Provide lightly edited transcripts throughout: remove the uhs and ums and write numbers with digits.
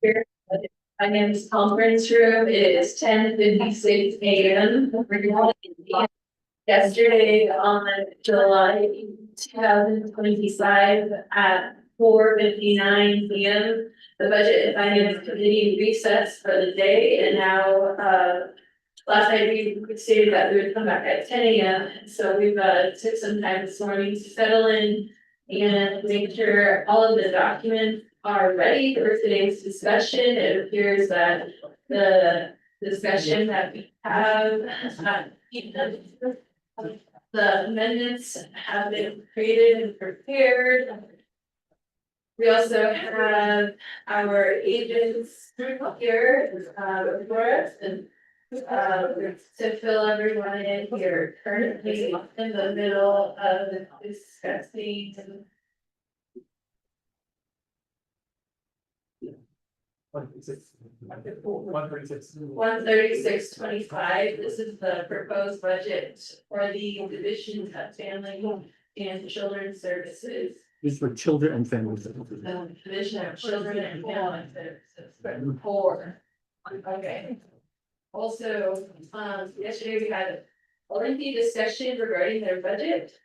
here. Finance conference room. It is 10:56 a.m. Yesterday on July 2025 at 4:59 p.m. The Budget and Finance Committee recessed for the day, and now last night we stated that we would come back at 10 a.m. So we've took some time this morning to settle in and make sure all of the documents are ready for today's discussion. It appears that the discussion that we have, the amendments have been created and prepared. We also have our agents here for us and to fill everyone in here. Currently in the middle of discussing 136.25. This is the proposed budget for the Division of Family and Children's Services. This is for children and families. Division of Children and Family Services. Four. Okay. Also, yesterday we had a lengthy discussion regarding their budget.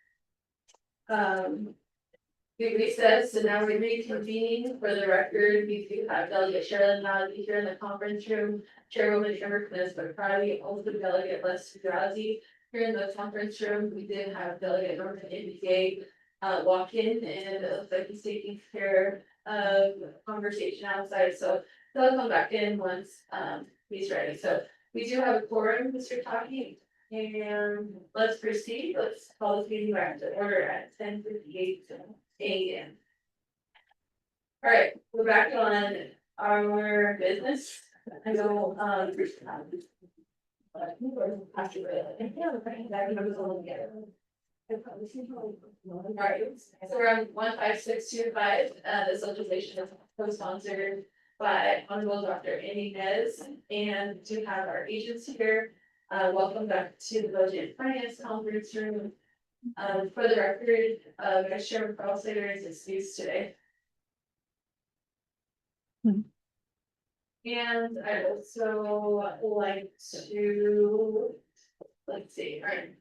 We recessed, so now we're reconvening. For the record, we do have Delegate Sherilyn Nazi here in the conference room, Chairwoman Amber Kness-Bokradi, also Delegate Les Drowsy here in the conference room. We did have Delegate Norman NBK walk in, and it looks like he's taking care of conversation outside, so they'll come back in once he's ready. So we do have a quorum, Mr. Taki, and let's proceed. Let's call this meeting back to order at 10:58 a.m. All right, we're back on our business. I know, Alright, so we're on 15625, this legislation is co-sponsored by Honorable Dr. Amy Nez, and to have our agents here. Welcome back to the Budget and Finance Conference Room. For the record, Vice Chairman Carl Slater is excused today. And I also like to, let's see, all right.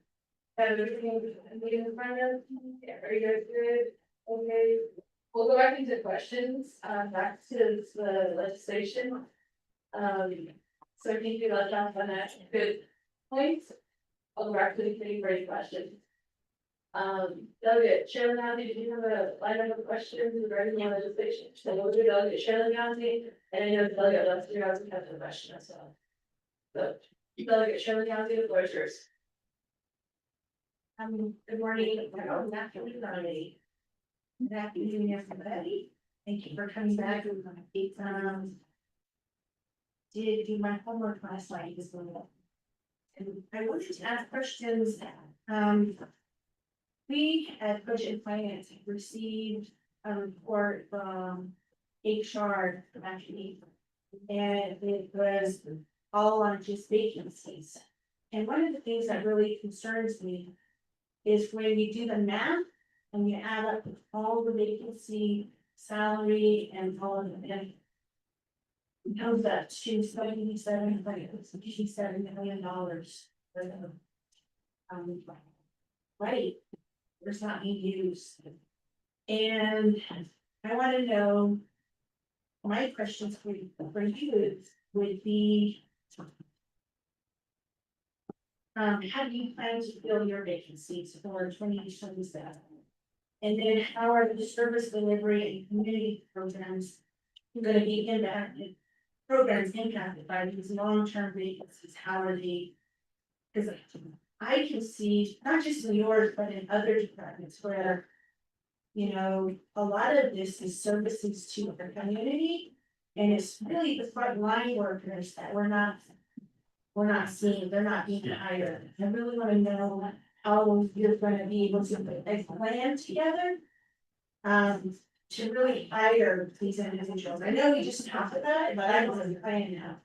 Have everything in front of me? Are you guys good? Okay. We'll go back into questions, back to the legislation. So I think we left off on that good point. I'll go back to the committee for any questions. Delegate Sherilyn Nazi, did you have a lineup of questions regarding the legislation? So we'll do Delegate Sherilyn Nazi, and I know Delegate Les Drowsy has a question as well. So Delegate Sherilyn Nazi, the floor is yours. Good morning, good afternoon already. Good afternoon, everybody. Thank you for coming back. Did do my homework last night as well. And I wanted to ask questions. We at Budget and Finance have received a report from HR actually, and it was all on just vacancies. And one of the things that really concerns me is when you do the math and you add up all the vacancy, salary, and all of it, it comes up to $77 million. Right, there's not being used. And I want to know, my questions for you would be, how do you plan to fill your vacancies for 2027? And then how are the service delivery and community programs going to be impacted? Programs impacted by these long-term vacancies, how are they? Because I can see, not just in yours, but in other departments where, you know, a lot of this is services to the community. And it's really the frontline workers that we're not seeing, they're not being hired. I really want to know how you're going to be able to put a plan together to really hire these individuals. I know we just talked about it, but I want to plan now.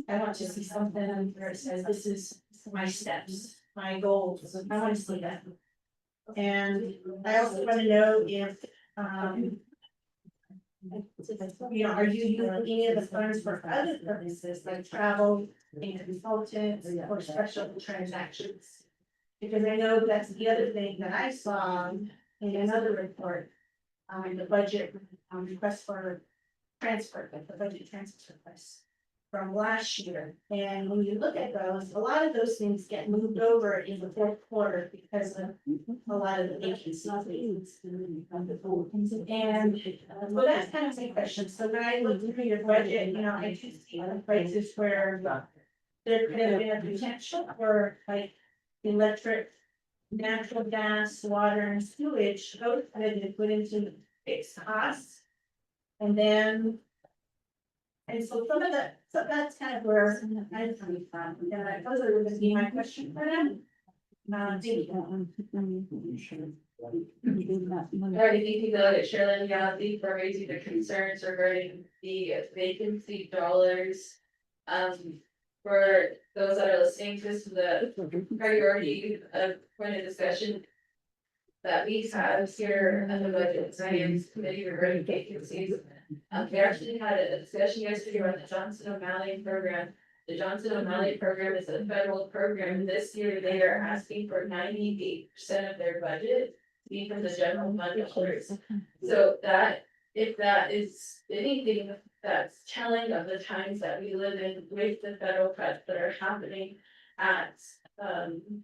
I want to see something where it says, this is my steps, my goals. I want to see that. And I also want to know if You know, are you using any of the funds for other purposes like travel and consultants or special transactions? Because I know that's the other thing that I saw in another report, the budget, request for transfer, like the budget transfer request from last year. And when you look at those, a lot of those things get moved over in the fourth quarter because of a lot of the vacancies. And well, that's kind of my question. So when I look through your budget, you know, I do see other places where there could have been a potential for like electric, natural gas, water and sewage, those kind of been put into fixed costs. And then. And so some of the, so that's kind of where I'm coming from, and those are gonna be my question for them. Thank you. Alright, thank you, Delegate Sherilyn Yasi, for raising the concerns regarding the vacancy dollars. For those that are listening, this is the priority point of discussion that we have here at the Budget and Finance Committee regarding vacancies. We actually had a discussion yesterday about the Johnson O'Malley program. The Johnson O'Malley program is a federal program. This year, they are asking for 98% of their budget to be from the general fund dollars. So that, if that is anything that's telling of the times that we live in with the federal cuts that are happening at,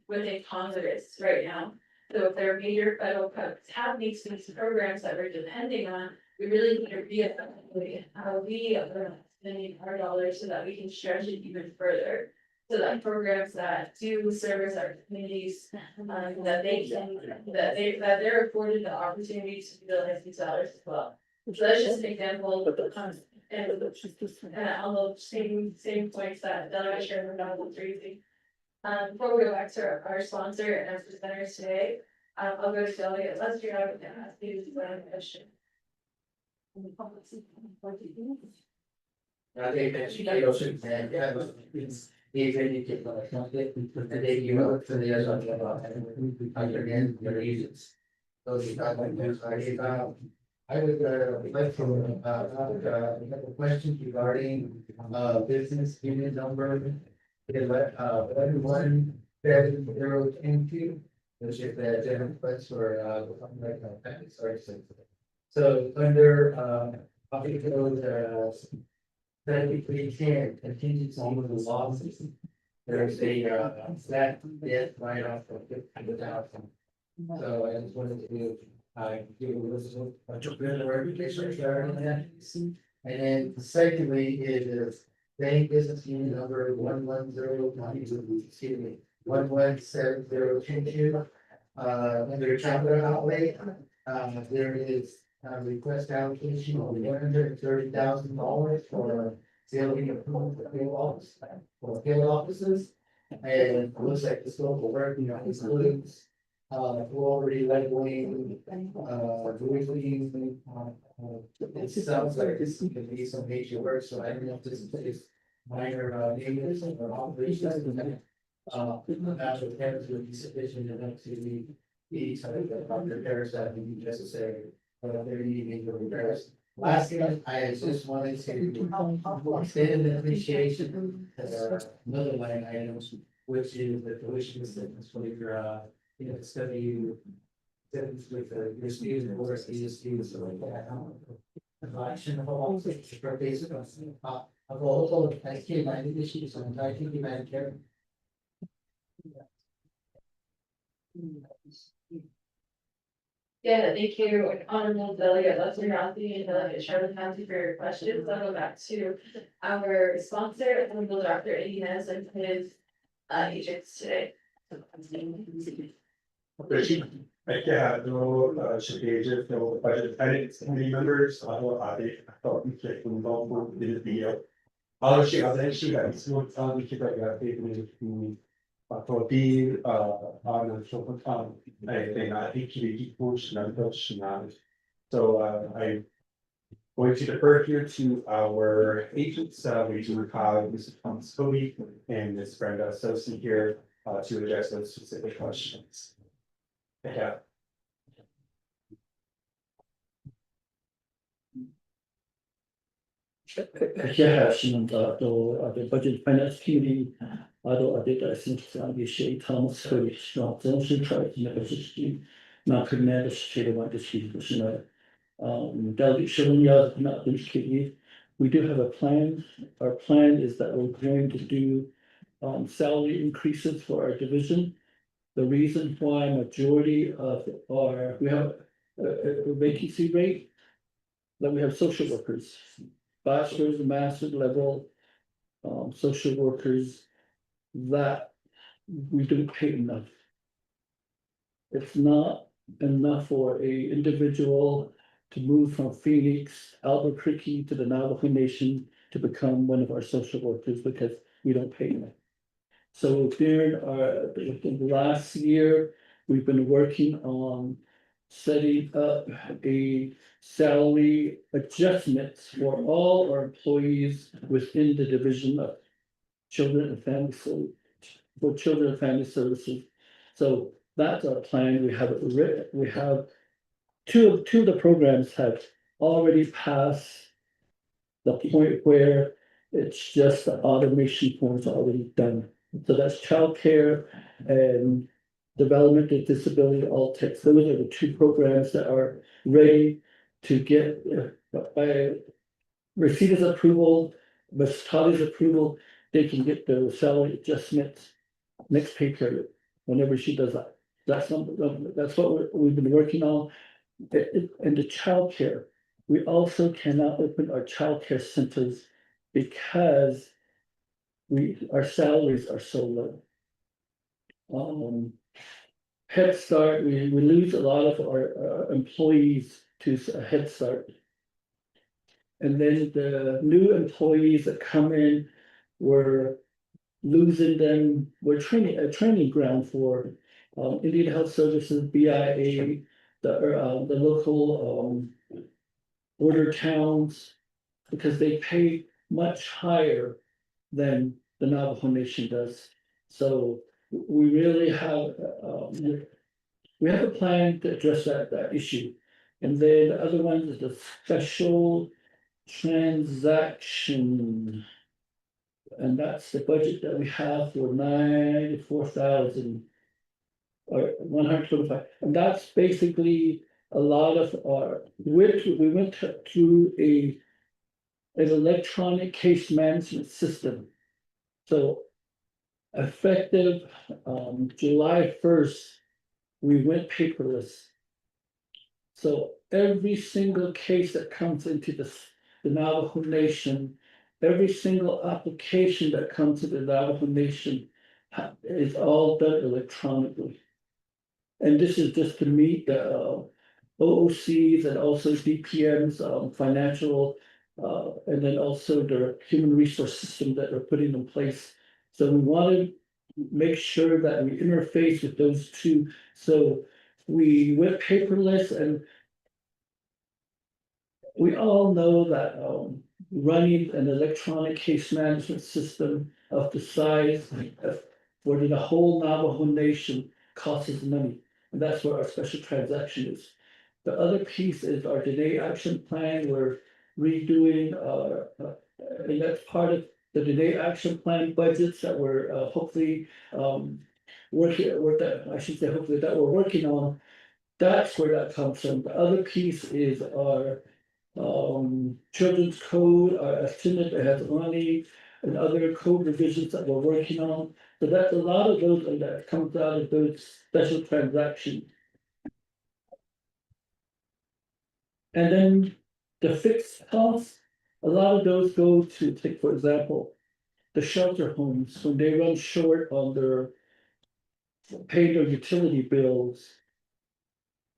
within Congress right now. So if there are major federal cuts happening to these programs that we're depending on, we really need to reevaluate how we are spending our dollars so that we can stretch it even further. So that programs that do service our communities, that they can, that they're afforded the opportunity to utilize these dollars as well. So that's just an example, and on the same points that Delegate Sherman was raising. Before we go back to our sponsor and our presenters today, I'll go to Delegate Lester. I would ask you to run a question. I think that she can also, even if you like something, today you know, for the years on the about, again, your reasons. Those are like this, I would like to have a question regarding business unit number. Everyone that 022, which is the general request for sorry. So under public code 7310 contingency with the losses. There's a flat debt write off of 50,000. So I just wanted to give a little clarification regarding that. And then secondly is bank business unit number 11022, excuse me, 117022. Under capital outlay, there is a request allocation of $130,000 for sailing approved field office for field offices. And it looks like the scope of work, you know, includes floor relabeling, roofing. It sounds like this could be some major work, so I don't know if this is minor maintenance or operations. After repairs would be sufficient enough to be sort of repairs that would be necessary. But there need major repairs. Lastly, I just wanted to extend an appreciation to another line items, which is the tuition assistance for your study with your student or students or like that. Action of all for basic of all SK minded issues and I think you might care. Yeah, thank you, Honorable Delegate Lester Yasi and Delegate Sherman County for your questions. I'll go back to our sponsor, Honorable Dr. Inez and his agents today. Yeah, no, should be just no budget edits, committee members, I thought we checked them both in the video. She got small time, she got taken to for being on the short I think she pushed and push now. So I going to defer here to our agents, we do have Mr. Thomas Cody and Ms. Brenda Associate here to address those specific questions. Yeah. 的budget finance committee，的星期三也是一趟会，真是出来那个是那可能是的话就是呢，delegate not committee. We do have a plan. Our plan is that we're going to do salary increases for our division. The reason why majority of we have a vacancy rate, that we have social workers, bachelor's and master's level social workers that we don't pay enough. It's not enough for a individual to move from Phoenix, Albuquerque to the Navajo Nation to become one of our social workers because we don't pay enough. So in the last year, we've been working on setting up a salary adjustments for all our employees within the division of children and family for children and family services. So that's our plan. We have it written, we have two of the programs have already passed the point where it's just the automation forms already done. So that's childcare and development and disability all text. Those are the two programs that are ready to get by Rashita's approval, Ms. Tali's approval, they can get the salary adjustments next pay period, whenever she does that. That's what we've been working on. And the childcare, we also cannot open our childcare centers because our salaries are so low. Head Start, we lose a lot of our employees to Head Start. And then the new employees that come in, we're losing them, we're a training ground for Indian Health Services, BIA, the local border towns, because they pay much higher than the Navajo Nation does. So we really have we have a plan to address that issue. And then the other one is the special transaction. And that's the budget that we have for 94,000. Or 125, and that's basically a lot of we went through an electronic case management system. So effective July 1st, we went paperless. So every single case that comes into the Navajo Nation, every single application that comes to the Navajo Nation is all done electronically. And this is just to meet the OOCs and also DPM's financial, and then also the human resource system that we're putting in place. So we want to make sure that we interface with those two. So we went paperless, and we all know that running an electronic case management system of the size for the whole Navajo Nation costs money. And that's where our special transaction is. The other piece is our Dene action plan. We're redoing, and that's part of the Dene action plan budgets that we're hopefully hopefully that we're working on. That's where that comes from. The other piece is our children's code, our estimate that has money and other code revisions that we're working on. So that's a lot of those that comes out of those special transactions. And then the fixed costs, a lot of those go to take, for example, the shelter homes, when they run short on their paying their utility bills,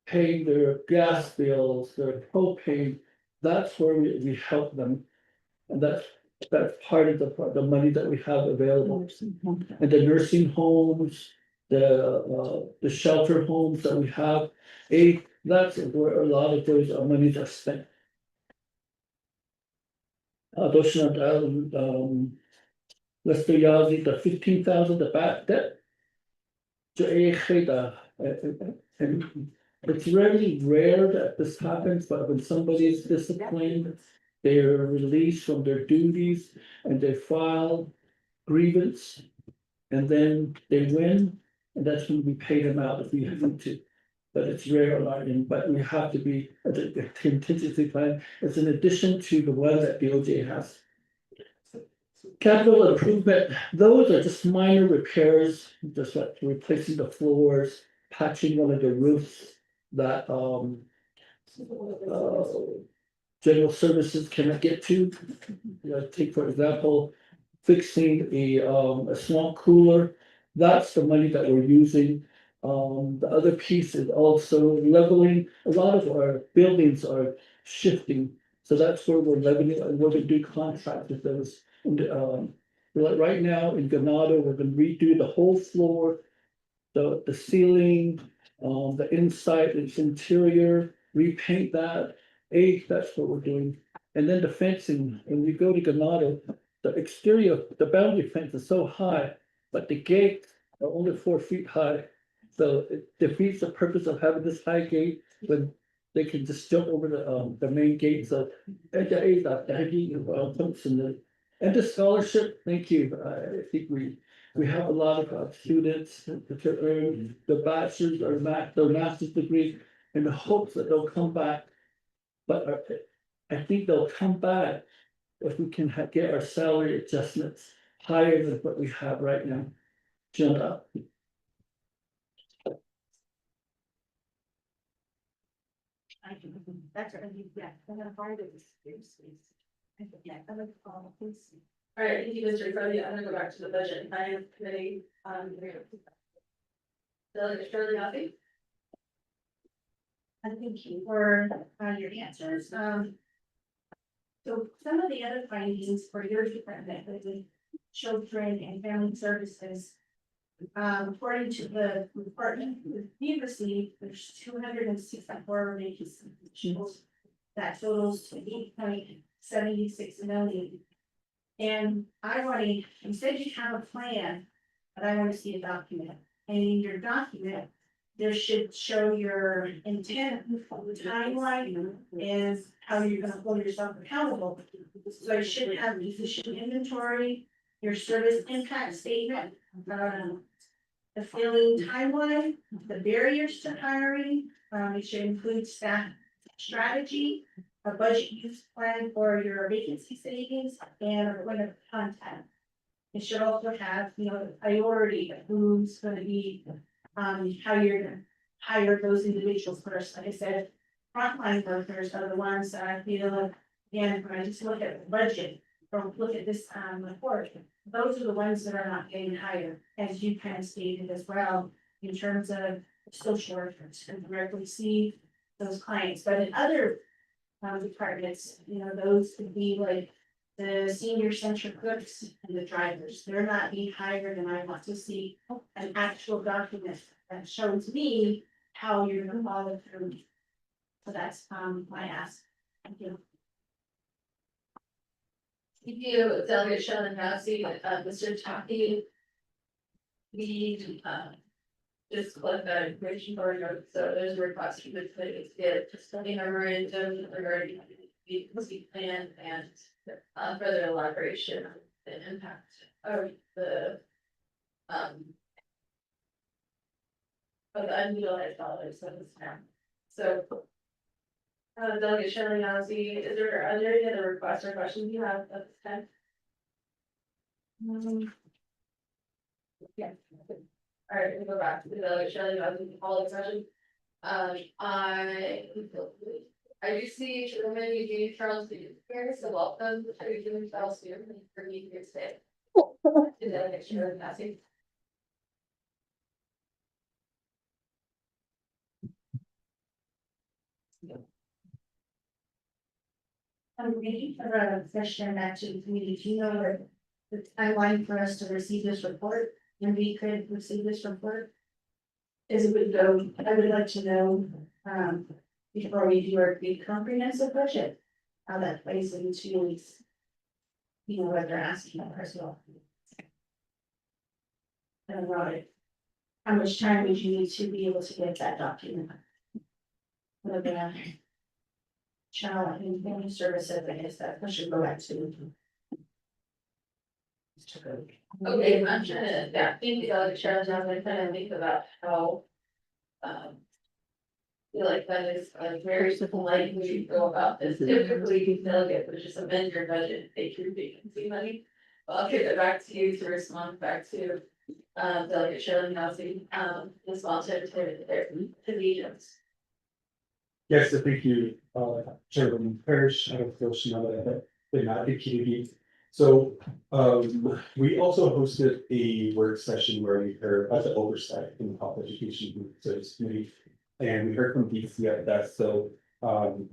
paying their gas bills, their propane, that's where we help them. And that's part of the money that we have available. And the nursing homes, the shelter homes that we have, that's where a lot of those monies are spent. Let's do the 15,000, the back debt. And it's really rare that this happens, but when somebody is disciplined they are released from their duties and they file grievance. And then they win, and that's when we pay them out if we have to. But it's rare, but we have to be, the contingency plan is in addition to the one that DOJ has. Capital improvement, those are just minor repairs, just like replacing the floors, patching one of the roofs that, general services cannot get to. Take for example, fixing a swamp cooler, that's the money that we're using. The other piece is also leveling, a lot of our buildings are shifting. So that's where we're leveling, and we're gonna do contract with those. And, like right now in Ganado, we're gonna redo the whole floor, the ceiling, the inside, its interior, repaint that. That's what we're doing. And then the fencing, when we go to Ganado, the exterior, the boundary fence is so high, but the gates are only 4 feet high. So it defeats the purpose of having this high gate when they can just jump over the main gate. So and the scholarship, thank you. I think we have a lot of students to earn the bachelor's or their master's degree in the hopes that they'll come back. But I think they'll come back if we can get our salary adjustments higher than what we have right now. Jenna, That's what I mean, yeah, I'm gonna find it. Yeah, I'm gonna call, please. All right, thank you, Mr. Cody. I'm gonna go back to the budget and finance committee, Delegate Shirley Duffy. And thank you for your answers. So some of the other findings for your department, the children and family services. According to the department we received, there's 264 vacancies. That totals to 8.76 million. And I want to, you said you have a plan, but I want to see a document. And in your document, there should show your intent, the timeline, is how you're gonna hold yourself accountable. So you should have efficient inventory, your service impact statement, the filling timeline, the barriers to hiring, it should include staff strategy, a budget use plan for your vacancy savings, and a point of contact. It should also have, the priority of who's gonna be, how you're gonna hire those individuals first. Like I said, frontline workers are the ones that I feel, and when I just look at the budget, or look at this, report, those are the ones that are not getting hired, as you kind of stated as well, in terms of social workers and directly see those clients, but in other departments, those could be like the senior central cooks and the drivers. They're not being hired, and I want to see an actual document that shows me how you're gonna follow through. So that's my ask. Thank you. Thank you, Delegate Shirley Duffy, Mr. Taki. We, just collect that information for our notes, so there's a request from the committee to get a study memorandum regarding the policy plan and further elaboration on the impact of the of the unutilized dollars of this town. So Delegate Shirley Duffy, are there any other requests or questions you have at this time? Yeah. All right, we'll go back to the Delegate Shirley Duffy follow-up session. I do see Chairman Eugene Charles here, so welcome to Eugene Charles here for being here today. To Delegate Shirley Duffy. I'm waiting for a question back to the committee. Do you know the timeline for us to receive this report, and we could receive this report? As it would go, I would like to know, before we do our big comprehensive budget, how that plays into, what they're asking of us as well. And about it. How much time would you need to be able to get that document? child and family services, I guess that should go back to. Mr. Cody. Okay, I'm trying to, yeah, think about the challenge, I'm trying to think about how. I feel like that is a very simple language you go about this, typically you delegate, which is amend your budget, take your vacancy money. I'll kick it back to you to respond back to, Delegate Shirley Housing, response to the agents. Yes, so thank you, Chairman Parrish, I don't feel she know that, but not the community. So, we also hosted a work session where we heard as an oversight in the health education group service committee. And we heard from DCFS, so,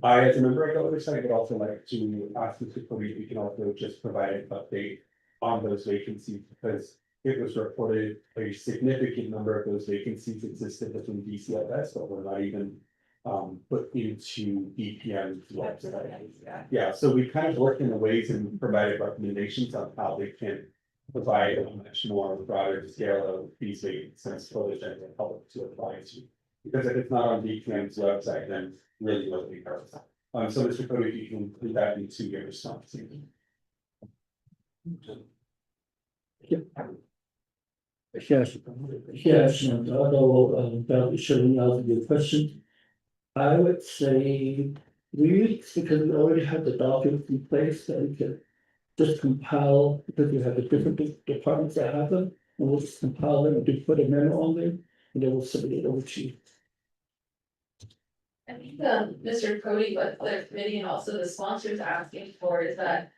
I, as a member of the oversight, would also like to ask Mr. Cody if we can also just provide an update on those vacancies, because it was reported a significant number of those vacancies existed within DCFS, but were not even put into BPM's website. Yeah, so we kind of worked in the ways and provided recommendations on how they can provide a much more broader scale of these vacancies for the general public to apply to. Because if it's not on BPM's website, then really what we cover. So Mr. Cody, if you can include that into your response. Yes, yes, and although, about showing out the question. I would say weeks, because we already have the documents in place that we can just compile, because we have the different departments that have them. And we'll just compile them and just put a memo on there, and then we'll submit it over to you. I think, Mr. Cody, what the committee and also the sponsors asking for is that.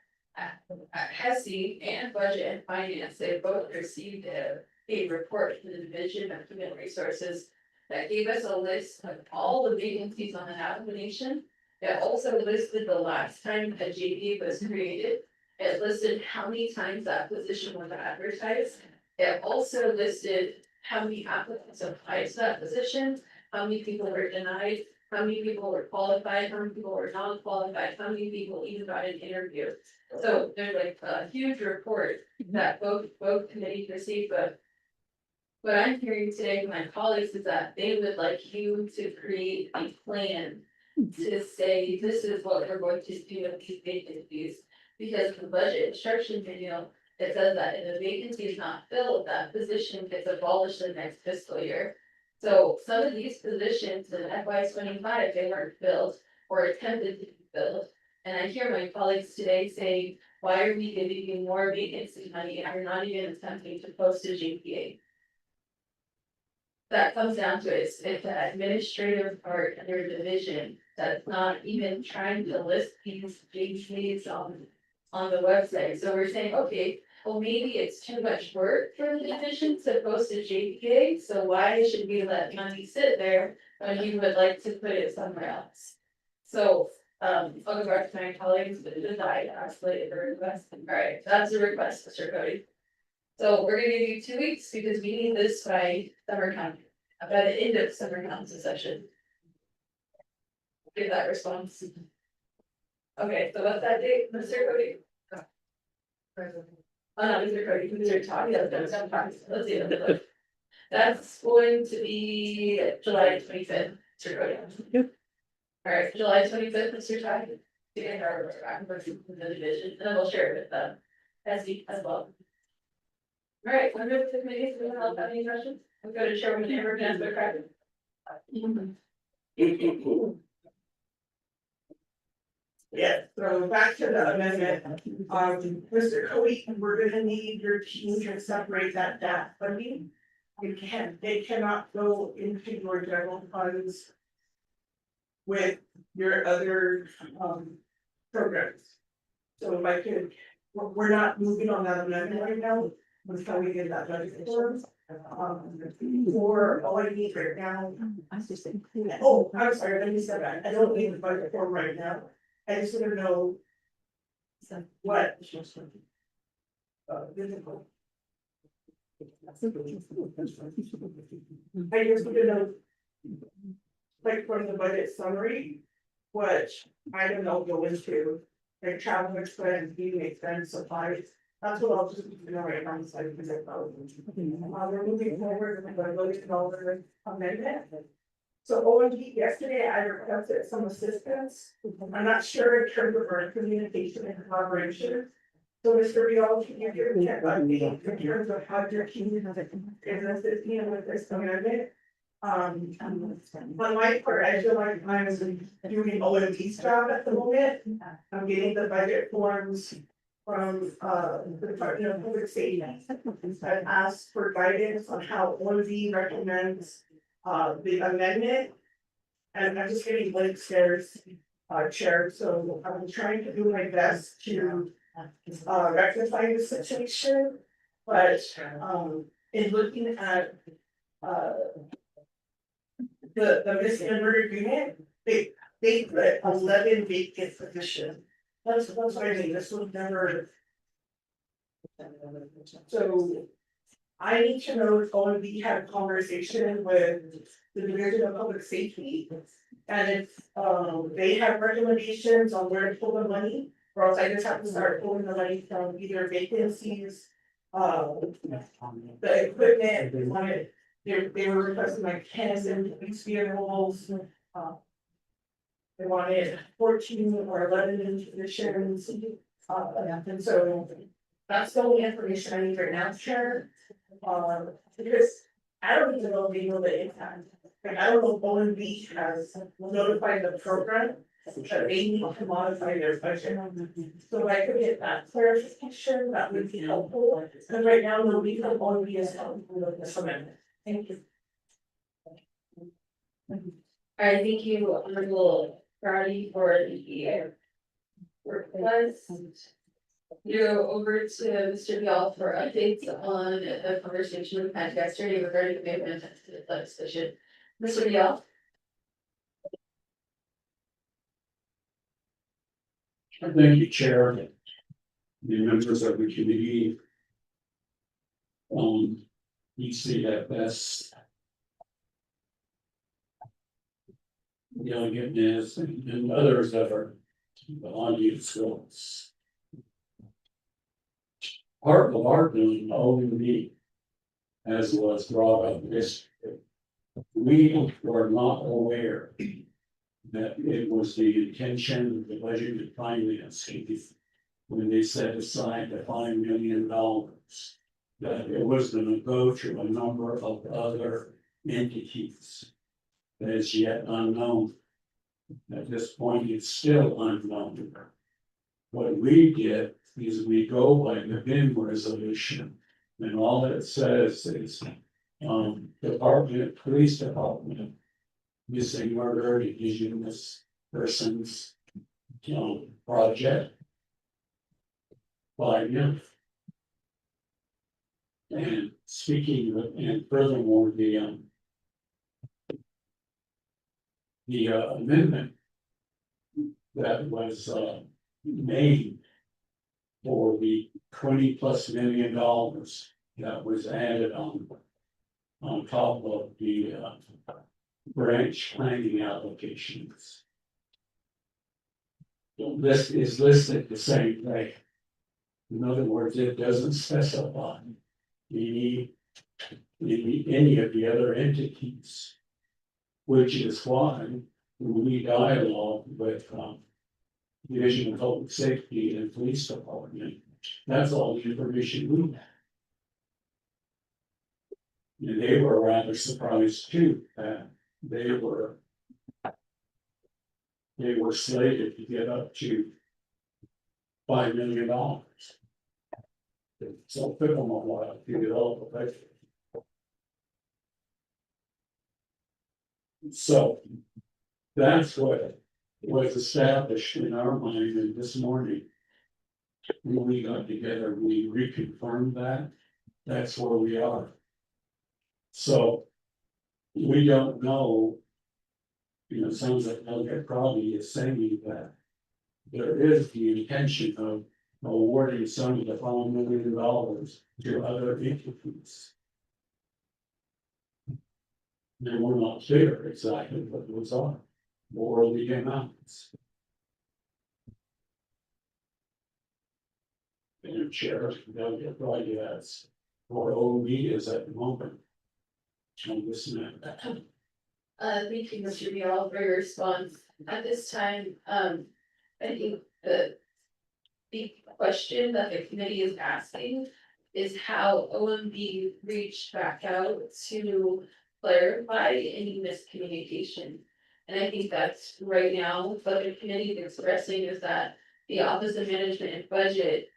HESI and Budget and Finance, they both received a report from the Division of Human Resources. That gave us a list of all the vacancies on an application. It also listed the last time a JD was created. It listed how many times that position was advertised. It also listed how many applicants applied to that position, how many people were denied, how many people were qualified, how many people were non-qualified, how many people even got an interview. So there's like a huge report that both committees received, but. What I'm hearing today from my colleagues is that they would like you to create a plan. To say, this is what we're going to do with these vacancies. Because the budget instruction manual, it says that if the vacancy is not filled, that position gets abolished the next fiscal year. So some of these positions in FY 25, they weren't filled or attempted to be filled. And I hear my colleagues today saying, why are we giving you more vacancy money and you're not even attempting to post a JPA? That comes down to it's the administrative part and their division that's not even trying to list these JPAs on the website. So we're saying, okay, well, maybe it's too much work for the division to post a JPA, so why should we let money sit there when you would like to put it somewhere else? So, I'll go back to my colleagues, but I escalated the request. All right, that's a request, Mr. Cody. So we're gonna give you 2 weeks because we need this by summer council, by the end of summer council session. Give that response. Okay, so what's that date, Mr. Cody? Oh, no, Mr. Cody, Mr. Todd, yeah, let's see, that's going to be July 25th, Mr. Cody. Yep. All right, July 25th, Mr. Todd. To get our from the division, and then we'll share it with them as well. All right, we'll move to the committee, anyone else have any questions? We'll go to Chairman Amber, Councilor Craig. Yeah, so back to the amendment, Mr. Cody, we're gonna need your team to separate that funding. It cannot go into your general funds. With your other, programs. So if I could, we're not moving on that amendment right now, until we get that budget form. Or all I need right now. Oh, I'm sorry, let me step back, I don't need the budget form right now. I just want to know. What? Difficult. I just want to know. Like from the budget summary, which I don't know go into, like travel expense, eating expense, supplies. That's what I'll just, right now, so I can present those. We're moving forward with the $1 billion amendment. So OMG, yesterday I requested some assistance. I'm not sure in terms of our communication and collaboration. So Mr. Rial, can you give me an update in terms of how your team is assisting with this amendment? On my part, I feel like I'm doing OMD's job at the moment. I'm getting the budget forms from the Department of Public Safety. I've asked for guidance on how OMD recommends the amendment. And I'm just getting links there, Chair, so I'm trying to do my best to rectify the situation. But in looking at the misnomer agreement, they put 11 vacant positions. That's what I mean, this was never. So I need to know if OMB had a conversation with the Division of Public Safety. And if they have recommendations on where to pull the money, or else I just have to start pulling the money from either vacancies. The equipment, they wanted, they were requesting like 10 and police vehicles. They wanted 14 or 11 in positions. And so that's the only information I need right now, Chair. Because I don't even know if they know the impact. Like, I don't know if OMB has notified the program that they need to modify their budget. So if I could get that clarification, that would be helpful. And right now, nobody from OMB is helping with this amendment. Thank you. I thank you, Honorable Brady, for the request. Go over to Mr. Vial for updates on the conversation we had yesterday regarding the amendment to the legislation. Mr. Vial. Thank you, Chair. The members of the committee. ECFS. Delegateness and others that are on you skills. Part of our doing OMB, as was brought up this, we were not aware that it was the intention of the budget and finance committee when they set aside the $5 million, that it was going to go to a number of other entities that is yet unknown. At this point, it's still unknown. What we did is we go by the VIM resolution, and all it says is, police department, missing murder, indigenous persons, project. By him. And speaking of, and furthermore, the amendment that was made for the $20+ million that was added on top of the branch planning applications. This is listed the same way. In other words, it doesn't specify any of the other entities, which is why we dialogue with Division of Public Safety and Police Department. That's all the information we have. And they were rather surprised too that they were slated to get up to $5 million. So it took them a while to develop a budget. So that's what was established in our mind, and this morning when we got together, we reconfirmed that. That's where we are. So we don't know, it sounds like Elliot probably is saying that there is the intention of awarding some of the $5 million to other entities. And we're not clear exactly what those are, or the amounts. And Chair, Elliot probably has, or OB is at the moment. On this matter. Thank you, Mr. Vial, for your response. At this time, I think the question that the committee is asking is how OMB reached back out to clarify any miscommunication. And I think that's right now, what the committee is expressing is that the Office of Management and Budget,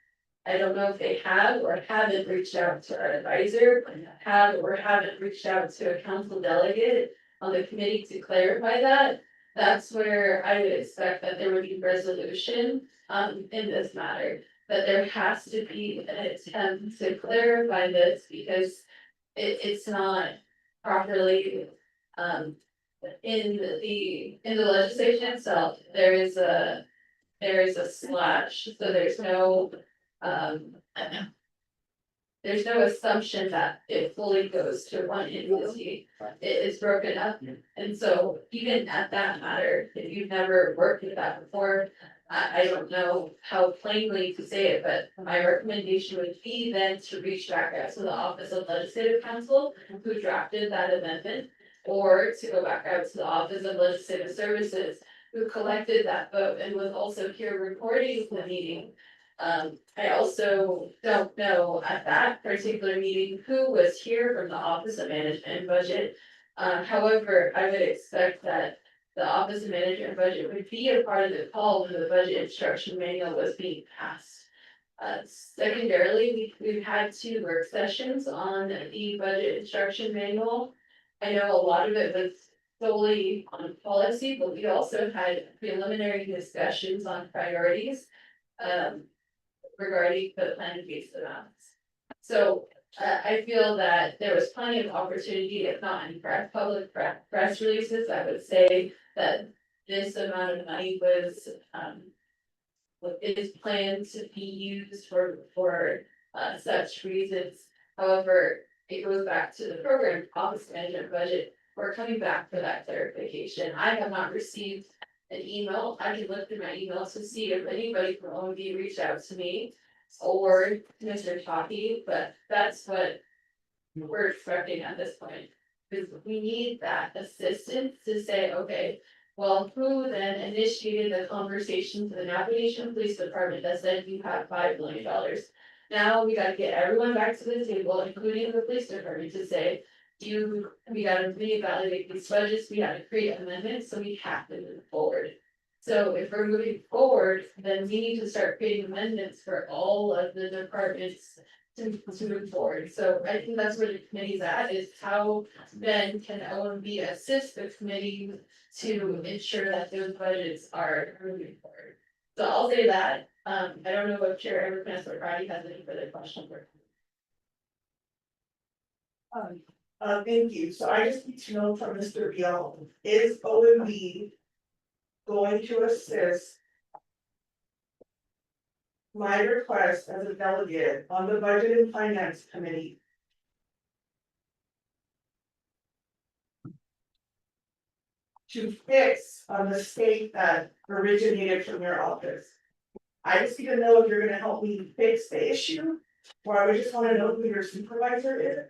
I don't know if they have or haven't reached out to our advisor, have or haven't reached out to a council delegate on the committee to clarify that. That's where I would expect that there would be resolution in this matter. That there has to be an attempt to clarify this because it's not properly in the legislation itself, there is a slash, so there's no assumption that it fully goes to one entity. It is broken up, and so even at that matter, if you've never worked with that before, I don't know how plainly to say it, but my recommendation would be then to reach back out to the Office of Legislative Counsel who drafted that amendment, or to go back out to the Office of Legislative Services who collected that vote and was also here recording the meeting. I also don't know at that particular meeting who was here from the Office of Management and Budget. However, I would expect that the Office of Management and Budget would be a part of the call when the budget instruction manual was being passed. Secondarily, we've had 2 work sessions on the budget instruction manual. I know a lot of it was solely on policy, but we also had preliminary discussions on priorities. Regarding the planned based amounts. So I feel that there was plenty of opportunity, if not in public press releases, I would say that this amount of money was is planned to be used for such reasons. However, it goes back to the program office management budget. We're coming back for that clarification. I have not received an email. I can look through my emails to see if anybody from OMB reached out to me or Mr. Taki, but that's what we're expecting at this point. Because we need that assistance to say, okay, well, who then initiated the conversation to the Navigation Police Department that said you have $5 million? Now we gotta get everyone back to the table, including the police department, to say, we gotta reevaluate these budgets, we gotta create amendments, so we have to move forward. So if we're moving forward, then we need to start creating amendments for all of the departments to move forward. So I think that's where the committee's at, is how then can OMB assist the committee to ensure that those budgets are moving forward. So I'll say that, I don't know if Chair Everett or Friday has any further questions. Thank you. So I just need to know from Mr. Vial, is OMB going to assist my request as a delegate on the Budget and Finance Committee to fix a mistake that originated from your office? I just need to know if you're gonna help me fix the issue, or I would just wanna know who your supervisor is.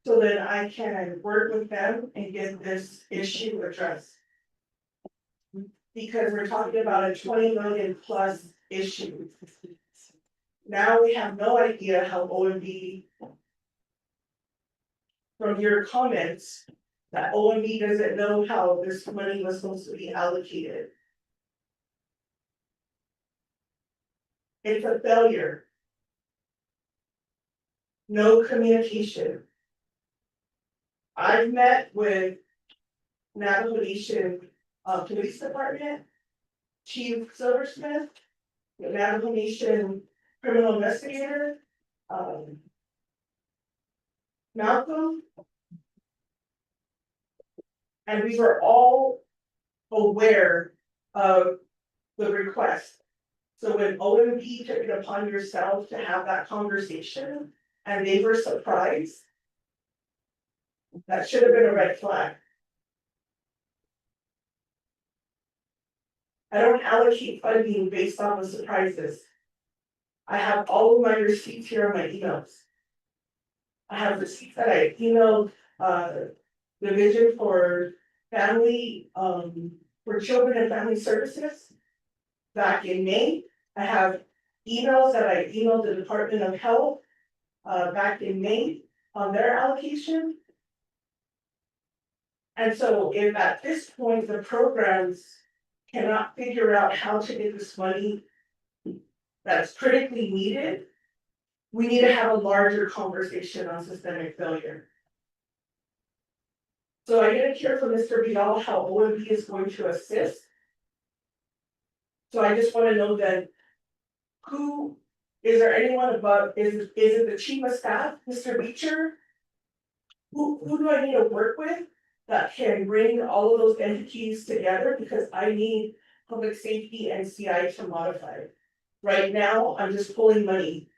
So that I can work with them and get this issue addressed. Because we're talking about a 20 million plus issue. Now we have no idea how OMB. From your comments, that OMB doesn't know how this money was supposed to be allocated. It's a failure. No communication. I've met with Navajo Nation Police Department, Chief Silversmith, the Navajo Nation Criminal Investigator, Malcolm. And we were all aware of the request. So when OMB took it upon yourself to have that conversation and they were surprised, that should have been a red flag. I don't allocate funding based on the surprises. I have all of my receipts here on my emails. I have receipts that I emailed Division for family, for children and family services. Back in May, I have emails that I emailed the Department of Health, back in May on their allocation. And so if at this point the programs cannot figure out how to get this money that's critically needed, we need to have a larger conversation on systemic failure. So I didn't hear from Mr. Vidal how OMB is going to assist. So I just wanna know that is there anyone above, is it the chief of staff, Mr. Beecher? Who do I need to work with that can bring all of those entities together, because I need public safety and CI to modify it. Right now, I'm just pulling money.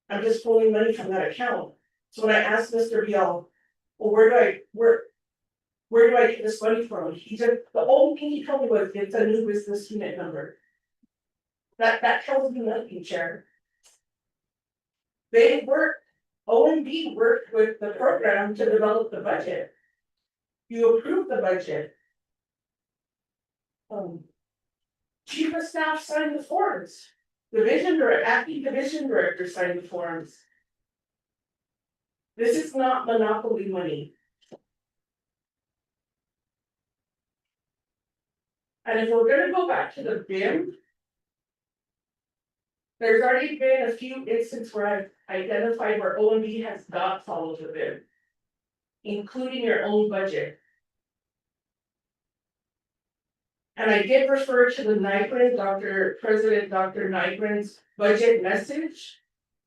I'm just pulling money from that account. So when I asked Mr. Biel, well, where do I get this money from? He said, the only thing he told me was it's a new business unit number. That tells me nothing, Chair. OMB worked with the program to develop the budget. You approved the budget. Chief of staff signed the forms. Acting division director signed the forms. This is not monopoly money. And if we're gonna go back to the BIM, there's already been a few instances where I've identified where OMB has not followed the BIM, including your own budget. And I did refer to the President Dr. Nygren's budget message.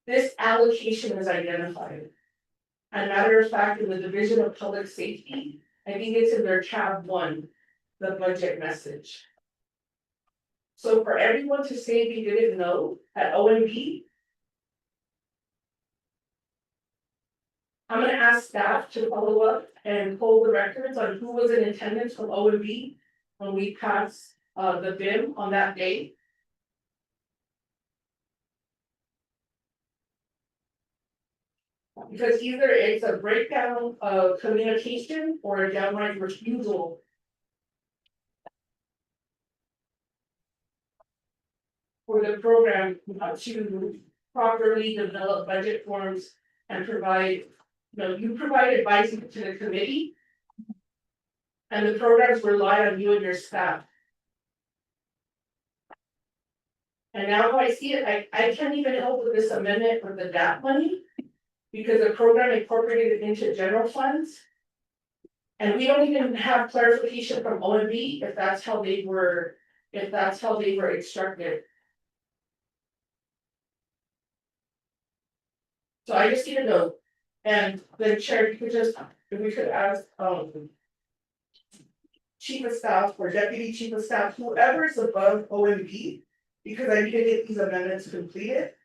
This allocation is identified. As a matter of fact, in the Division of Public Safety, I think it's in their tab 1, the budget message. So for everyone to say they didn't know at OMB, I'm gonna ask staff to follow up and pull the records on who was in attendance from OMB when we passed the BIM on that day. Because either it's a breakdown of communication or a downright refusal. For the program to properly develop budget forms and provide, you provide advice to the committee. And the programs rely on you and your staff. And now I see it, I can't even help with this amendment for the DAP money. Because the program incorporated into general funds. And we don't even have clarification from OMB if that's how they were instructed. So I just need to know, and the chair, if we could ask, chief of staff or deputy chief of staff, whoever is above OMB, because I need to get these amendments completed.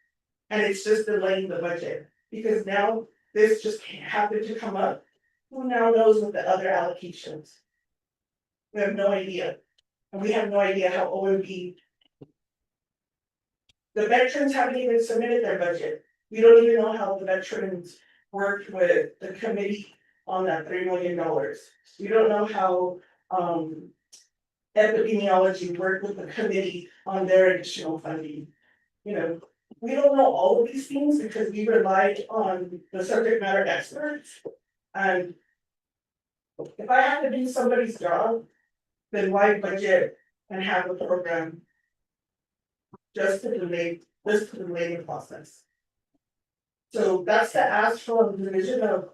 And it's just delaying the budget, because now this just happened to come up. Who now knows what the other allocations? We have no idea, and we have no idea how OMB. The veterans haven't even submitted their budget. We don't even know how the veterans worked with the committee on that $3 million. We don't know how epidemiology worked with the committee on their additional funding. We don't know all of these things because we relied on the subject matter experts. And if I have to do somebody's job, then why budget and have a program just to delay the process? So that's the ask from the Division of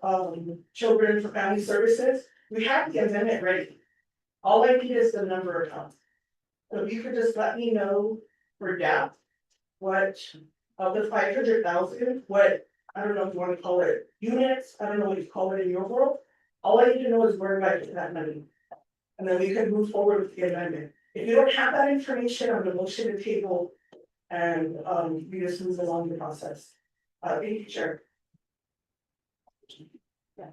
Children for Family Services. We have the amendment ready. All I need is the number of accounts. So if you could just let me know for DAP, what of the 500,000, what, I don't know if you want to call it units, I don't know what you call it in your world. All I need to know is where do I get that money? And then we can move forward with the amendment. If you don't have that information, I'm gonna motion to table and we just move along the process. Thank you, Chair. And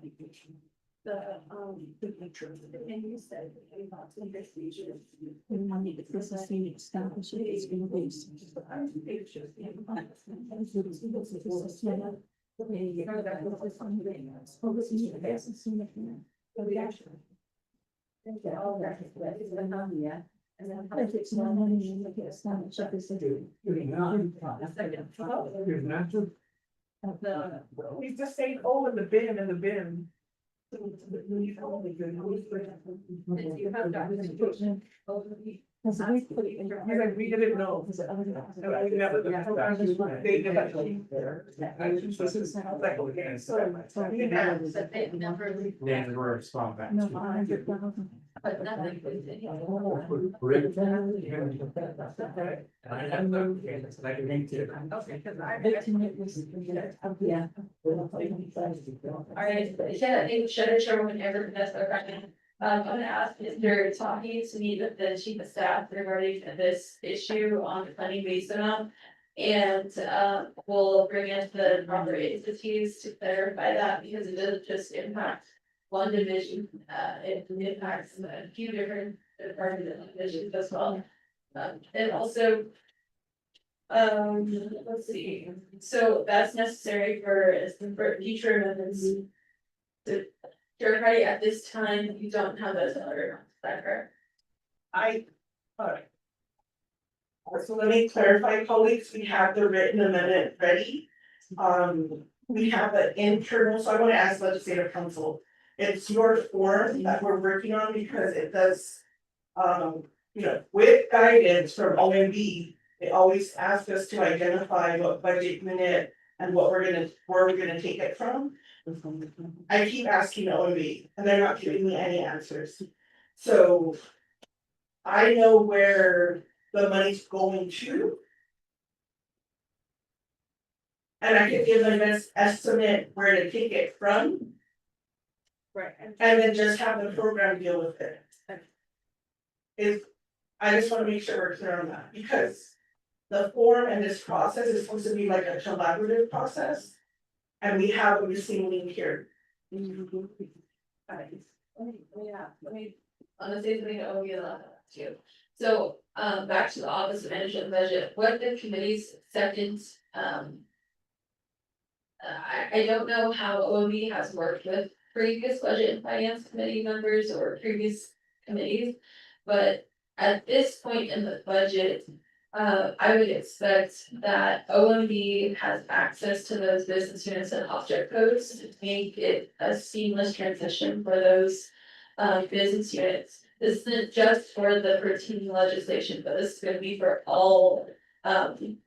you said about investigation. And money that this is being established is being based. We just say, oh, in the bin, in the bin. You have documentation. He's like, we didn't know. And I never- They did that. I just was just like, okay, so we didn't have- But they never. Then we're responding back. No, to- 100,000. But nothing was in here. I have no, it's like a link to. Okay, cause I. 18 was, yeah. Alright, yeah, I think Chairwoman Everett, that's the question. I'm gonna ask Mr. Tahi to meet with the chief of staff regarding this issue on the funding based amount. And we'll bring in the proper entities to clarify that because it doesn't just impact one division, it impacts a few different departments and divisions as well. And also. Let's see, so that's necessary for future amendments. Everybody at this time, you don't have those other amounts, is that correct? Alright. So let me clarify, colleagues, we have the written amendment ready. We have an internal, so I want to ask legislative council. It's your form that we're working on because it does. With guidance from OMB, they always ask us to identify what budget unit and where we're gonna take it from. I keep asking OMB and they're not giving me any answers. So. I know where the money's going to. And I can give them this estimate where to take it from. Right. And then just have the program deal with it. I just wanna make sure we're clear on that, because. The form and this process is supposed to be like a collaborative process. And we have a missing link here. Let me, honestly, something that will be a lot too. So, back to the office of management budget, what the committee's second, I don't know how OMB has worked with previous budget and finance committee members or previous committees. But at this point in the budget, I would expect that OMB has access to those business units and object codes to make it a seamless transition for those business units. This isn't just for the pertaining legislation, but this is gonna be for all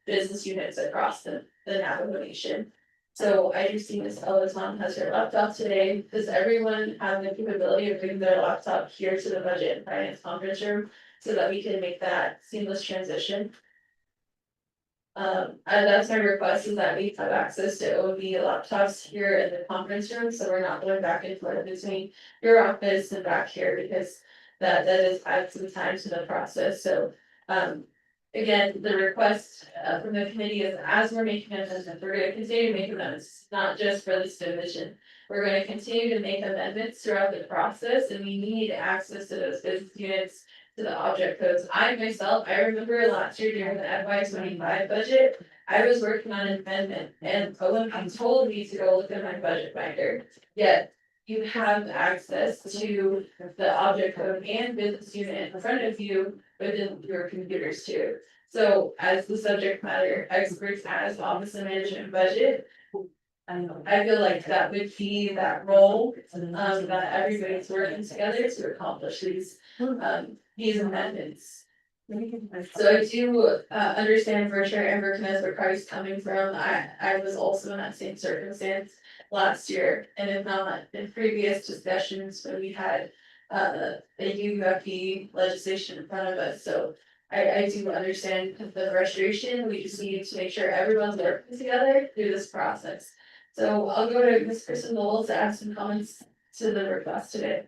business units across the Navajo Nation. So I just see Ms. Peloton has her laptop today. Does everyone have the capability of bringing their laptop here to the budget and finance conference room so that we can make that seamless transition? And that's my request, is that we have access to OB laptops here in the conference room, so we're not going back and forth between your office and back here, because that is add some time to the process, so. Again, the request from the committee is, as we're making amendments, we're gonna continue to make amendments, not just for this division. We're gonna continue to make amendments throughout the process, and we need access to those business units, to the object codes. I myself, I remember last year during the FY 25 budget, I was working on an amendment and OMB told me to go look at my budget binder. Yet you have access to the object code and business unit in front of you within your computers too. So as the subject matter experts as Office of Management and Budget, I feel like that would be that role, that everybody's working together to accomplish these amendments. So I do understand for sure Amber Kness where Carly's coming from. I was also in that same circumstance last year, and if not in previous discussions when we had the UFP legislation in front of us, so. I do understand the frustration. We just need to make sure everyone's working together through this process. So I'll go to Ms. Kristen Lowell to add some comments to the request today.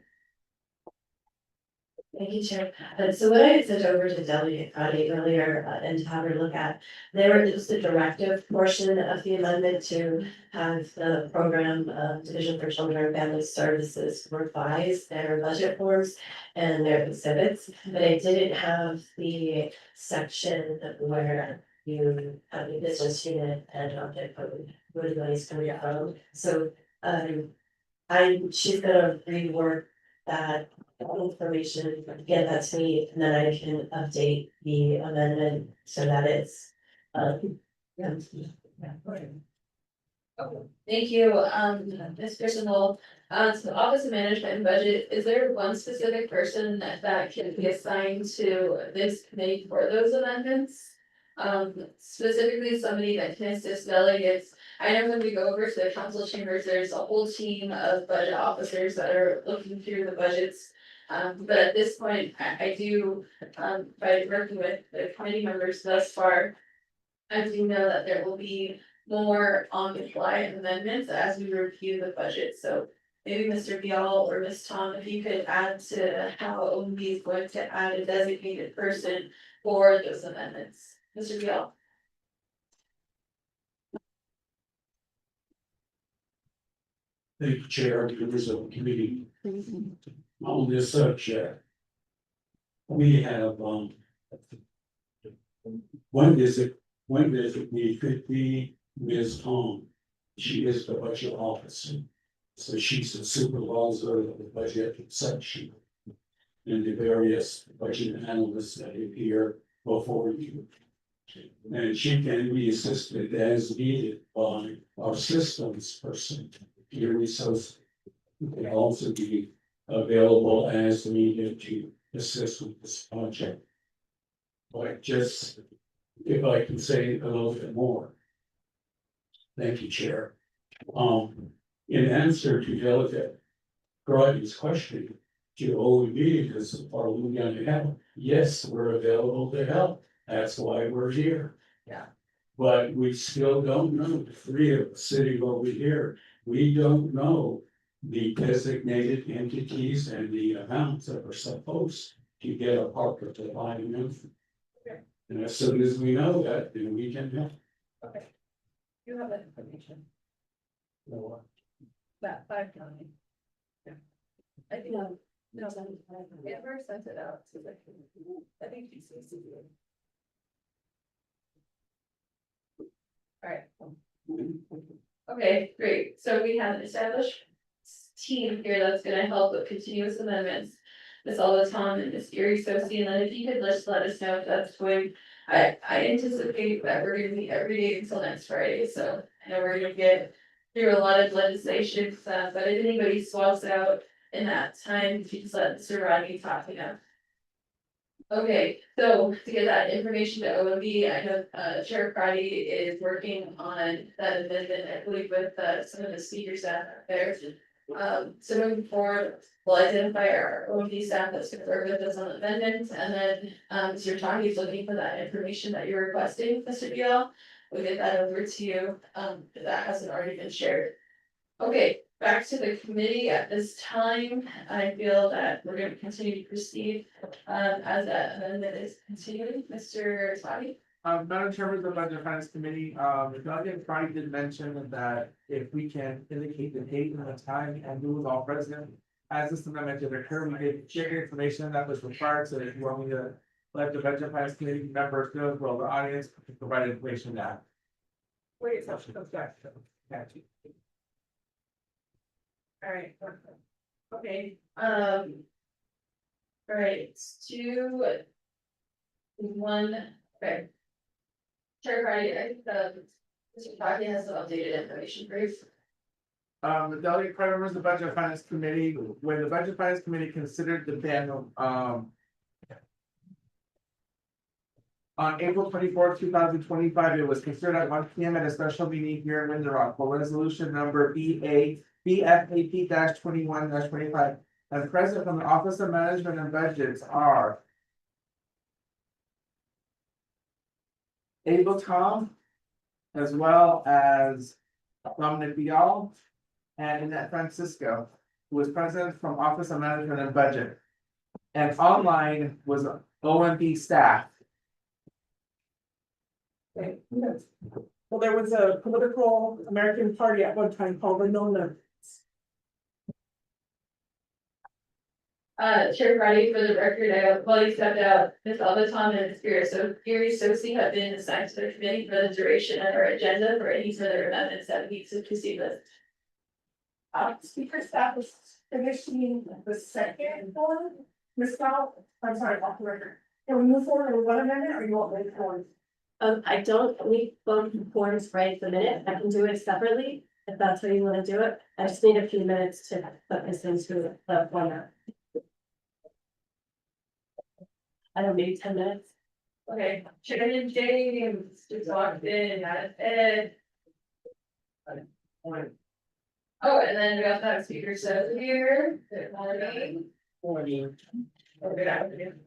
Thank you, Chair. So what I had sent over to Delegate Friday earlier and to have her look at, there was the directive portion of the amendment to have the program Division for Children and Family Services revise their budget forms and their exhibits, but I didn't have the section where you have the business unit and object code, where the money's coming from. So she's gonna rework that information, get that to me, and then I can update the amendment so that it's. Yeah. Thank you, Ms. Personal. So the Office of Management and Budget, is there one specific person that can be assigned to this committee for those amendments? Specifically somebody that can assist delegates. I know when we go over to the council chambers, there's a whole team of budget officers that are looking through the budgets. But at this point, I do, by working with the committee members thus far, I do know that there will be more on the fly amendments as we review the budget, so. Maybe Mr. Bial or Ms. Tom, if you could add to how OMB is going to add a designated person for those amendments. Mr. Bial? Thank you, Chair, members of the committee. On this subject. We have, one visit we could be Ms. Tom. She is the budget officer. So she's the supervisor of the budget section. And the various budget analysts that appear before you. And she can be assisted as needed by our systems person, Peter Resource. Can also be available as needed to assist with this project. But just, if I can say a little bit more. Thank you, Chair. In answer to Delegate Grody's question to OEB, is are we gonna help? Yes, we're available to help. That's why we're here. Yeah. But we still don't know, the three of us sitting over here, we don't know the designated entities and the amounts that are supposed to get a part of the line of. And as soon as we know that, then we can help. Okay. You have that information. That 5 county. Yeah. I think, no, we never sent it out to the, I think she sees it. Alright. Okay, great, so we have an established team here that's gonna help with continuous amendments. Ms. Albaton and Ms. Erie Sosi, and then if you could just let us know if that's going, I anticipate that we're gonna meet every day until next Friday, so I know we're gonna get through a lot of legislation, but if anybody swaps out in that time, you just let Mr. Rodney talk, you know. Okay, so to get that information to OMB, I know Chair Friday is working on that amendment, I believe with some of the speaker staff out there. So moving forward, we'll identify our OMB staff that's gonna work with us on amendments, and then Mr. Tony is looking for that information that you're requesting, Mr. Biel. We'll get that over to you, if that hasn't already been shared. Okay, back to the committee at this time, I feel that we're gonna continue to proceed as that amendment is continuing, Mr. Tony. Madam Chairman of the Budget Finance Committee, the Delegate Friday did mention that if we can indicate the date and the time and who was all present. As this amendment did occur, we did share information that was required, so if you want me to let the Budget Finance Committee members know, as well, the audience can provide information now. Wait, so she comes back. Alright, okay, right, 2. 1, okay. Chair Friday, I think Mr. Tony has some updated information for you. The Delegate Friday members of the Budget Finance Committee, when the Budget Finance Committee considered the ban on April 24th, 2025, it was considered at 1 p.m. at a special meeting here in Windsor Rock for resolution number BFAP 21-25. And present from the Office of Management and Budgets are Abel Tom, as well as Dominic Bial and Annette Francisco, who was present from Office of Management and Budget. And online was OMB staff. Okay, yes. Well, there was a political American party at one time called the No. Chair Friday, for the record, I will stepped out, Ms. Albaton and Ms. Erie Sosi have been assigned to the committee for the duration of our agenda for any further amendments that need to proceed with. Speaker staff is finishing the second one. Ms. Gal, I'm sorry, off the record. Can we move forward with one amendment or you want me to go on? I don't need both forms right at the minute, I can do it separately, if that's how you wanna do it, I just need a few minutes to put this into the format. I don't need 10 minutes. Okay, Shannon James just walked in, Ed. Oh, and then we also have speaker set here, good morning. Or good afternoon.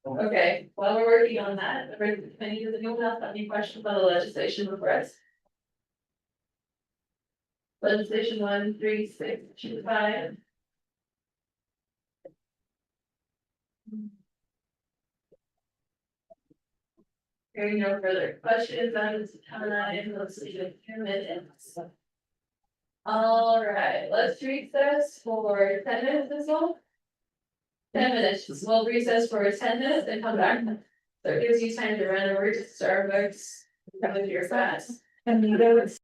Okay, while we're working on that, does anyone else have any questions about the legislation before us? Legislation 13625. Hearing no further questions, I'm time, let's leave it 2 minutes. All right, let's recess for 10 minutes as well. 10 minutes, we'll recess for 10 minutes and come back. So it gives you time to run over to Starbucks, come with your fast. And you know, it's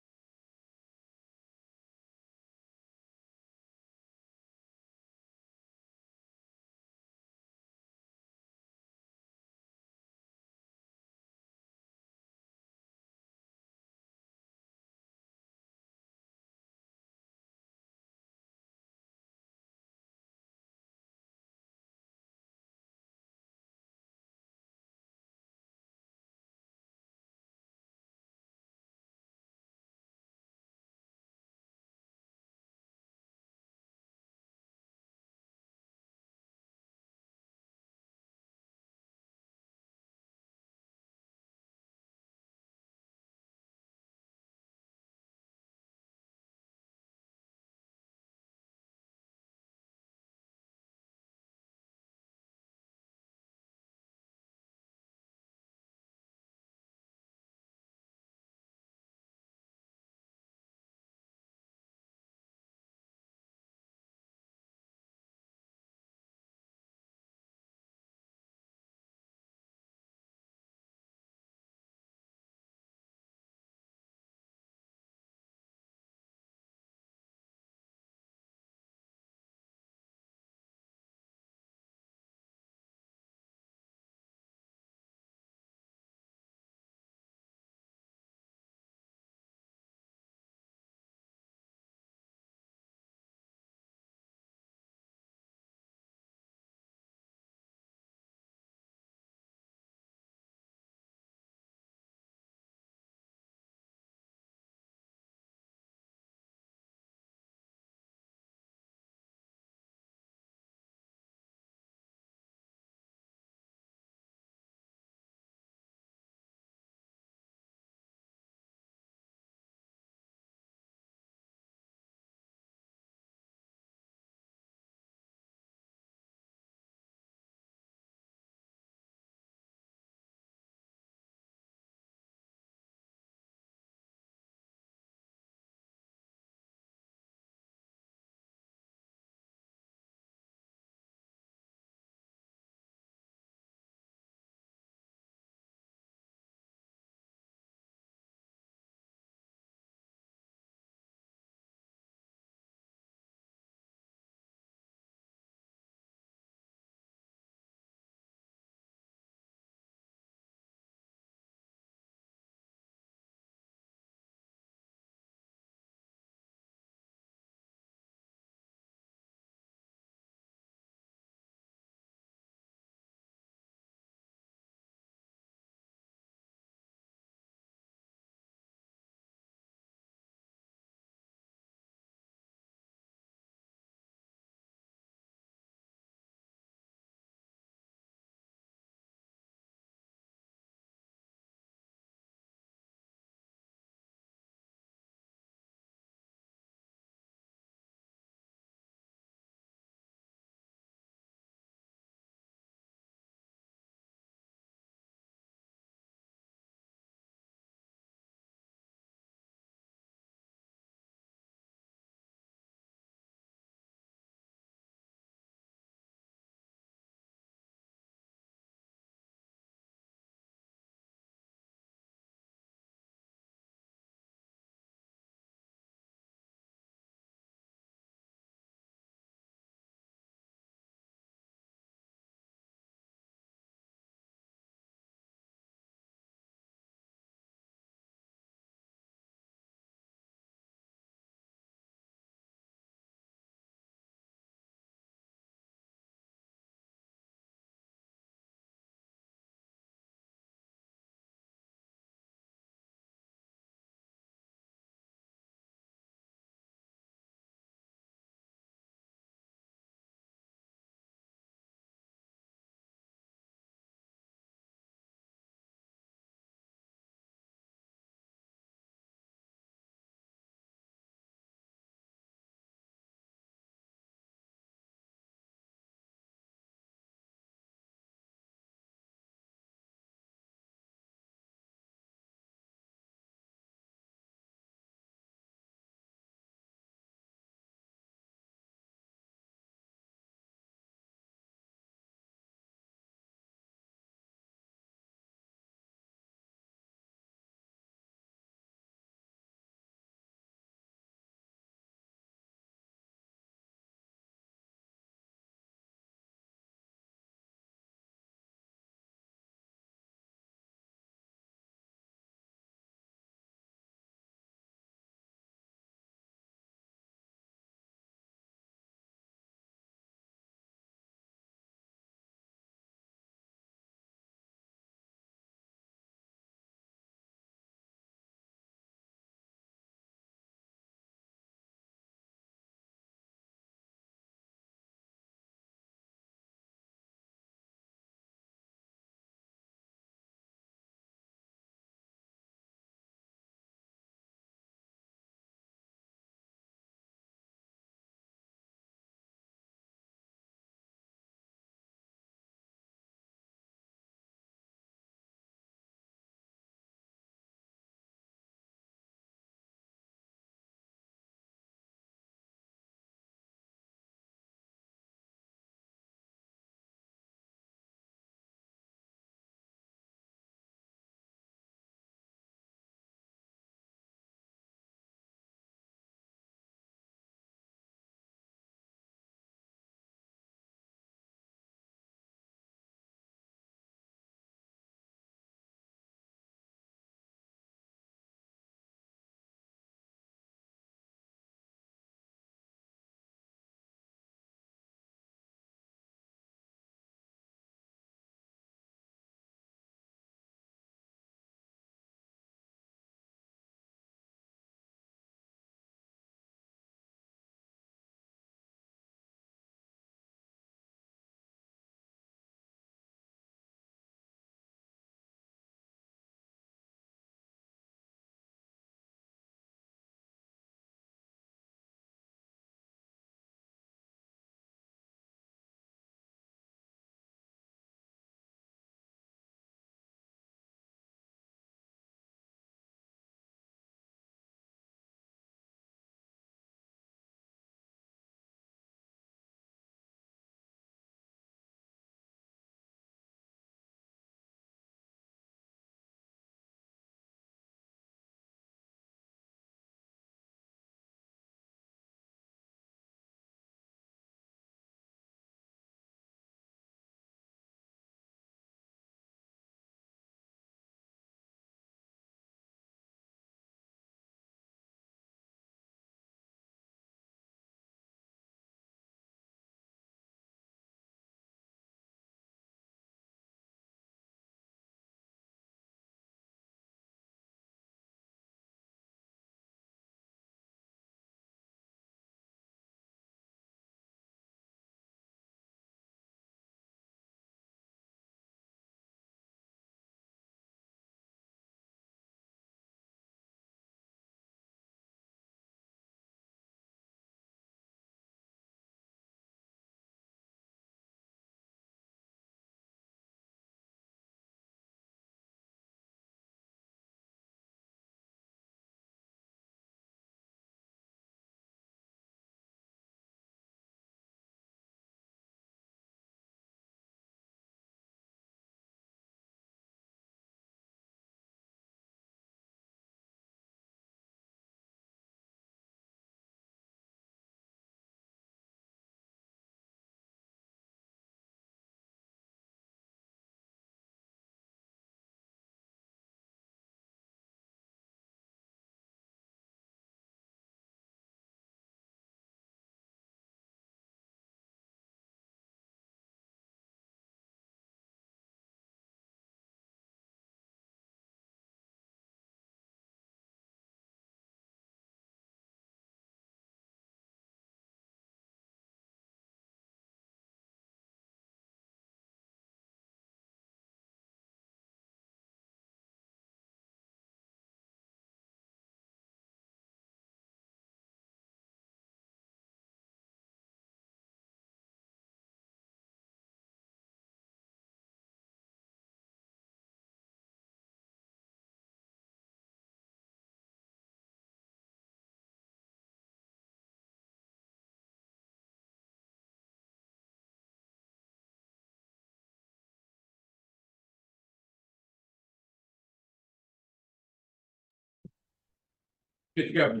Good to go.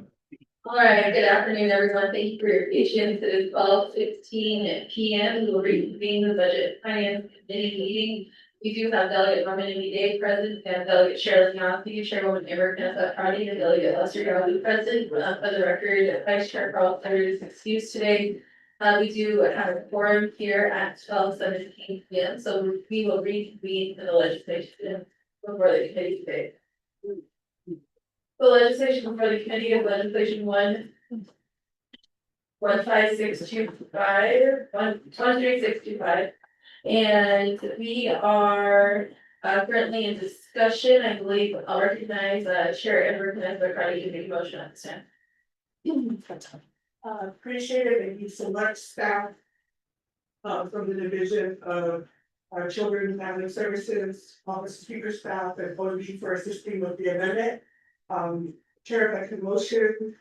All right, good afternoon, everyone. Thank you for your patience. It is 12:15 p.m. We will reconvene the Budget Finance Committee meeting. We do have Delegate Norman and Day present, and Delegate Cheryl Young, Chairwoman Amber Vanessa Hardy, and Delegate Lester Yawley present. For the record, Vice Chair Carl Sutter is excused today. We do have a forum here at 12:17 p.m. So we will reconvene in the legislation before the committee today. The legislation before the committee is legislation 13625. And we are currently in discussion. I believe I'll recognize Chair Edward Vanessa Cardi to make a motion at this time. Appreciate it, thank you so much, staff. From the Division of Children and Family Services, Office of Speaker staff, and OG for assisting with the amendment. Chair, if I could motion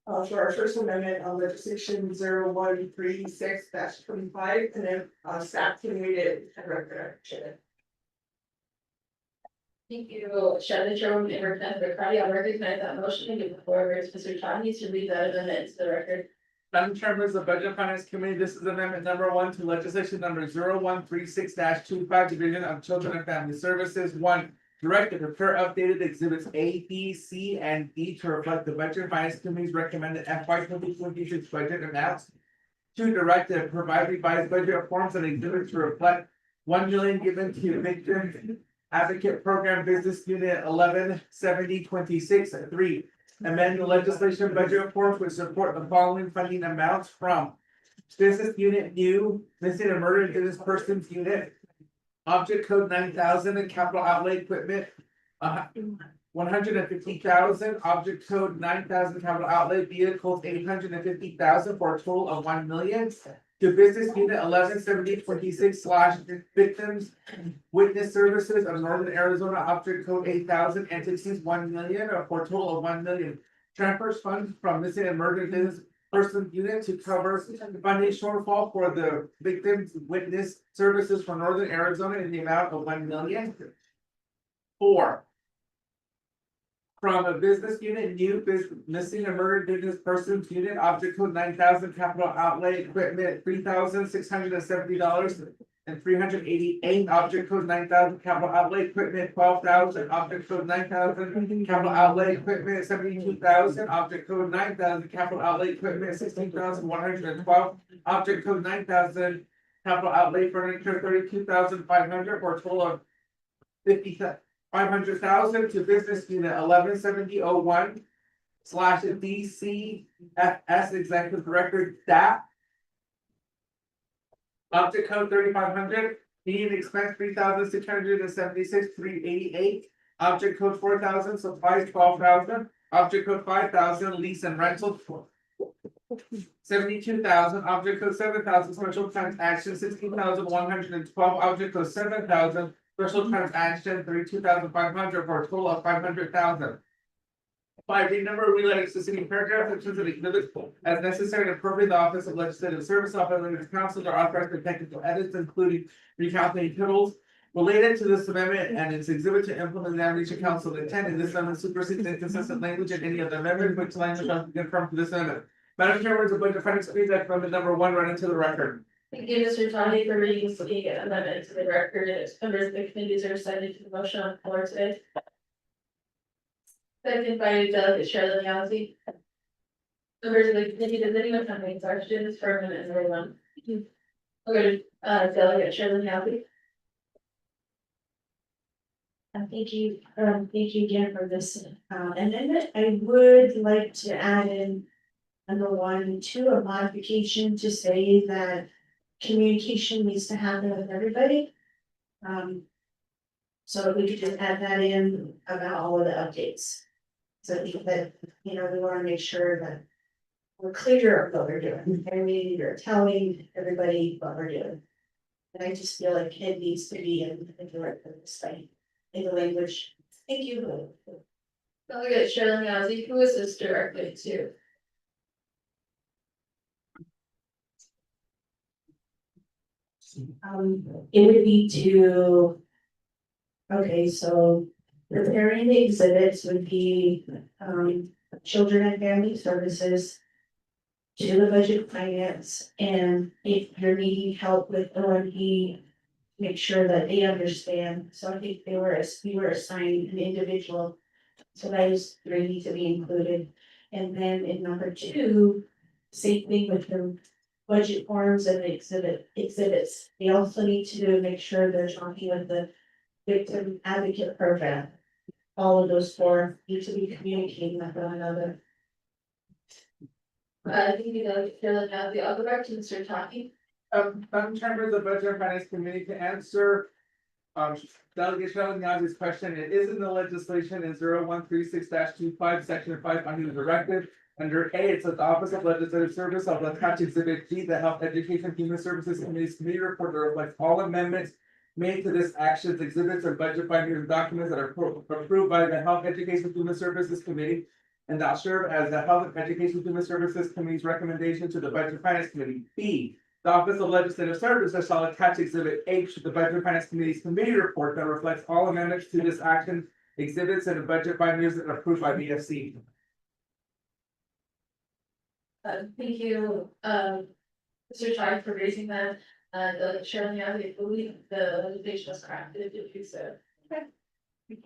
for our first amendment on legislation 0136-25, and then staff can read it and record. Thank you, Chairwoman Amber Vanessa Cardi. I'll recognize that motion and give the floor over to Mr. Tony to read that amendment to the record. Madam Chair, members of the Budget Finance Committee, this is amendment number 1 to legislation number 0136-25, Division of Children and Family Services. 1. Direct to prepare updated exhibits A, B, C, and D to reflect the Budget Finance Committee's recommended FY 2026 budget amounts. 2. Direct to provide revised budget forms and exhibits to reflect 1 million given to Victim Advocate Program Business Unit 117026. 3. Amend the legislation budget forms which support the following funding amounts from Business Unit New, Missing and Murdered Business Persons Unit, Object Code 9000 and Capital Outlay Equipment, 150,000, Object Code 9000 Capital Outlay Vehicles 850,000 for a total of 1 million. To Business Unit 117026/Victims Witness Services of Northern Arizona, Object Code 8000 Entities 1 million, for a total of 1 million. Transfers funds from Missing and Murdered Business Persons Unit to cover funding shortfall for the Victims Witness Services for Northern Arizona in the amount of 1 million. 4. From a Business Unit New Missing and Murdered Business Persons Unit, Object Code 9000 Capital Outlay Equipment $3,670 and 388. Object Code 9000 Capital Outlay Equipment 12,000. Object Code 9000 Capital Outlay Equipment 72,000. Object Code 9000 Capital Outlay Equipment 16,112. Object Code 9000 Capital Outlay Furniture 32,500 for a total of 500,000 to Business Unit 117001/DCFS Executive Director DAP. Object Code 3500, Median Expense 3,676, 388. Object Code 4,000, Supplies 12,000. Object Code 5,000, Lease and Rental 72,000. Object Code 7,000, Special Transaction 16,112. Object Code 7,000. Special transaction 32,500 for a total of 500,000. 5. Renumber related to city paragraph sections and exhibits as necessary to appropriate the Office of Legislative Service. Office councils are authorized to technical edits, including recalculating totals related to this amendment and its exhibit to implement the Navigation Council intent. And this amendment supersedes inconsistent language in any other amendment, which language must be confirmed to this amendment. Madam Chairman, the Budget Finance Committee, that amendment number 1 run into the record. Thank you, Mr. Tony, for reading the amendment to the record. Members of the committees are excited to the motion on the floor today. Second by Delegate Cheryl Young. Members of the committee, does anyone have any questions for amendment number 1? Okay, Delegate Cheryl Young. Thank you again for this amendment. I would like to add in number 1 to a modification to say that communication needs to happen with everybody. So we could just add that in about all of the updates. So that, we want to make sure that we're clear of what we're doing, and we're telling everybody what we're doing. And I just feel like it needs to be in the right site, in the language. Thank you. Delegate Cheryl Young, who is this directly to? It would be to. Okay, so preparing the exhibits would be, Children and Family Services to the Budget Finance, and if you're needing help with OMB, make sure that they understand. So I think we were assigned an individual. So those three need to be included. And then in number two, same thing with the budget forms and the exhibits. They also need to make sure they're talking with the victim advocate program. All of those four need to be communicating with one another. I think you know, Carolyn, now I'll go back to Mr. Taki. Members of the Budget and Finance Committee to answer. Delegate Shelley Nazi's question, it is in the legislation in 0136-25, section 5 under the directive. Under A, it says the Office of Legislative Service of attach exhibit G, the Health Education and Human Services Committee's committee report that reflects all amendments made to this actions, exhibits, and budget findings and documents that are approved by the Health Education and Human Services Committee. And that serve as the Health Education and Human Services Committee's recommendation to the Budget Finance Committee. B, the Office of Legislative Services shall attach exhibit H to the Budget Finance Committee's committee report that reflects all amendments to this action, exhibits, and the budget findings that are approved by BFC. Thank you, Mr. Ty, for raising that. The Shirley, I believe the legislation was crafted, if you said.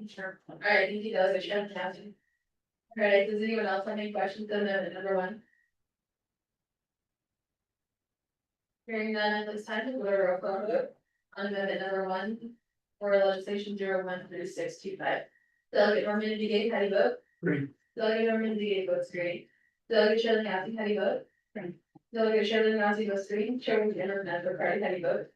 Sure. All right, thank you, Delegate Shirley. All right, does anyone else have any questions on amendment number one? Hearing none at this time, we'll go to roll call vote on amendment number one for legislation 013625. Delegate Norman Begay, how do you vote? Green. Delegate Norman Begay votes green. Delegate Shirley Nazi, how do you vote? Green. Delegate Shirley Nazi votes green. Chairwoman Jennifer Vanessa Cardi, how do you vote?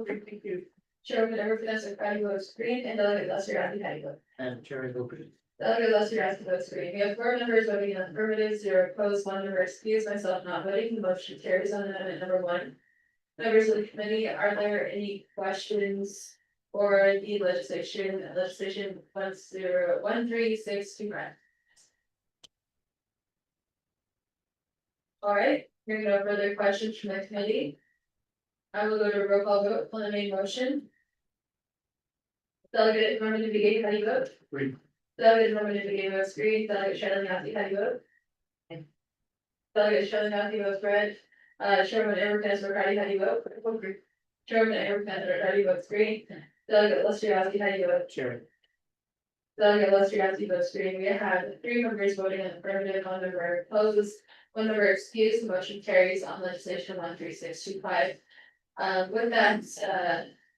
Thank you. Chairwoman Vanessa Cardi votes green, and Delegate Lester Yasi, how do you vote? And Chairman Wilkie. Delegate Lester Yasi votes green. We have 4 members voting in the affirmative, 0 opposed, 1 member excused, myself not voting. The motion carries on amendment number 1. Members of the committee, are there any questions for the legislation 13625? All right, hearing no further questions from the committee, I will go to roll call vote on the main motion. Delegate Norman Begay, how do you vote? Green. Delegate Norman Begay votes green. Delegate Shirley Nazi, how do you vote? Delegate Shirley Nazi votes red. Chairman Edward Vanessa Cardi, how do you vote? Chairman Edward Vanessa Cardi votes green. Delegate Lester Yasi, how do you vote? Chair. Delegate Lester Yasi votes green. We have 3 members voting in the affirmative, 1 member opposed, 1 member excused. The motion carries on legislation 13625. With that,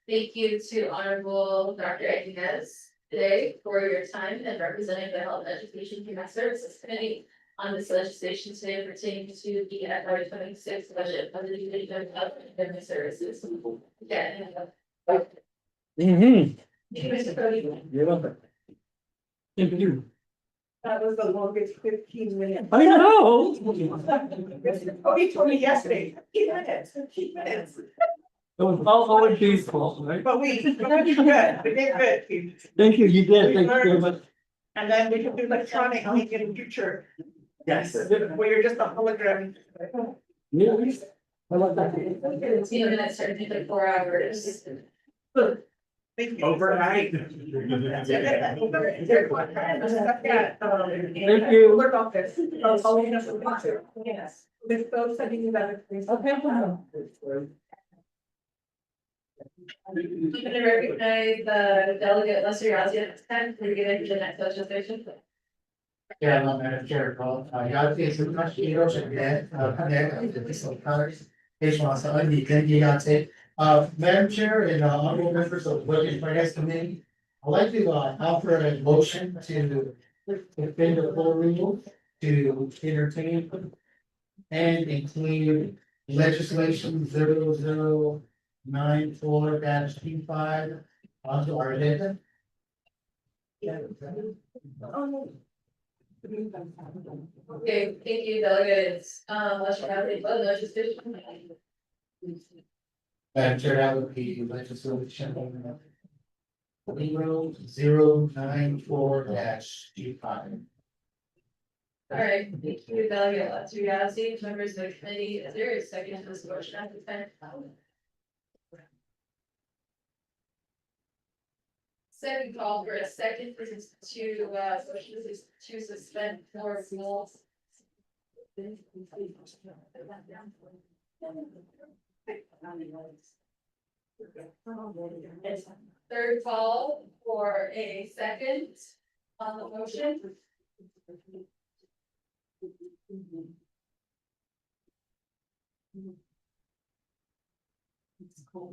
thank you to Honorable Dr. Inez today for your time and representing the Health Education and Human Services Committee on this legislation today pertaining to the FY 26 budget of the Division of Health and Human Services. Again, thank you, Mr. Cody. You're welcome. Thank you. That was the longest 15 minutes. I know. Mr. Cody told me yesterday, 15 minutes. It was all in peaceful, right? But we did good, we did good. Thank you, you did, thank you very much. And then we can do electronic link in the future. Yes. Where you're just a hologram. Yeah. I like that. It's been minutes, certainly like 4 hours. Thank you. Overnight. Thank you. Work on this. Yes. This goes sending you that. Okay. I'm gonna recognize the delegate Lester Yazzie at this time for getting to the next legislation. Yeah, Madam Chair, Yate is much heroes and then, Madam Chair and honorable members of the Budget and Finance Committee, I'd like to offer a motion to defend the full rule to entertain and include legislation 0094-25 onto our agenda. Okay, thank you, delegates. Lester Yazzie, legislation. Madam Chair, that would be legislation 0094-25. All right, thank you, delegate Lester Yazzie, members of the committee. Is there a second to this motion at this time? Second call for a second, this is to suspend floor rules. Third call for a second on the motion. All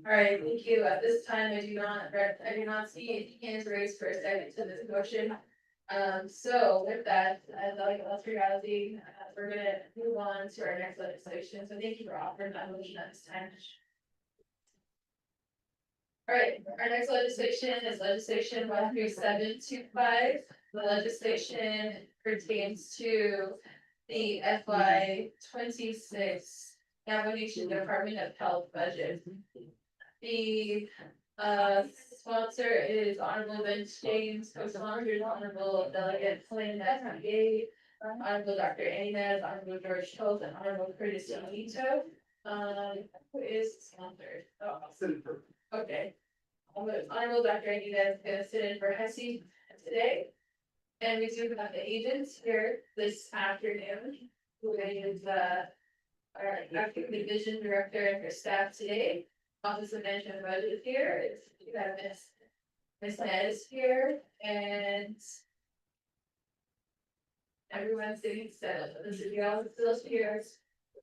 right, thank you. At this time, I do not see any hands raised for a second to this motion. So with that, I'd like us reality, we're gonna move on to our next legislation. So thank you for offering that motion at this time. All right, our next legislation is legislation 13725. The legislation pertains to the FY 26 Navigation Department of Health budget. The sponsor is Honorable Vince James, co-sponsors Honorable Delegate Flynn SBA, Honorable Dr. Anez, Honorable George Schultz, and Honorable Curtis Yamamoto. Who is sponsored? Oh, okay. Honorable Dr. Anez is gonna sit in for Hesse today. And we do have the agents here this afternoon, who is our active division director and her staff today. Office of Management and Budget here, you got Miss Nez here, and everyone's sitting set up, this is the office still here.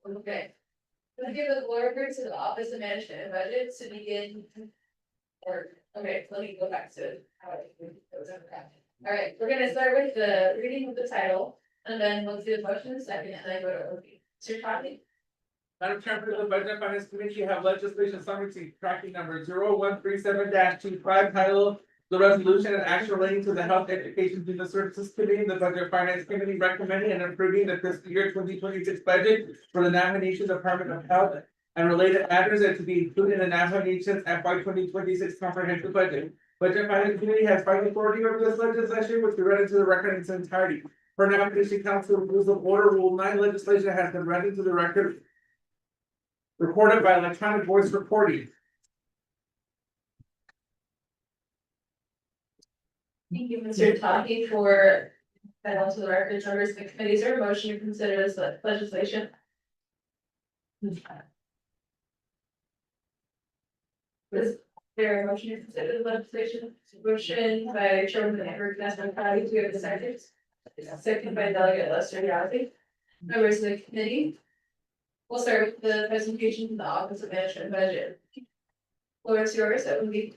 Okay. Let's give the floor over to the Office of Management and Budget to begin. Or, okay, let me go back to how it was. All right, we're gonna start with the reading of the title, and then we'll do the motion in a second, and then go to OP. Mr. Toppy? Madam Chairman of the Budget and Finance Committee, you have legislation summary tracking number 0137-25 title. The resolution and action relating to the Health Education Human Services Committee, the Budget and Finance Committee recommending and approving the fiscal year 2026 budget for the Navigation Department of Health and related matters that to be included in the Navigation FY 2026 comprehensive budget. Budget and Finance Committee has final authority over this legislation, which we read into the record in its entirety. For Navigation Council Rules of Order, Rule 9 legislation has been read into the record. Recorded by electronic voice recording. Thank you, Mr. Toppy, for that also the record members of the committee. Is there a motion to consider this legislation? Is there a motion to consider the legislation? Motion by Chairman Amber Knessman, do we have a second? Second by Delegate Lester Yazzie. Members of the committee. We'll start with the presentation from the Office of Management and Budget. Floor is yours, that would be.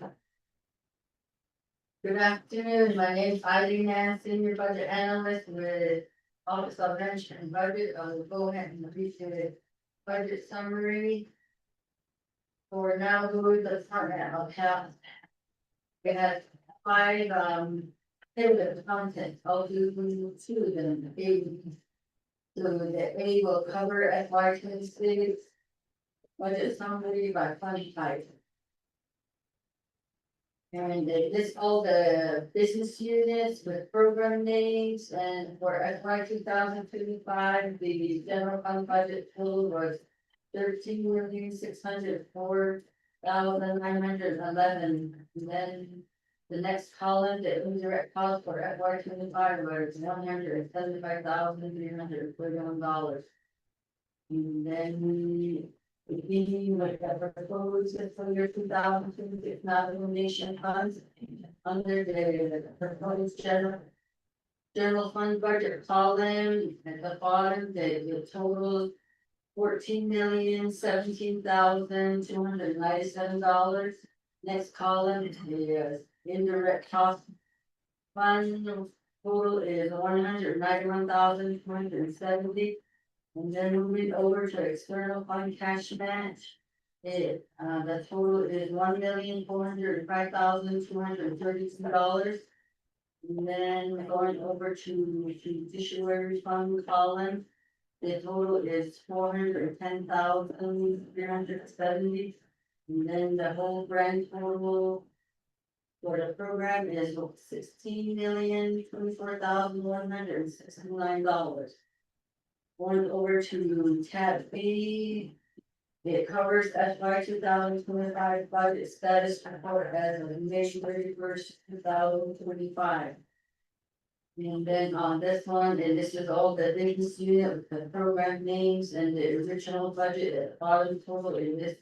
Good afternoon, my name is Eileen Ann, Senior Budget Analyst with Office of Management and Budget. I will go ahead and read the budget summary. For now, the Department of Health. We have 5 table of contents, I'll do 2 of them. So the A will cover FY 26 budget summary by fund type. And they list all the business units with program names, and for FY 2025, the general fund budget total was 13,604,911. And then the next column, the indirect cost for FY 25 was $175,341. And then we beginning with the proposed fiscal year 2026 nomination funds under the proposed general fund budget column at the bottom, the total $14,017,297. Next column is indirect cost fund total is $191,270. And then moving over to external fund cash match. The total is $1,405,232. And then going over to judiciary fund column. The total is $410,370. And then the whole grand total for the program is $16,024,169. Going over to tab B. It covers FY 2025 budget status report as of May 31st, 2025. And then on this one, and this is all the business unit with the program names and the original budget at the bottom total is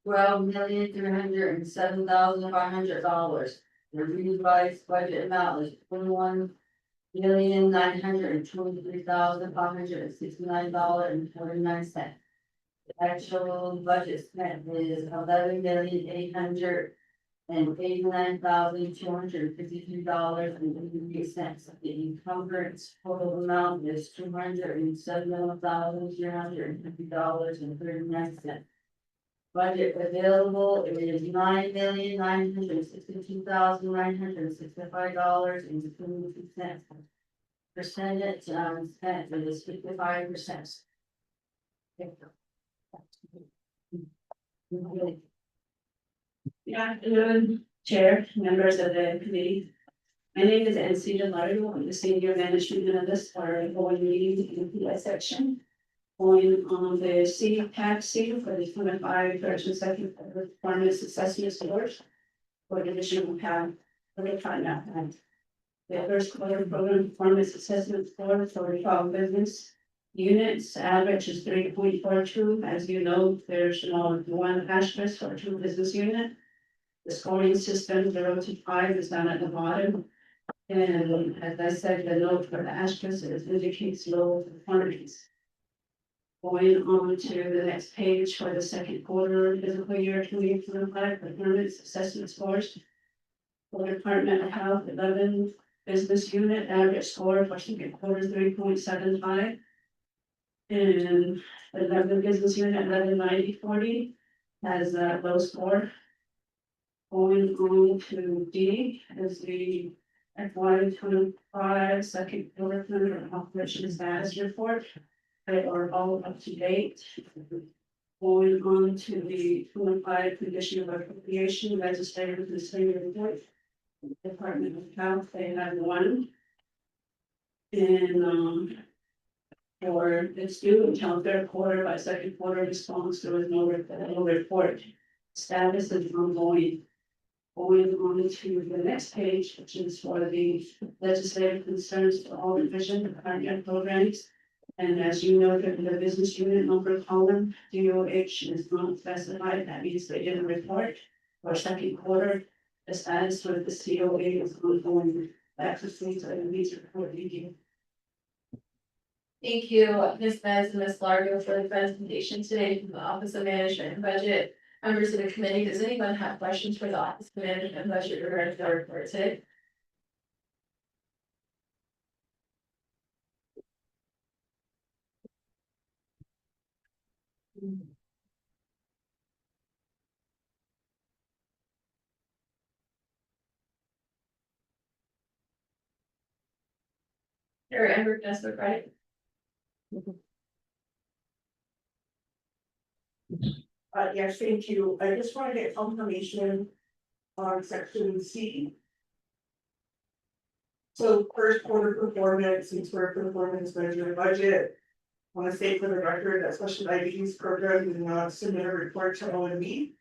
$12,307,500. The revised budget amount is $21,923,569.49. The actual budget spent is $11,889,253.83. The encumbrance total amount is $271,350.39. Budget available is $9,962,965.22. Percentage spent is 55%. Good afternoon, Chair, members of the committee. My name is NC DeLardo. I'm the senior management analyst for our board meeting in the PS section. Going on the C tax C for the 25 first and second performance assessment scores for division have for the finance. The first quarter program performance assessment score for 12 business units, average is 3.42. As you know, there's one asterisk for 2 business unit. The scoring system 0 to 5 is down at the bottom. And as I said, the note for the asterisk indicates low performance. Going on to the next page for the second quarter fiscal year 2025 performance assessment scores. For Department of Health, 11 business unit, average score for second quarter 3.75. And 11 business unit 119040 has a low score. Going on to D is the FY 25 second quarter operation status report. They are all up to date. Going on to the 25 condition of appropriation legislative consideration report. Department of Health, they have one. And for it's due until third quarter. By second quarter response, there was no report. Status is ongoing. Going on to the next page, which is for the legislative concerns for all division department programs. And as you know, the business unit number column, DOH is not specified. That means they didn't report. For second quarter, the status for the COA is ongoing. That's the state of these report. Thank you, Ms. Bez and Ms. Largo for the presentation today from the Office of Management and Budget. Members of the committee, does anyone have questions for the Office of Management and Budget regarding the report today? Or Amber, that's the right. Yes, thank you. I just want to get confirmation on section C. So first quarter performance, since we're a performance measure budget. I want to state for the record that special diabetes program did not submit a report to OMB.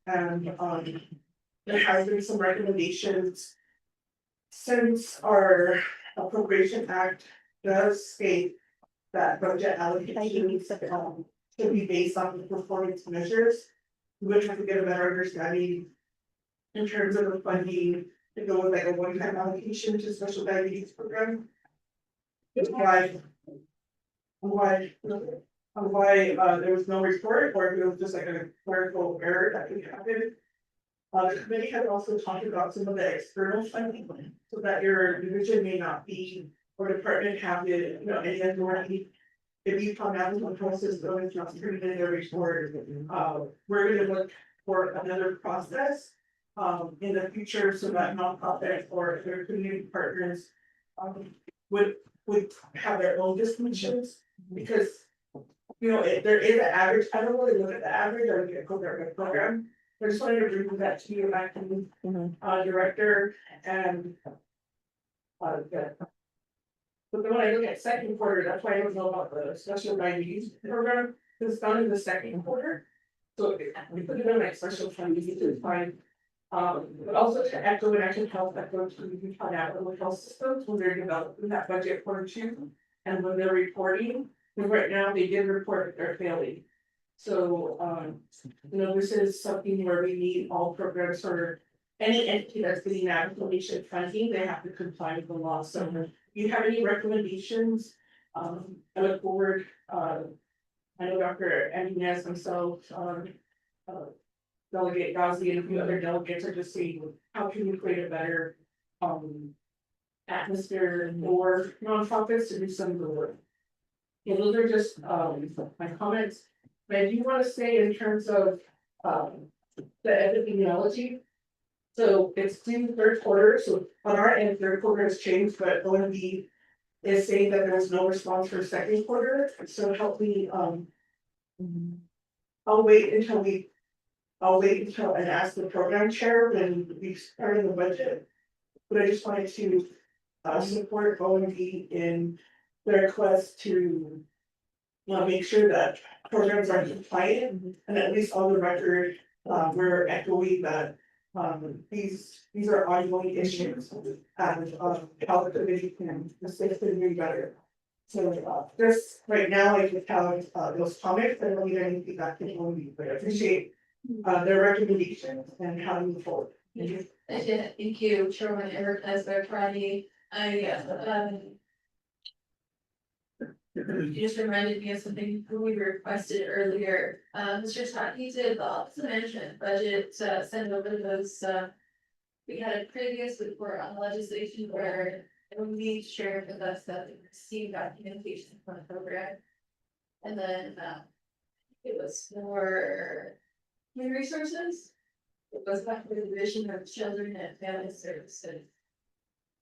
And there has been some recommendations. Since our appropriation act does state that budget allocation should be based on the performance measures. We would have to get a better understanding in terms of the funding to go with like a one-time allocation to special diabetes program. Why there was no report, or if it was just like a clerical error that could happen. The committee had also talked about some of the external funding, so that your division may not be, or department have the, any authority. If you come out with a process going to turn in their report, we're gonna look for another process. In the future, so that nonprofit or their community partners. Would have their own distinctions, because. There is an average, I don't really look at the average, I look at program by program. I just wanted to bring that to you, acting director and. Yeah. But then when I look at second quarter, that's why I don't know about the special diabetes program, it's done in the second quarter. So we put it in like special fund, it's fine. But also to echo and actually help that goes to the Utah National Health Systems when they're developing that budget for two. And when they're reporting, because right now they did report that they're failing. So, this is something where we need all programs for any entity that's getting that information funding, they have to comply with the law. So if you have any recommendations, I look forward, I know Dr. Andy myself, Delegate Ghazi and a few other delegates are just saying, how can we create a better, atmosphere for nonprofits to do some of the work. Yeah, those are just, my comments. But I do want to say in terms of the epidemiology. So it's due third quarter, so on our end, third quarter has changed, but OMB is saying that there was no response for second quarter, so help me, I'll wait until and ask the program chair when we start the budget. But I just wanted to support OMB in their quest to make sure that programs are compliant and at least on the record, we're echoing that these are ongoing issues and how the committee can assist and do better. So just right now, I just have those comments. I don't need any feedback from OMB, but I appreciate their recommendations and how to move forward. Thank you. Thank you, Chairman Eric Friday. You just reminded me of something we requested earlier. Mr. Taki did the Office of Management budget, send over those, we had a previous report on legislation where we shared with us that we received documentation from the program. And then, it was for human resources. It was back to the Division of Children and Family Services.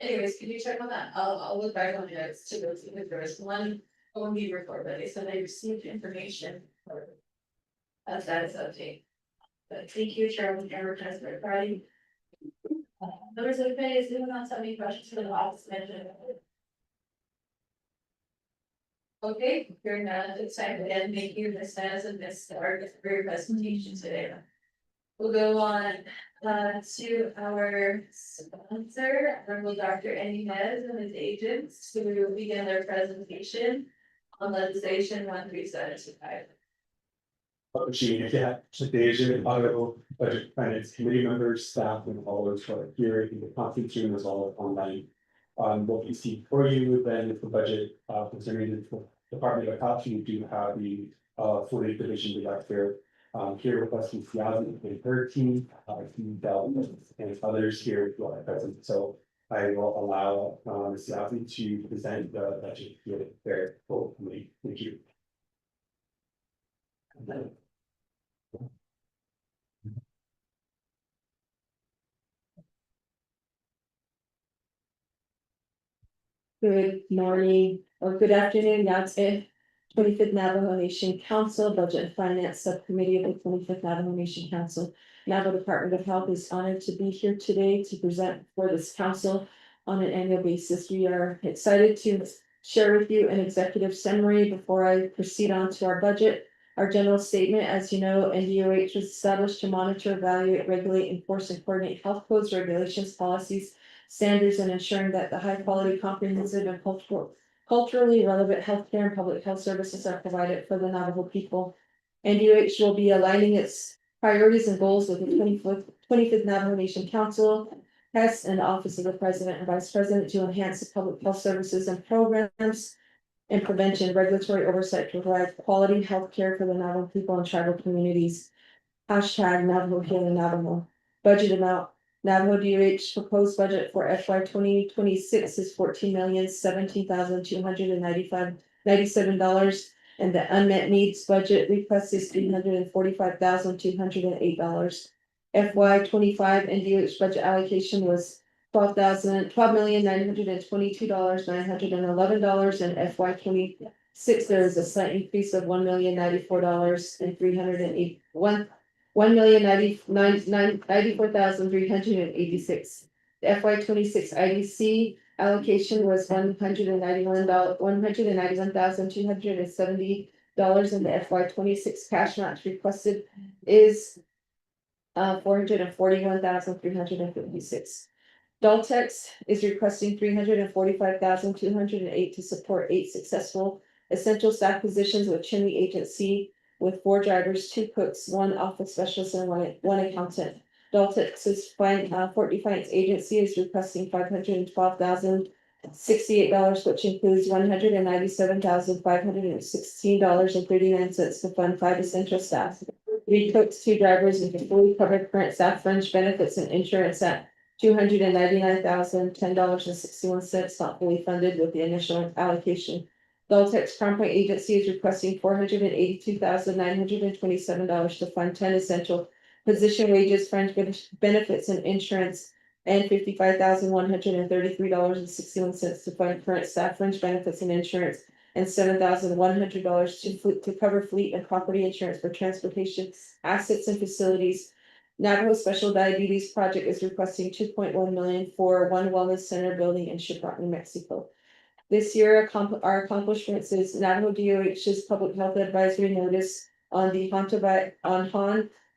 Anyways, can you check on that? I'll look back on the notes to go see if there was one OMB report, but they said they received information for a status update. But thank you, Chairman Eric Friday. Members of the committee, is anyone else have any questions for the office manager? Okay, hearing none, it's time again. Thank you, Ms. Naz and Ms. Stark for your presentation today. We'll go on to our sponsor, Honorable Dr. Andy Nez and his agents to begin their presentation on legislation 1375. Gene, if you have Shadeja, Auto, Budget Finance Committee members, staff, and followers who are here, in the conference room is all online. What you see for you then is the budget concerning the Department of Health. You do have the fully division director here with us in Seattle in 13, and others here who are present. So I will allow Ms. Yazzie to present the budget with their full committee. Thank you. Good morning or good afternoon, that's it. 25th Navajo Nation Council Budget and Finance Subcommittee of the 25th Navajo Nation Council. Navajo Department of Health is honored to be here today to present for this council on an annual basis. We are excited to share with you an executive summary before I proceed on to our budget. Our general statement, as you know, NDOH was established to monitor, evaluate, regulate, enforce, and coordinate health codes, regulations, policies, standards, and ensuring that the high quality, comprehensive, and culturally relevant healthcare and public health services are provided for the Navajo people. NDOH will be aligning its priorities and goals with the 25th Navajo Nation Council, HES, and Office of the President and Vice President to enhance the public health services and programs and prevention, regulatory oversight to provide quality health care for the Navajo people and tribal communities. Hashtag Navajo Healing Navajo. Budget amount. Navajo DOH proposed budget for FY 2026 is $14,017,297, and the unmet needs budget request is $345,208. FY 25 NDOH budget allocation was $12,922,911, and FY 26 there is a slight increase of $1,094,381. $1,094,386. The FY 26 IDC allocation was $191,270, and the FY 26 cash match requested is $441,356. Daltex is requesting $345,208 to support 8 successful essential staff positions with Chinley Agency with 4 drivers, 2 cooks, 1 office specialist, and one accountant. Daltex's Fort Defiance Agency is requesting $512,068, which includes $197,516.39 to fund 5 essential staff. 3 cooks, 2 drivers, and to fully cover current staff fringe benefits and insurance at $299,010.61, not fully funded with the initial allocation. Daltex Crown Point Agency is requesting $482,927 to fund 10 essential position wages, fringe benefits and insurance, and $55,133.61 to fund current staff fringe benefits and insurance, and $7,100 to cover fleet and property insurance for transportation, assets and facilities. Navajo Special Diabetes Project is requesting $2.1 million for One Wellness Center building in Shiprock, New Mexico. This year, our accomplishments is Navajo DOH's Public Health Advisory Notice on the Han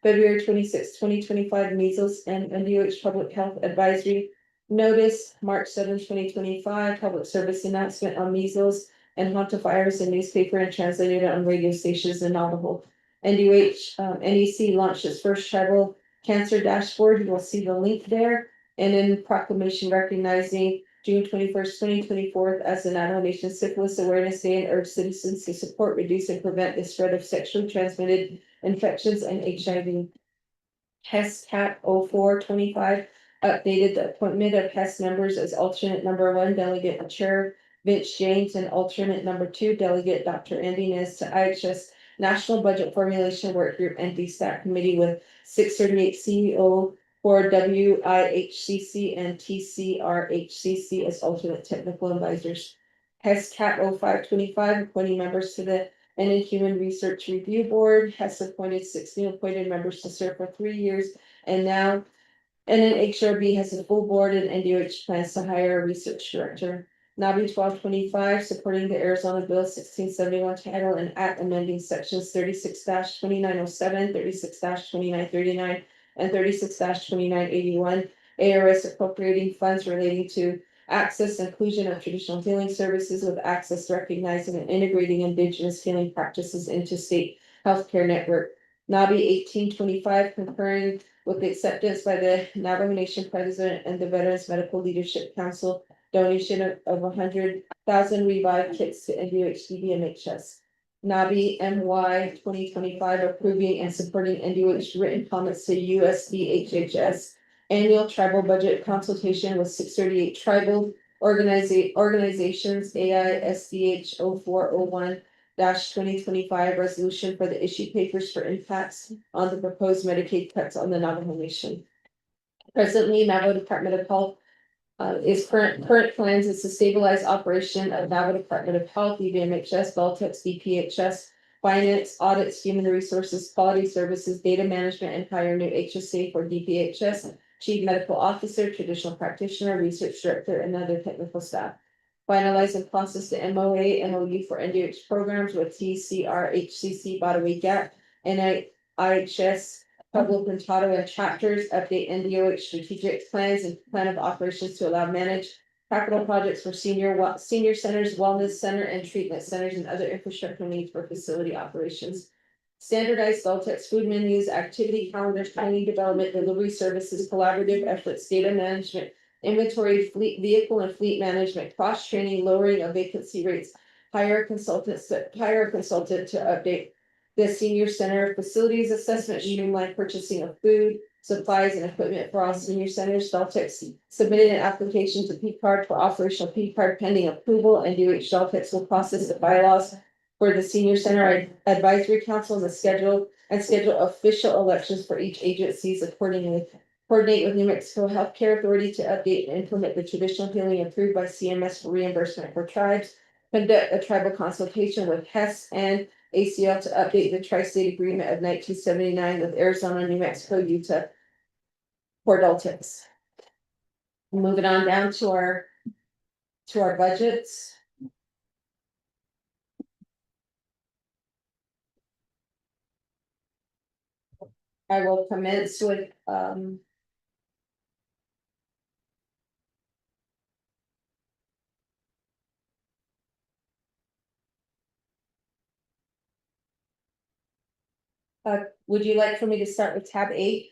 February 26, 2025 measles, and NDOH Public Health Advisory Notice, March 7, 2025, public service announcement on measles and hantavirus in newspaper and translated on radio stations in Navajo. NDOH NEC launched its first tribal cancer dashboard. You will see the link there. And in proclamation recognizing June 21st, 2024 as the Navajo Nation Syphilis Awareness Day, and urge citizens to support, reduce, and prevent the spread of sexually transmitted infections and HIV. HES CAP 0425 updated the appointment of HES members as alternate number 1 delegate Chair Vince James and alternate number 2 delegate Dr. Andy Nez to IHS National Budget Formulation Work Group and DSTAT Committee with 638 CEO for WIHCC and TCRHCC as alternate technical advisors. HES CAP 0525 appointing members to the and Human Research Review Board has appointed 6 new appointed members to serve for 3 years, and now NNHRB has a full board, and NDOH plans to hire a research director. NABI 1225 supporting the Arizona Bill 1671 title and act amending sections 36-2907, 36-2939, and 36-2981, ARS appropriating funds relating to access and inclusion of traditional healing services with access recognizing and integrating indigenous healing practices into state healthcare network. NABI 1825 concurring with the acceptance by the Navajo Nation President and the Veterans Medical Leadership Council donation of 100,000 revive kits to NDOH DBMHS. NABI MY 2025 approving and supporting NDOH written comments to USDHHS annual tribal budget consultation with 638 tribal organizations, AISDH 0401 2025 resolution for the issue papers for impacts on the proposed Medicaid cuts on the Navajo Nation. Presently, Navajo Department of Health current plans is to stabilize operation of Navajo Department of Health, UVMHS, Baltex, DPHS, finance, audits, human resources, quality services, data management, and hire new HSA for DPHS, chief medical officer, traditional practitioner, research director, and other technical staff. Finalize and process the MOU for NDOH programs with TCRHCC, Botaway Gap, NIHS, Pueblo Pintado, and chapters, update NDOH strategic plans and plan of operations to allow manage capital projects for senior centers, wellness center, and treatment centers, and other infrastructure needs for facility operations. Standardized Daltex food menus, activity calendars, training development, delivery services, collaborative efforts, data management, inventory, fleet vehicle and fleet management, cross training, lowering of vacancy rates, hire a consultant to update the senior center facilities assessment, streamline purchasing of food, supplies, and equipment for all senior centers. Daltex submitted an application to P-Card for operational P-Card pending approval, and DOH Daltex will process the bylaws for the senior center advisory council and schedule official elections for each agencies accordingly. Coordinate with New Mexico Healthcare Authority to update and implement the traditional healing approved by CMS for reimbursement for tribes. Conduct a tribal consultation with HES and ACL to update the tri-state agreement of 1979 with Arizona, New Mexico, Utah. For adults. Moving on down to our budgets. I will commence with, would you like for me to start with tab 8?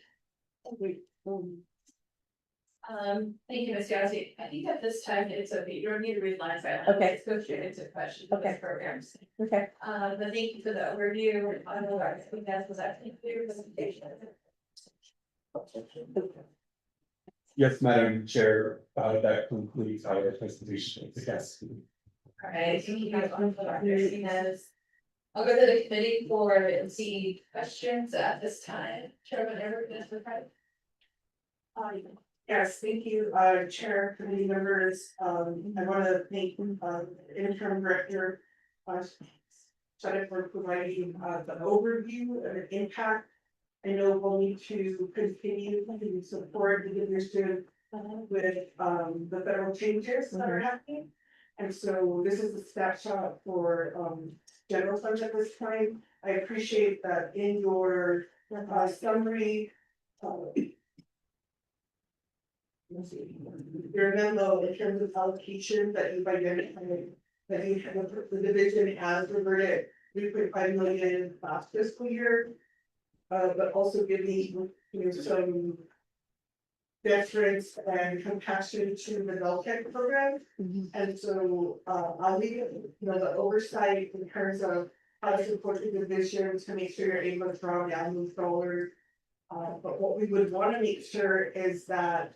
Thank you, Ms. Yasi. I think at this time, it's okay, you don't need to read lines by line. Okay. Let's go straight into questions. Okay. With programs. Okay, But thank you for the overview. I know I think that was actually clear presentation. Yes, Madam Chair, that concludes our presentation. Yes. All right, thank you guys on for Martinez. I'll go to the committee for and see questions at this time. Chairman, everyone is present. Yes, thank you, Chair, committee members. I want to thank, interim director, Shada for providing, the overview and the impact. I know we'll need to continue to support the district with, the federal changes that are happening. And so this is a snapshot for, general fund at this time. I appreciate that in your, summary, your memo in terms of allocation that you've identified, that you have the division has reverted 3.5 million last fiscal year. But also give me, some deference and compassion to the LTEC program. And so, I'll leave it, the oversight in terms of how to support the division to make sure you're able to draw down those dollars. But what we would want to make sure is that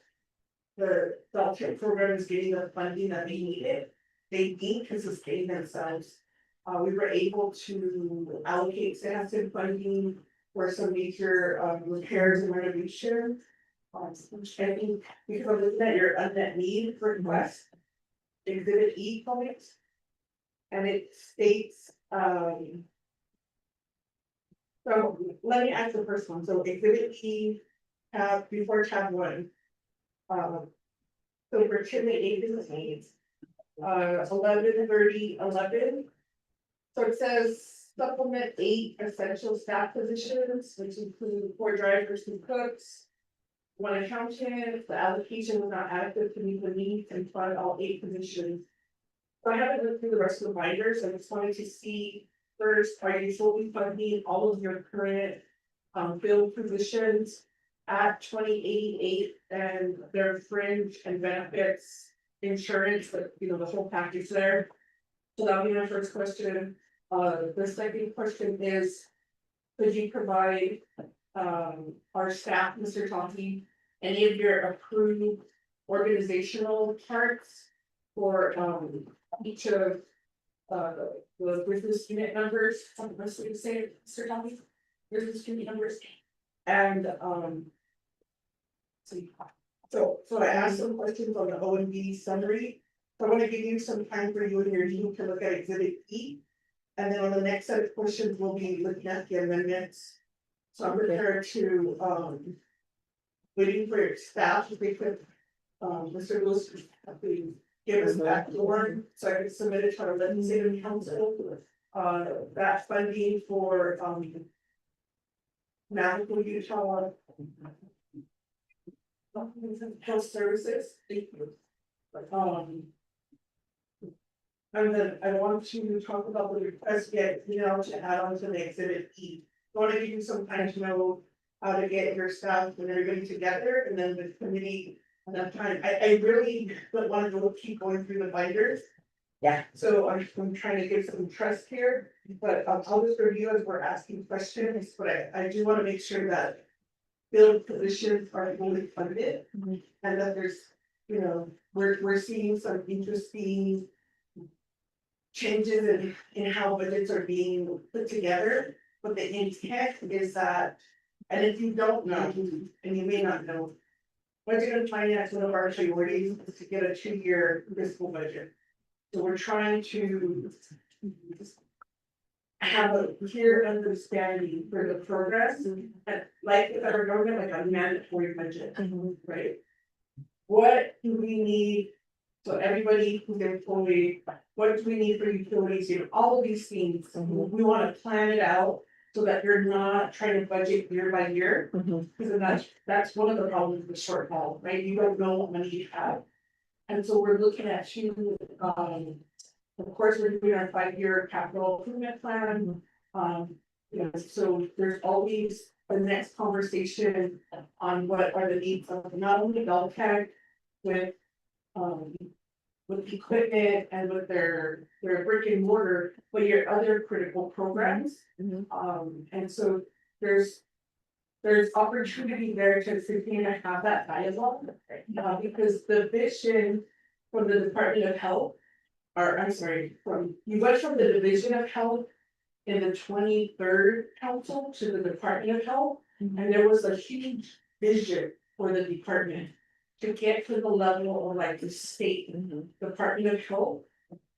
the LTEC program is getting the funding that they needed. They need to sustain themselves. We were able to allocate substantive funding for some major repairs and renovation. I think because of looking at your unmet need request, exhibit E comments. And it states, so let me ask the first one. So exhibit E, before tab 1. So for Chile 8 business needs, 11:30:11. So it says supplement 8 essential staff positions, which include 4 drivers and cooks. 1 accountant, the allocation was not adequate to meet the needs and fund all 8 positions. So I haven't looked through the rest of the binders, I just wanted to see first, are you fully funding all of your current filled positions at 2088 and their fringe and benefits, insurance, but the whole package there. So that'll be my first question. The second question is, could you provide our staff, Mr. Tonti, any of your approved organizational charts for each of the business unit numbers, Mr. Tonti, business unit numbers, and so I asked some questions on the O and B summary. So I want to give you some time for you and your team to look at exhibit E. And then on the next set of questions, we'll be looking at the amendments. So I'm prepared to, waiting for your staff, if they could, Mr. Lewis, please give us back the word, so I can submit it to our legislative council. That funding for, Navajo, Utah. Health services, thank you. And then I want to talk about the request yet, to add on to the exhibit E. I want to give you some time to know how to get your staff and everybody together, and then the committee enough time. I really don't want to keep going through the binders. Yeah. So I'm trying to give some trust here, but I'll just review as we're asking questions, but I do want to make sure that filled positions are fully funded, and that there's, we're seeing some interesting changes in how budgets are being put together, but the intent is that, and if you don't know, and you may not know, budget and finance, one of our priorities is to get a 2-year fiscal budget. So we're trying to have a clear understanding for the progress, and like the federal government, like a mandatory budget, right? What do we need? So everybody who's employed, what do we need for utilities, you know, all of these things, we wanna plan it out. So that you're not trying to budget year by year, because that's one of the problems with shortfall, right? You don't know what money you have. And so we're looking at two, of course, we're doing our 5-year capital improvement plan. You know, so there's always the next conversation on what are the needs of not only Deltec with, with equipment and with their brick and mortar, but your other critical programs. And so there's opportunity there to continue to have that dialogue, because the vision from the Department of Health, or I'm sorry, you went from the Division of Health in the 23rd council to the Department of Health, and there was a huge vision for the department to get to the level of like the state Department of Health.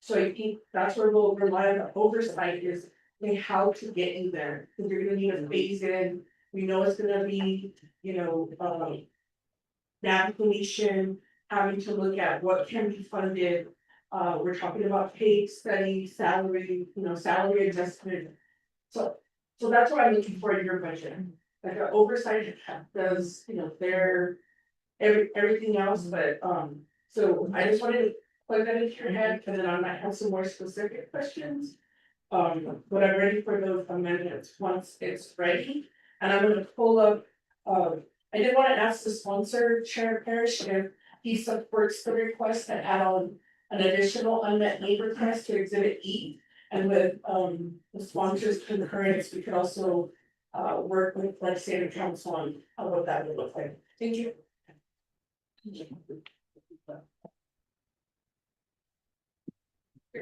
So I think that's where we'll rely on the oversight is like how to get in there, because you're gonna need a phase in. We know it's gonna be, you know, navigation, having to look at what can be funded. We're talking about paid study, salary, you know, salary adjustment. So that's what I'm looking for in your budget. Like an oversight does, you know, everything else, but, so I just wanted to plug that into your head, and then I might have some more specific questions. But I'm ready for those amendments once it's ready, and I'm gonna pull up, I did wanna ask the sponsor, Chair Parrish, if he supports the request to add on an additional unmet need request to exhibit E. And with, the sponsor's concurrence, we could also, work with legislative council on what that would look like. Thank you. You're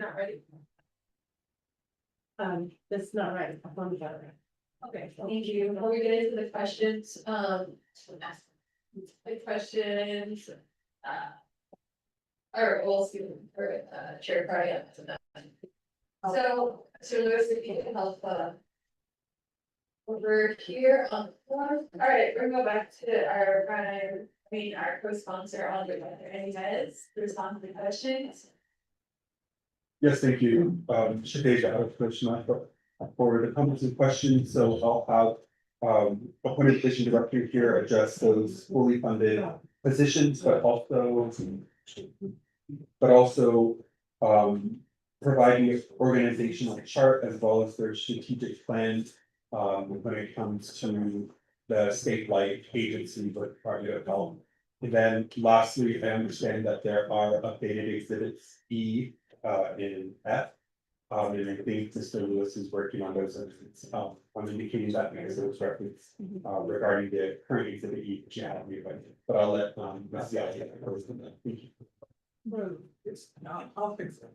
not ready? That's not right, I'm on the other. Okay, thank you. Before we get into the questions, or well, excuse me, or Chair Cardi. So Lewis, if you can help, over here on the floor. All right, we're gonna go back to our our co-sponsor on the any guys respond to the questions. Yes, thank you. Shadeja, out of Commissioner, for the comments and questions, so I'll have appointed position director here address those fully funded positions, but also providing an organizational chart as well as their strategic plan when it comes to the statewide agency with Department of Health. And then lastly, I understand that there are updated exhibits E in F. And I think Mr. Lewis is working on those. I'm indicating that because it was referenced regarding the current exhibit E, which you have here, but I'll let Ms. Yagi close on that. Thank you. Well, it's not, I'll fix it.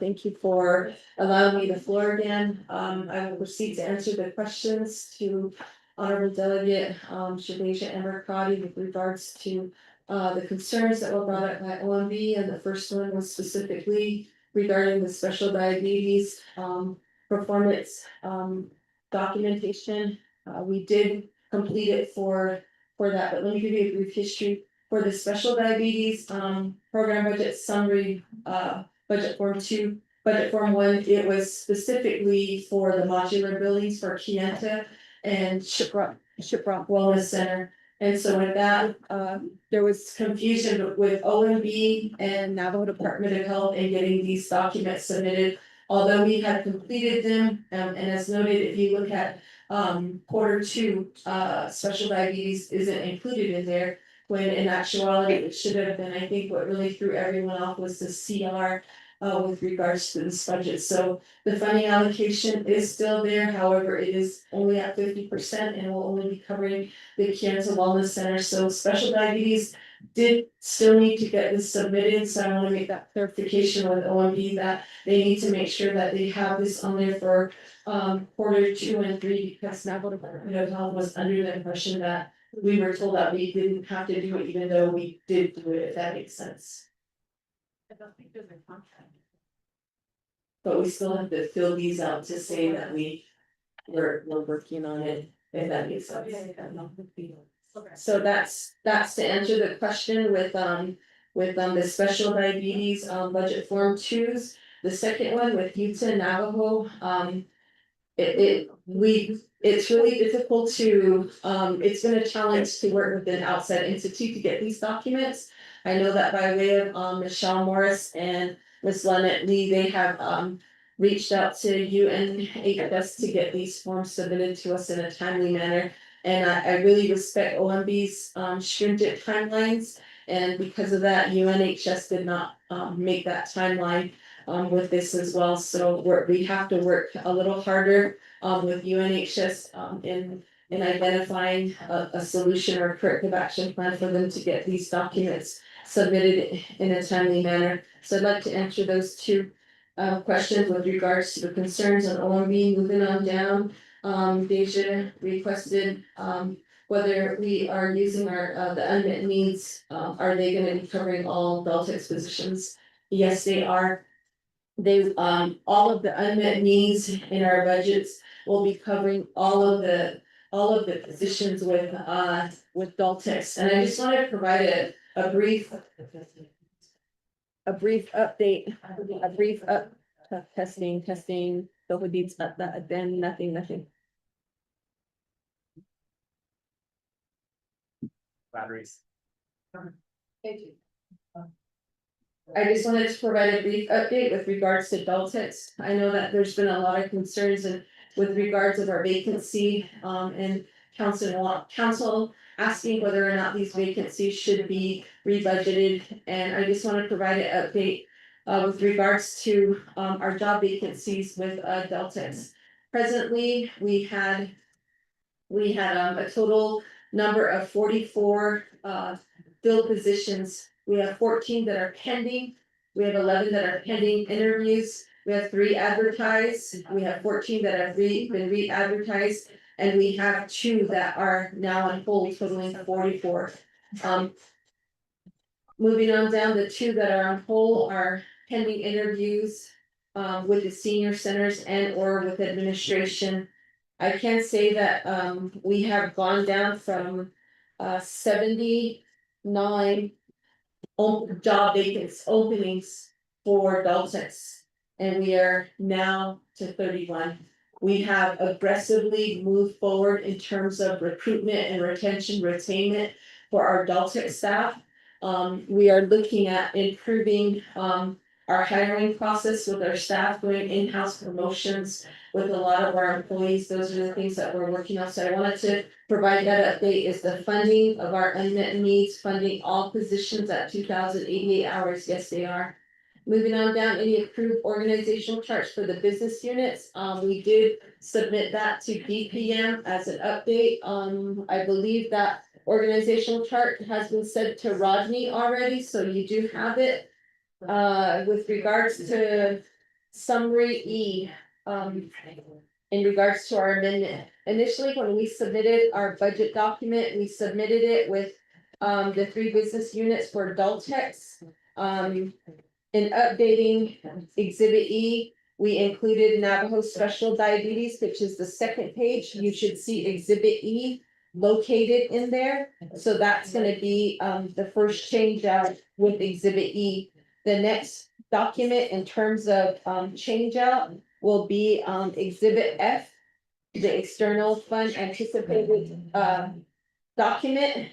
Thank you for allowing me the floor again. I will proceed to answer the questions to Honorable Delegate, Shadeja Emirkadi with regards to the concerns that were brought up by OMB, and the first one was specifically regarding the special diabetes, performance, documentation. We did complete it for that, but let me give you a brief history. For the special diabetes, program budget summary, budget form 2, budget form 1, it was specifically for the modular buildings for Kienta and Shiprock Wellness Center. And so with that, there was confusion with OMB and Navajo Department of Health in getting these documents submitted. Although we had completed them, and as noted, if you look at Q2, special diabetes isn't included in there. When in actuality, it should have been. I think what really threw everyone off was the CR with regards to this budget. So the funding allocation is still there, however, it is only at 50% and will only be covering the Kienta Wellness Center. So special diabetes did still need to get this submitted, so I want to make that clarification with OMB that they need to make sure that they have this on there for Q2 and 3, because Navajo Department of Health was under the impression that we were told that we didn't have to do it, even though we did do it, if that makes sense. I don't think there's a contract. But we still have to fill these out to say that we're working on it, if that makes sense. So that's to answer the question with the special diabetes, budget form twos. The second one with Utah Navajo, it's really difficult to, it's been a challenge to work with an outside institute to get these documents. I know that by way of, Michelle Morris and Ms. Lynette Lee, they have, reached out to UNHS to get these forms submitted to us in a timely manner. And I really respect OMB's, stringent timelines, and because of that, UNHS did not, make that timeline with this as well, so we have to work a little harder with UNHS in identifying a solution or a corrective action plan for them to get these documents submitted in a timely manner. So I'd like to answer those two questions with regards to the concerns on OMB. Moving on down, Deja requested whether we are using our the unmet needs, are they gonna be covering all Beltex positions? Yes, they are. They, all of the unmet needs in our budgets will be covering all of the positions with Daltex. And I just want to provide a brief update, testing, so with these, then nothing. Batteries. Thank you. I just wanted to provide a brief update with regards to Daltex. I know that there's been a lot of concerns and with regards of our vacancy, and council asking whether or not these vacancies should be rebudgeted, and I just want to provide an update with regards to our job vacancies with Daltex. Presently, we had a total number of 44 filled positions. We have 14 that are pending. We have 11 that are pending interviews. We have 3 advertised. We have 14 that have been re-advertised. And we have 2 that are now on hold, totaling 44. Moving on down, the 2 that are on hold are pending interviews with the senior centers and or with administration. I can say that we have gone down from 79 job vacancies openings for Daltex, and we are now to 31. We have aggressively moved forward in terms of recruitment and retainment for our Daltex staff. We are looking at improving our hiring process with our staff, doing in-house promotions with a lot of our employees. Those are the things that we're working on. So I wanted to provide that update. Is the funding of our unmet needs, funding all positions at 2,088 hours. Yes, they are. Moving on down, any approved organizational charts for the business units. We did submit that to BPM as an update. I believe that organizational chart has been sent to Rodney already, so you do have it. With regards to summary E, in regards to our amendment, initially when we submitted our budget document, we submitted it with the 3 business units for Daltex. In updating exhibit E, we included Navajo special diabetes, which is the second page. You should see exhibit E located in there. So that's gonna be the first change out with exhibit E. The next document in terms of change out will be exhibit F. The external fund anticipated document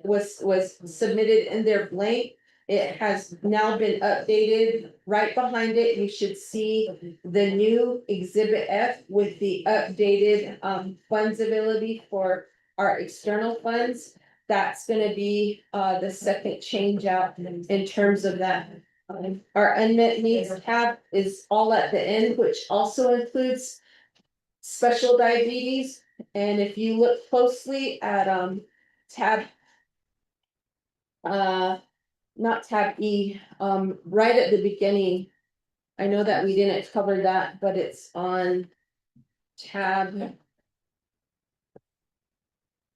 was submitted in their blank. It has now been updated. Right behind it, you should see the new exhibit F with the updated funds ability for our external funds. That's gonna be the second change out in terms of that. Our unmet needs tab is all at the end, which also includes special diabetes. And if you look closely at tab not tab E, right at the beginning. I know that we didn't cover that, but it's on tab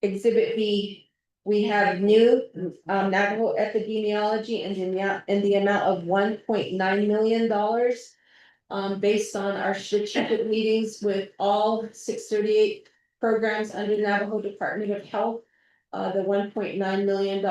exhibit B. We have new Navajo epidemiology in the amount of $1.9 million. Based on our strategic meetings with all 638 programs under the Navajo Department of Health. The $1.9 million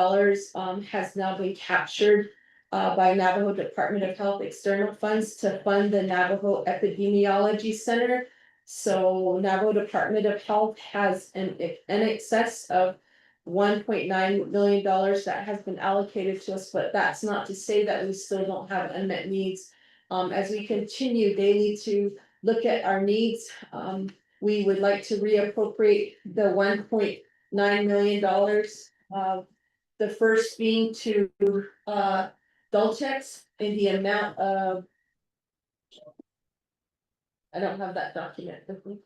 has now been captured by Navajo Department of Health external funds to fund the Navajo Epidemiology Center. So Navajo Department of Health has an excess of $1.9 million that has been allocated to us, but that's not to say that we still don't have unmet needs. As we continue daily to look at our needs, we would like to reappropriate the $1.9 million. The first being to Dolcex in the amount of. I don't have that document with me.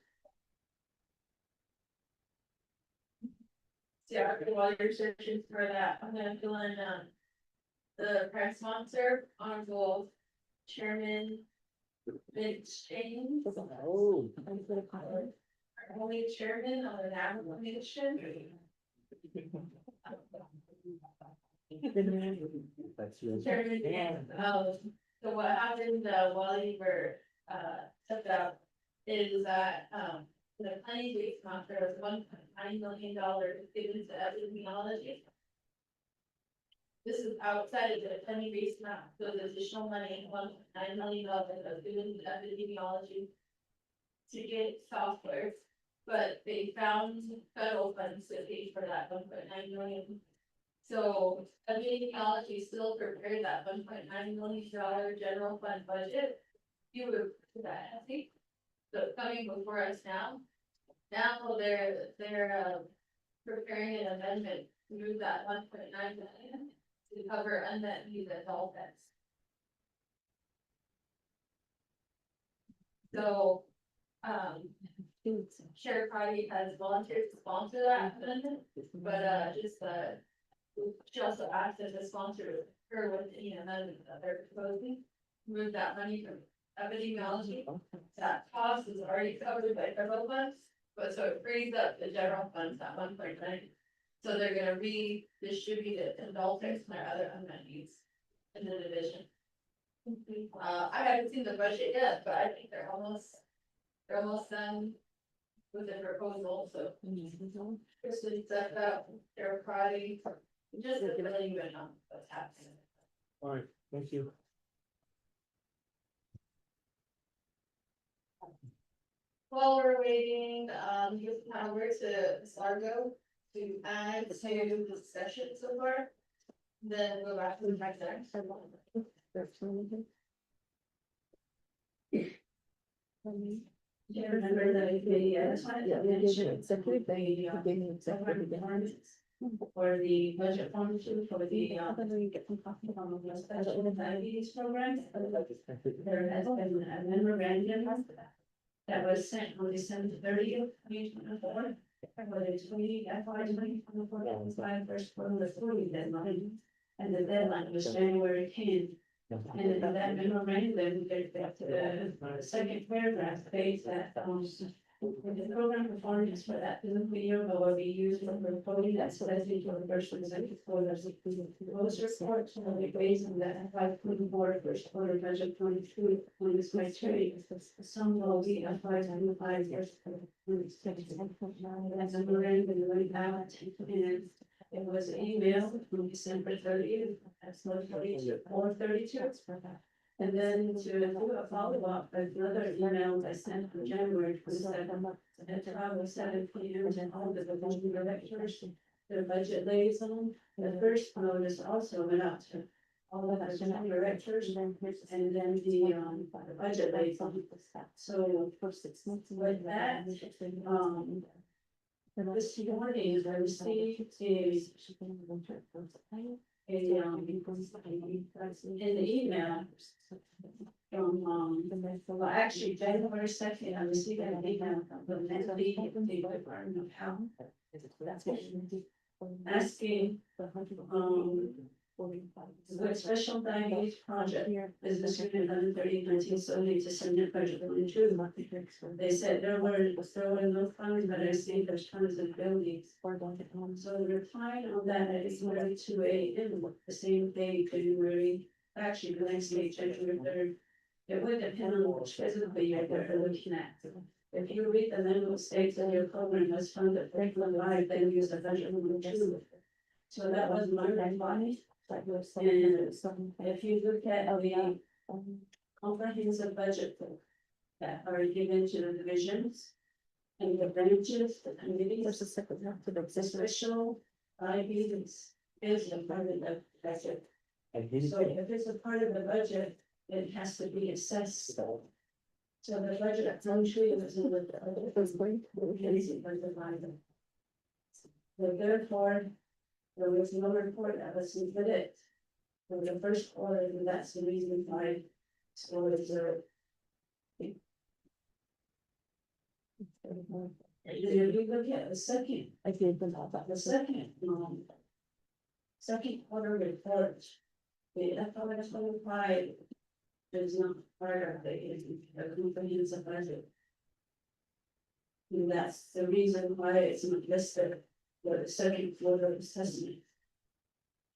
Yeah, while you're searching for that, I'm gonna fill in, the press sponsor, Honorable Chairman Vince James. Oh. Our only chairman of the Navajo Nation. Chairman, so what happened, while you were, took out, is that, the planning based contract was $1.9 million given to epidemiology. This is outside of the planning based map, so the additional money, $1.9 million was given to epidemiology to get software, but they found federal funds to pay for that $1.9 million. So epidemiology still prepared that $1.9 million general fund budget. You would put that happy. So coming before us now they're preparing an amendment to move that $1.9 million to cover unmet needs at all pets. So, Sheriff Hardy has volunteered to sponsor that amendment, but, she also asked us to sponsor her with any amendment that they're proposing, move that money from epidemiology. That cost is already covered by federal funds, but so it frees up the general funds at 1.9. So they're gonna redistribute it to adults and their other unmet needs in the division. I haven't seen the budget yet, but I think they're almost done with the proposal, so. Kristen set up their Friday, just to really even know what's happening. All right, thank you. While we're waiting, give power to Sargo to add to the discussion so far. Then we'll go back to the next. Yeah, remember that for the budget formation for the special diabetes program. There has been a memorandum that was sent on December 30th, 2024. For the 20 FY 2024 first quarter the 40 deadline, and the deadline was January 10th. And in that memorandum, there's the second paragraph states that the program performance for that physical year will be used for reporting that specific for the first and second quarters. Those reports will be based on the FY 24 first quarter budget 22 on this criteria. Some will be FY 25 first quarter. That's a memorandum went out and it was emailed from December 30th, that's 4:32. And then to do a follow-up, another email I sent from January 27th at 7 p.m. and all the division directors, their budget liaison. The first notice also went out to all of the division directors and then the budget liaison. So for 6 months with that, this morning, I received in the email from, well, actually, January 2nd, I received an email from the Department of Health asking, The special diabetes project is distributed under 3019 solely to send it budget into. They said there were no funds, but I see there's tons of buildings. So the reply on that is really to the same day, February, actually the next day, January 3rd. It would depend on which physically you're looking at. If you read the memo states that your program has funded Franklin Live, then use the budget number two. So that was my reply. And if you look at the comprehensive budget that are given to the divisions and the branches, the committees, the special diabetes is a part of the budget. So if it's a part of the budget, it has to be assessed. So the budget actually was in the. Therefore, there was no report that was submitted for the first quarter, and that's the reason why school reserve. If you look at the second, second quarter report, the FY 25 is not part of the comprehensive budget. And that's the reason why it's not listed for the second quarter assessment.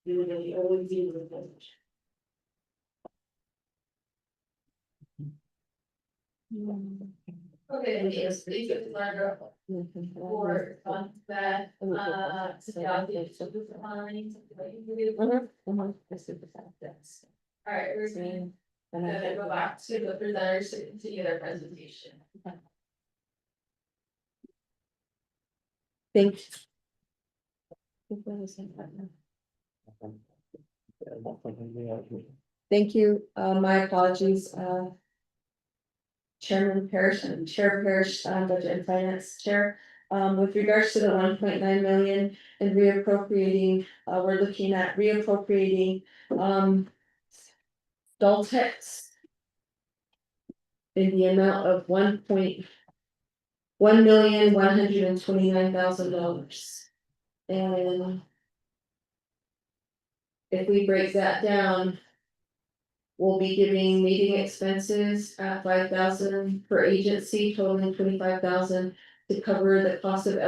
You know, the OED report. Okay, yes, thank you, Sandra, for that, alright, we're gonna go back to the presenters to continue their presentation. Thanks. Thank you, my apologies, Chairman Parrish and Chair Parrish, Budget and Finance Chair. With regards to the 1.9 million and reappropriating, we're looking at reappropriating, Daltex in the amount of $1,129,000. And if we break that down, we'll be giving meeting expenses at 5,000 per agency, totaling 25,000 to cover the cost of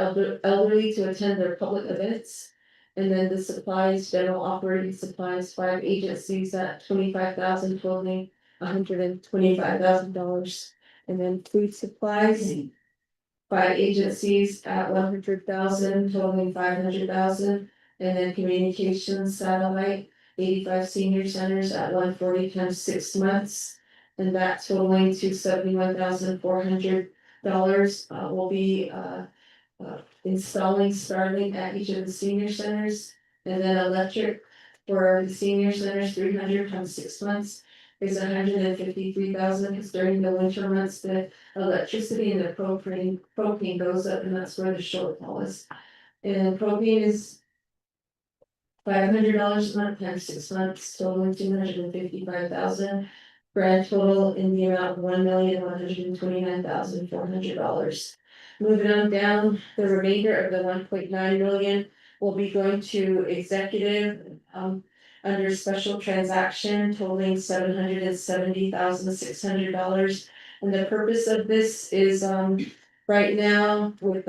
elderly to attend their public events. And then the supplies, general operating supplies, 5 agencies at 25,000, totaling $125,000. And then food supplies, 5 agencies at 100,000, totaling 500,000. And then communications satellite, 85 senior centers at 140 times 6 months. And that totaling to $71,400. Will be installing Starlink at each of the senior centers. And then electric for the senior centers, 300 times 6 months is 153,000, because during the winter months, the electricity and the propane goes up, and that's where the shortfall is. And propane is $500 a month times 6 months, totaling 255,000. Grand total in the amount of $1,129,400. Moving on down, the remainder of the 1.9 million will be going to executive, under special transaction totaling $770,600. And the purpose of this is, right now with,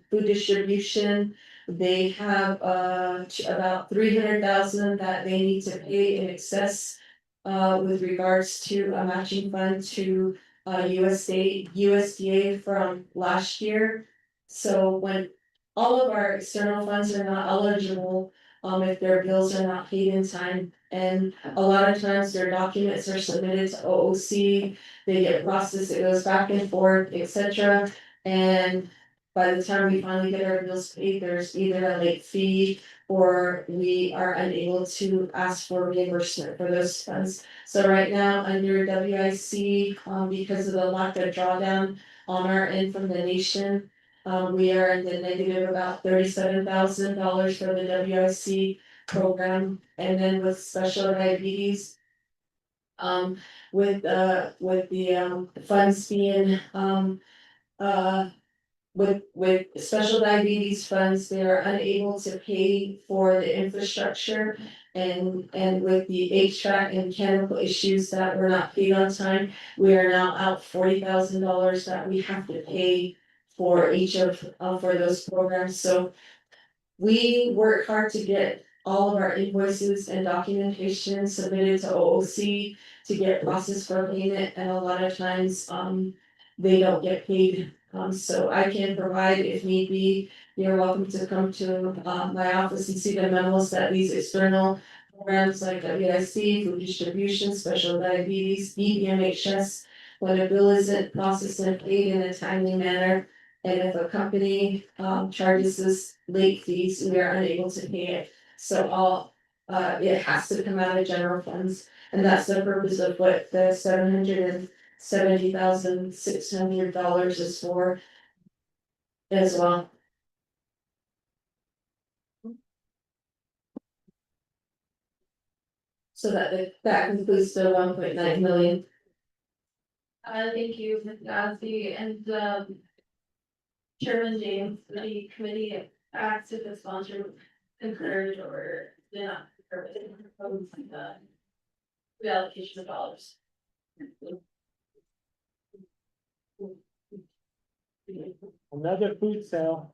food distribution, they have, about 300,000 that they need to pay in excess, with regards to a matching fund to, USDA from last year. So when all of our external funds are not eligible, if their bills are not paid in time, and a lot of times their documents are submitted to OOC, they get processed, it goes back and forth, etc. And by the time we finally get our bills paid, there's either a late fee or we are unable to ask for reimbursement for those funds. So right now, under WIC, because of the lack of drawdown on our end from the nation, we are in the negative about $37,000 for the WIC program. And then with special diabetes, with the funds being, with special diabetes funds, they are unable to pay for the infrastructure And with the HVAC and mechanical issues that were not paid on time, we are now out $40,000 that we have to pay for each of, for those programs, so. We work hard to get all of our invoices and documentation submitted to OOC to get processed for payment, and a lot of times, they don't get paid. So I can provide if need be, you're welcome to come to, my office and see the memos that these external programs like WIC, food distribution, special diabetes, EPMHS, when a bill isn't processed and paid in a timely manner, and if a company charges us late fees, we are unable to pay it. So it has to come out of general funds, and that's the purpose of what the $770,600 is for. As well. So that concludes the 1.9 million. Thank you, Ms. Ghazi, and, Chairman James, the committee acts if the sponsor concurred or did not concur with the proposed, reallocation of dollars. Another food sale.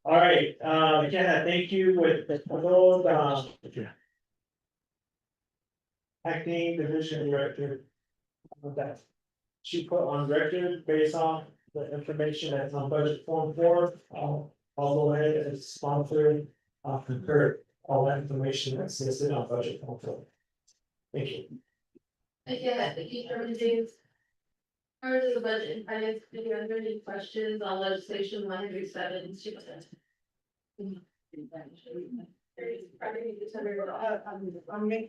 All right, Jenna, thank you with those, acting division director. That she put on record based on the information that's on budget form 4. I'll go ahead and sponsor, concur all that information that's listed on budget form 4. Thank you. Thank you, Chairman James. Part of the budget and finance committee, are there any questions on legislation 107?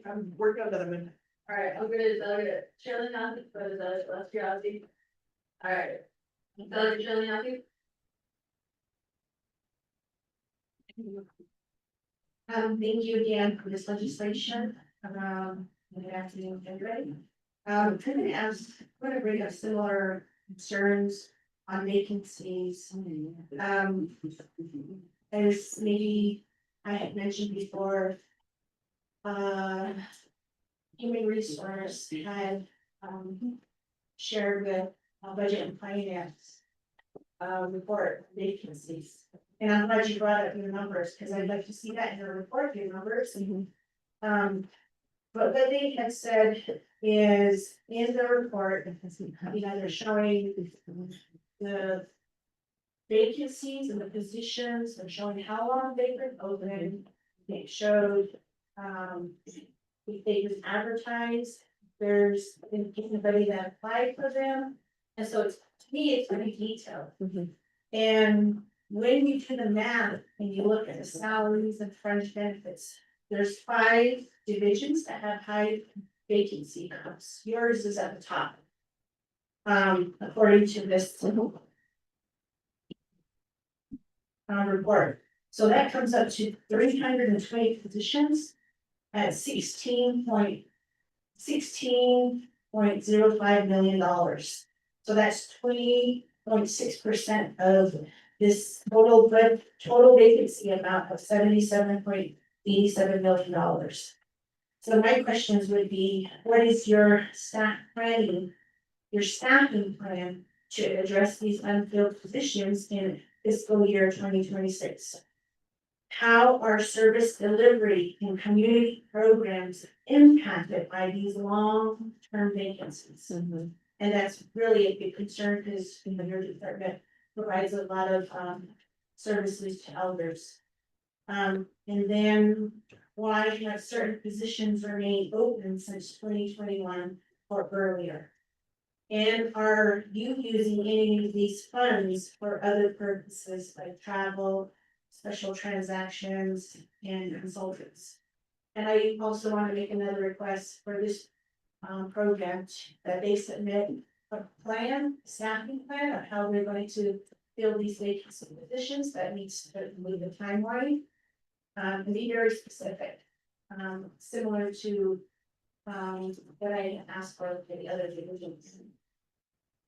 I'm working on that amendment. All right, I'm gonna Shirley Nazi, but let's be honest. All right. Shirley Nazi? Thank you again for this legislation, good afternoon, everybody. I'm gonna ask, I'm gonna bring up similar concerns on vacancies. As maybe I had mentioned before. Human resource had, shared with, budget and finance. Report vacancies, and I'm glad you brought up your numbers, because I'd like to see that in the report, your numbers. But what they had said is in the report, they're showing the vacancies and the positions, they're showing how long they've been open. They showed, if they was advertised, there's anybody that applied for them. And so it's, to me, it's pretty detailed. And when you do the math and you look at the salaries and fringe benefits, there's 5 divisions that have high vacancy counts. Yours is at the top. According to this report. So that comes up to 320 positions at $16.05 million. So that's 20.6% of this total vacancy amount of $77.87 million. So my questions would be, what is your staffing plan to address these unfilled positions in fiscal year 2026? How are service delivery and community programs impacted by these long-term vacancies? And that's really a big concern, because your department provides a lot of services to elders. And then why have certain positions remained open since 2021 or earlier? And are you using any of these funds for other purposes like travel, special transactions, and consultants? And I also want to make another request for this program that they submit a staffing plan of how they're going to fill these vacancy positions that needs to move the timeline. And be very specific, similar to what I asked for the other divisions.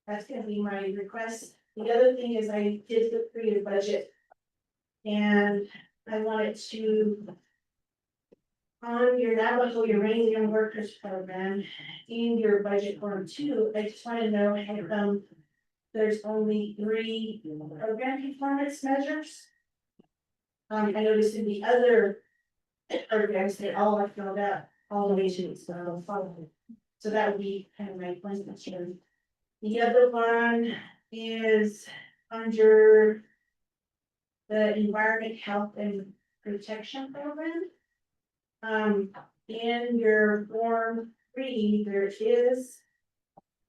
That's gonna be my request. The other thing is I did look through your budget And I wanted to. On your Navajo Uranium Workers Program, in your budget form too, I just wanna know how come. There's only 3 program performance measures. I noticed in the other programs, they all are filled out, all the way to, so that would be kind of my question. The other one is under the Environment, Health and Protection Program. In your form 3, there is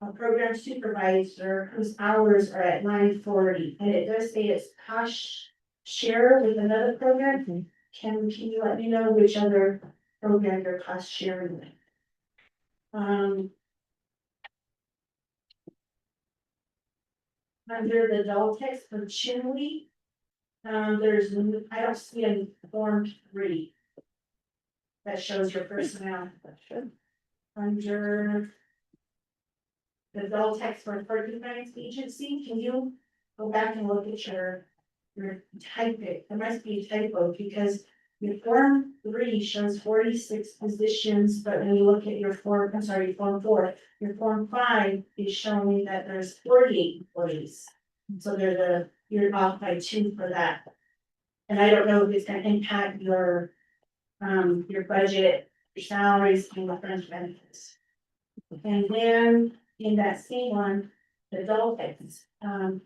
a program supervisor whose hours are at 9:40, and it does say it's cost share with another program. Can you let me know which other program you're cost sharing with? Under the adult text for Chinle, there's, I don't see a form 3. That shows your personnel. Under the adult text for Finance Agency, can you go back and look at your type it? There must be a typo because your form 3 shows 46 positions, but when you look at your form, I'm sorry, form 4, your form 5 is showing that there's 48 employees. So you're off by 2 for that. And I don't know if it's gonna impact your budget, your salaries, and your fringe benefits. And then in that same one, the adult things, I'm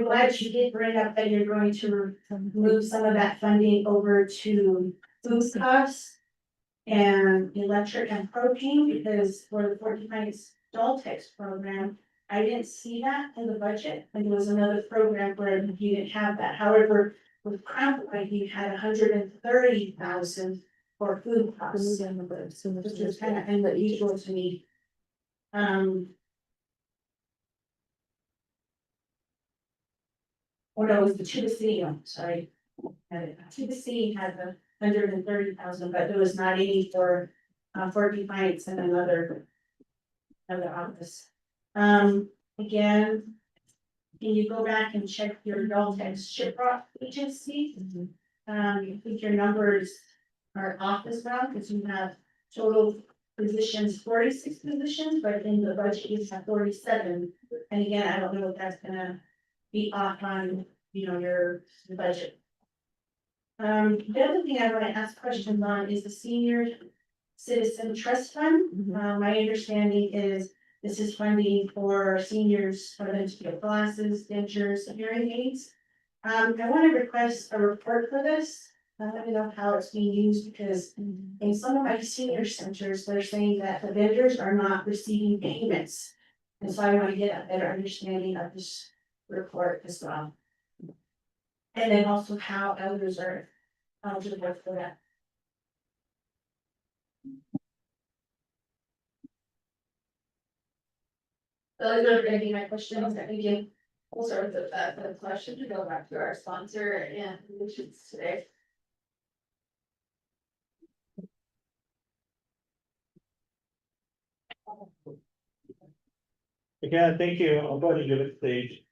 glad you did bring up that you're going to move some of that funding over to food costs and electric and propane, because for the 49 adult text program, I didn't see that in the budget, and there was another program where you didn't have that. However, with Crown Point, you had 130,000 for food costs, which is kind of unusual to me. Or no, it was the Tennessee, I'm sorry. Tennessee had 130,000, but there was not any for defiance and another office. Again, can you go back and check your adult text shiprock agency? I think your numbers are off as well, because you have total positions, 46 positions, but in the budget you have 47. And again, I don't know if that's gonna be off on, your budget. The other thing I want to ask questions on is the senior citizen trust fund. My understanding is this is funding for seniors for them to get glasses, dentures, hearing aids. I want to request a report for this. I don't know how it's being used, because in some of my senior centers, they're saying that the vendors are not receiving payments. And so I want to get a better understanding of this report as well. And then also how elders are eligible for that. Those are gonna be my questions. That maybe we'll start with the question to go back to our sponsor and conditions today. Again, thank you. I'll go ahead and give it stage.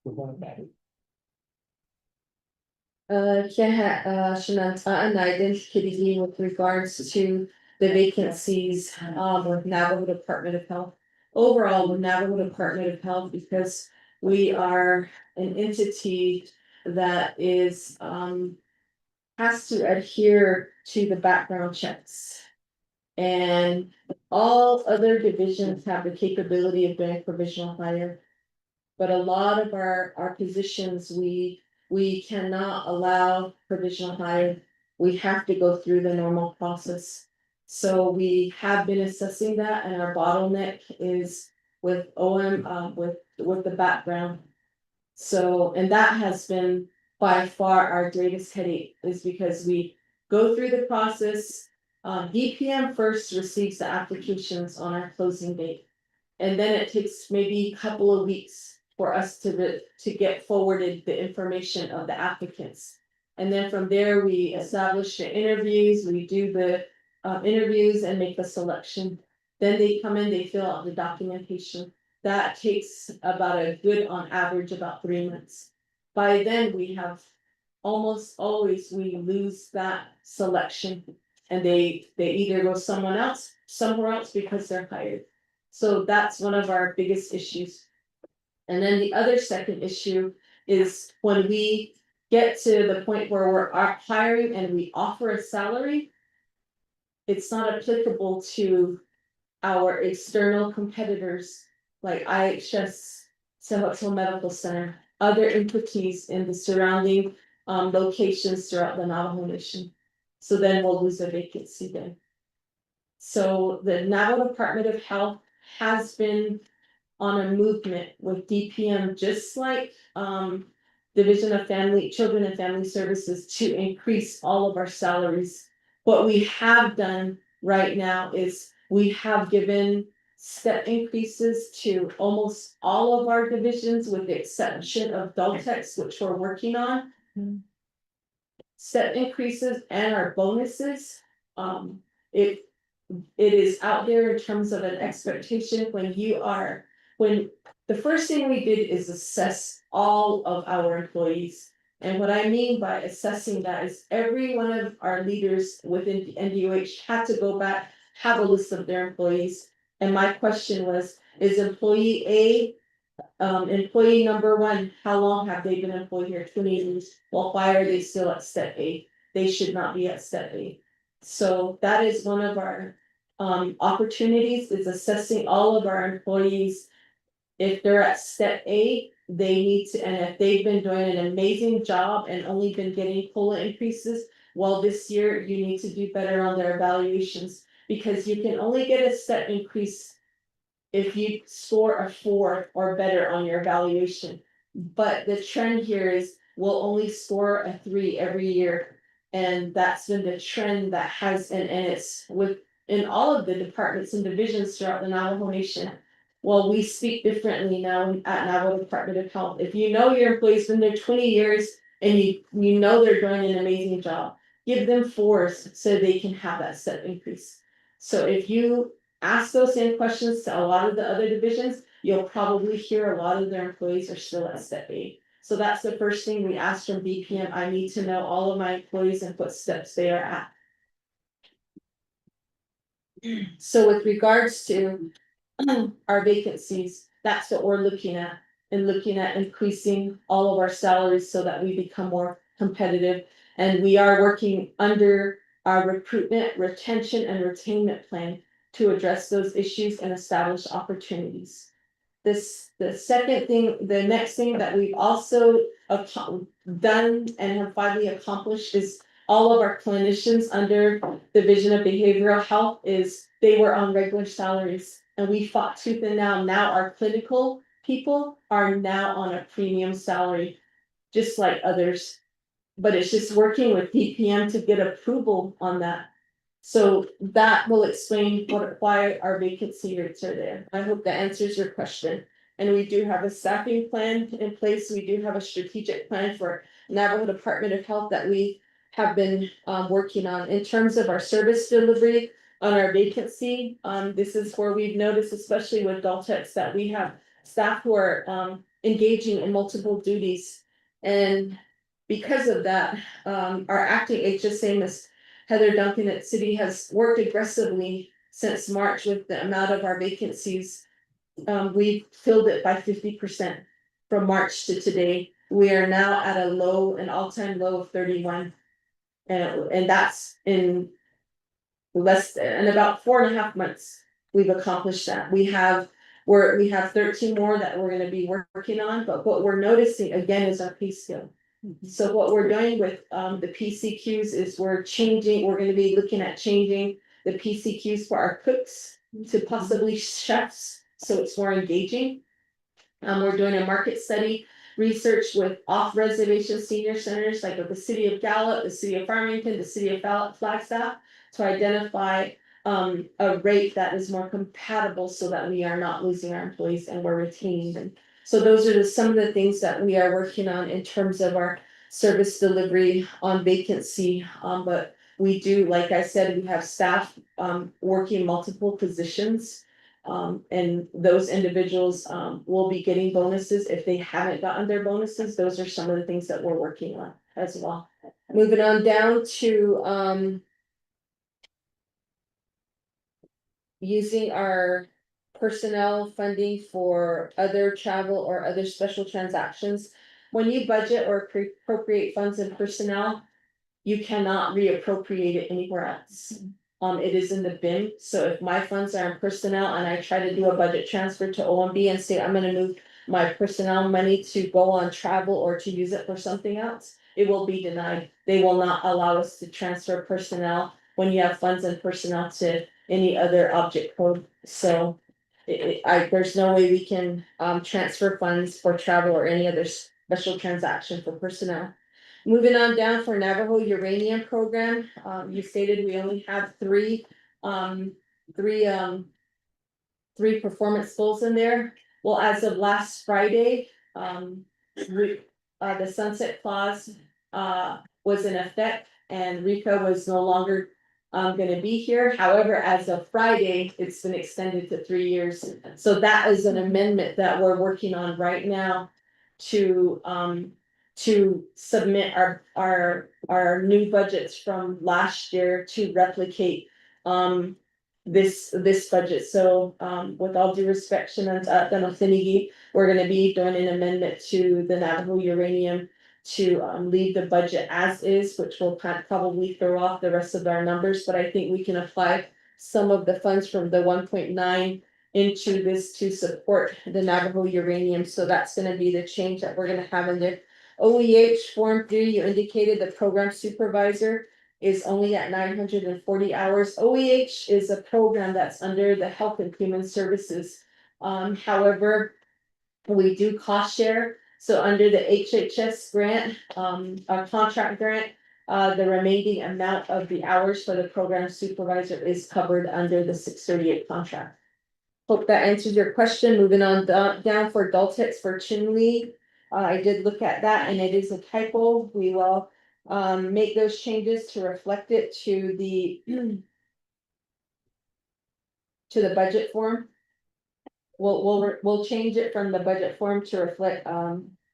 Shananta and I identified with regards to the vacancies with Navajo Department of Health. Overall, with Navajo Department of Health, because we are an entity that is has to adhere to the background checks. And all other divisions have the capability of doing provisional hire. But a lot of our positions, we cannot allow provisional hire. We have to go through the normal process. So we have been assessing that, and our bottleneck is with OM, with the background. So, and that has been by far our greatest headache, is because we go through the process. DPM first receives the applications on our closing date. And then it takes maybe a couple of weeks for us to get forwarded the information of the applicants. And then from there, we establish the interviews, we do the interviews and make the selection. Then they come in, they fill out the documentation. that takes about a good, on average, about 3 months. By then, we have, almost always, we lose that selection. And they either go somewhere else because they're hired. So that's one of our biggest issues. And then the other second issue is when we get to the point where we're hiring and we offer a salary. It's not applicable to our external competitors like IHS, Sohoto Medical Center, other entities in the surrounding locations throughout the Navajo Nation. So then we'll lose a vacancy then. So the Navajo Department of Health has been on a movement with DPM, just like Division of Children and Family Services, to increase all of our salaries. What we have done right now is we have given step increases to almost all of our divisions, with the exception of Daltex, which we're working on. Step increases and our bonuses, it is out there in terms of an expectation when the first thing we did is assess all of our employees. And what I mean by assessing that is every one of our leaders within the NDOH had to go back, have a list of their employees. And my question was, is employee A, employee number one, how long have they been employed here? 20 years. Well, why are they still at step A? They should not be at step A. So that is one of our opportunities, is assessing all of our employees. If they're at step A, they need to, and if they've been doing an amazing job and only been getting COLA increases, well, this year you need to do better on their evaluations, because you can only get a step increase if you score a 4 or better on your evaluation. But the trend here is we'll only score a 3 every year. And that's been the trend that has, and it's in all of the departments and divisions throughout the Navajo Nation. Well, we speak differently now at Navajo Department of Health. If you know your employee's been there 20 years and you know they're doing an amazing job, give them 4s so they can have that step increase. So if you ask those same questions to a lot of the other divisions, you'll probably hear a lot of their employees are still at step A. So that's the first thing we ask from BPM. I need to know all of my employees and what steps they are at. So with regards to our vacancies, that's what we're looking at, and looking at increasing all of our salaries so that we become more competitive. And we are working under our recruitment, retention, and retainment plan to address those issues and establish opportunities. The next thing that we've also done and have finally accomplished is all of our clinicians under Division of Behavioral Health they were on regular salaries, and we fought tooth and nail. Now our clinical people are now on a premium salary, just like others. But it's just working with DPM to get approval on that. So that will explain why our vacancy rates are there. I hope that answers your question. And we do have a staffing plan in place. We do have a strategic plan for Navajo Department of Health that we have been working on. In terms of our service delivery on our vacancy, this is where we've noticed, especially with Daltex, that we have staff who are engaging in multiple duties. And because of that, our acting HSA, Ms. Heather Duncan at City, has worked aggressively since March with the amount of our vacancies. We filled it by 50% from March to today. We are now at an all-time low of 31. And that's in about 4.5 months. We've accomplished that. We have 13 more that we're gonna be working on, but what we're noticing again is our pay scale. So what we're doing with the PCQs is we're gonna be looking at changing the PCQs for our cooks to possibly chefs, so it's more engaging. We're doing a market study research with off-reservation senior centers like with the city of Gallup, the city of Farmington, the city of Flagstaff, to identify a rate that is more compatible so that we are not losing our employees and we're retaining them. So those are some of the things that we are working on in terms of our service delivery on vacancy. But we do, like I said, we have staff working multiple positions. And those individuals, will be getting bonuses if they haven't gotten their bonuses. Those are some of the things that we're working on as well. Moving on down to, using our personnel funding for other travel or other special transactions. When you budget or appropriate funds in personnel, you cannot reappropriate it anywhere else. It is in the bin, so if my funds are in personnel and I try to do a budget transfer to OMB and say, I'm gonna move my personnel money to go on travel or to use it for something else, it will be denied. They will not allow us to transfer personnel when you have funds and personnel to any other object code, so. There's no way we can, transfer funds for travel or any other special transaction for personnel. Moving on down for Navajo Uranium Program, you stated we only have three, three, three performance goals in there. Well, as of last Friday, the sunset clause, was in effect and Rika was no longer gonna be here. However, as of Friday, it's been extended to 3 years. So that is an amendment that we're working on right now to submit our new budgets from last year to replicate this budget. So with all due respect, Shannon, we're gonna be doing an amendment to the Navajo Uranium to leave the budget as is, which will probably throw off the rest of our numbers, but I think we can apply some of the funds from the 1.9 into this to support the Navajo Uranium, so that's gonna be the change that we're gonna have in there. OEH Form 3, you indicated the program supervisor is only at 940 hours. OEH is a program that's under the Health and Human Services. However, we do cost share, so under the HHS grant, a contract grant, the remaining amount of the hours for the program supervisor is covered under the 638 contract. Hope that answers your question. Moving on down for Daltex for Chinle. I did look at that and it is a typo. We will make those changes to reflect it to the budget form. We'll change it from the budget form to reflect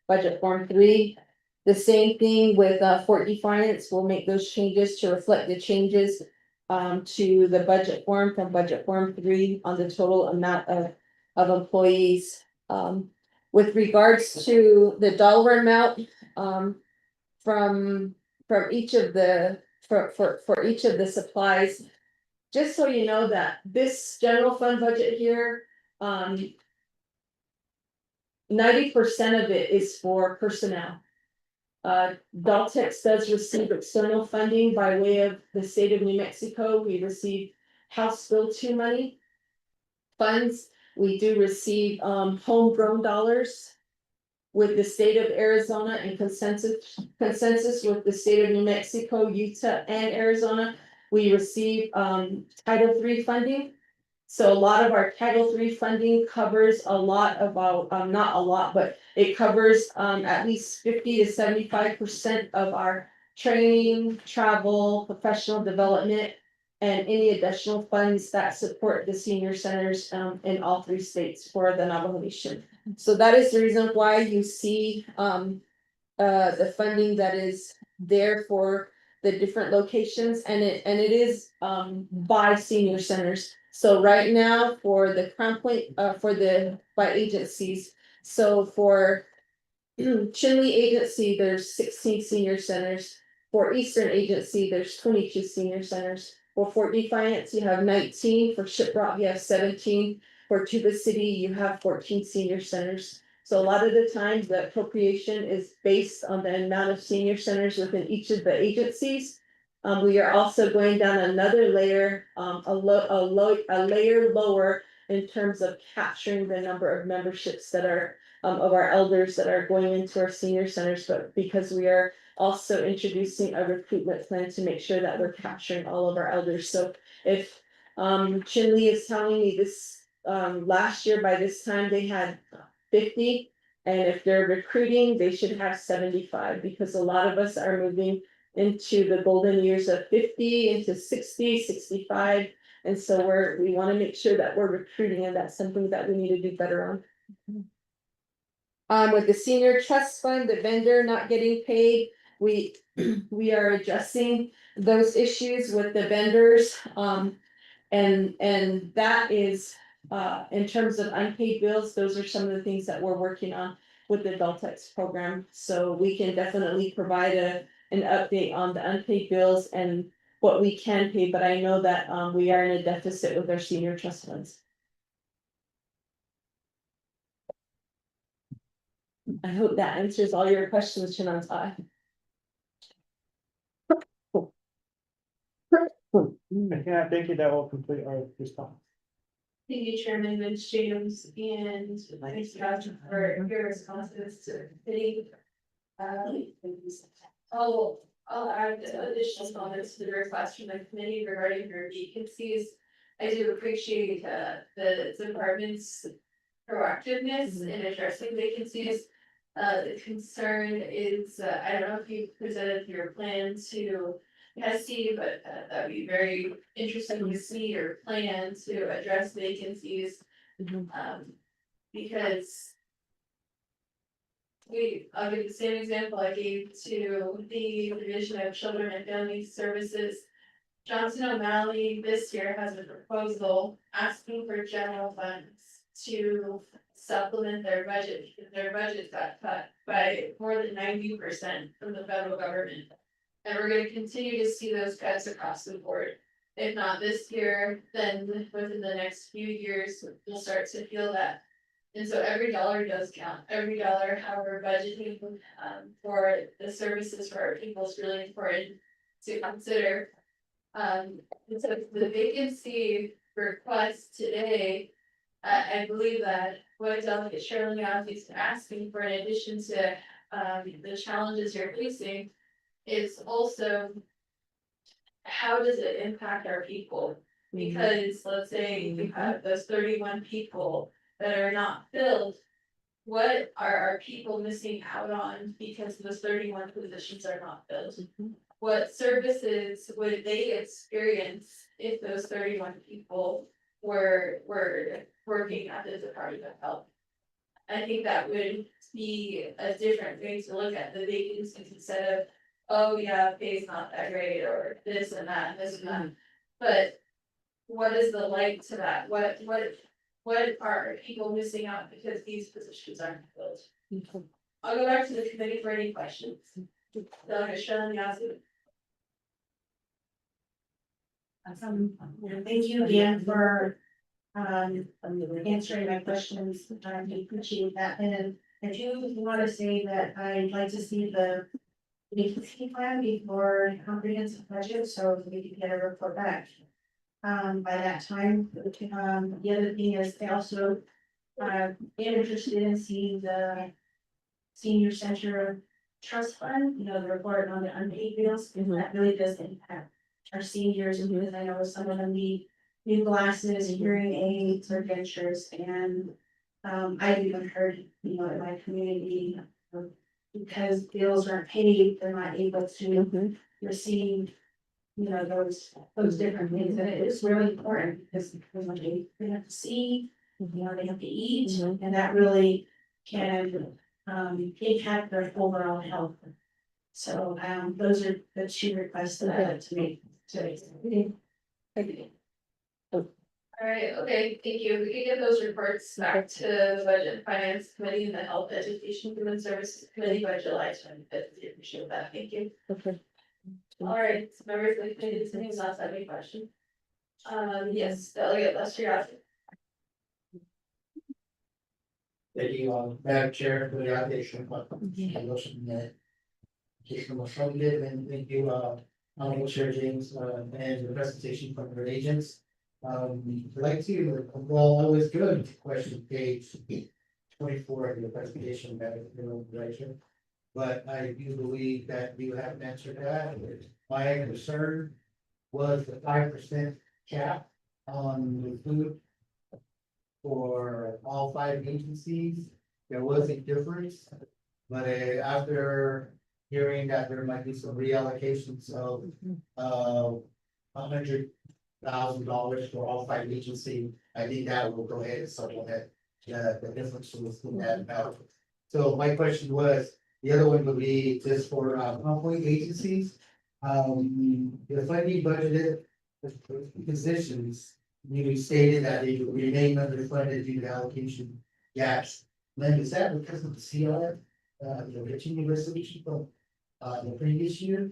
budget form 3. The same thing with Fort Defiance. We'll make those changes to reflect the changes to the budget form from budget form 3 on the total amount of employees. With regards to the dollar amount from each of the for each of the supplies. Just so you know that this general fund budget here, 90% of it is for personnel. Daltex does receive external funding by way of the state of New Mexico. We receive House Bill 2 money. Funds, we do receive homegrown dollars with the state of Arizona and consensus with the state of New Mexico, Utah, and Arizona. We receive Title III funding. So a lot of our Title III funding covers a lot about, not a lot, but it covers at least 50 to 75% of our training, travel, professional development, and any additional funds that support the senior centers in all 3 states for the Navajo Nation. So that is the reason why you see the funding that is there for the different locations, and it is by senior centers. So right now for the Crown Point, for the by agencies, so for Chinle Agency, there's 16 senior centers. For Eastern Agency, there's 22 senior centers. For Fort Defiance, you have 19. For Shiprock, you have 17. For Tuba City, you have 14 senior centers. So a lot of the times the appropriation is based on the amount of senior centers within each of the agencies. We are also going down another layer, a layer lower in terms of capturing the number of memberships that are of our elders that are going into our senior centers, but because we are also introducing a recruitment plan to make sure that we're capturing all of our elders. So if Chinle is telling me this last year by this time they had 50, and if they're recruiting, they should have 75, because a lot of us are moving into the golden years of 50 into 60, 65. And so we wanna make sure that we're recruiting, and that's something that we need to do better on. With the senior trust fund, the vendor not getting paid, we are addressing those issues with the vendors, and that is, in terms of unpaid bills, those are some of the things that we're working on with the Adultex program, so we can definitely provide an update on the unpaid bills and what we can pay, but I know that, we are in a deficit with our senior trust funds. I hope that answers all your questions, Shannon. Yeah, thank you, that will complete our response. Thank you, Chairman Vince James, and thanks Josh for your responses to the committee. I'll add additional comments to the request from the committee regarding your vacancies. I do appreciate the department's proactiveness in addressing vacancies. The concern is, I don't know if you presented your plan to Hesse, but that'd be very interesting to see your plan to address vacancies. Because I'll give the same example I gave to the Division of Children and Family Services. Johnson O'Malley this year has a proposal asking for general funds to supplement their budget, because their budget got cut by more than 90% from the federal government. And we're gonna continue to see those cuts across the board. If not this year, then within the next few years, we'll start to feel that. And so every dollar does count, every dollar, how we're budgeting, for the services for our people is really important to consider. And so the vacancy request today, I believe that what Delegate Shirley is asking for, in addition to, the challenges you're facing, is also how does it impact our people? Because let's say you have those 31 people that are not filled. What are our people missing out on because those 31 positions are not filled? What services would they experience if those 31 people were working at the Department of Health? I think that would be a different way to look at the vacancies instead of, oh yeah, pay's not that great, or this and that, and this and that. But what is the light to that? What are people missing out because these positions aren't filled? I'll go back to the committee for any questions. Delegate Shirley Yazoo. Thank you again for answering my questions. I appreciate that, and I do want to say that I'd like to see the vacancy plan before comprehensive budget, so we can get a report back by that time. The other thing is I also am interested in seeing the senior center trust fund, you know, the report on the unpaid bills, because that really does impact our seniors, because I know some of them need new glasses, hearing aids, or dentures, and I've even heard, you know, in my community, because bills aren't paid, they're not able to receive, you know, those different things, and it is really important, because when they have to see, you know, they have to eat, and that really can impact their overall health. So those are the two requests that I had to make today. All right, okay, thank you. We can get those reports back to the Budget and Finance Committee and the Health Education Human Services Committee by July 25th. We appreciate that. Thank you. Okay. All right, members of the committee, does anyone else have any questions? Yes, Delegate Lester. Thank you, Madam Chair, for the allocation. And thank you, Honorable Chair James, and the presentation from your agents. I'd like to, well, I was good to question page 24 of your presentation, Madam Chair. But I do believe that you have answered that. My concern was the 5% cap on the food for all 5 agencies. There was a difference, but after hearing that there might be some reallocations of 100 $1,000 for all 5 agencies. I think that will go ahead and supplement the difference in that amount. So my question was, the other one would be just for ongoing agencies. The funding budgeted positions, you stated that they remain underfunded due to allocation gaps. Then is that because of the CR, the Virginia resolution from the previous year?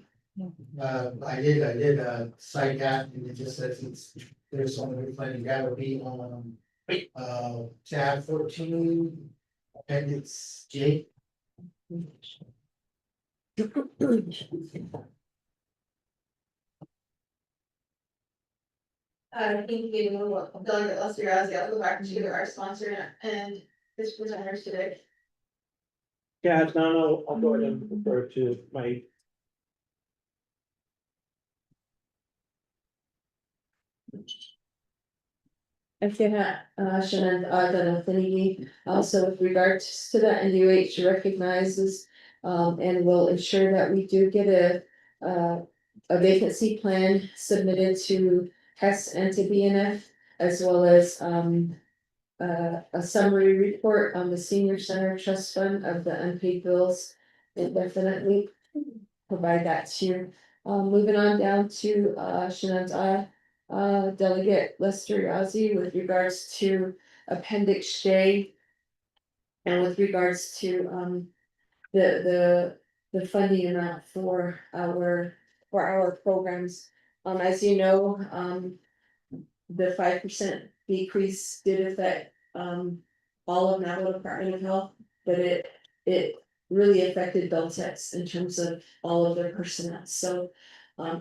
I did cite that, and it just says there's some refunding, that would be on tab 14, appendix J. I think we will, Delegate Lester Yazzie, I'll go back to our sponsor and his presenters today. Yeah, no, I'll go ahead and refer to my. Okay, Shannon, Donathy, also with regards to that, NUH recognizes and will ensure that we do get a vacancy plan submitted to HES and to BNF, as well as a summary report on the senior center trust fund of the unpaid bills. Indefinitely provide that to you. Moving on down to Shannon's Delegate Lester Yazzie with regards to Appendix J. And with regards to the funding amount for our programs. As you know, the 5% decrease did affect all of Navajo Department of Health, but it really affected Beltex in terms of all of their personnel. So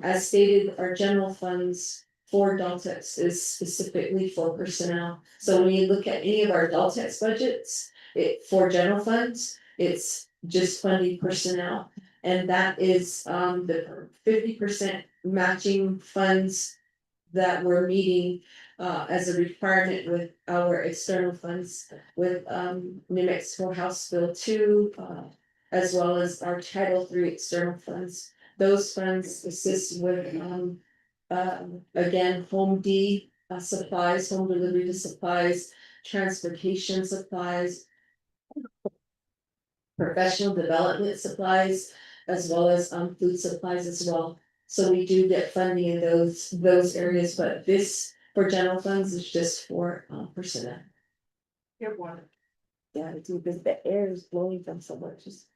as stated, our general funds for Deltex is specifically for personnel. So when you look at any of our Deltex budgets, for general funds, it's just funding personnel. And that is the 50% matching funds that we're meeting as a requirement with our external funds with New Mexico House Bill 2, as well as our Title III external funds. Those funds assist with again, home D supplies, home delivery supplies, transportation supplies, professional development supplies, as well as food supplies as well. So we do get funding in those areas, but this for general funds is just for personnel. You have one. Yeah, it's because the air is blowing from somewhere, just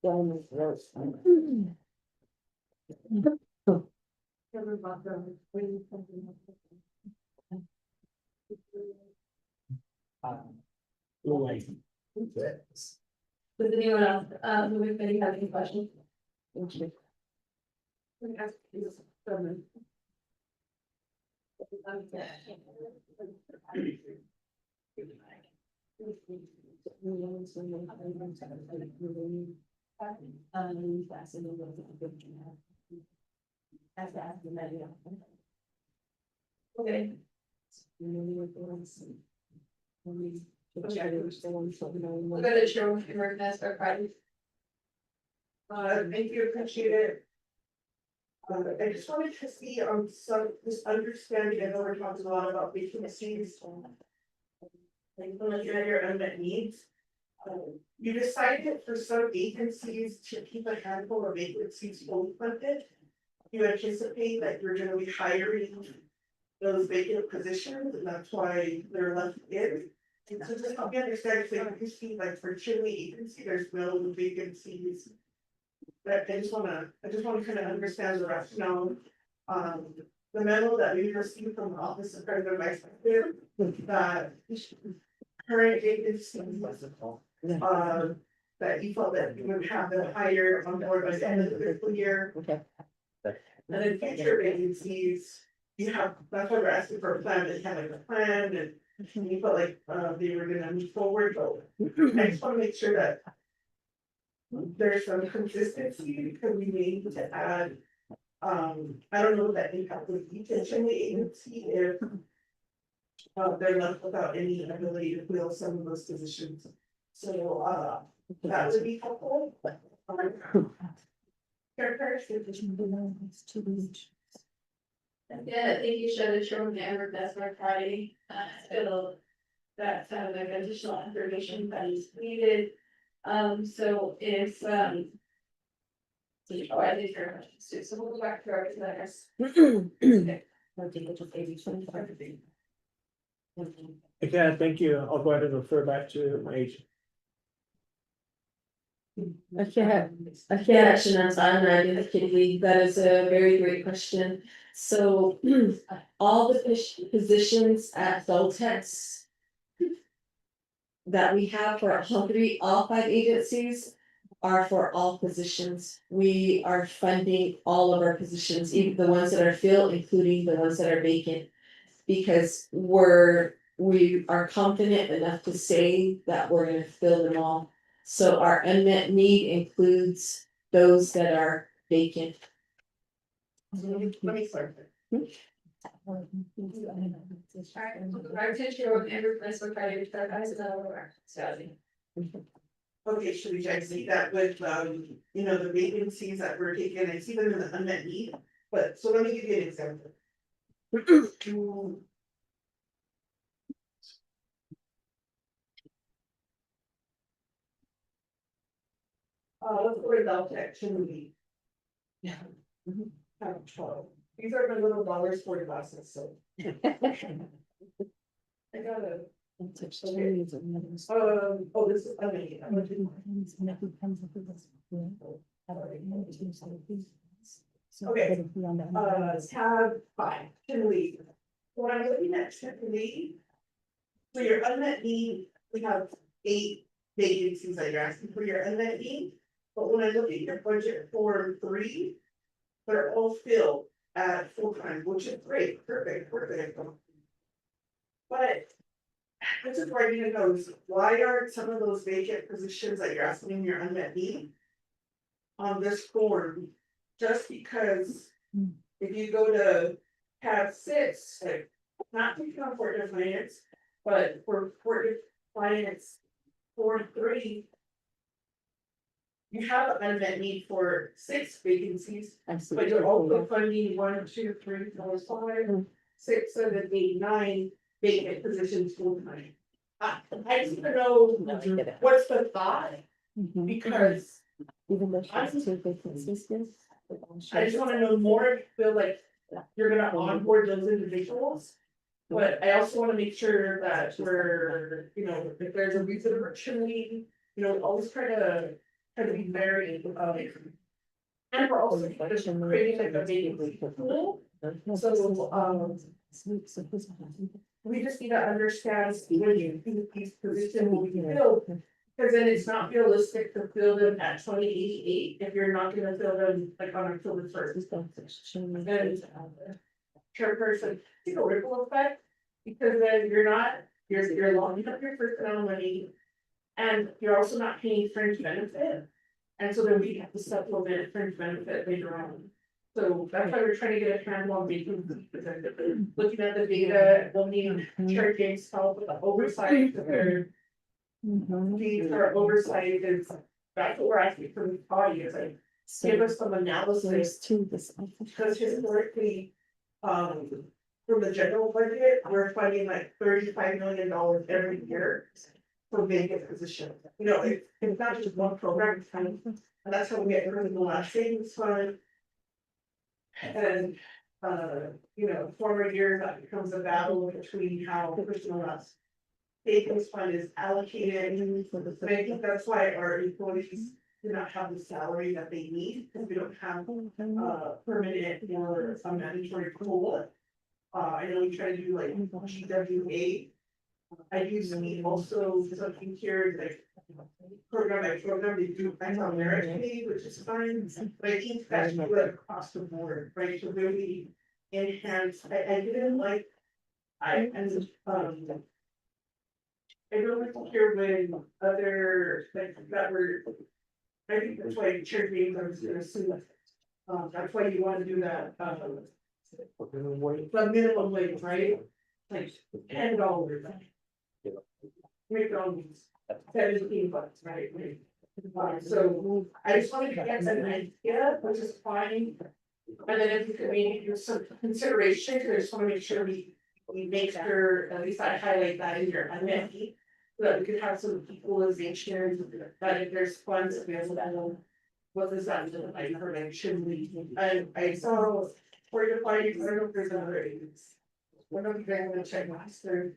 down the throat. Does anyone else, moving committee have any questions? Thank you. Okay. We'll go to Chair Martinez or Friday. Thank you, appreciate it. I just wanted to see this understanding, I know we're talking a lot about vacancies. Like your unmet needs. You decided for some agencies to keep a handful of vacancies fully funded. You anticipate that you're gonna be hiring those vacant positions, and that's why they're left in. And so just help me understand, so you see like for Chile agency, there's no vacancies. But I just wanna kind of understand the rationale. The memo that we received from the Office of President Vice President, that current agencies, that you felt that you would have them hired on board by the end of the fiscal year. Okay. And then future agencies, you have, that's why we're asking for a plan, they have like a plan, and you felt like, they were gonna move forward, but I just wanna make sure that there's some consistency, because we need to add, I don't know if that impact would be in the agency if they're left without any ability to fill some of those positions. So, that would be helpful. Yeah, I think you should have shown Amber that's my Friday, still. That like additional information that is needed, so if, oh, I did very much, so we'll go back to our, I guess. Again, thank you. I'll go ahead and refer back to my agent. Okay, action on time, I give Kitty, that is a very great question. So all the positions at Doltex that we have for all 5 agencies are for all positions. We are funding all of our positions, even the ones that are filled, including the ones that are vacant. Because we are confident enough to say that we're gonna fill them all. So our unmet need includes those that are vacant. Let me start. Alright, our attention on Amber Place for Friday, that guys, Saturday. Okay, should we try to see that with, you know, the vacancies that we're taking, I see them in the unmet need, but, so let me give you an example. Let's go with Deltec, shouldn't we? Yeah. Have 12. These are my little dollars for your glasses, so. I got a, oh, this is amazing. Okay, tab 5, can we? When I'm looking at can we? For your unmet need, we have 8 vacancies that you're asking for your unmet need. But when I look at your budget for 3, they're all filled at full time, which is great, perfect. But this is where I need to know is why aren't some of those vacant positions that you're asking your unmet need on this form? Just because if you go to tab 6, like not picking on Fort Defiance, but for Fort Defiance 4-3. You have an unmet need for 6 vacancies, but you're also funding 1, 2, 3, 4, 5, 6, 7, 8, 9 vacant positions full time. I just wanna know what's the thought, because I just wanna know more, if you feel like you're gonna onboard those individuals. But I also wanna make sure that we're, you know, if there's a reason for opportunity, you know, always try to be very, and we're also just creating like a vacancy pool. So, we just need to understand when you think these positions will be filled. Because then it's not realistic to fill them at 2088 if you're not gonna fill them like on October 1st. And chairperson, it's a ripple effect, because then you're locking up your personnel money. And you're also not paying fringe benefit. And so then we have to supplement fringe benefit later on. So that's why we're trying to get a handle on making, looking at the data, looking charging help with the oversight, their fees or oversight is, that's what we're asking from the body, is like, give us some analysis. Because historically, from the general budget, we're funding like $35 million every year for vacant positions. You know, it's not just one program, it's kind of, and that's how we get rid of the last savings fund. And, you know, former years, that becomes a battle between how personal us. Savings fund is allocated, but I think that's why our employees do not have the salary that they need, because we don't have, permanent or a mandatory pool. I know we try to do like GWA. I use me also something here, like program by program, they do based on merit pay, which is fine, but I think that's like across the board, right, to really enhance, I didn't like. I don't like to hear when other, like, that were, I think that's why church meetings, I was gonna assume. That's why you wanna do that, the minimum wage, right? Like $10. McDonald's, $17, right? So I just wanted to get an idea, which is fine. And then if you could maybe do some consideration, because I just wanna make sure we make sure, at least I highlight that in your unmet need. So that we could have some equalization, that if there's funds available. What does that look like for like, should we, I saw 4 to 5 years, I don't know if there's another agency. One of you guys want to check master.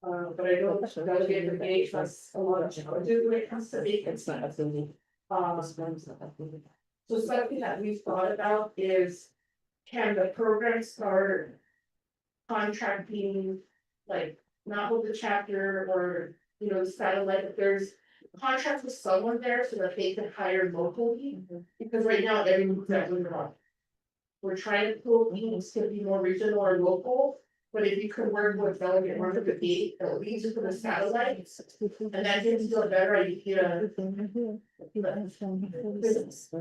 But I don't delegate the gauge, that's a lot of challenges when it comes to vacancies. So something that we've thought about is, can the program start contracting, like, not with the chapter or, you know, the satellite, if there's contracts with someone there so that they can hire locally, because right now everyone's that way wrong. We're trying to pull teams to be more regional or local, but if you could work with delegate one of the gate, at least for the satellites, and that gives you a better idea. So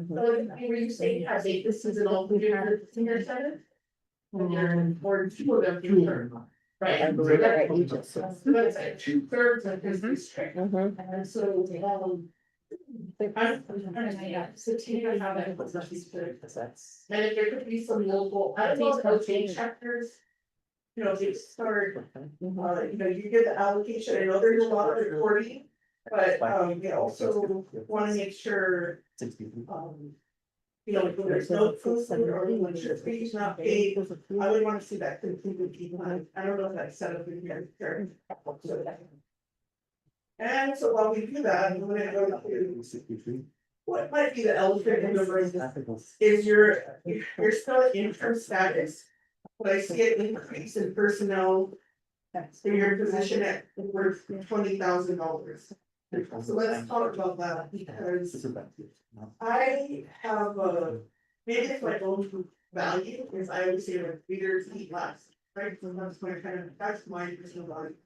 were you saying you have vacancies in all the different senior centers? Or 2 of them do turn. Right. So that's like 2/3 of his district. And so, I'm continue to have that. And if there could be some local, I don't know if OJ chapters. You know, they start, you know, you get the allocation, I know there's a lot of reporting, but, you also wanna make sure, you know, when there's no food or when your fees not paid, I would wanna see that completely behind. I don't know if that's set up in here. Sure. And so while we do that, I'm gonna go to. What might be the elephant in the room is your still in interim status. But I see an increase in personnel. In your position at worth $20,000. So let's talk about that because. I have maybe it's my own value, is I always say that leaders eat last, right? So that's my personal value.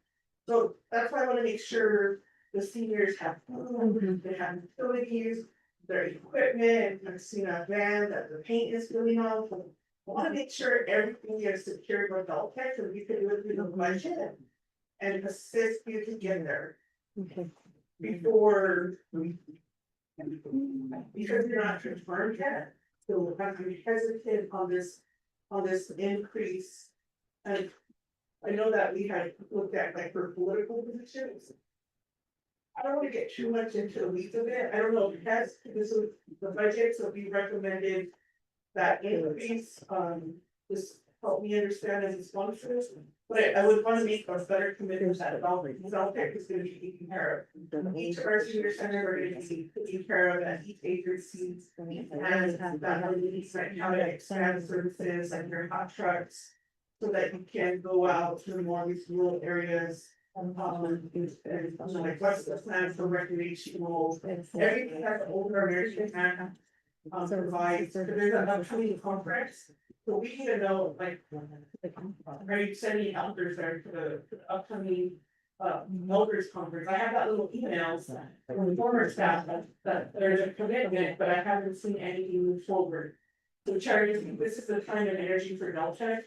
So that's why I wanna make sure the seniors have food, they have utilities, their equipment, I've seen a van that the paint is really off. I wanna make sure everything gets secured with adult tech, so we can live through the budget and assist you to get there. Before. Because you're not confirmed yet, so I'm hesitant on this increase. And I know that we had looked at like for political positions. I don't wanna get too much into the weeds of it, I don't know, because this is the budget, so we recommended that increase, just help me understand as a sponsor. But I would wanna make a better commitment that Zeltec is gonna be taken care of. Each of our senior centers are gonna be taken care of at each agency. And that release, like how to expand services like your hot trucks. So that you can go out to more of these rural areas. And like what's the plan for recreational, everything that the older American can. Provides, there's an upcoming conference. So we need to know, like, are you sending elders there to the upcoming elders conference? I have that little email from the former staff that there's a commitment, but I haven't seen anything move forward. So Charlie, this is the kind of energy for Delta.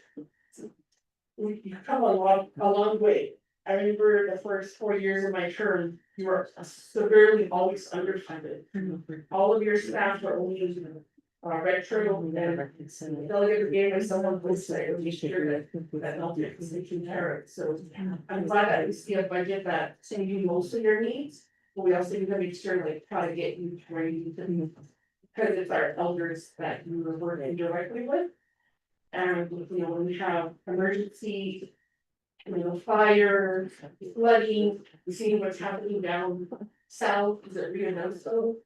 We've come a long way. I remember the first 4 years of my term, you were severely always underfunded. All of your staff were only using red turtle and delegate gave us someone who said, we sure that not taken care of. So I'm glad that we see a budget that sends you most of your needs, but we also need to make sure like how to get you to where you need to be. Because it's our elders that you were working directly with. And you know, when we have emergency, you know, fire, flooding, we see what's happening down south, is it Rio Doso?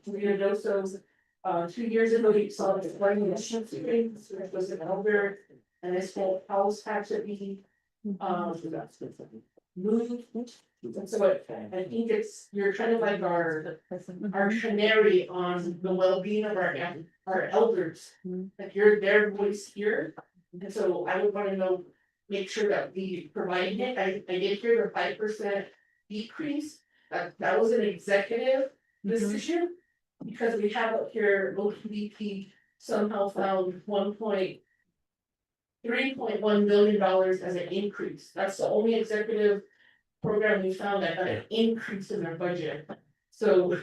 Rio Doso's, 2 years ago, we saw the flooding in the ship springs, which was an elder, and this whole house had to be, moved. And so I think it's, you're kind of like our canary on the well-being of our elders. Like you're their voice here, and so I would wanna know, make sure that we provide it. I did hear the 5% decrease, that was an executive decision. Because we have up here, OPP somehow found $3.1 million as an increase. That's the only executive program we found that had an increase in their budget. So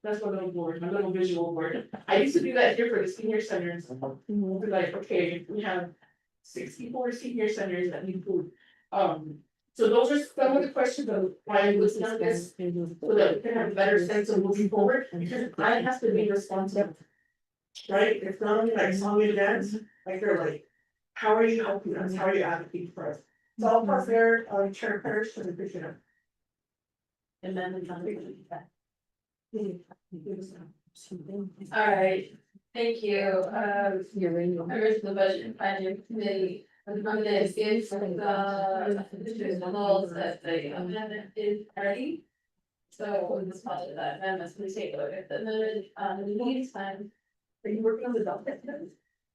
That's my little board, my little visual board. I used to do that here for the senior centers. We're like, okay, we have 64 senior centers that need food. So those are some of the questions of why I was on this, so that we can have a better sense of moving forward, because I have to be responsible. Right, it's not only like song and dance, like they're like, how are you helping us, how are you advocating for us? It's all part there, chair parish to the bishop. And then it's on Alright, thank you, You're in. members of the budget and finance committee. I'm gonna give the goals that the amendment is ready. So we'll just follow that amendment, so we take a look at the amendment, in the meantime. Are you working on the docket?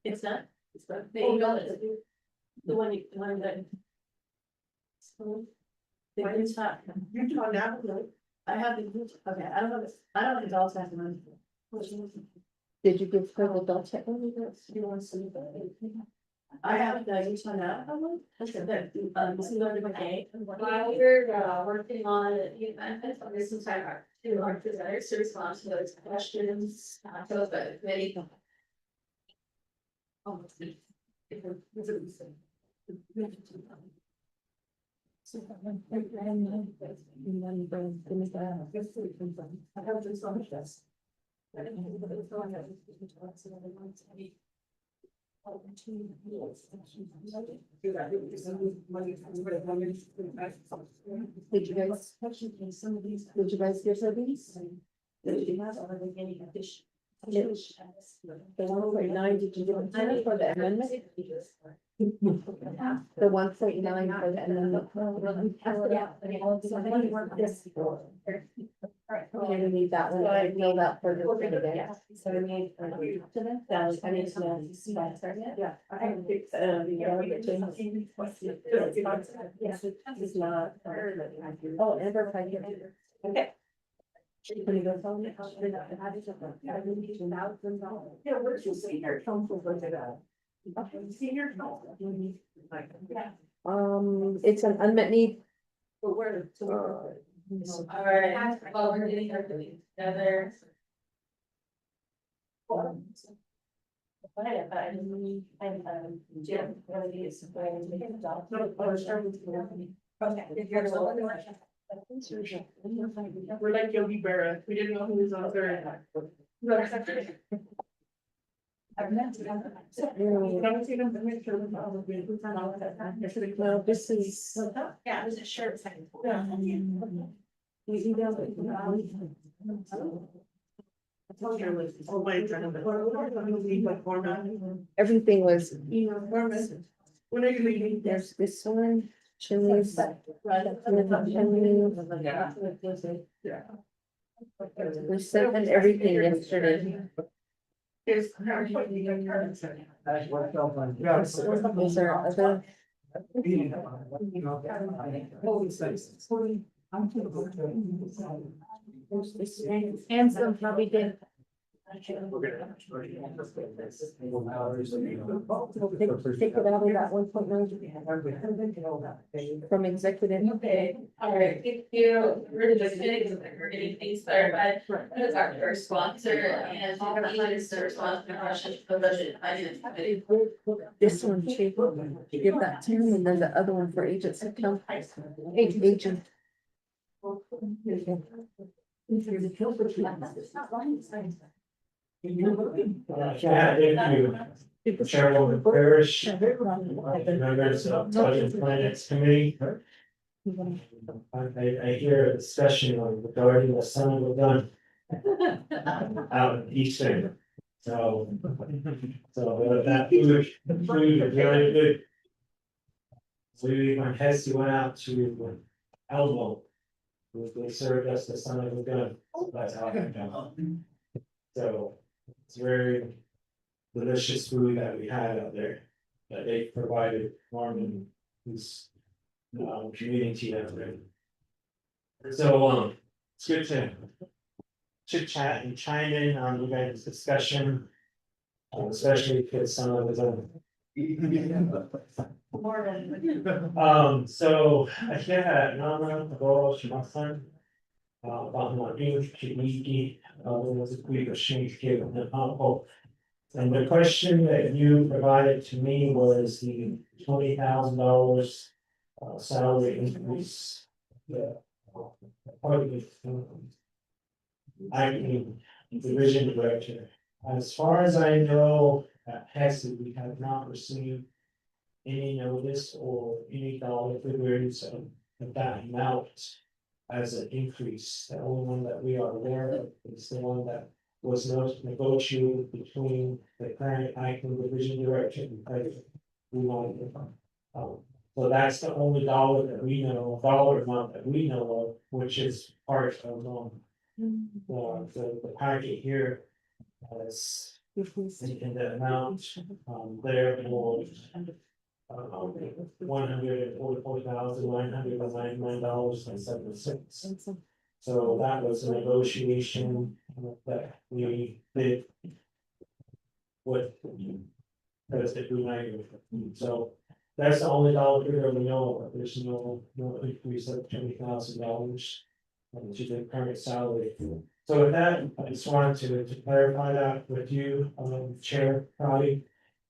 It's not, it's not, the email is the one that. It's not, You're talking now, I have the, okay, I don't know, I don't think adults have to run. Did you give her the adult check? You want to see the. I have the Utah now, that's it, this is going to be. While we're working on the amendment, I'll give some time to our presenters to respond to those questions, posed by the committee. Did you guys, did you guys hear these? Did you have, are they getting addition? The 1.9, did you give it to me for the amendment? The 1.9 for the amendment. Okay, we need that one, I know that for the today. So we need. I need to see that, yeah. I haven't fixed, the other thing. Yes, it's not. Oh, Amber, if I get it. Okay. Can you go tell me? Yeah, where's your senior council budget at? Senior council. It's an unmet need. But where? Alright, well, we're getting everything together. We're like Yogi Berra, we didn't know who was on third. No, this is. Yeah, it was a shirt. Everything was, When are you leaving? there's this one, Chili's. We sent everything yesterday. Is. Is there other? And some probably did. Take it out of that 1.9. From executive. Okay, alright, thank you, we're just getting things started, but that's our first sponsor, and is the response to questions for the budget finance committee. This one too, give that to him, and then the other one for agents to come. Agent. Yeah, thank you. Chairwoman Parish, members of Budget and Finance Committee. I hear a discussion on regarding the son of a gun out in Eastern. So that food is really good. So my Hesse went out to Elbow. They served us the son of a gun. That's how I know. So it's very delicious food that we had out there that they provided Norman, who's community out there. So it's good to chit chat and chime in on you guys' discussion, especially because some of it's on. So yeah, Nana, Goro, Shimasan. about my English community, there was a quick exchange given the humble. And the question that you provided to me was the $20,000 salary increase. Yeah. Part of it, I mean, division director. As far as I know, at Hesse, we have not received any notice or any dollar figures of that amount as an increase. The only one that we are aware of is the one that was negotiated between the current acting division director and president. We wanted to, so that's the only dollar that we know, dollar amount that we know of, which is part of, the packet here. As in the amount, there was. $144,999.76. So that was a negotiation that we did. With. President United. So that's the only dollar figure we know of. There's no increase of $20,000. To the current salary. So with that, I just wanted to clarify that with you, Chair Crowley.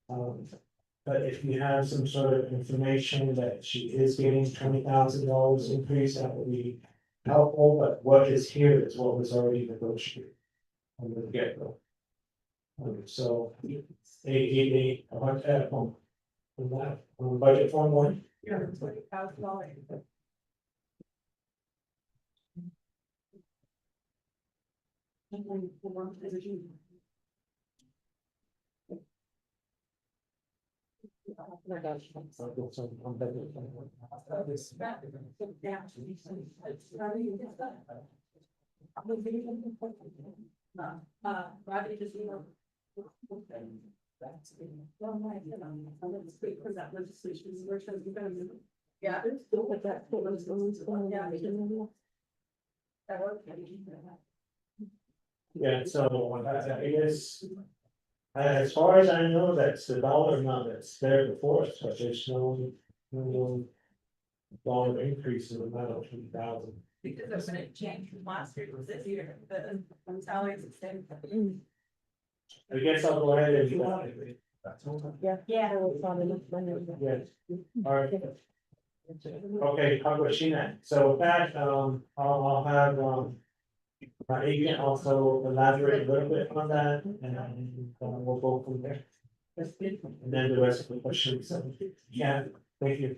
But if you have some sort of information that she is getting $20,000 increase, that would be helpful, but what is here is what was already negotiated. From the get-go. So, about that, on that, on budget form one. Yeah, it's $20,000. Yeah. Yeah, so I guess. As far as I know, that's the dollar amount that's there before us, but there's no dollar increase in the amount of $20,000. Because that's when it changed from last year to this year, the salaries extended. I guess I'll go ahead and. Yeah. Yeah. Yes, all right. Okay, Kagoshina, so with that, I'll have, my agent also elaborate a little bit on that, and we'll go from there. And then the rest of the questions, so, yeah, thank you.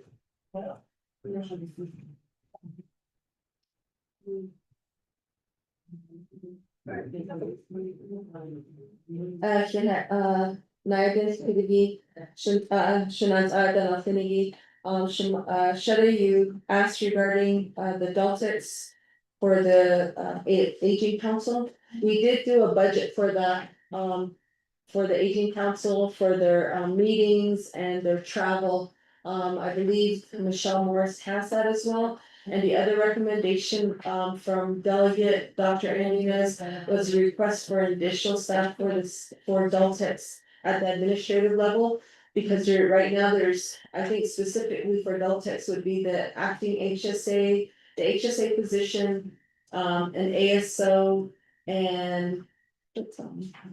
Nereden Kudigi, Shanaz Ardan Affinity, Shada, you asked regarding the Deltics for the aging council. We did do a budget for that, for the aging council, for their meetings and their travel. I believe Michelle Morris has that as well. And the other recommendation from Delegate Dr. Anunez was a request for additional staff for this, for Deltex at the administrative level. Because you're, right now, there's, I think specifically for Deltex would be the acting HSA, the HSA position, an ASO and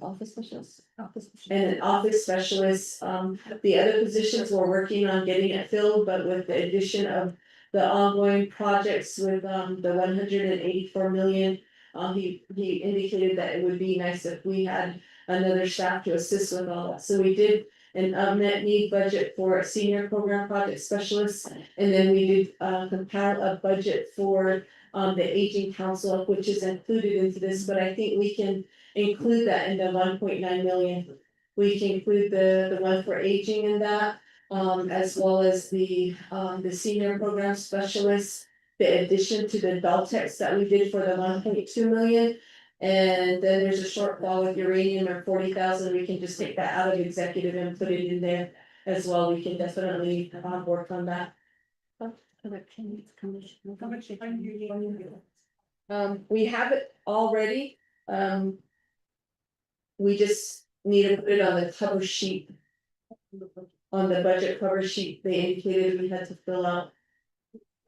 office specialist. And an office specialist, the other positions we're working on getting it filled, but with the addition of the ongoing projects with the 184 million. He indicated that it would be nice if we had another staff to assist with all that, so we did an unmet need budget for a senior program project specialist. And then we did compile a budget for the aging council, which is included into this, but I think we can include that in the 1.9 million. We can include the one for aging in that, as well as the senior program specialist. The addition to the Daltex that we did for the 1.2 million. And then there's a shortfall with uranium or 40,000, we can just take that out of executive and put it in there as well, we can definitely work on that. We have it already, we just need to put it on the cover sheet. On the budget cover sheet, they indicated we had to fill out.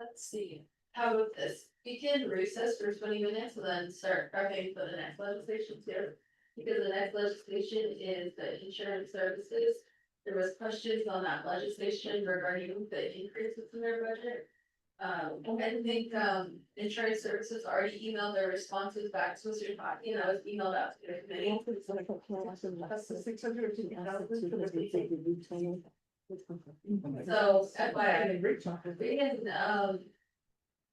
Let's see, how about this? We can recess for 20 minutes and then start prepping for the next legislation too. Because the next legislation is the insurance services. There was questions on that legislation regarding the increases in their budget. I think, insurance services already emailed their responses back to Mr. Hockey, and I was emailed out to the committee. That's the 650,000 for the meeting. So FYI, we can,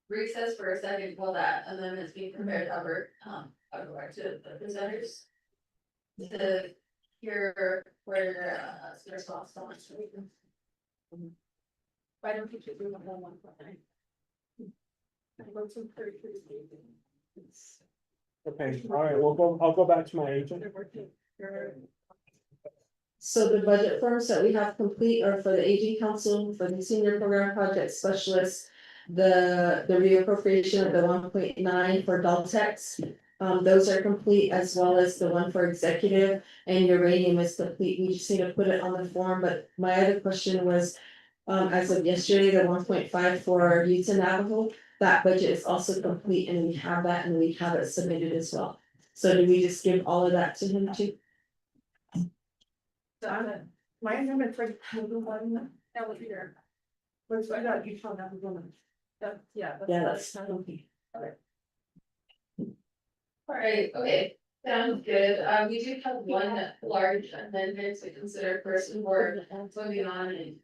recess for a second while that amendment's being prepared over, I'll go back to the presenters. To hear where, their response on it. Why don't you do one on one? Okay, all right, I'll go back to my agent. So the budget forms that we have complete are for the aging council, for the senior program project specialist. The reappropriation of the 1.9 for Daltex. Those are complete, as well as the one for executive, and uranium is complete. We just need to put it on the form, but my other question was. As of yesterday, the 1.5 for Utah Navajo, that budget is also complete, and we have that, and we have it submitted as well. So do we just give all of that to him too? My amendment for that would be there. Let's find out, you found out the woman. Yeah. Yeah, that's okay. Alright, okay, sounds good. We do have one large amendment to consider first before moving on and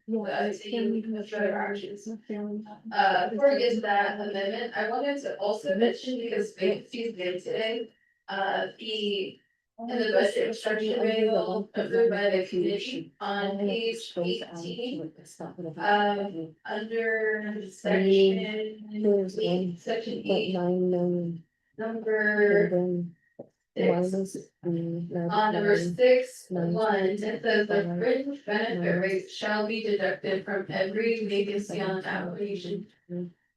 taking further actions. Before we get to that amendment, I wanted to also mention, because vacancies did today, in the budget instruction manual approved by the committee on page 18. Under section 8, number 6. On number 6, 1, it says the fringe benefit rate shall be deducted from every vacancy on the application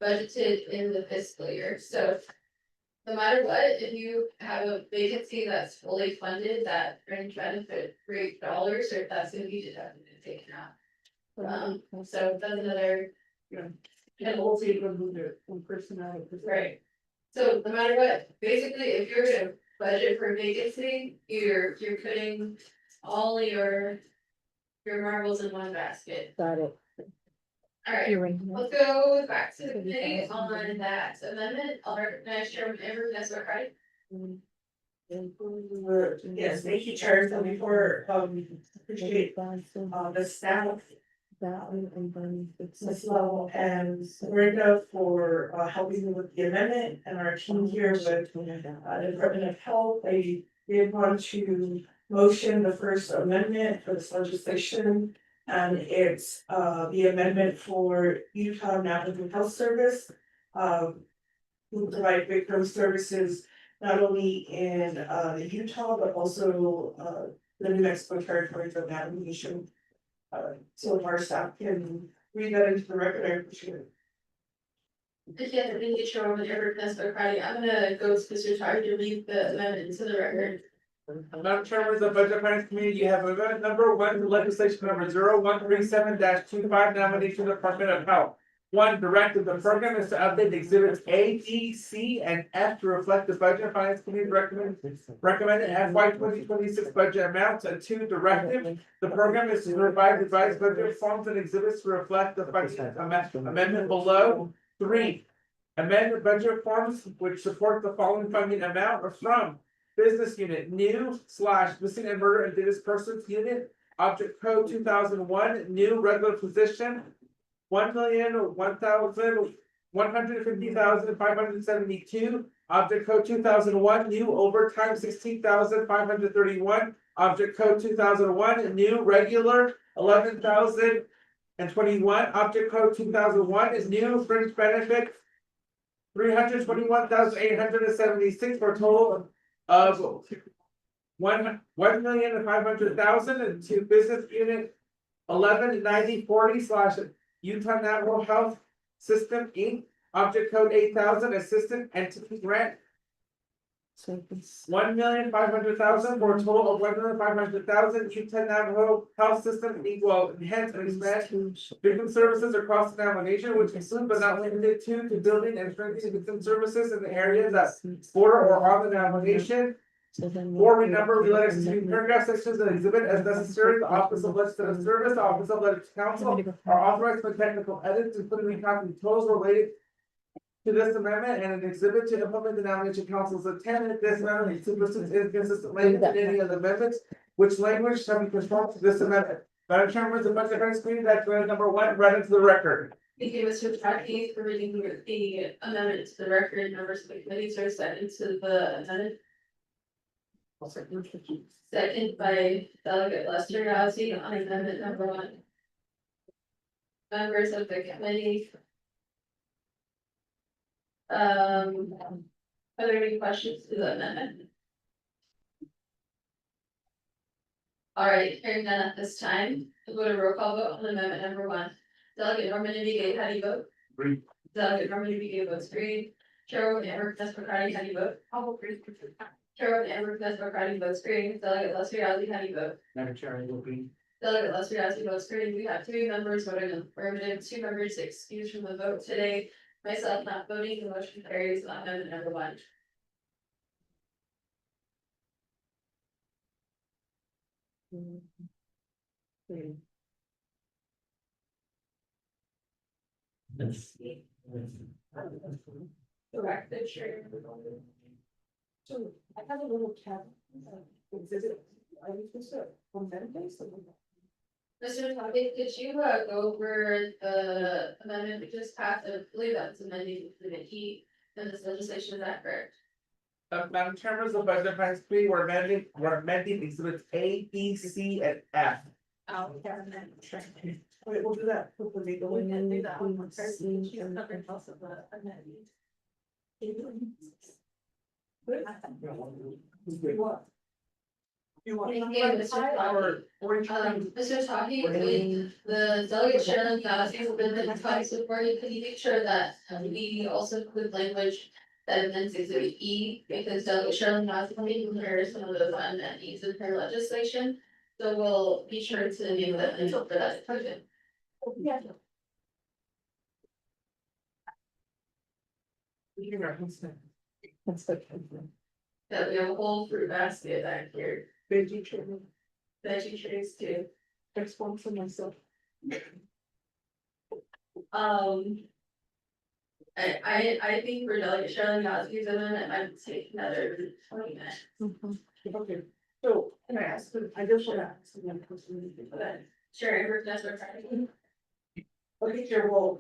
budgeted in the fiscal year. So no matter what, if you have a vacancy that's fully funded, that fringe benefit rate dollars, or if that's gonna be deducted and taken out. So that's another. And also you can move it from personnel. Right. So no matter what, basically, if you're gonna budget for vacancy, you're putting all your marbles in one basket. Got it. Alright, let's go back to the committee on that amendment. I'll recognize Chairman Amber, that's what, right? Yes, thank you, Chair. So before, appreciate, the staff, Ms. Lovell and Brenda for, helping me with the amendment, and our team here with, the Department of Health. I did want to motion the first amendment for this legislation. And it's, the amendment for Utah Navajo Health Service. Who provide victim services not only in, the Utah, but also, the New Mexico territories of Navajo Nation. So if our staff can read that into the record, I appreciate it. Again, I didn't get your over there, that's what Friday. I'm gonna go to Mr. Tardy to read the amendment into the record. Madam Chairman of the Budget Finance Committee, you have amendment number 1 to legislation number 0137-25, nominated to the Department of Health. 1, directive, the program is to update exhibits A, D, C, and F to reflect the Budget Finance Committee recommended FY 2026 budget amounts. And 2, directive, the program is to revise revised budget forms and exhibits to reflect the budget amendment below. 3, amend the budget forms which support the following funding amount or from business unit, new / missing and murder and deceased persons unit, object code 2001, new regular position, 1,150,572, object code 2001, new overtime 16,531, object code 2001, new regular 11,021, object code 2001 is new fringe benefit 321,876 for a total of 1,500,000, and to business unit 119040 / Utah Navajo Health System Inc. Object code 8,000 assistant entity grant So it's. 1,500,000 for a total of 1,500,000 to 10 Navajo Health System equal enhance and expand victim services across the Navajo Nation, which include but not limited to building and strengthening victim services in the areas that border or on the Navajo Nation. Or renumber related to paragraph sections and exhibit as necessary. The Office of Legislative Service, the Office of Legislative Counsel are authorized for technical edits, including copy totals related to this amendment and an exhibit to implement the nomination council's intent. This amendment supersedes inconsistent language in any of the amendments, which language shall be conformed to this amendment. Madam Chairman, the budget hearing screen, that's number 1, read into the record. Thank you, Mr. Tracking, for reading the amendment to the record. Members of the committees are second to the amendment. Second by Delegate Lester Yazzie on amendment number 1. Members of the committee. Are there any questions to the amendment? All right, hearing none at this time, we'll go to roll call vote on amendment number 1. Delegate Norman Navigate, how do you vote? Agree. Delegate Norman Navigate votes green. Chairwoman Amber Desmocrati, how do you vote? I'll vote green. Chairwoman Amber Desmocrati votes green. Delegate Lester Yazzie, how do you vote? Madam Chair, I will be. Delegate Lester Yazzie votes green. We have 3 members voting affirmative, 2 members excused from the vote today. Myself not voting, the motion carries on amendment number 1. Correct, the chair. So I have a little tab. Exhibit, I was just on that base. Mr. Topic, did you go over the amendment we just passed? I believe that's amending the E in this legislation, is that correct? Madam Chair, members of the budget finance committee, we're amending exhibits A, B, C, and F. Wait, we'll do that. Hopefully they go in. can do that one more first, since you have covered most of the amendment. You want? Thank you, Mr. Topic. Mr. Topic, with the delegate Sharon Yazzie has been the time supported, can you make sure that we also include language that amends exhibit E, because delegate Sharon Yazzie may prepare some of those unmet needs in her legislation. So we'll be sure to name that and for that discussion. Yeah. That's okay. That we have a whole fruit basket back here, Veggie treatment, veggie trays too. there's one for myself. I think for delegate Sharon Yazzie's amendment, I would take another 20 minutes. Okay, so can I ask, I just want to ask one question. But sure, that's what I'm Okay, Chair, well,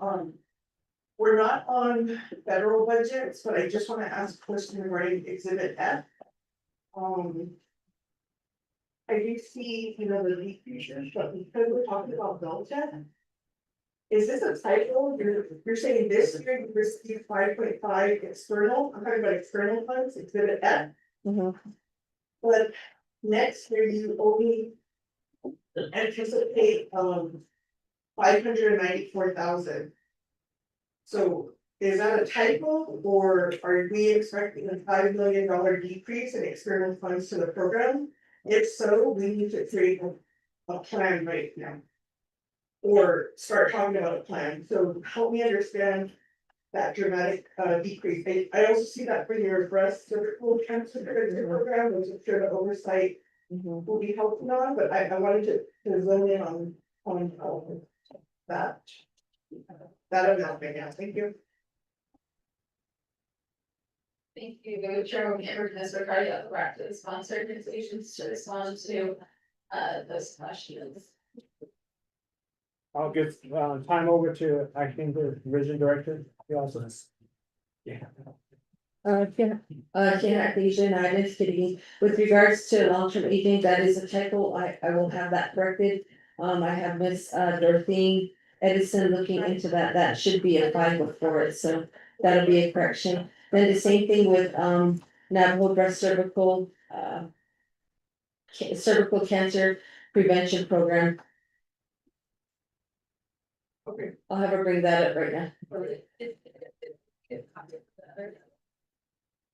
we're not on federal budgets, but I just want to ask a question regarding exhibit F. I do see, the decreases, but because we're talking about Delta. Is this a typo? You're saying this year you received 5.5 external, I'm talking about external funds, exhibit F. But next year you only anticipate, 594,000. So is that a typo, or are we expecting a $5 million decrease in external funds to the program? If so, we need to create a plan right now. Or start talking about a plan, so help me understand that dramatic decrease. I also see that for your breast cervical cancer program, which I'm sure the oversight will be helpful on, but I wanted to zone in on that. That amount right now, thank you. Thank you, Chairwoman Amber Desmocrati, the sponsor organizations to respond to those questions. I'll give time over to acting division director. He also. Yeah. Legion, I just kidding. With regards to long-term aging, that is a typo. I will have that corrected. I have Miss Dorothy Edison looking into that. That should be a 5 before it, so that'll be a correction. Then the same thing with Navajo breast cervical cancer prevention program. Okay. I'll have her bring that up right now.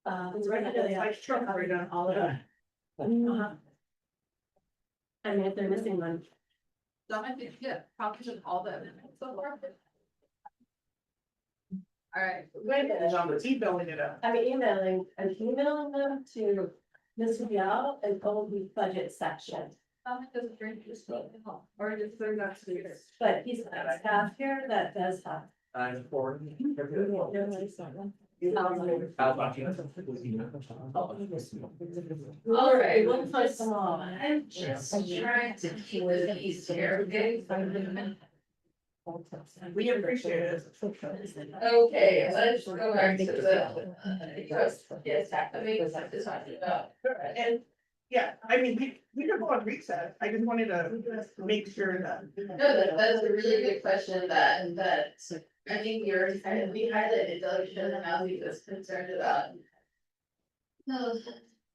It's right under the like truck right on all of it. I mean, if they're missing one. So I think, yeah, copies of all the amendments so far. Alright, Wait a minute, on the T-billing it up. I'm emailing them to Ms. Yao and go the budget section. comment doesn't bring to this, or just third up to yours. But he's got a staff here that does have. I'm for. Alright, We'll put some on. I'm just trying to keep it easier, okay? We appreciate it. Okay, let's go back to the, trust, yes, that makes sense, it's talking about. And, yeah, I mean, we could go on recess, I just wanted to make sure that. No, that's a really good question that I think we already kind of, we highlighted, delegation and how he was concerned about. No,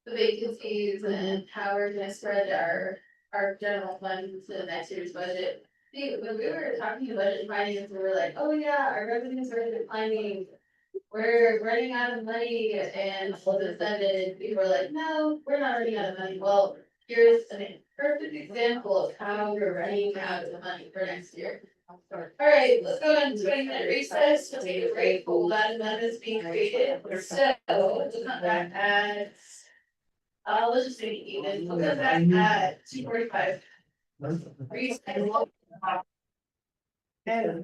the vacancies and how we're gonna spread our general fund to the next year's budget. See, when we were talking budget finance, we were like, oh yeah, our revenues are declining. We're running out of money, and all of a sudden, people were like, no, we're not running out of money. Well, here's a perfect example of how we're running out of money for next year. Alright, let's go on 20-minute recess, we'll take a break, hold on, that is being created, so, we'll come back at. Let's just say even, we'll come back at 2:45. Recess. And.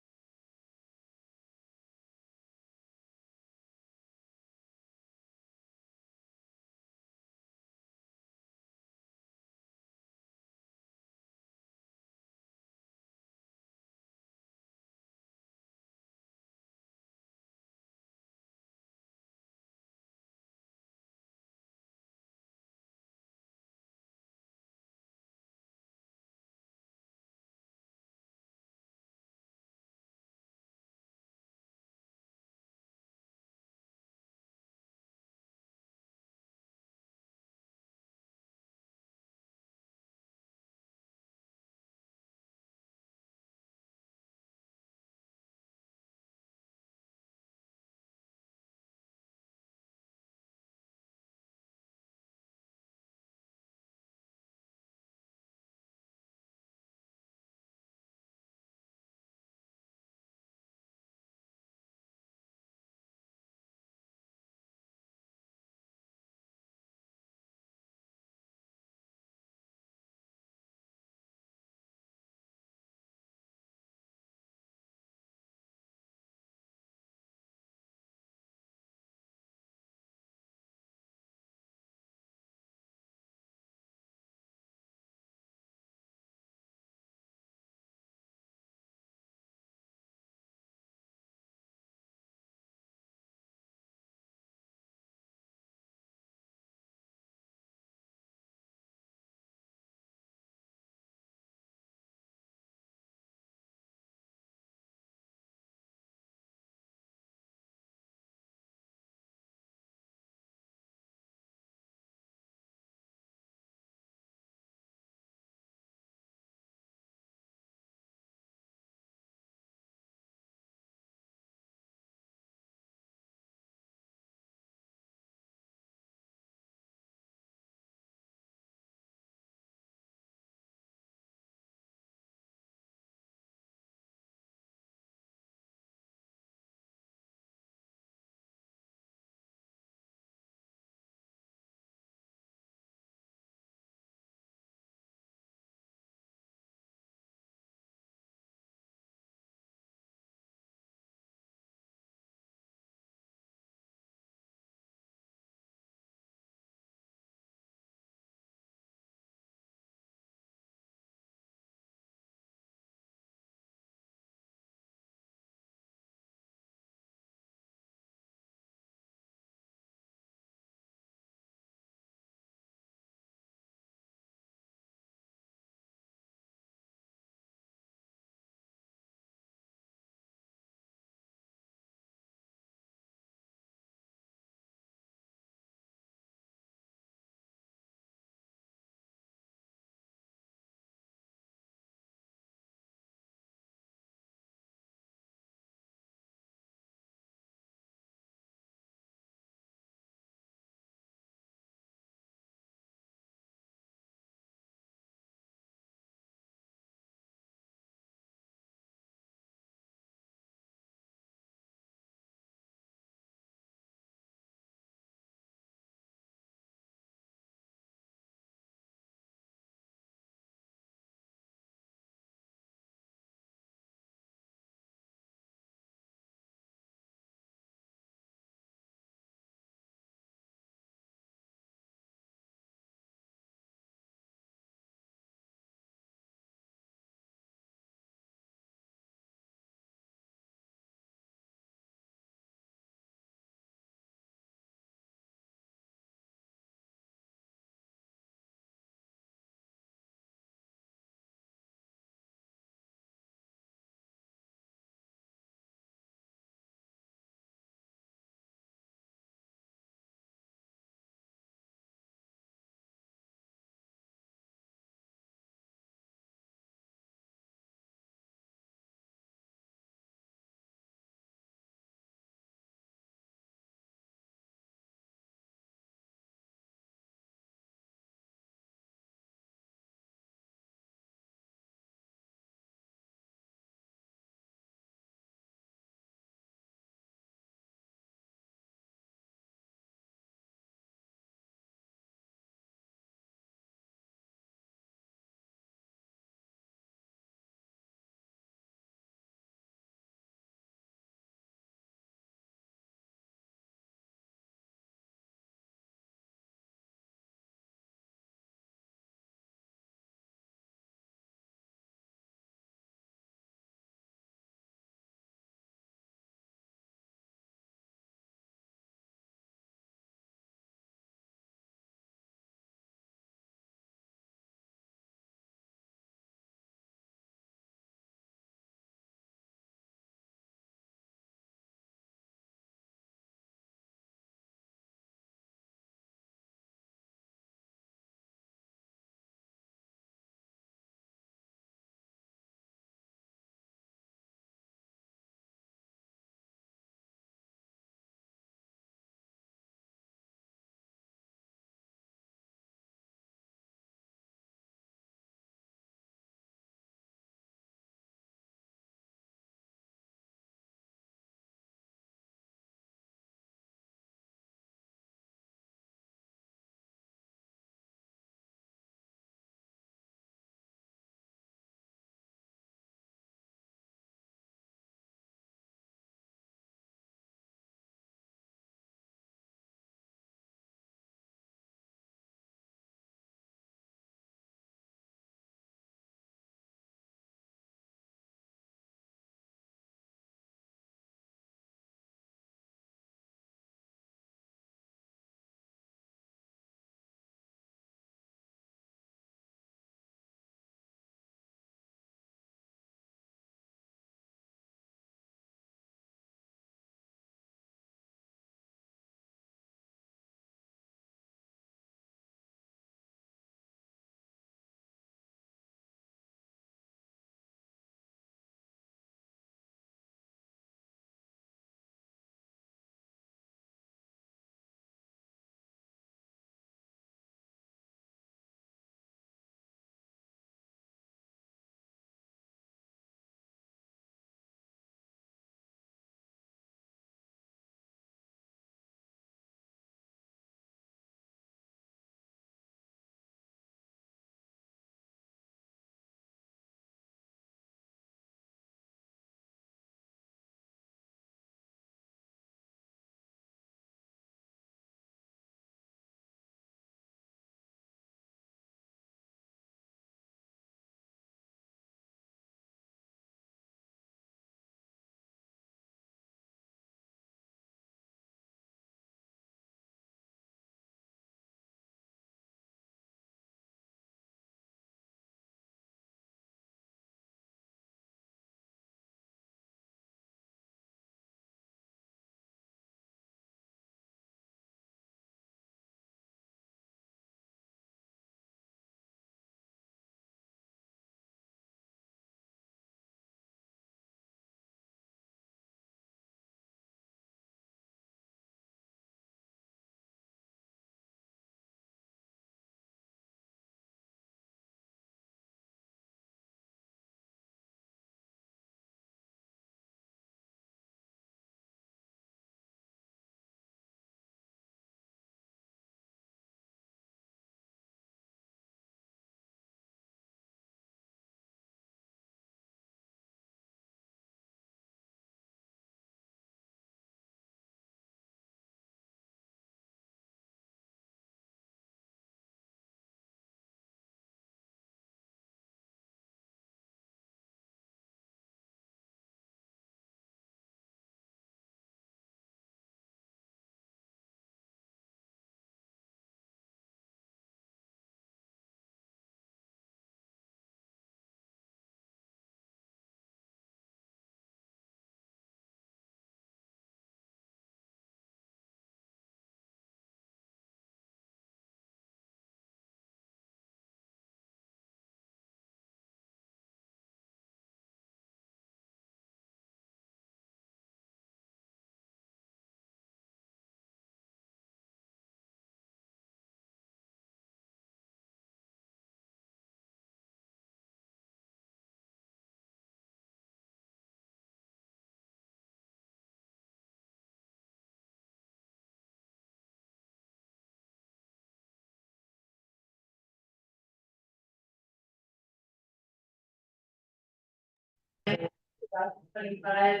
2025.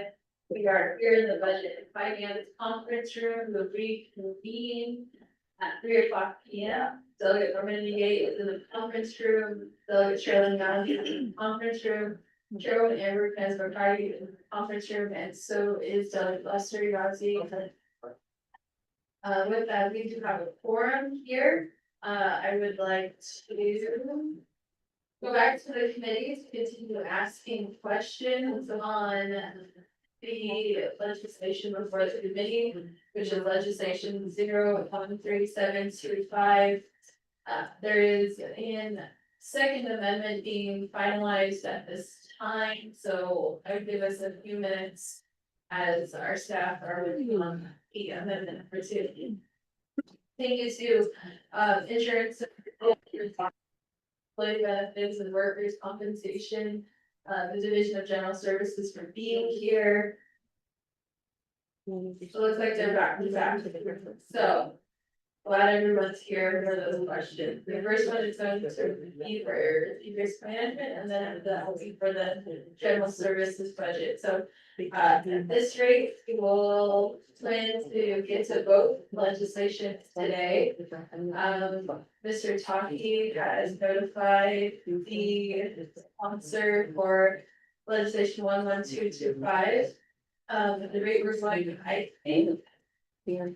We are here in the budget and finance conference room, we'll reconvene at 3 o'clock p.m. Delegate Norman Gate is in the conference room, Delegate Sherilyn Young is in the conference room, Chairwoman Amber Casper-Carty is in the conference room, and so is Delegate Lester Yazzie. With that, we do have a forum here. I would like to go back to the committees, continue asking questions on the legislation before the committee, which is legislation 013725. There is an second amendment being finalized at this time, so I would give us a few minutes as our staff are working on the amendment for two. Thank you to insurance, employee benefits and workers' compensation, the Division of General Services for being here. It looks like they're back. So glad everyone's here for those questions. The first one is going to be for risk management, and then that will be for the general services budget. So at this rate, we will plan to get to both legislation today. Mr. Taki has notified the sponsor for legislation 11225. The rate we're going, I think. We're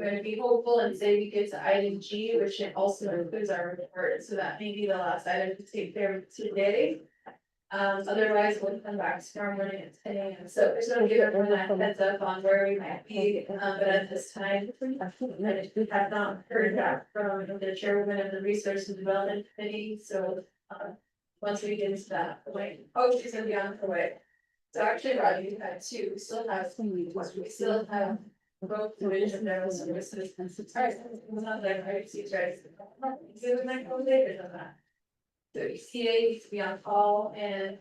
gonna be hopeful and say we get to item G, which also includes our report, so that may be the last item to take care of today. Otherwise, we'll come back tomorrow morning at 10 a.m. So just gonna give everyone a heads up on where we might be, but at this time, we have not heard back from the chairwoman of the Research and Development Committee, so once we get into that, she's gonna be on her way. So actually, Roger, you had two, we still have both division of general services. All right, it's not like I see you guys. Good with my phone later than that. So CA needs to be on call and.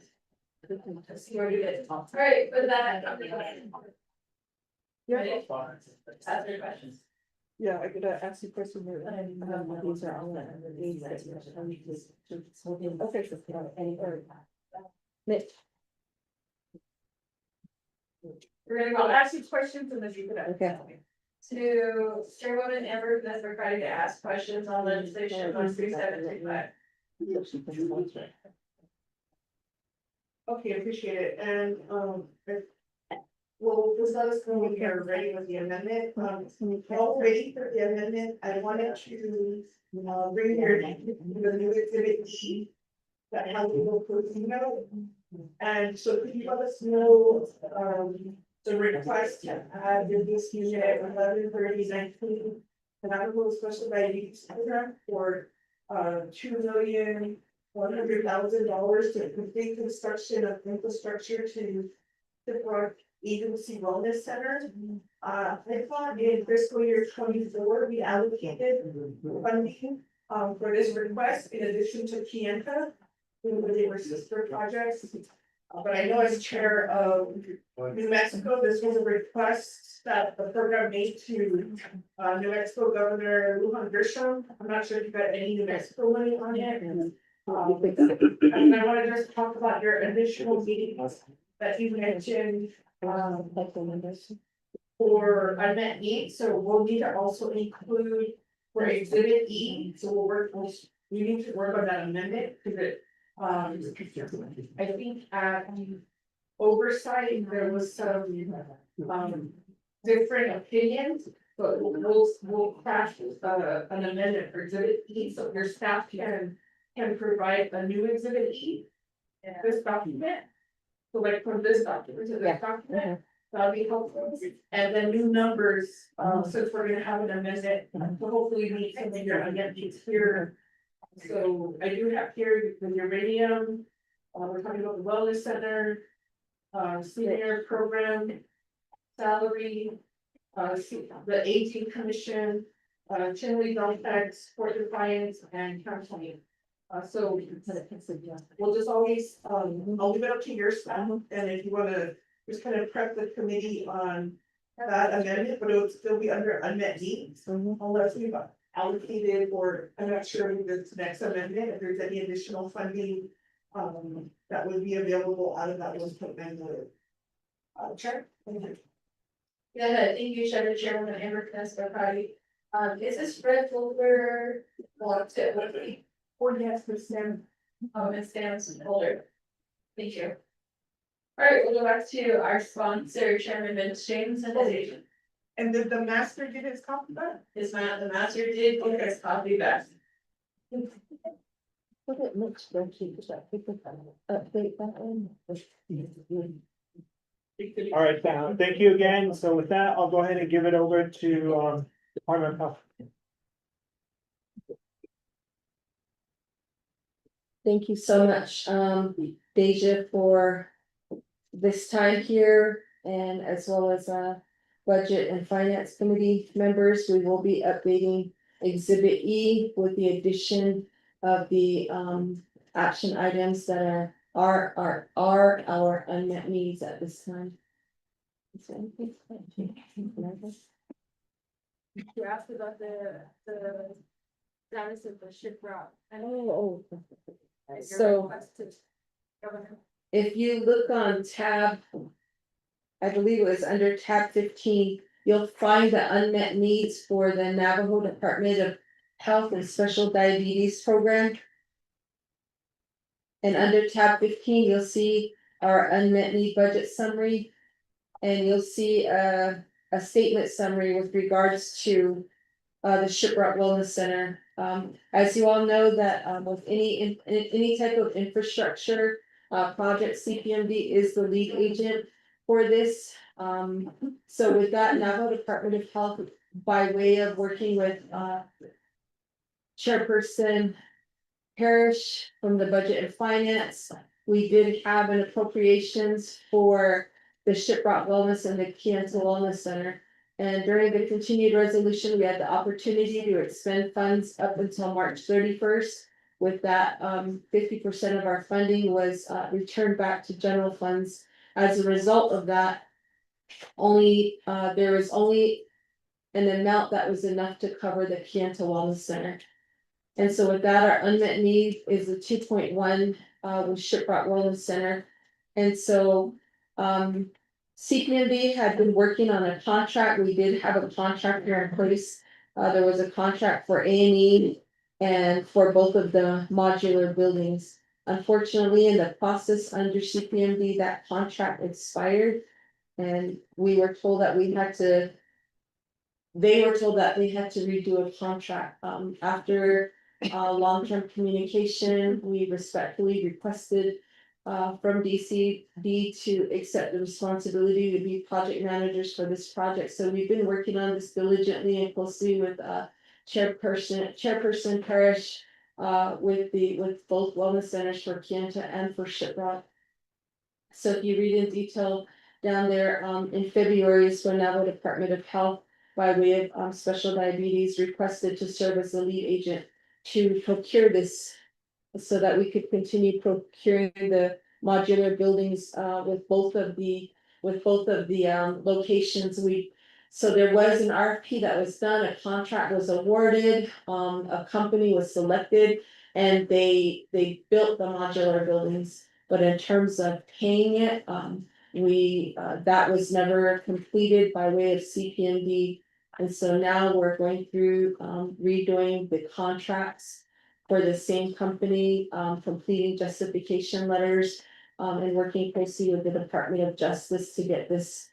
See where we get. All right, with that. Ready? Ask your questions. Yeah, I could ask you a question. These are all these. Okay, so any Mitch. We're gonna go ask you questions and then you can. Okay. To Chairwoman Amber, that's required to ask questions on legislation 13725. Okay, appreciate it, and, well, just let us know when you're ready with the amendment, all ready for the amendment, I wanted to, bring your, the new exhibit E. That has a little closing note, and so could you let us know, the request to add in this unit 113019, and I will special use program for, $2,100,000 to complete construction of infrastructure to support agency wellness center. I thought in fiscal year 24, we allocated funding for this request in addition to Kienta, they were sister projects. But I know as chair of New Mexico, this was a request that the program made to New Mexico Governor Lujan Grisham. I'm not sure if you got any New Mexico money on it. And I want to just talk about your additional meetings that you mentioned for unmet needs. So we'll need to also include for exhibit E. So we need to work on that amendment because it. I think at oversight, there was some different opinions, but we'll craft an amendment for exhibit E, so your staff can provide a new exhibit E. In this document, so like from this document to this document, that'll be helpful, and then new numbers, since we're gonna have an amendment, so hopefully meet some of your amendments here. So I do have here the uranium, we're talking about the wellness center, senior program, salary, the aging commission, Chinley Delphi, Port Defiance, and counseling. So we'll just always, I'll leave it up to your staff, and if you wanna just kind of prep the committee on that amendment, but it'll still be under unmet needs, unless we've allocated, or I'm not sure with this next amendment, if there's any additional funding that would be available out of that was put in the. Check. Yeah, thank you, Chairman Amber Canesco Patty. Is this red folder? What's it, what do we? Or yes, the same. It stands folder. Thank you. All right, we'll go back to our sponsor, Chairman Vince James and his agent. And did the master get his copy back? The master did get his copy back. What it looks like, because I think update that one. All right, thank you again. So with that, I'll go ahead and give it over to Department of Health. Thank you so much, Deja, for this time here, and as well as Budget and Finance Committee members. We will be updating Exhibit E with the addition of the action items that are our unmet needs at this time. Is there anything? You asked about the status of the shiprock. Oh. So if you look on tab, I believe it was under tab 15, you'll find the unmet needs for the Navajo Department of Health and Special Diabetes Program. And under tab 15, you'll see our unmet need budget summary. And you'll see a statement summary with regards to the Shiprock Wellness Center. As you all know that with any type of infrastructure project, CPMD is the lead agent for this. So with that, Navajo Department of Health, by way of working with Chairperson Parrish from the Budget and Finance, we did have an appropriations for the Shiprock Wellness and the Kianta Wellness Center. And during the continued resolution, we had the opportunity to expend funds up until March 31st. With that, 50% of our funding was returned back to general funds. As a result of that, there was only an amount that was enough to cover the Kianta Wellness Center. And so with that, our unmet need is the 2.1 with Shiprock Wellness Center. And so CPMB had been working on a contract. We did have a contract here in place. There was a contract for A&E and for both of the modular buildings. Unfortunately, in the process under CPMB, that contract expired. And we were told that they were told that they had to redo a contract. After long-term communication, we respectfully requested from DCD to accept the responsibility to be project managers for this project. So we've been working on this diligently and closely with Chairperson Parrish with both wellness centers for Kianta and for Shiprock. So if you read in detail down there, in February is when Navajo Department of Health, by way of special diabetes, requested to serve as the lead agent to procure this, so that we could continue procuring the modular buildings with both of the locations. So there was an RFP that was done, a contract was awarded, a company was selected, and they built the modular buildings. But in terms of paying it, that was never completed by way of CPMD. And so now we're going through redoing the contracts for the same company, completing justification letters, and working closely with the Department of Justice to get this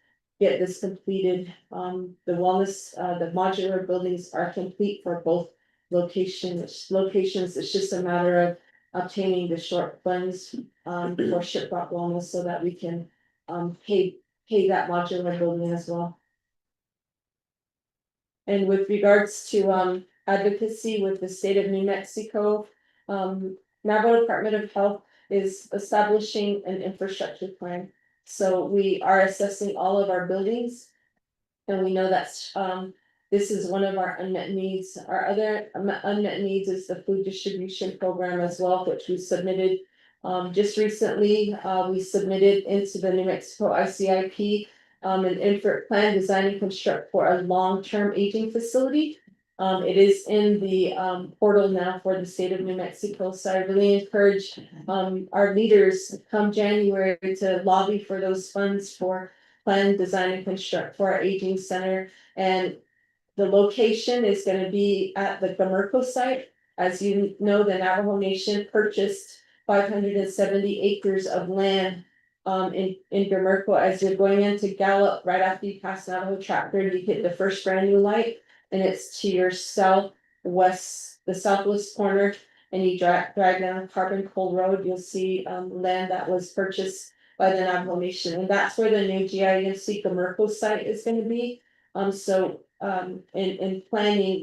completed. The modular buildings are complete for both locations. It's just a matter of obtaining the short funds for Shiprock Wellness so that we can pay that modular building as well. And with regards to advocacy with the state of New Mexico, Navajo Department of Health is establishing an infrastructure plan. So we are assessing all of our buildings. And we know that's this is one of our unmet needs. Our other unmet needs is the food distribution program as well, which we submitted just recently. We submitted into the New Mexico ICIP an infant plan design and construct for a long-term aging facility. It is in the portal now for the state of New Mexico, so I really encourage our leaders come January to lobby for those funds for plan, design and construct for our aging center. And the location is gonna be at the Gamerco site. As you know, the Navajo Nation purchased 570 acres of land in Gamerco. As you're going into Gallup, right after you pass Navajo Tractor, you hit the first brand new light. And it's to your southwest, the southwest corner, and you drive down Carbon Coal Road, you'll see land that was purchased by the Navajo Nation, and that's where the new GIMC Gamerco site is gonna be. In planning,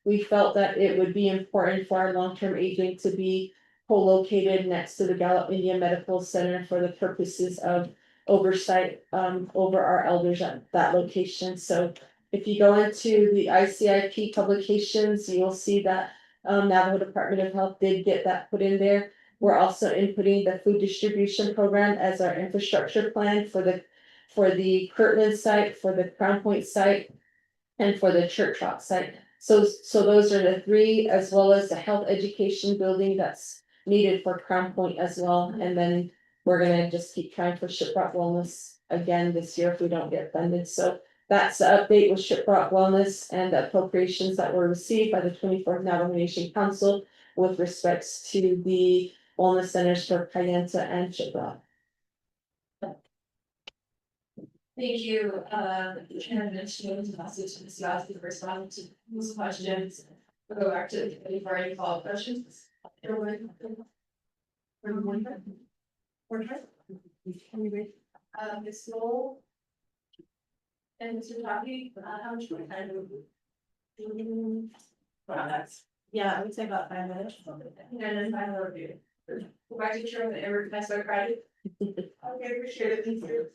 we felt that it would be important for our long-term aging to be co-located next to the Gallup Indian Medical Center for the purposes of oversight over our elders at that location. So if you go into the ICIP publications, you'll see that Navajo Department of Health did get that put in there. We're also inputting the food distribution program as our infrastructure plan for the Kirtland site, for the Crown Point site, and for the Church Rock site. So those are the three, as well as the health education building that's needed for Crown Point as well. And then we're gonna just keep trying for Shiprock Wellness again this year if we don't get funded. So that's the update with Shiprock Wellness and the appropriations that were received by the 24th Navajo Nation Council with respects to the wellness centers for Kayenta and Shiprock. Thank you, Chairman Administration, and also to Ms. Yasi for responding to these questions. We'll go back to the committee for any follow-up questions. Ms. Knoll. And Mr. Taffy, how much more time do we? That's. Yeah, I would say about 5 minutes. And then final review. Go back to Chairman, and we're next, Friday. Okay, appreciate it, thank you.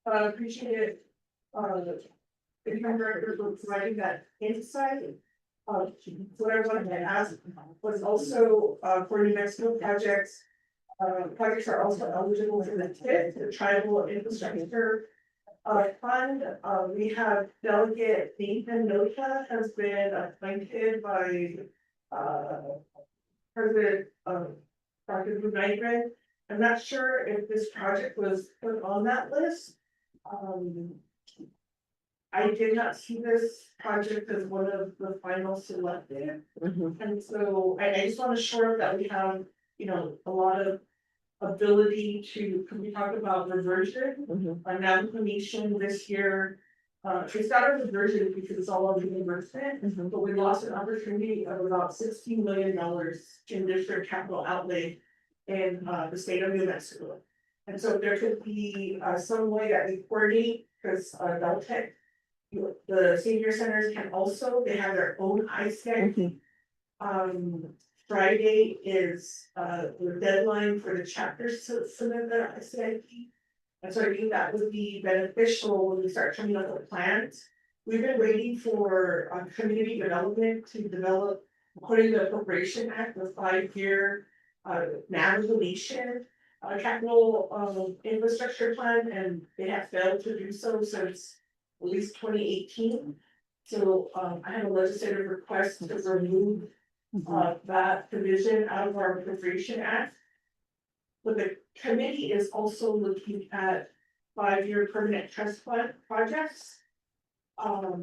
Appreciate it. The county director for providing that insight. What I wanted to ask was also, for New Mexico projects. Projects are also eligible for the TIF, the Tribal Infrastructure Fund. We have Delegate Nathan Nota has been appointed by President Dr. Nightgren. I'm not sure if this project was put on that list. I did not see this project as one of the final selected. And so I just want to assure that we have, you know, a lot of ability to, can we talk about reversion? Our Navajo Nation this year, it's not a reversion because it's all over reimbursement, but we lost an opportunity of about $16 million in district capital outlay in the state of New Mexico. And so there could be some way that we coordinate, because Deltec, the senior centers can also, they have their own ICIP. Friday is the deadline for the chapters to submit their ICIP. And so I think that would be beneficial when we start coming up with plans. We've been waiting for community development to develop, according to the Appropriation Act, the 5-year Navajo Nation capital infrastructure plan, and they have failed to do so since at least 2018. So I have a legislative request to remove that provision out of our Appropriation Act. But the committee is also looking at 5-year permanent trust fund projects. For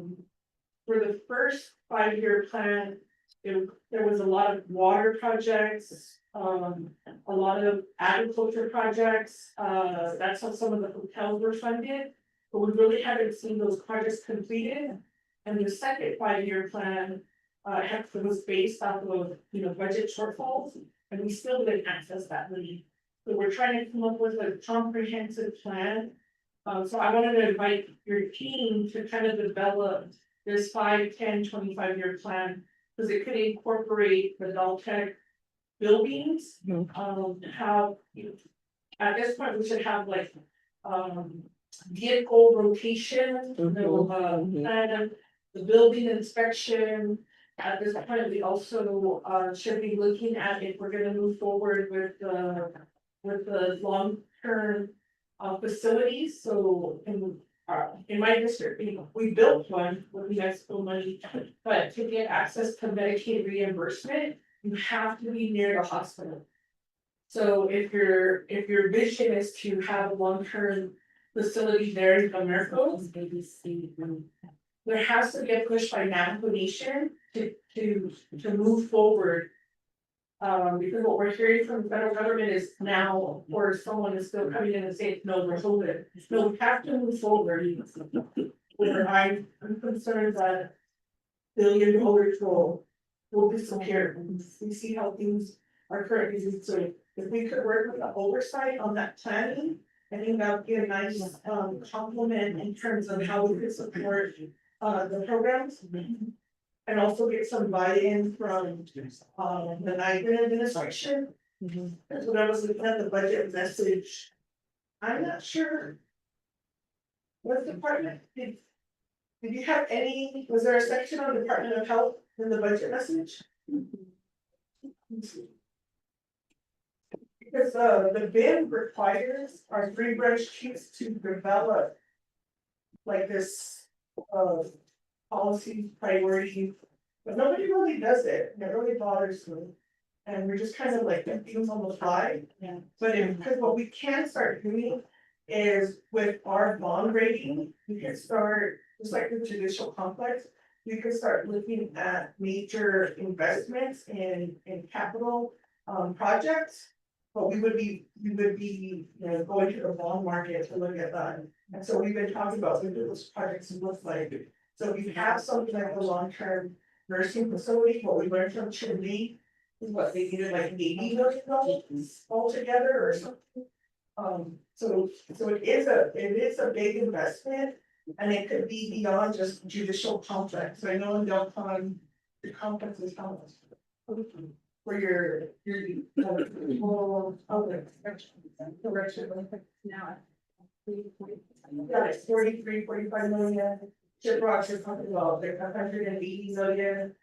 the first 5-year plan, there was a lot of water projects, a lot of agriculture projects, that's how some of the hotels were funded. But we really haven't seen those projects completed. And the second 5-year plan was based off of, you know, budget shortfalls, and we still didn't access that money. So we're trying to come up with a comprehensive plan. So I wanted to invite your team to kind of develop this 5, 10, 25-year plan, because it could incorporate the Deltec buildings. How, you know, at this point, we should have like vehicle rotation, plan the building inspection. At this point, we also should be looking at if we're gonna move forward with the long-term facilities. So in in my district, we built one with municipal money, but to get access to Medicaid reimbursement, you have to be near the hospital. So if your vision is to have a long-term facility there in America, there has to get pushed by Navajo Nation to move forward. Because what we're hearing from the federal government is now, or someone is still coming in and saying, no, we're holding, no, we have to move forward. Where I'm concerned that $1 billion will disappear. We see how things are currently, so if we could work with the oversight on that planning, I think that would be a nice complement in terms of how we could support the programs. And also get some buy-in from the Nigel administration. That's what I was looking at the budget message. I'm not sure. What department did you have any, was there a section on Department of Health in the budget message? Because the bid requires our three branch chiefs to develop. Like this policy priority, but nobody really does it, and it really bothers me. And we're just kind of like doing things on the fly. Yeah. But because what we can start doing is with our bond rating, we can start, just like the judicial complex. We could start looking at major investments in capital projects. But we would be, going to the bond market to look at that. And so we've been talking about what those projects look like. So we have something like a long-term nursing facility, what we learned from Chile is what they needed like $80 million altogether or something. So it is a big investment, and it could be beyond just judicial complex. So I know in Delcon, the complex is how much for your whole other direction. Now. Yeah, it's 45 million. Chip Rocks is talking about there's 180 million.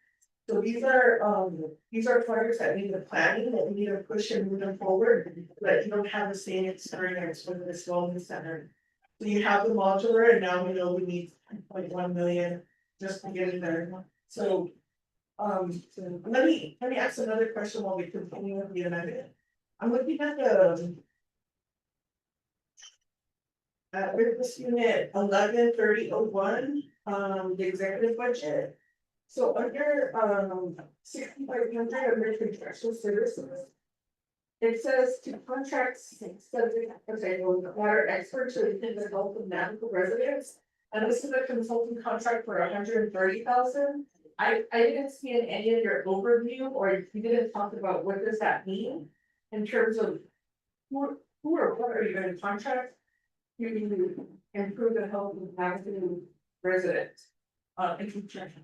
So these are projects that need the planning, that we need to push and move them forward, but you don't have the same experience with this wellness center. So you have the modular, and now we know we need 1 million just to get it there. So let me ask another question while we continue with the amendment. I'm looking at the business unit 113001, the executive budget. So under 6500 under contractual services, it says to contract subject, water experts within the health of Navajo residents. And this is a consulting contract for 130,000. I didn't see in any of your overview, or you didn't talk about what does that mean in terms of who or what are you going to contract? You need to improve the health of Navajo residents. In construction.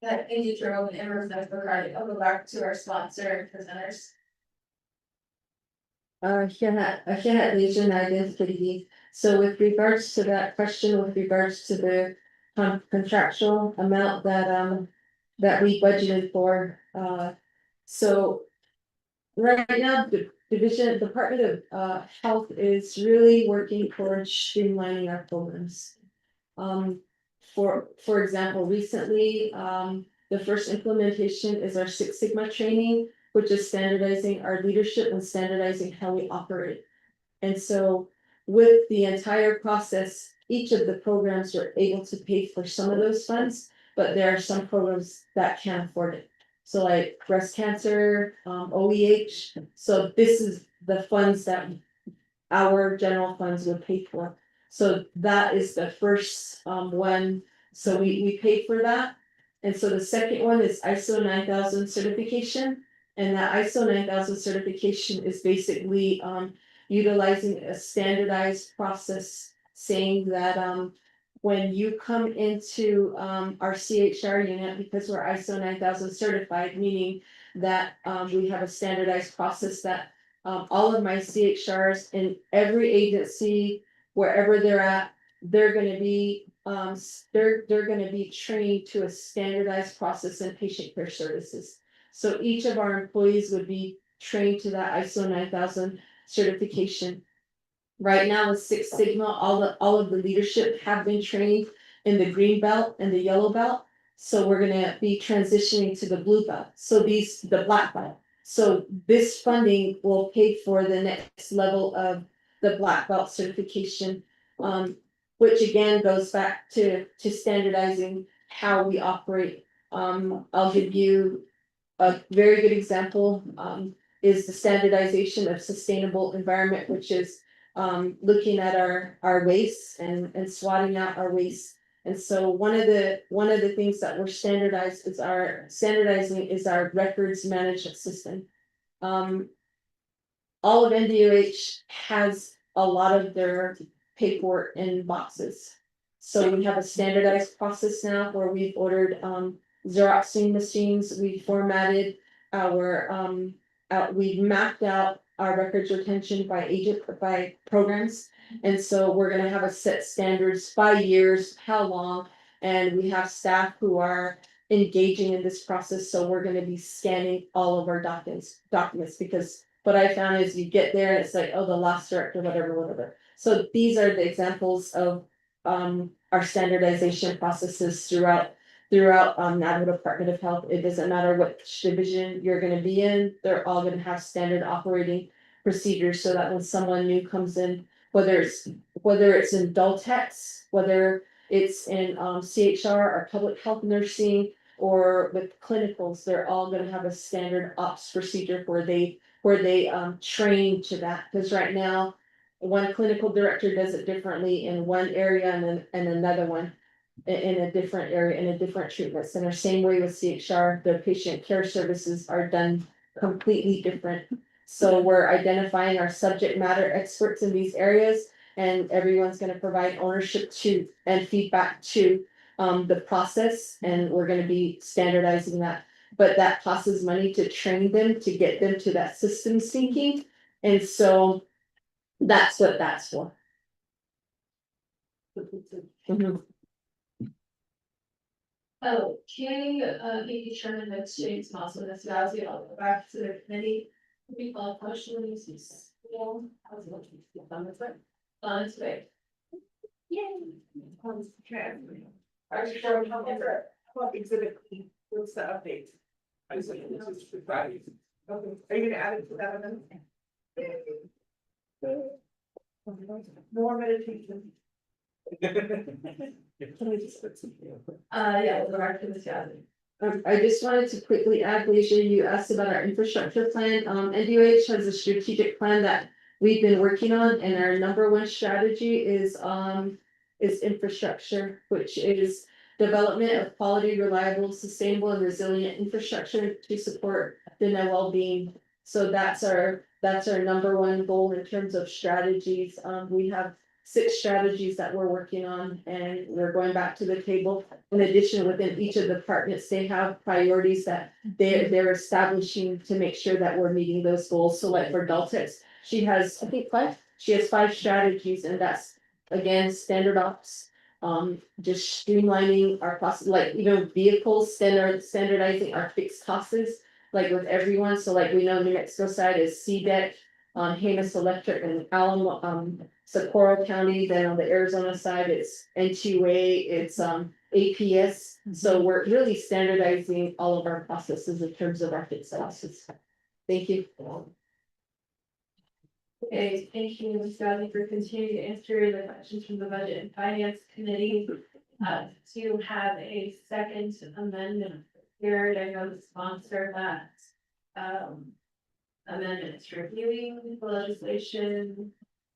That Indy Journal and Amherst Regarding, I'll go back to our sponsor and presenters. Here Legion identity. So with regards to that question, with regards to the contractual amount that we budgeted for, so. Right now, the Department of Health is really working towards streamlining our programs. For example, recently, the first implementation is our Six Sigma training, which is standardizing our leadership and standardizing how we operate. And so with the entire process, each of the programs were able to pay for some of those funds, but there are some programs that can't afford it. So like breast cancer, OEH, so this is the funds that our general funds would pay for. So that is the first one, so we paid for that. And so the second one is ISO 9000 certification. And that ISO 9000 certification is basically utilizing a standardized process, saying that when you come into our CHR unit, because we're ISO 9000 certified, meaning that we have a standardized process that all of my CHRs in every agency, wherever they're at, they're gonna be they're gonna be trained to a standardized process in patient care services. So each of our employees would be trained to that ISO 9000 certification. Right now with Six Sigma, all of the leadership have been trained in the green belt and the yellow belt. So we're gonna be transitioning to the blue belt, so the black belt. So this funding will pay for the next level of the black belt certification. Which again goes back to standardizing how we operate. I'll give you a very good example, is the standardization of sustainable environment, which is looking at our waste and swatting out our waste. And so one of the things that we're standardizing is our records management system. All of NDOH has a lot of their paperwork in boxes. So we have a standardized process now where we've ordered Xeroxing machines, we formatted our we've mapped out our records retention by programs. And so we're gonna have a set standards by years, how long, and we have staff who are engaging in this process, so we're gonna be scanning all of our documents, because what I found is you get there and it's like, oh, the last director, whatever. So these are the examples of our standardization processes throughout Navajo Department of Health. It doesn't matter which division you're gonna be in, they're all gonna have standard operating procedures, so that when someone new comes in, whether it's in Daltex, whether it's in CHR or public health nursing, or with clinicals, they're all gonna have a standard ops procedure where they train to that, because right now, one clinical director does it differently in one area and then another one in a different area, in a different treatment center. Same way with CHR, the patient care services are done completely different. So we're identifying our subject matter experts in these areas, and everyone's gonna provide ownership to and feedback to the process, and we're gonna be standardizing that. But that costs money to train them, to get them to that system thinking, and so that's what that's for. Mhm. Oh, can you determine the students also this value, I'll go back to the committee. We call questions, how's it on this way? On its way. What exhibit, what's the update? I was looking at this for Friday. Okay, are you gonna add it to that amendment? More meditation. Yeah, we'll go back to this gathering. I just wanted to quickly add, Alicia, you asked about our infrastructure plan. NDOH has a strategic plan that we've been working on, and our number one strategy is infrastructure, which is development of quality, reliable, sustainable, and resilient infrastructure to support the well-being. So that's our number one goal in terms of strategies. We have 6 strategies that we're working on, and we're going back to the table. In addition, within each of the departments, they have priorities that they're establishing to make sure that we're meeting those goals. So like for Daltex, she has, I think, 5 strategies, and that's again, standard ops. Just streamlining our process, like even vehicles, standardizing our fixed costs, like with everyone. So like we know New Mexico side is CDEC, Hamas Electric and Alamo, Socorro County. Then on the Arizona side, it's N2A, it's APS. So we're really standardizing all of our processes in terms of our fixed costs. Thank you. Okay, thank you, Ms. Godley, for continuing to answer the questions from the Budget and Finance Committee. To have a second amendment here, I know the sponsor that. Amendments reviewing the legislation,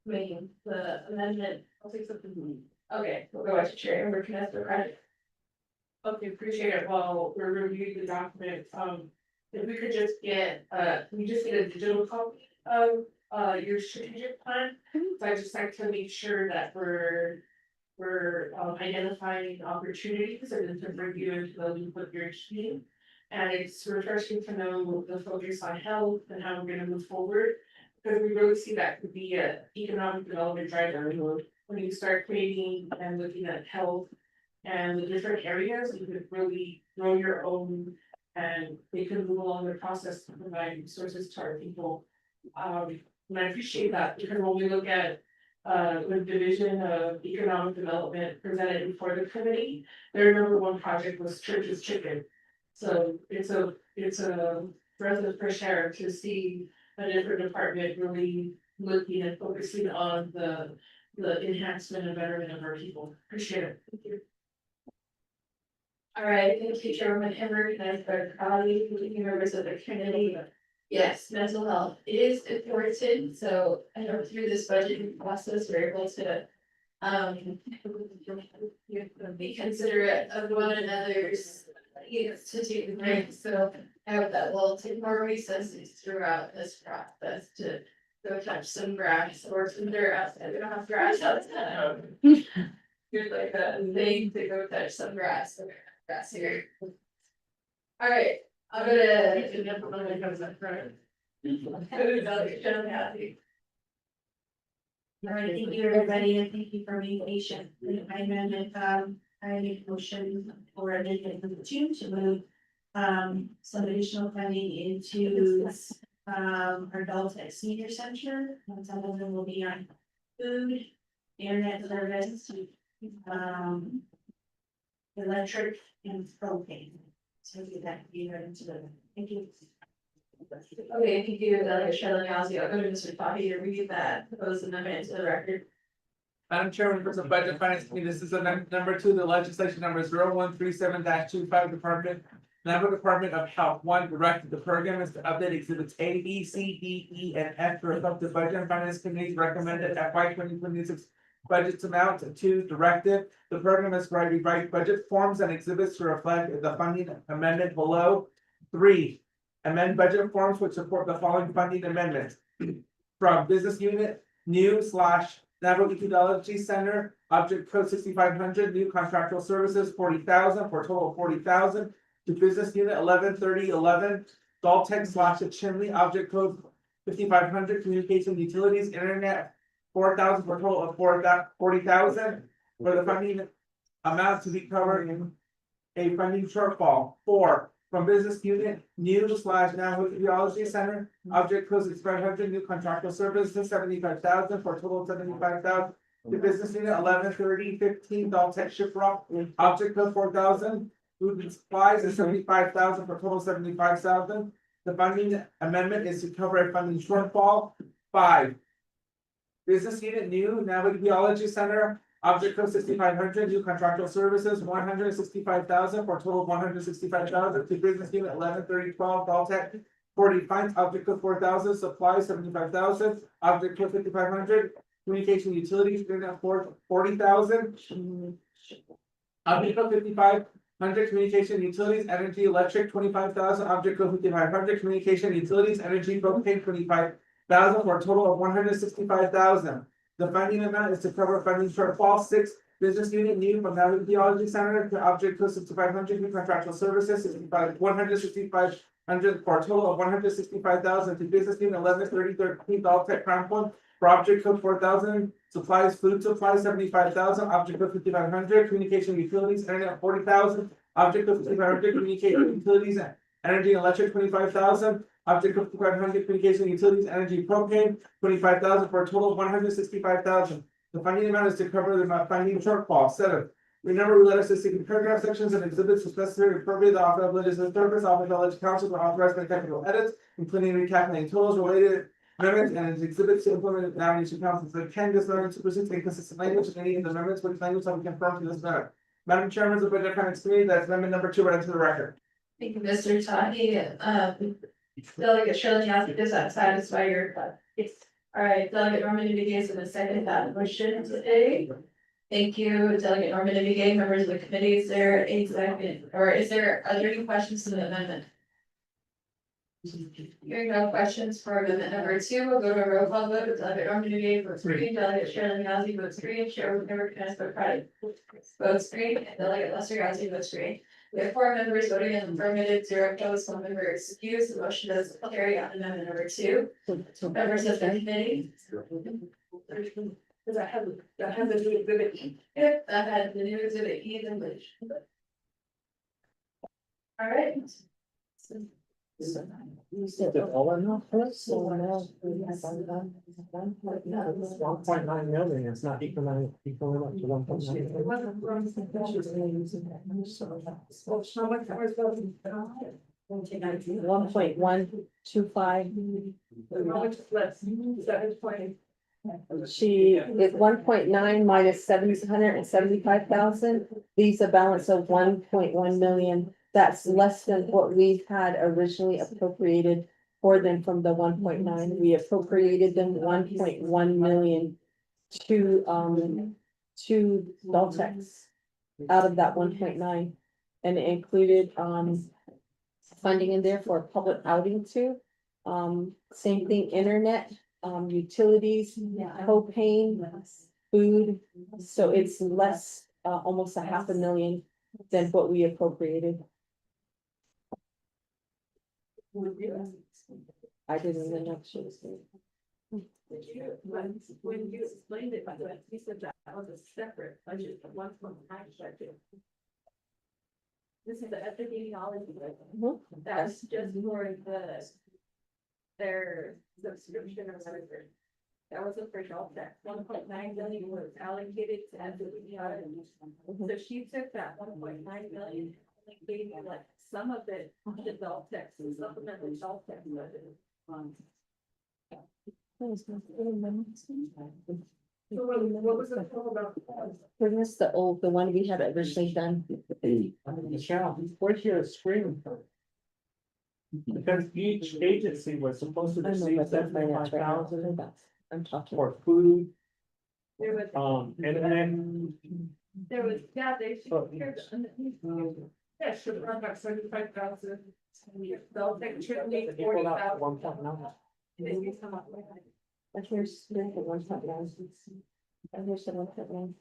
making the amendment. I'll take something. Okay, we'll go back to Chair, and we're connected to credit. Okay, appreciate it. While we're reviewing the document, if we could just get, we just get a digital copy of, your strategic plan. So I just like to make sure that we're identifying opportunities and to review into those input you're interested. And it's refreshing to know the focus on health and how we're gonna move forward. Because we really see that could be a economic development driver. When you start creating and looking at health and the different areas, you could really grow your own. And they can move along the process to provide resources to our people. And I appreciate that, because when we look at the Division of Economic Development presented before the committee. Their number one project was Church's Chicken. So it's a breath of fresh air to see a different department really looking and focusing on the enhancement and betterment of our people. Appreciate it. Thank you. All right, thank you, Chairwoman Emmer, and I start calling members of the committee. Yes, mental health is important, so I know through this budget process, we're able to be considerate of one another's needs to take breaks, so I hope that we'll take more recesses throughout this process to go touch some grass or some dirt outside. We don't have grass outside. Here's like a thing to go touch some grass here. All right, I'm gonna. All right, thank you, everybody, and thank you for being patient. I amended, I make a motion for amendment number 2 to move some additional funding into our adult at senior center. And some of them will be on food, internet service, electric and propane. So get that be right into the, thank you. Okay, thank you, Delegate Shirley Yazzie. I'll go to Mr. Tahi to read that proposed amendment to the record. Madam Chairman, for the Budget Finance Committee, this is number 2, the legislation number 0137-25 Department. Naval Department of Health, 1, directed the program is to update exhibits A, B, C, D, E, and F to reflect the Budget and Finance Committee's recommended FY 2026 budget amount. 2, directive, the program is to rewrite budget forms and exhibits to reflect the funding amendment below. 3, amend budget forms which support the following funding amendments. From business unit, new / Naval Ecology Center, object code 6500, new contractual services 40,000 for a total of 40,000. To business unit 113011, Daltech / the chimney, object code 5500, communication utilities, internet 4,000 for a total of 40,000. For the funding amount to be covered in a funding shortfall. 4, from business unit new / National Geology Center, object code 6500, new contractual services 75,000 for a total of 75,000. To business unit 113015, Daltech Shiprock, object code 4,000. Food and supplies is 75,000 for a total of 75,000. The funding amendment is to cover a funding shortfall. 5, business unit new Geology Center, object code 6500, new contractual services 165,000 for a total of 165,000. To business unit 113012, Daltech 45, object code 4,000, supplies 75,000, object code 5500, communication utilities, internet 40,000. Object code 5500, communication utilities, energy electric 25,000, object code 5500, communication utilities, energy propane 25,000 for a total of 165,000. The funding amount is to cover funding shortfall. 6, business unit new from Naval Geology Center to object code 6500, new contractual services 165,500 for a total of 165,000. To business unit 113013, Daltech Crown Point for object code 4,000, supplies, food supplies 75,000, object code 5500, communication utilities, internet 40,000, object code 5500, communication utilities, energy and electric 25,000, object code 5500, communication utilities, energy propane 25,000 for a total of 165,000. The funding amount is to cover the funding shortfall. 7, remember we let us seek paragraph sections and exhibits to specify appropriate the Office of Legislative Service, Office of Legislative Counsel to authorize the technical edits, including recalculating totals related amendments and its exhibits to implement nomination council. So can this amendment supersede inconsistent language in any of the amendments which language shall be confirmed to this matter? Madam Chairman of the Budget Finance Committee, that's amendment number 2 read into the record. Thank you, Mr. Tahi. Delegate Shirley Yazzie, does that satisfy your? Yes. All right, Delegate Norman begins in the second that motion today. Thank you, Delegate Norman Begay, members of the committee. Is there a second, or are there any questions to the amendment? Hearing no questions for amendment number 2, we'll go to a roll call vote. Delegate Norman Begay votes green, Delegate Shirley Yazzie votes green, Chair Member Cass votes green, and Delegate Lester Yazzie votes green. We have 4 members voting in the affirmative, 0 opposed, 1 member excused. The motion does carry on amendment number 2. Members of the committee. Does that have the new exhibit? If that had the new exhibit E in English. All right. So all or not? so no, we have one. 1.9 million, it's not equaling up to 1.9. One point one two five. She is 1.9 minus 775,000, leaves a balance of 1.1 million. That's less than what we had originally appropriated for them from the 1.9. We appropriated them 1.1 million to Daltex out of that 1.9. And it included, funding in there for public outing too. Same thing, internet, utilities, propane, food. So it's less, almost a 500,000 than what we appropriated. I didn't even know she was there. When you explained it, you said that was a separate budget, the 1.9 budget. This is the epidemiology budget. That's just for their subscription or whatever. That was the first offset. 1.9 million was allocated to epidemiology. So she took that 1.9 million, and gave like some of it to adult text and supplement the adult text budget. So what was it all about? This the old, the one we had originally done. Michelle, where's your screen from? Because each agency was supposed to I know, receive but that's finance right now. 75,000 I'm talking. for food, There was, internet. they should hear yeah, should run about 75,000. They'll take tribute Equal out to 40,000. 1.9. Maybe some of it. And here's the 1.9. And here's the 1.9.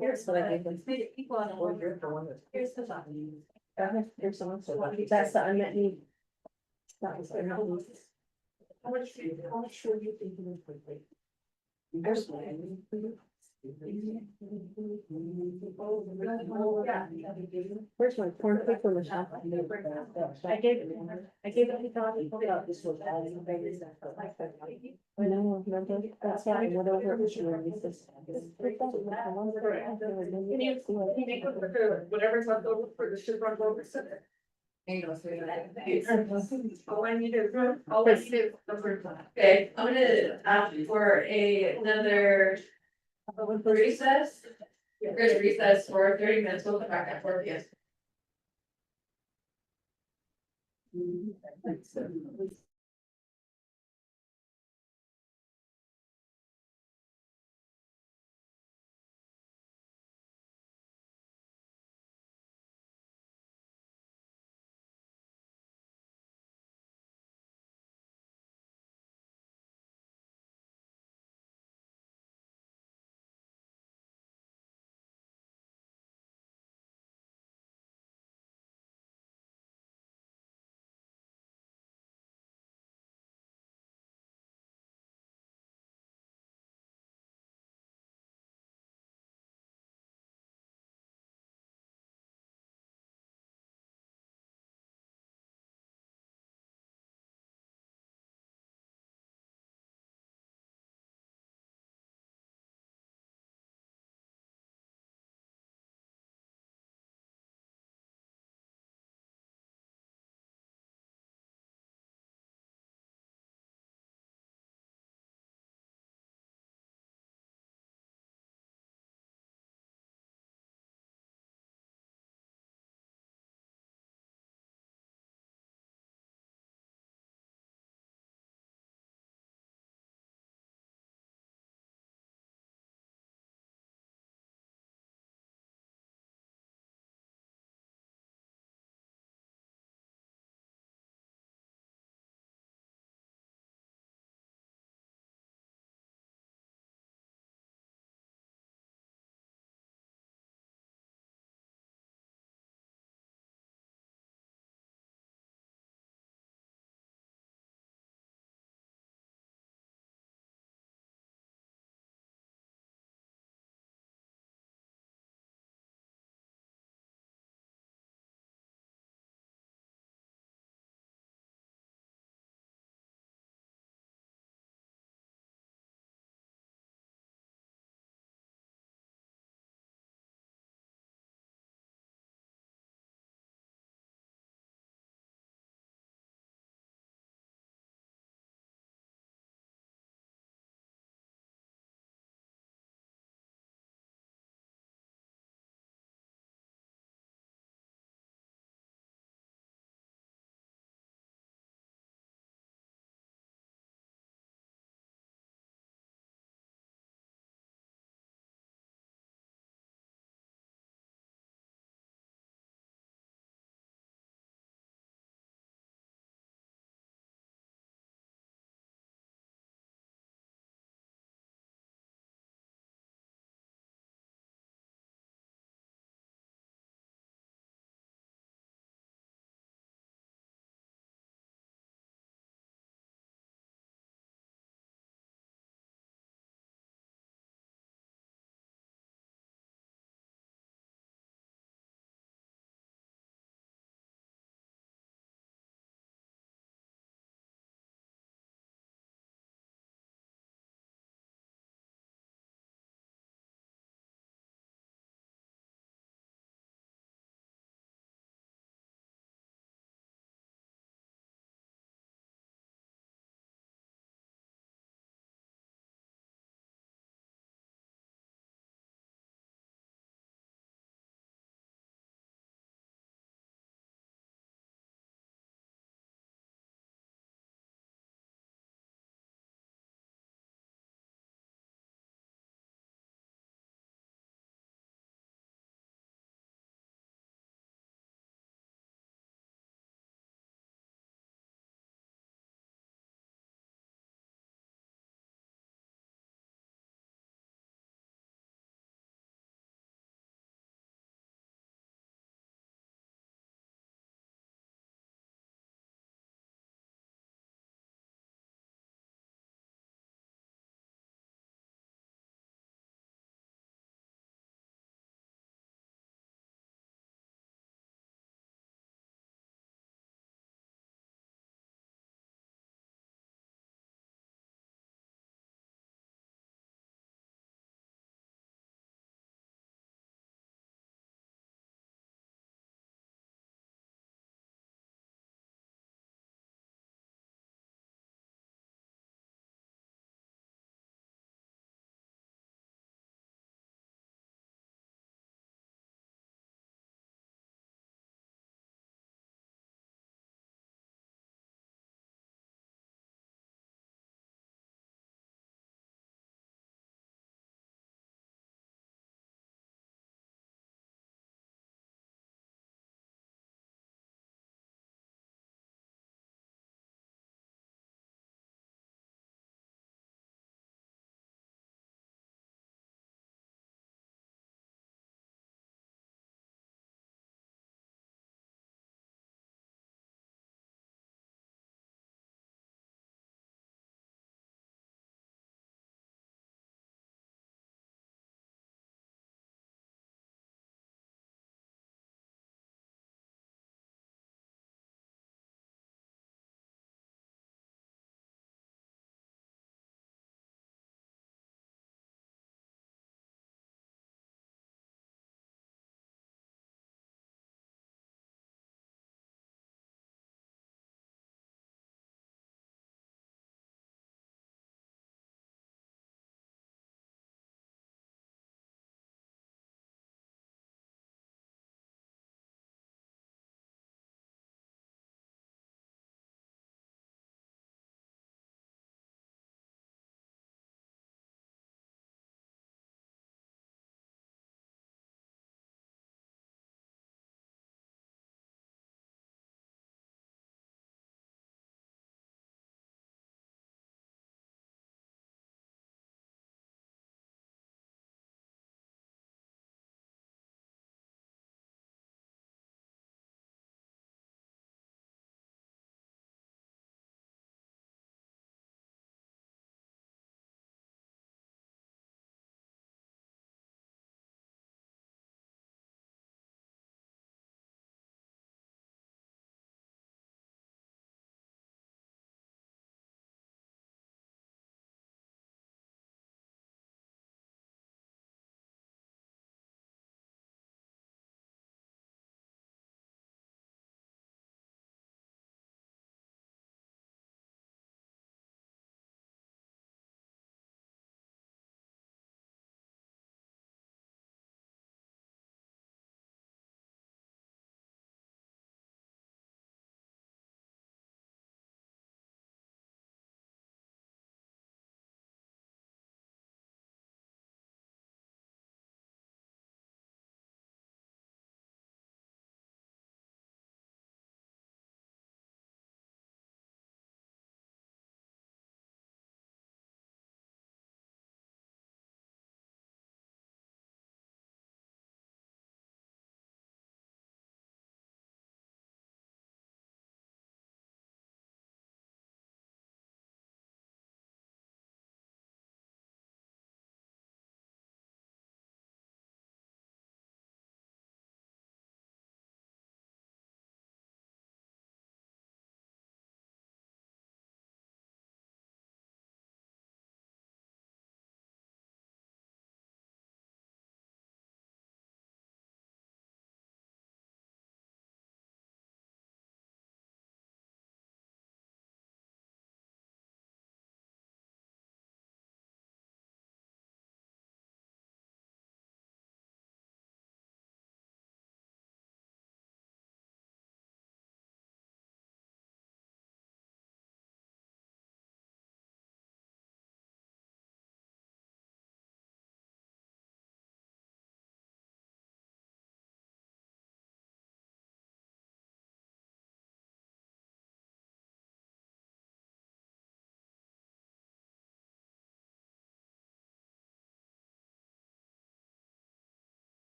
Here's what I gave them. Here's the thought. Here's the one, so that's the unmet need. That was the unmet need. How much were you thinking of? There's Where's my corn paper, Michelle? I gave it, thought this was. I know, remember, that's why I went over it with you. And he says, Can you make whatever's left over for the should run over center? All I need is, Okay, I'm gonna ask for another recess. We're gonna recess for 30 minutes, we'll come back at 4 p.m.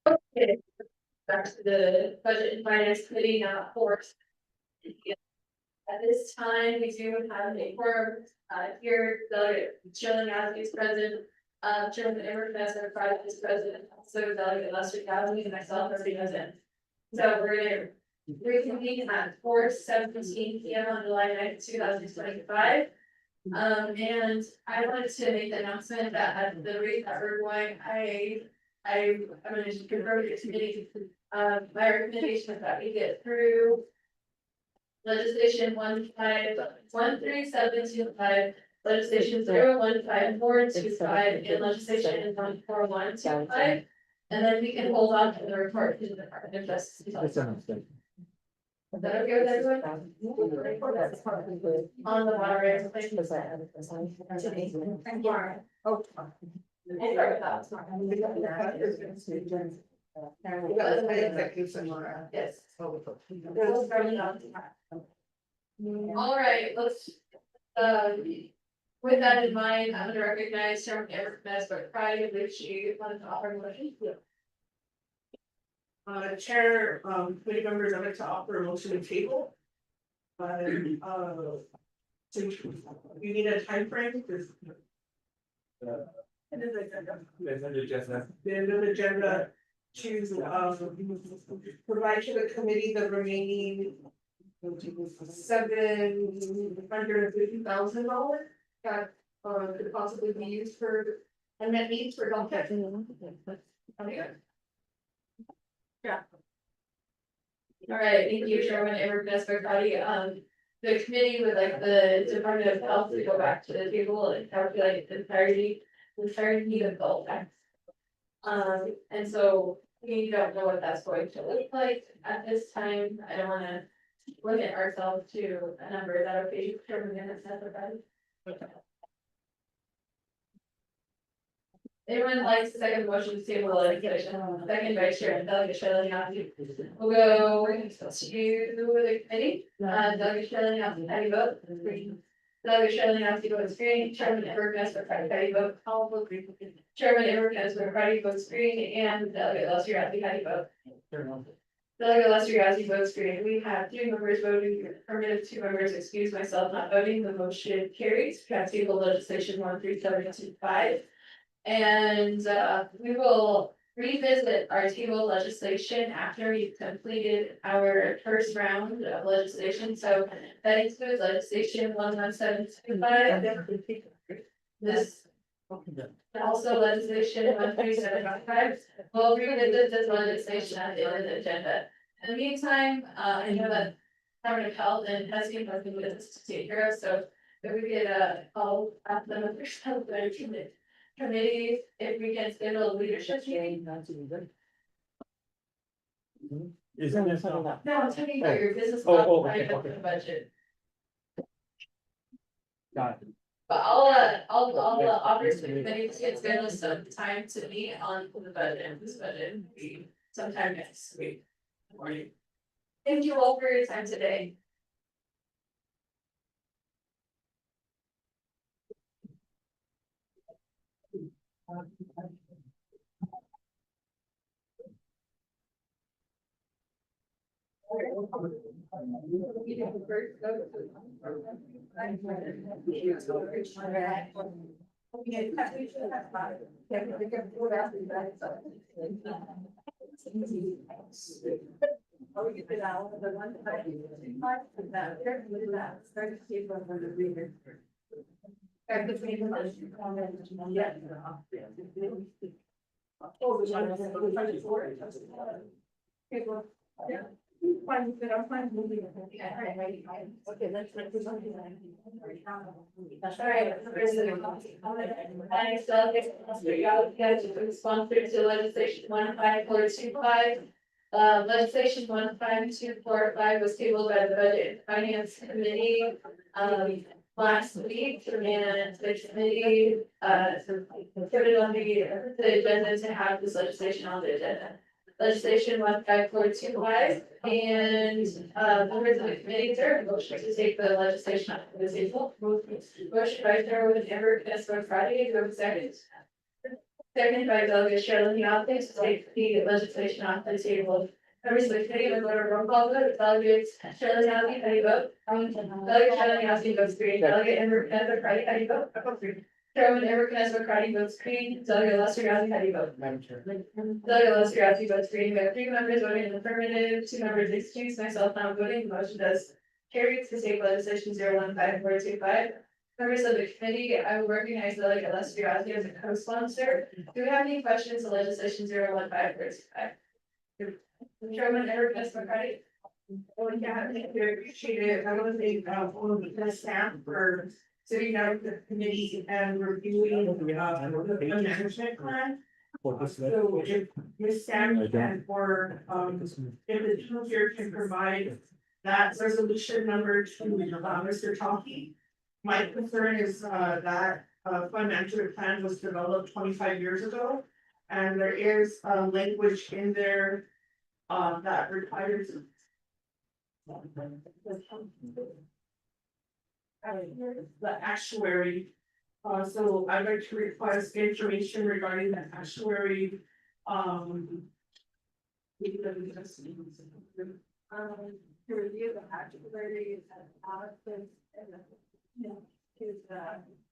Okay, back to the budget and finance committee, now force. At this time, we do have a quorum, here, Delegate Shirley Nasby is present. Chairman Emmer Messer, Friday is president, also Delegate Lester Cowley and myself are present. So we're gonna reconvene at 4:17 P.M. on July 9th, 2025. And I wanted to make the announcement that at the rate that we're going, I'm gonna just confirm with the committee. My recommendation is that we get through legislation 13725, legislation 0154225, and legislation 14125. And then we can hold on to the report to the Department of Justice. Is that okay with everyone? On the water rates. Oh. And sorry about yes. All right, let's, with that in mind, I'm gonna recognize Chairman Eric Messer, Friday, which you wanted to offer a motion. Chair, committee members, I'd like to offer a motion to table. So you need a time frame, because. The end of the agenda to, provide to the committee the remaining. $750,000 that, could possibly be used for unmet needs for adult care. Yeah. All right, thank you, Chairman Eric Messer, the committee would like the Department of Health to go back to the table and calculate the entirety of adult tax. And so we don't know what that's going to look like at this time. I don't wanna limit ourselves to a number that are paid for minutes at the time. Anyone likes the second motion to table legislation, second by Chair Delegate Shirley Nasby. We'll go to the committee, Delegate Shirley Nasby, how do you vote? Delegate Shirley Nasby votes green, Chairman Eric Messer, how do you vote? I'll vote green. Chairman Eric Messer, how do you vote green, and Delegate Lester Nasby, how do you vote? Delegate Lester Yazzie votes green. We have 3 members voting affirmative, 2 members excuse myself not voting. The motion carries. We have table legislation 13725. And we will revisit our table legislation after we've completed our first round of legislation. So that includes legislation 11725. This also legislation 13725. We'll revisit this legislation at the end of the agenda. In the meantime, I know that Department of Health and testing has been with us to take care of, so if we could call up the members of the committee, if we can schedule a leadership meeting. Is No, I'm talking about your business model, right, of the budget. Got it. But I'll offer to the committee to schedule some time to meet on the budget, this budget, will be sometime next week. Morning. Thank you all for your time today. Fine, then I'm fine moving. Okay, let's. That's right. I still get sponsored to legislation 15425. Legislation 15245 was tabled by the Budget and Finance Committee last week, and the committee put it on the agenda to have this legislation on the agenda. Legislation 15425, and members of the committee, there, motion to take the legislation up to the table. Motion by Chairwoman Amber Vanessa Friday, do I have a second? Second by Delegate Sherilyn Yaffe to take the legislation off the table. Members of the committee will go to roll call vote. Delegates Sherilyn Yaffe, how do you vote? Delegate Sherilyn Yaffe votes green. Delegate Amber McCarthy, how do you vote? I vote green. Chairman Amber McCarthy votes green. Delegate Lester Yaffe, how do you vote? Madam Chair. Delegate Lester Yaffe votes green. We have 3 members voting in the affirmative, 2 members excused, myself not voting. The motion does carry to state legislation 015425. Members of the committee, I will recognize Delegate Lester Yaffe as a co-sponsor. Do we have any questions on legislation 015425? Chairman Amber McCarthy. Oh, yeah, I think we appreciate it. I want to thank, all of the staff for sitting down with the committee and reviewing, the management plan. So if Ms. Sam can, or, if the team here can provide that resolution number to, Mr. Talkie. My concern is, that, fund management plan was developed 25 years ago. And there is, language in there, that requires the actuary. So I'd like to request information regarding the actuary. To review the actuary analysis and his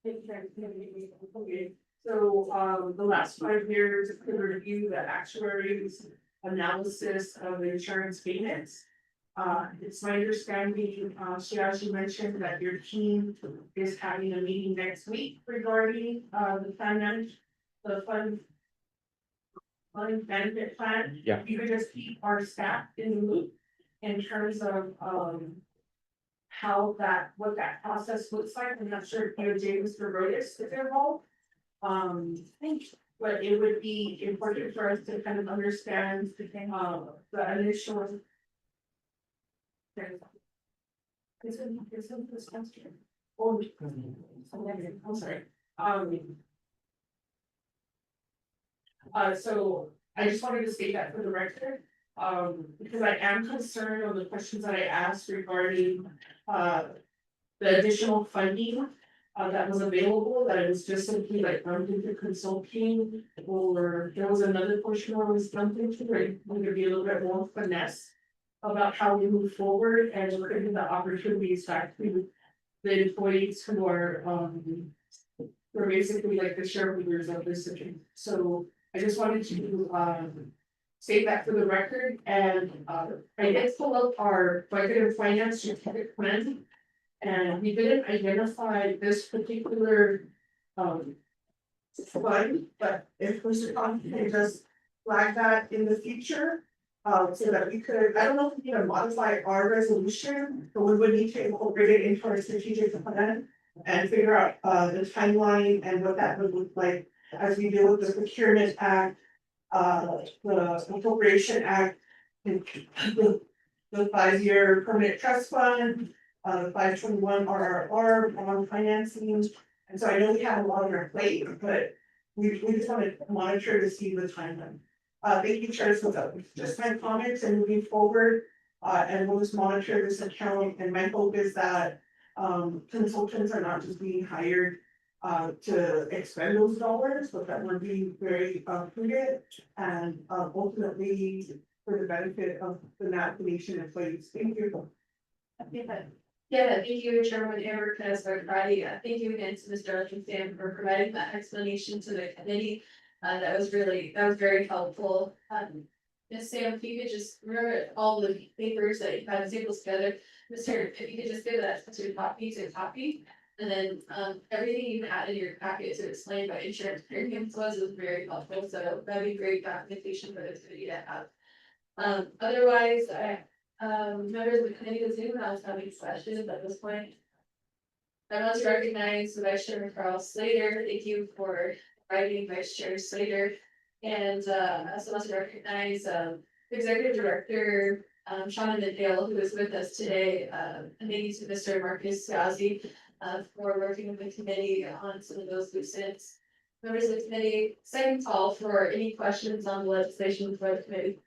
insurance committee. Okay, so the last 5 years to review the actuary's analysis of the insurance payments. It's my understanding, as you mentioned, that your team is having a meeting next week regarding, the the fund benefit plan. Yeah. You could just keep our staff in the loop in terms of, how what that process looks like. I'm not sure if you and James Robotis is involved. But it would be important for us to kind of understand, the initial. This question. Oh, I'm sorry. So I just wanted to state that for the record, because I am concerned on the questions that I asked regarding, the additional funding. That was available, that it was just simply like dumped into consulting, or there was another portion where it was dumped into, right? We could be a little bit more finesse about how we move forward and look into the opportunities back to the employees who are basically like the shareholders of this city. So I just wanted to state that for the record, and I did pull up our budget and finance strategic plan. And we didn't identify this particular fund, but if Mr. Conley can just flag that in the future. So that we could, I don't know if we can modify our resolution, but we would need to incorporate it into our strategic plan. And figure out the timeline and what that would look like as we deal with the procurement act. The appropriation act. And the 5-year permanent trust fund. 521 RRR bond financing. And so I know we have a lot on our plate, but we just want to monitor to see the timeline. Thank you, Chair, so that was just my comments and moving forward. And we'll just monitor this account, and my hope is that consultants are not just being hired to expend those dollars, but that we're being very prudent and ultimately for the benefit of the nation employees. Thank you. Yeah, thank you, Chairman Amber McCarthy. Thank you again to Mr. Sam for providing that explanation to the committee. That was very helpful. Ms. Sam, if you could just remember all the papers that you had tables together, Mr. If you could just give that to a copy. And then everything you had in your packet to explain about insurance premiums was very helpful. So that'd be great documentation for this committee to have. Otherwise, members of the committee of Zoom, I was having questions at this point. I must recognize Vice Chairman Carl Slater. Thank you for writing Vice Chair Slater. And I also must recognize Executive Director Shauna Midvale, who is with us today. And thank you to Mr. Marcus Ghazi for working with the committee on some of those loose ends. Members of the committee, second call for any questions on the legislation for the committee.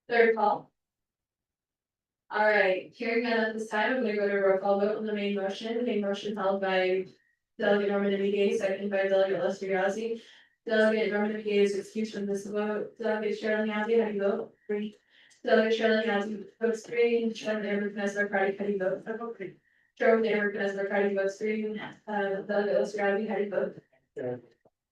Third call. All right, hearing none at this time, I'm gonna go to roll call vote on the main motion held by Delegate Norman McGay, second by Delegate Lester Yazzie. Delegate Norman McGay is excused from this vote. Delegate Cheryl Yazzie, how do you vote? 3. Delegate Cheryl Yazzie votes 3. Chairman Amber Vanessa McCarty, how do you vote? I vote 3. Chairman Amber Vanessa McCarty votes 3. Delegate Lester Yazzie, how do you vote?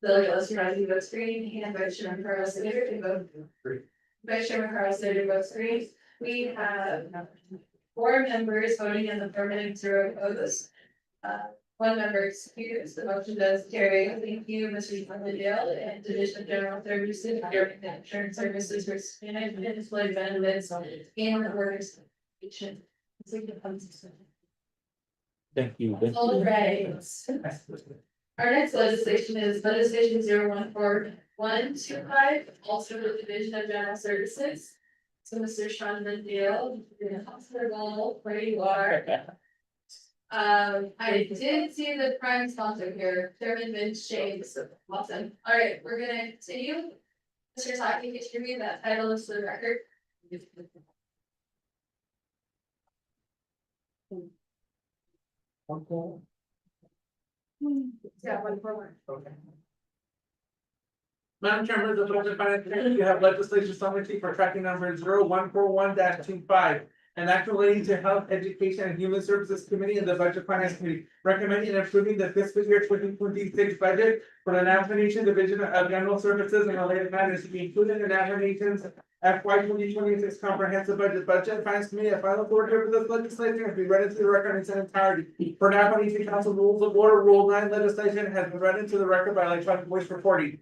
Delegate Lester Yazzie votes 3. And Vice Chairman Carlos Slater, how do you vote? 3. Vice Chairman Carlos Slater votes 3. We have 4 members voting in the affirmative, 0 opposed. 1 member excused, the motion does carry. Thank you, Mr. Dale, and Division of General Services, Government Insurance Services, Risk Management, Employee Benefits, and the Workers' Compensation. Thank you. All right. Our next legislation is legislation 014125, also the Division of General Services. So Mr. Sean Dale, you're comfortable where you are. I did see the prime sponsor here, Chairman Vince James, awesome. All right, we're gonna continue. Mr. Taki, could you read that title into the record? Yeah, 141. Okay. Madam Chair, members of the Budget and Finance Committee, you have legislation summary for tracking number 0141-25. An act relating to Health, Education, and Human Services Committee and the Budget and Finance Committee, recommending and approving the fiscal year 2026 budget for the National Nation Division of General Services and related matters to be included in the National Nation's FY 2026 comprehensive budget. Budget and Finance Committee, a final authority over this legislation has been read into the record in its entirety. For National Nation Council Rules of Order, Rule 9 legislation has been read into the record by electronic voice recording.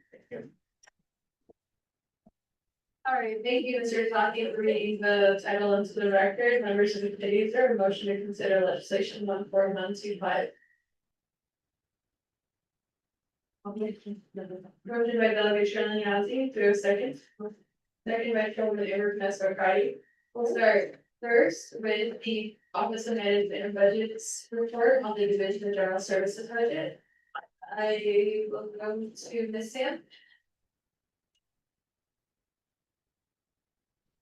All right, thank you, Mr. Taki, for reading the title into the record. Members of the committee, is there a motion to consider legislation 14125? Motion by Delegate Shirley Yazzie, through a second. Second by Chairman Amber Vanessa McCarty. We'll start first with the Office of Management and Budgets report on the Division of General Services budget. I will go to Ms. Sam.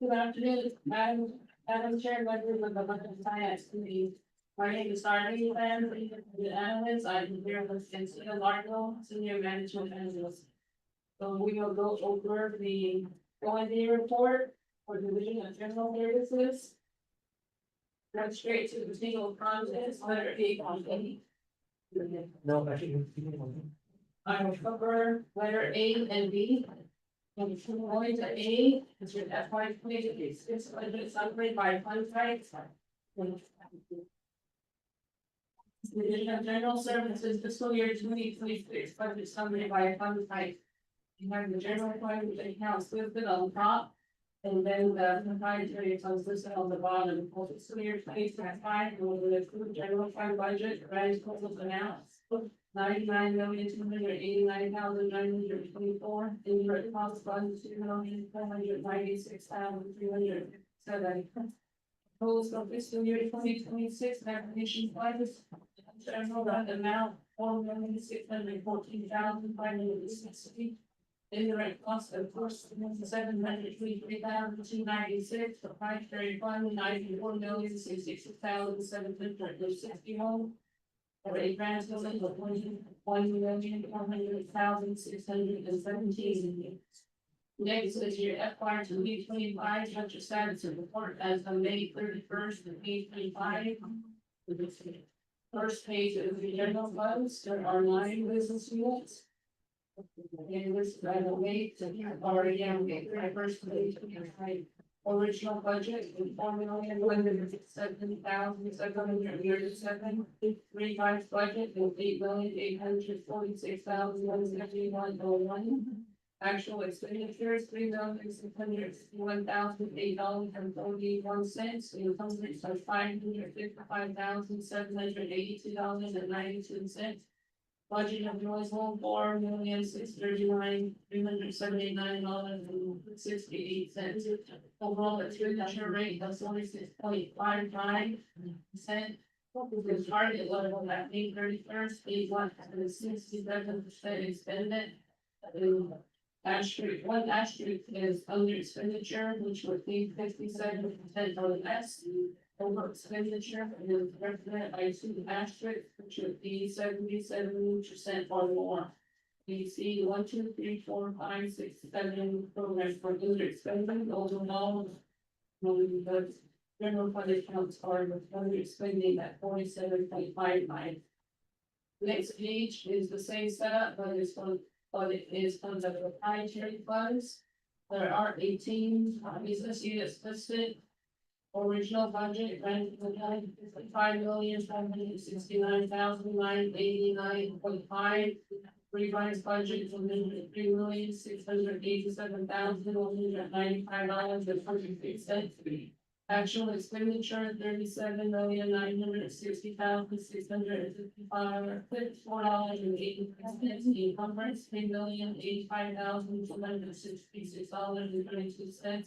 Good afternoon, Madam Chair, members of the Budget and Finance Committee. My name is Darlene Lam, the analyst. I'm here with Cynthia Largo, Senior Management Analyst. So we will go over the OND report for Division of General Services. Go straight to the single contents, letter A on A. No, actually. I will cover letter A and B. And going to A, it's your FY 2026 budget summary by fund types. Division of General Services fiscal year 2026 budget summary by fund type. You have the general fund with accounts listed on top. And then the proprietary accounts listed on the bottom. For fiscal year 2025, we will include general fund budget, grand totals announced. 99,289,924, indirect cost fund 2,496,307. Totals for fiscal year 2026, application budget, general fund amount 4,614,560. Indirect cost of course 723,296, proprietary fund 94,066,761. For a grand total of 1,100,617. Next is your FY 2025 budget status report as of May 31st, 2025. First page is the general funds, there are 9 business units. And this by the way, already on my first page, original budget is 4,107,737. Revised budget is 8,846,171.01. Actual expenditures, $3,661,008.41. Income rates are $555,782.92. Budget of noise home $4,639,379.68. Overall expenditure rate of 46.55%. The target level at May 31st, May 67% expended. Asterisk, one asterisk is under expenditure, which would be 57% or less. over expenditure and is represented by two asterisks, which would be 77% or more. We see 1, 2, 3, 4, 5, 6, 7 programs for under expending, overall. The general fund accounts are with under spending at 47.59. Next page is the same setup, but it is under proprietary funds. There are 18 business units listed. Original budget ran for 5,769,989.5. Revised budget for $3,687,195.46. Actual expenditure $37,960,655.54.85. Encumbrance $3,085,266.32.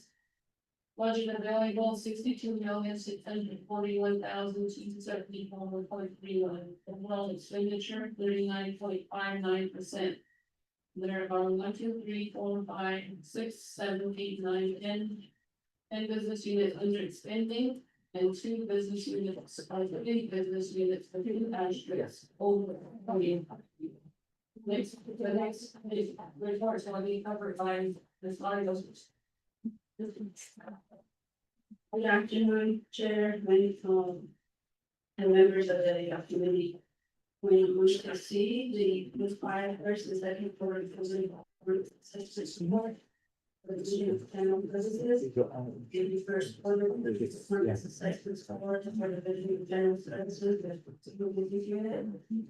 Budget available $62,641,274.31. Overall expenditure 39.59%. There are 1, 2, 3, 4, 5, 6, 7, 8, 9, 10 business units under expending, and 2 business units are 8 business units for 2 asterisks over. Next, the next reports will be covered by Ms. Larios. Good afternoon, Chair, and members of the committee. We wish to see the fire first and second for the support. For the general businesses. Give you first order. Second support for the vision of general services. Business unit.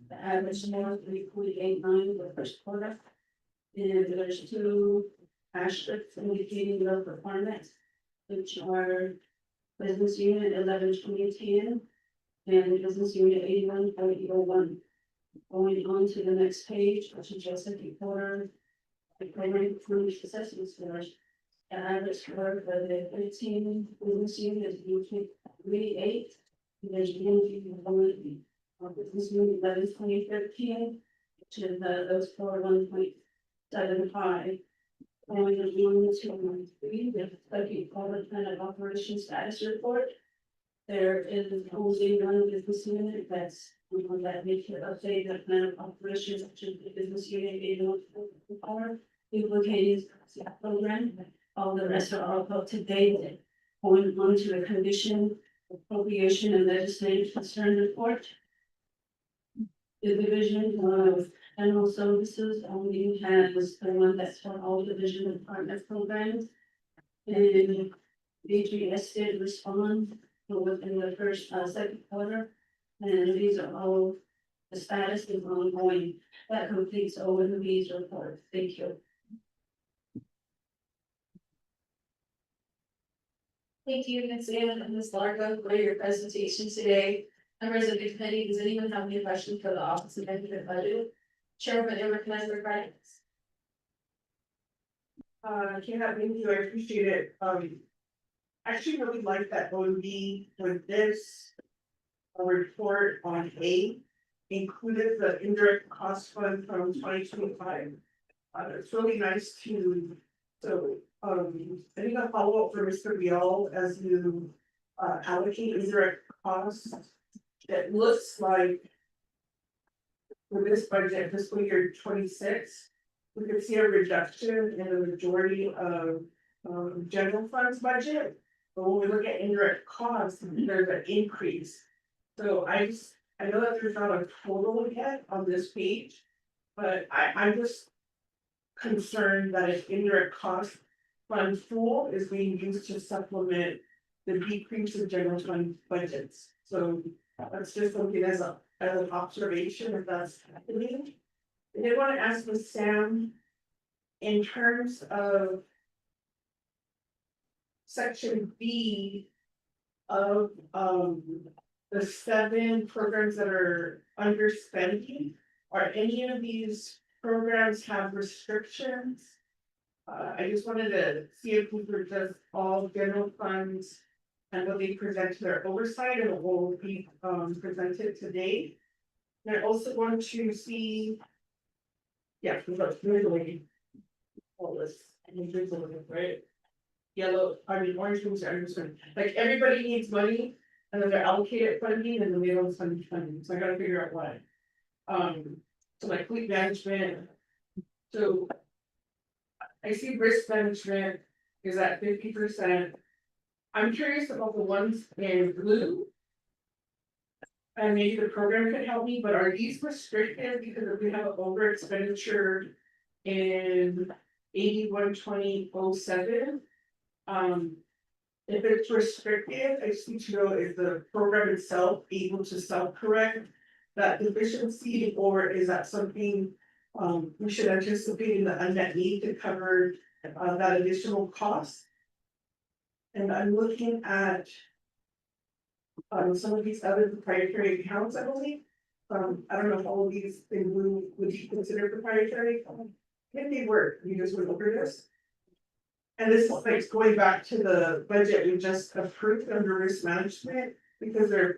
The average more 3.89 for the first quarter. And there's 2 asterisks indicating low performance, which are business unit 11-2010 and business unit 81.01. Going on to the next page, which is just a quarter. The program performance assessment scores. The average score for the 15 business unit is 38. There's business unit 11-2013, which is those 1.75. Going on to 3, the study public plan of operation status report. There is only 1 business unit that's that makes it update the plan of operations, which is the business unit 804. Duplicated program. All the rest are all up to date. Going on to the condition, appropriation, and legislative concern report. The division of general services only has the one that's for all division and department programs. And DGS did respond within the first, second quarter. And these are all, the status is ongoing. That completes OMB's report. Thank you. Thank you, Ms. Ann and Ms. Largo, for your presentation today. Members of the committee, does anyone have any questions for the Office of Management Budget? Chairman, I recognize the credits. Thank you, I appreciate it. Actually really like that OMB with this. A report on A included the indirect cost fund from 2025. It's really nice to, so, I think a follow up for Mr. Vial as you allocate indirect costs. It looks like for this budget, fiscal year 26, we could see a reduction in the majority of general funds budget. But when we look at indirect costs, there's an increase. So I know that there's not a total yet on this page, but I'm just concerned that if indirect cost fund pool is being used to supplement the decrease in general fund budgets. So that's just something as an observation if that's happening. And I want to ask Ms. Sam, in terms of section B of the 7 programs that are under spending, are any of these programs have restrictions? I just wanted to see if we were just all general funds and what they present to their oversight and what will be presented today. And I also want to see. Yeah, really all this, right? Yellow, I mean, orange means like everybody needs money. And then they're allocated funding and then they don't spend funding, so I gotta figure out why. So like fleet management. So. I see risk management is at 50%. I'm curious about the ones in blue. And maybe the program could help me, but are these restricted because if we have an over expenditure in 812007? If it's restricted, I just need to know, is the program itself able to self-correct that deficiency, or is that something we should anticipate in the unmet need to cover that additional cost? And I'm looking at some of these other proprietary accounts, I believe. I don't know if all of these in blue would you consider proprietary? If they were, you just would look at this. And this is like going back to the budget we just approved under risk management, because they're,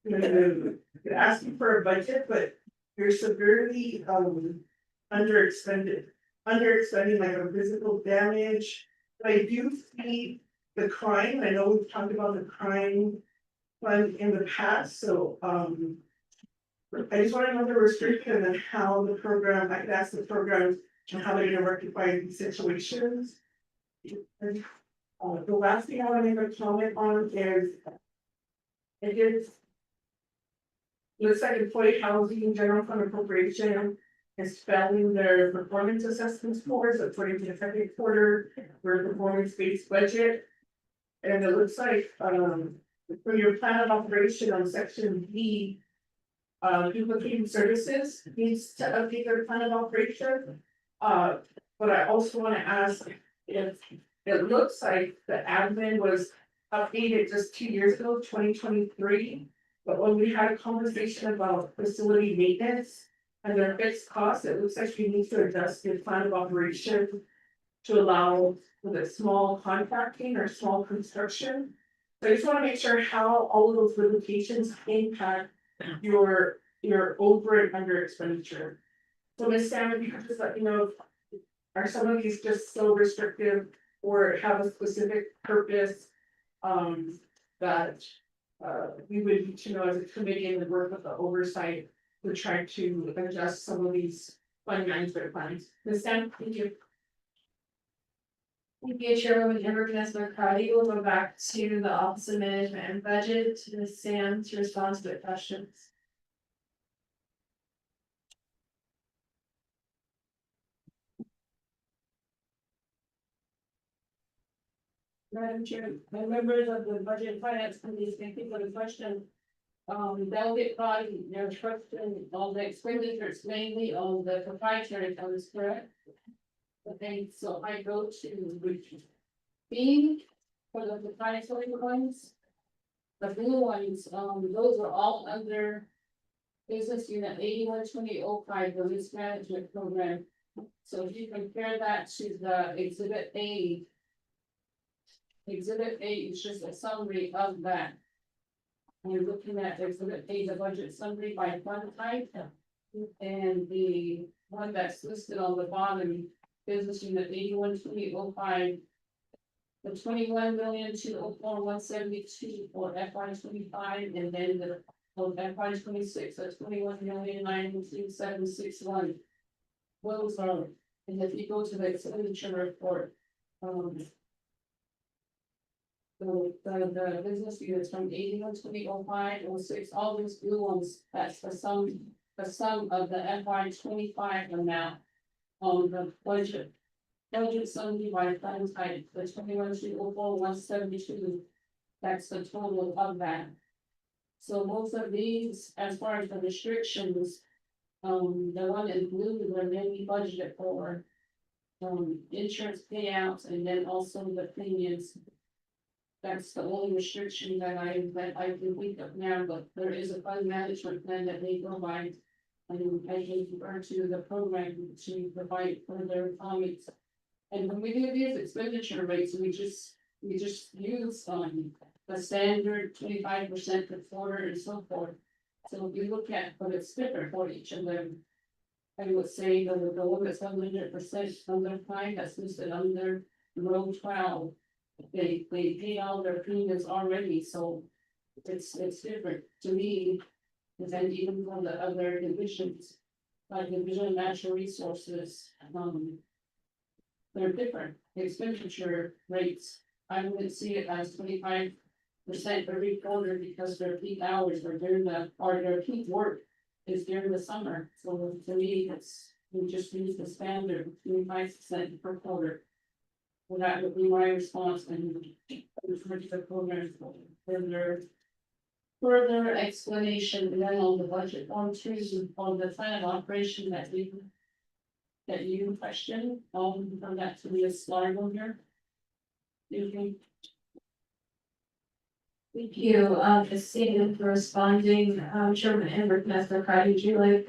they're asking for a budget, but you're severely underexpending like a physical damage. I do see the crime, I know we've talked about the crime fund in the past, so I just want to know the restriction and how the program, I could ask the program and how they're gonna rectify these situations. And, the last thing I want to make a comment on is it is looks like employee housing general fund appropriation is failing their performance assessment scores according to the second quarter for performance-based budget. And it looks like for your plan of operation on section B, duplicating services needs to update their plan of operation. But I also want to ask if it looks like the admin was updated just 2 years ago, 2023. But when we had a conversation about facility maintenance and their fixed costs, it looks like we need to adjust the plan of operation to allow for the small contracting or small construction. So I just want to make sure how all of those limitations impact your over and under expenditure. So Ms. Salmon, you could just let me know, are some of these just so restrictive or have a specific purpose that we would need to know as a committee and the work with the oversight to try to adjust some of these fund management plans. Ms. Salmon, thank you. Thank you, Chairwoman Amber McCarty. We'll go back to the Office of Management and Budget to Ms. Sam to respond to the questions. Madam Chair, my members of the Budget and Finance Committee, thank you for the question. Delegate body, their question on the expenditures mainly on the proprietary funds, correct? Okay, so I go to B for the proprietary ones. The blue ones, those are all under business unit 812005, the risk management program. So if you compare that to the exhibit A. Exhibit A is just a summary of that. We're looking at exhibit A, the budget summary by fund type. And the one that's listed on the bottom, business unit 812005. The 21,204,172 for FY25, and then the FY26, that's 21,927,661. Those are, and if you go to the expenditure report, the business units from 81200506, all those blue ones, that's the sum of the FY25 amount on the budget. Budget summary by fund type, the 21,204,172, that's the total of that. So most of these, as far as the restrictions, the one in blue, were mainly budgeted for insurance payouts and then also the premiums. That's the only restriction that I can think of now, but there is a fund management plan that they provide. And I can refer to the program to provide further comments. And when we do these expenditure rates, we just use the standard 25% per quarter and so forth. So if you look at, but it's different for each of them. I would say the one that's 100% under 5, that's listed under row 12. They paid all their premiums already, so it's different to me. Cause then even from the other divisions, like Division of Natural Resources, they're different, the expenditure rates, I wouldn't see it as 25% every quarter because their peak hours are during or their peak work is during the summer, so to me, we just use the standard 25% per quarter. Well, that would be my response and refer to the program further explanation then on the budget on Tuesday on the plan of operation that you questioned, from that to be a slide on here. Thank you, Ms. Seaman for responding, Chairman Amber, Mr. Cry, would you like,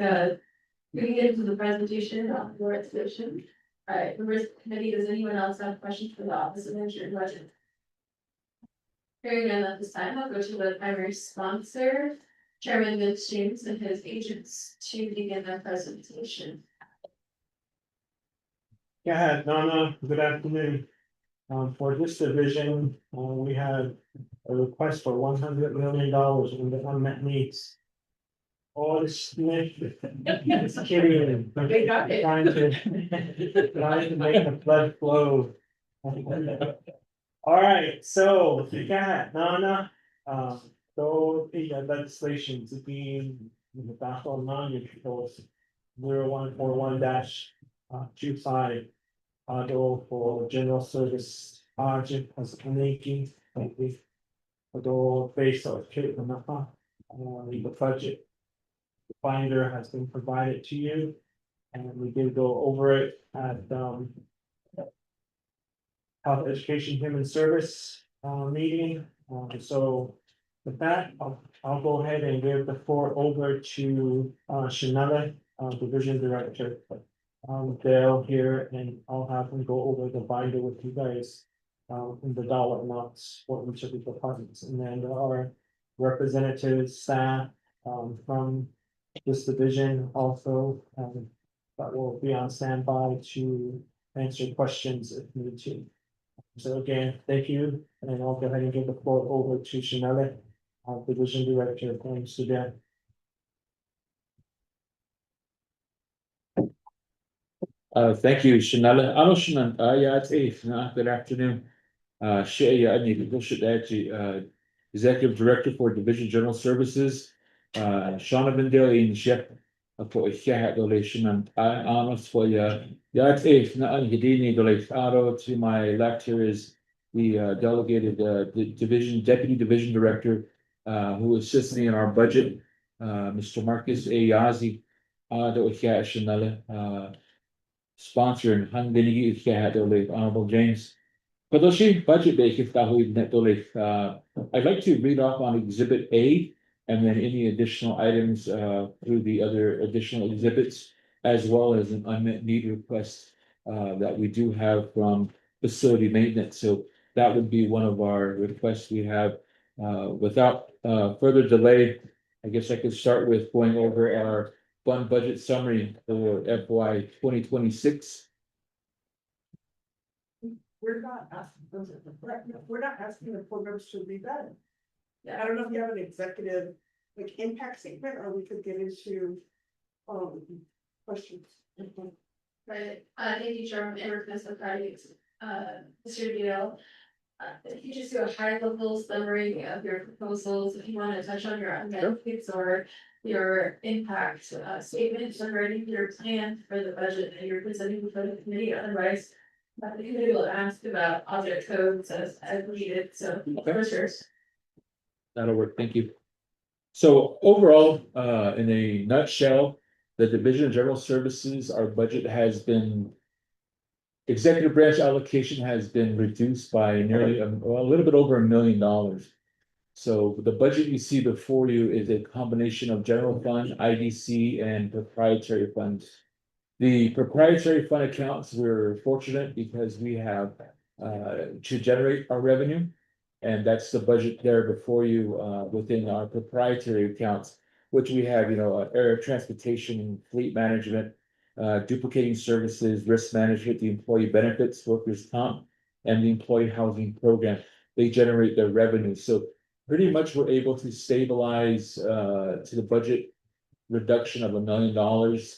we can get into the presentation of your exhibition. All right, the risk committee, does anyone else have questions for the office of Administrative Budget? Hearing none at this time, I'll go to the primary sponsor, Chairman Vince James and his agents to begin their presentation. Yeah, Donna, good afternoon. For this division, we had a request for $100 million in the unmet needs. Oh, this, it's kidding. They got it. Trying to make the blood flow. All right, so we got Nana, so the legislation to be in the background non proposed 0141-25. For general service budget as making. Although based on the budget. The binder has been provided to you. And we did go over it at Health Education Human Service meeting. So with that, I'll go ahead and give the floor over to Shanella, Division Director. Dale here, and I'll have them go over the binder with you guys. In the dollar amounts for each of the departments, and then there are representatives, staff, from this division also. That will be on standby to answer questions if needed to. So again, thank you, and I'll go ahead and give the floor over to Shanella, Division Director from Sudan. Thank you, Shanella. Good afternoon. Executive Director for Division General Services. Shauna Vendale in Shep. For a donation and I honest for to my left here is the delegated Deputy Division Director who assists me in our budget, Mr. Marcus A. Yazi. Sponsor and Honorable James. Budget I'd like to read off on Exhibit A and then any additional items through the other additional exhibits, as well as an unmet need request that we do have from facility maintenance. So that would be one of our requests we have. Without further delay, I guess I could start with going over our fund budget summary for FY 2026. We're not asking the programs to be better. I don't know if you have an executive like impact statement, or we could get into questions. But thank you, Chairman, and Mr. Projects, Mr. Gill. If you just do a high level summary of your proposals, if you want to touch on your unmet needs or your impact statement regarding your plan for the budget that you're presenting before the committee, otherwise. The committee will ask about object codes as needed, so for sure. That'll work, thank you. So overall, in a nutshell, the Division of General Services, our budget has been. Executive branch allocation has been reduced by nearly a little bit over $1 million. So the budget you see before you is a combination of general fund, IDC, and proprietary funds. The proprietary fund accounts, we're fortunate because we have to generate our revenue. And that's the budget there before you within our proprietary accounts, which we have, air transportation, fleet management, duplicating services, risk management, the employee benefits, workers' comp, and the employee housing program. They generate their revenue. So pretty much were able to stabilize to the budget reduction of $1 million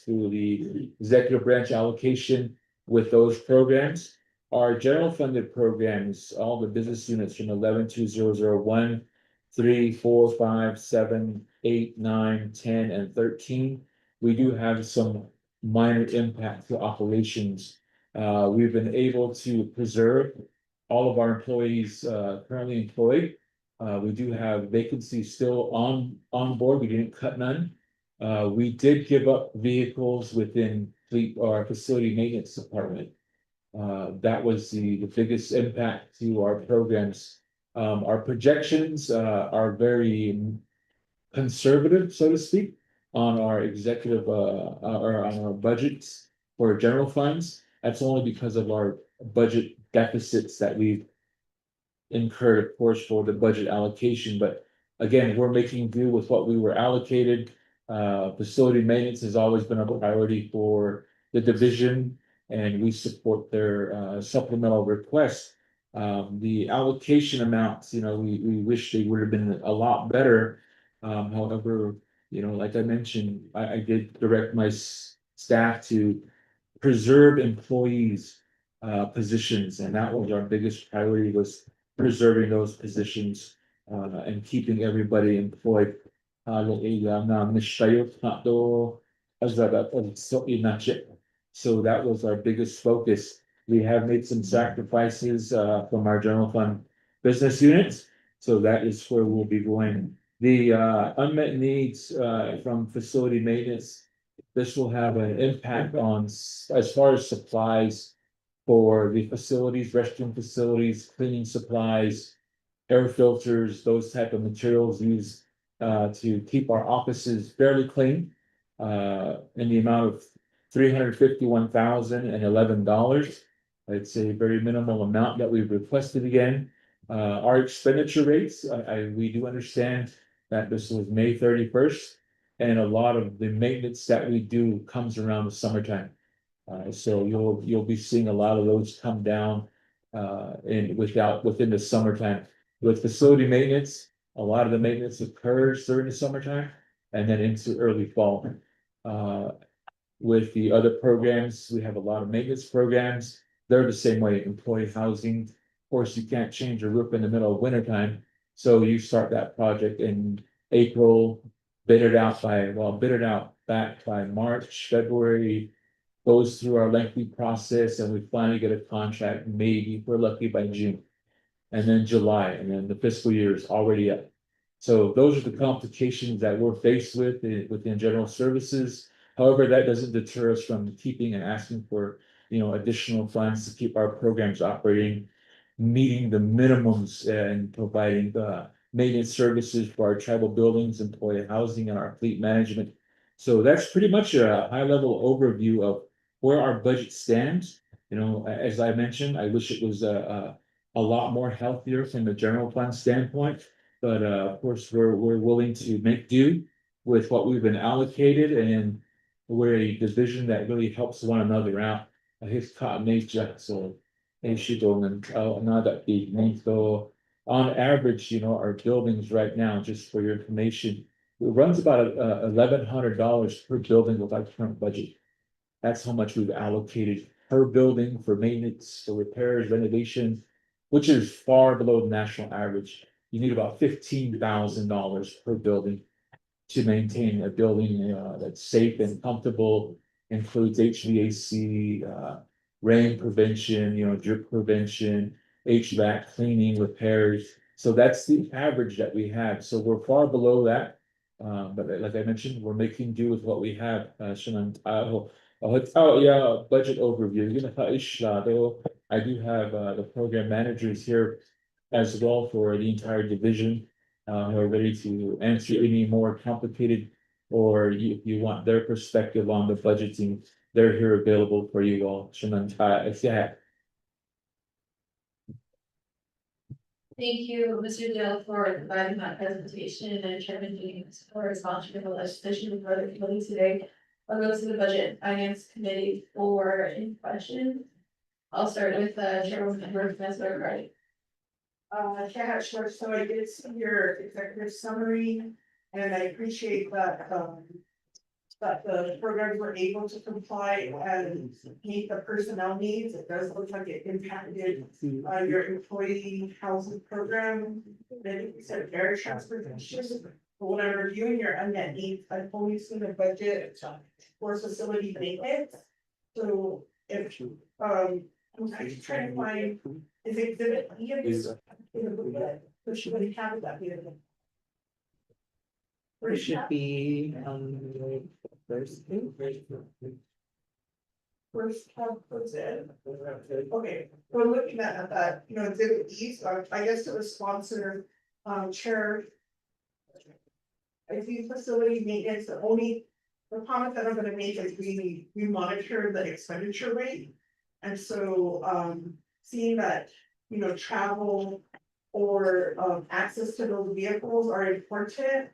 through the executive branch allocation with those programs. Our general funded programs, all the business units from 11-2001, 3, 4, 5, 7, 8, 9, 10, and 13. We do have some minor impact to operations. We've been able to preserve all of our employees currently employed. We do have vacancies still on board. We didn't cut none. We did give up vehicles within fleet or facility maintenance department. That was the biggest impact to our programs. Our projections are very conservative, so to speak, on our executive or on our budgets for general funds. That's only because of our budget deficits that we've incurred, of course, for the budget allocation, but again, we're making do with what we were allocated. Facility maintenance has always been a priority for the division, and we support their supplemental request. The allocation amounts, we wish they would have been a lot better. However, like I mentioned, I did direct my staff to preserve employees' positions, and that was our biggest priority, was preserving those positions and keeping everybody employed. So that was our biggest focus. We have made some sacrifices from our general fund business units, so that is where we'll be going. The unmet needs from facility maintenance, this will have an impact on as far as supplies for the facilities, restroom facilities, cleaning supplies, air filters, those type of materials used to keep our offices fairly clean in the amount of $351,011. It's a very minimal amount that we've requested again. Our expenditure rates, we do understand that this was May 31st, and a lot of the maintenance that we do comes around the summertime. So you'll be seeing a lot of those come down within the summertime. With facility maintenance, a lot of the maintenance occurs during the summertime and then into early fall. With the other programs, we have a lot of maintenance programs. They're the same way, employee housing. Of course, you can't change a roof in the middle of wintertime. So you start that project in April, bid it out back by March, February, goes through our lengthy process, and we finally get a contract, maybe if we're lucky by June. And then July, and then the fiscal year is already up. So those are the complications that we're faced with within general services. However, that doesn't deter us from keeping and asking for, additional funds to keep our programs operating, meeting the minimums and providing the maintenance services for our tribal buildings, employee housing, and our fleet management. So that's pretty much a high level overview of where our budget stands. As I mentioned, I wish it was a lot more healthier from the general fund standpoint, but of course, we're willing to make do with what we've been allocated, and we're a division that really helps one another out. His nature, so so on average, our buildings right now, just for your information, it runs about $1,100 per building with our current budget. That's how much we've allocated per building for maintenance, for repairs, renovation, which is far below the national average. You need about $15,000 per building to maintain a building that's safe and comfortable, includes HVAC, rain prevention, drip prevention, HVAC cleaning, repairs. So that's the average that we have. So we're far below that. But like I mentioned, we're making do with what we have. Budget overview. I do have the program managers here as well for the entire division. Who are ready to answer any more complicated, or if you want their perspective on the budgeting, they're here available for you all. Thank you, Mr. Dale, for providing that presentation, and Chairman James for responsible legislation for the committee today. I'll go to the Budget and Finance Committee for any questions. I'll start with Chairwoman Smith, right? yeah, sure, so I did see your executive summary, and I appreciate that, that the programs were able to comply and meet the personnel needs. It does look like it impacted, your employee housing program. Then you said air transportation, but when I'm reviewing your unmet needs, I've only seen a budget for facility maintenance. So if, I'm actually trying to find, is exhibit E of this in the booklet, but she would have that here. It should be, first. First half percent. Okay, we're looking at that, you know, exhibit E, so I guess it was sponsor, chair. I see facility maintenance, the only, the comment that I'm gonna make is we monitor the expenditure rate. And so, seeing that, you know, travel or, access to those vehicles are important.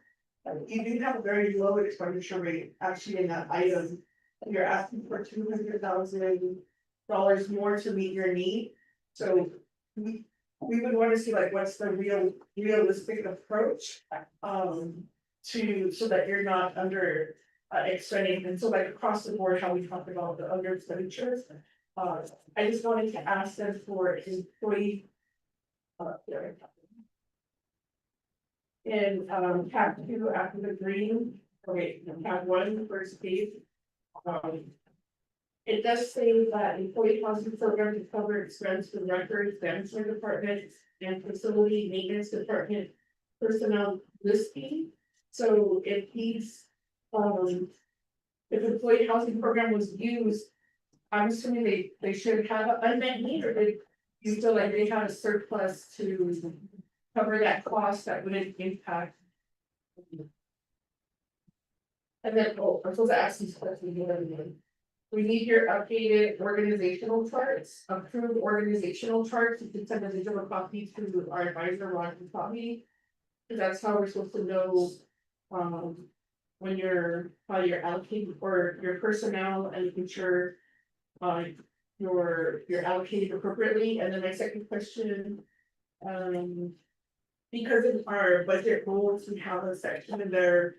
You do have a very low expenditure rate actually in that item. You're asking for $200,000 more to meet your need. So we would want to see like, what's the realistic approach? To, so that you're not under expending, and so like across the board, how we talked about the under expenditures. I just wanted to ask them for employee. There. In tab 2 after the green, okay, tab 1, first page. It does say that employee housing program to cover expense for records, management department, and facility maintenance department personnel listing. So if these, if employee housing program was used, I'm assuming they should have an unmet need, or did you feel like they had a surplus to cover that cost that wouldn't impact? And then, oh, I'm supposed to ask these questions again. We need your updated organizational charts, approved organizational charts. You can send a digital copy to our advisor, Ron Copy. Because that's how we're supposed to know, when you're, how you're allocating for your personnel and making sure, you're allocated appropriately. And then my second question, because in our budget rules, we have a section in there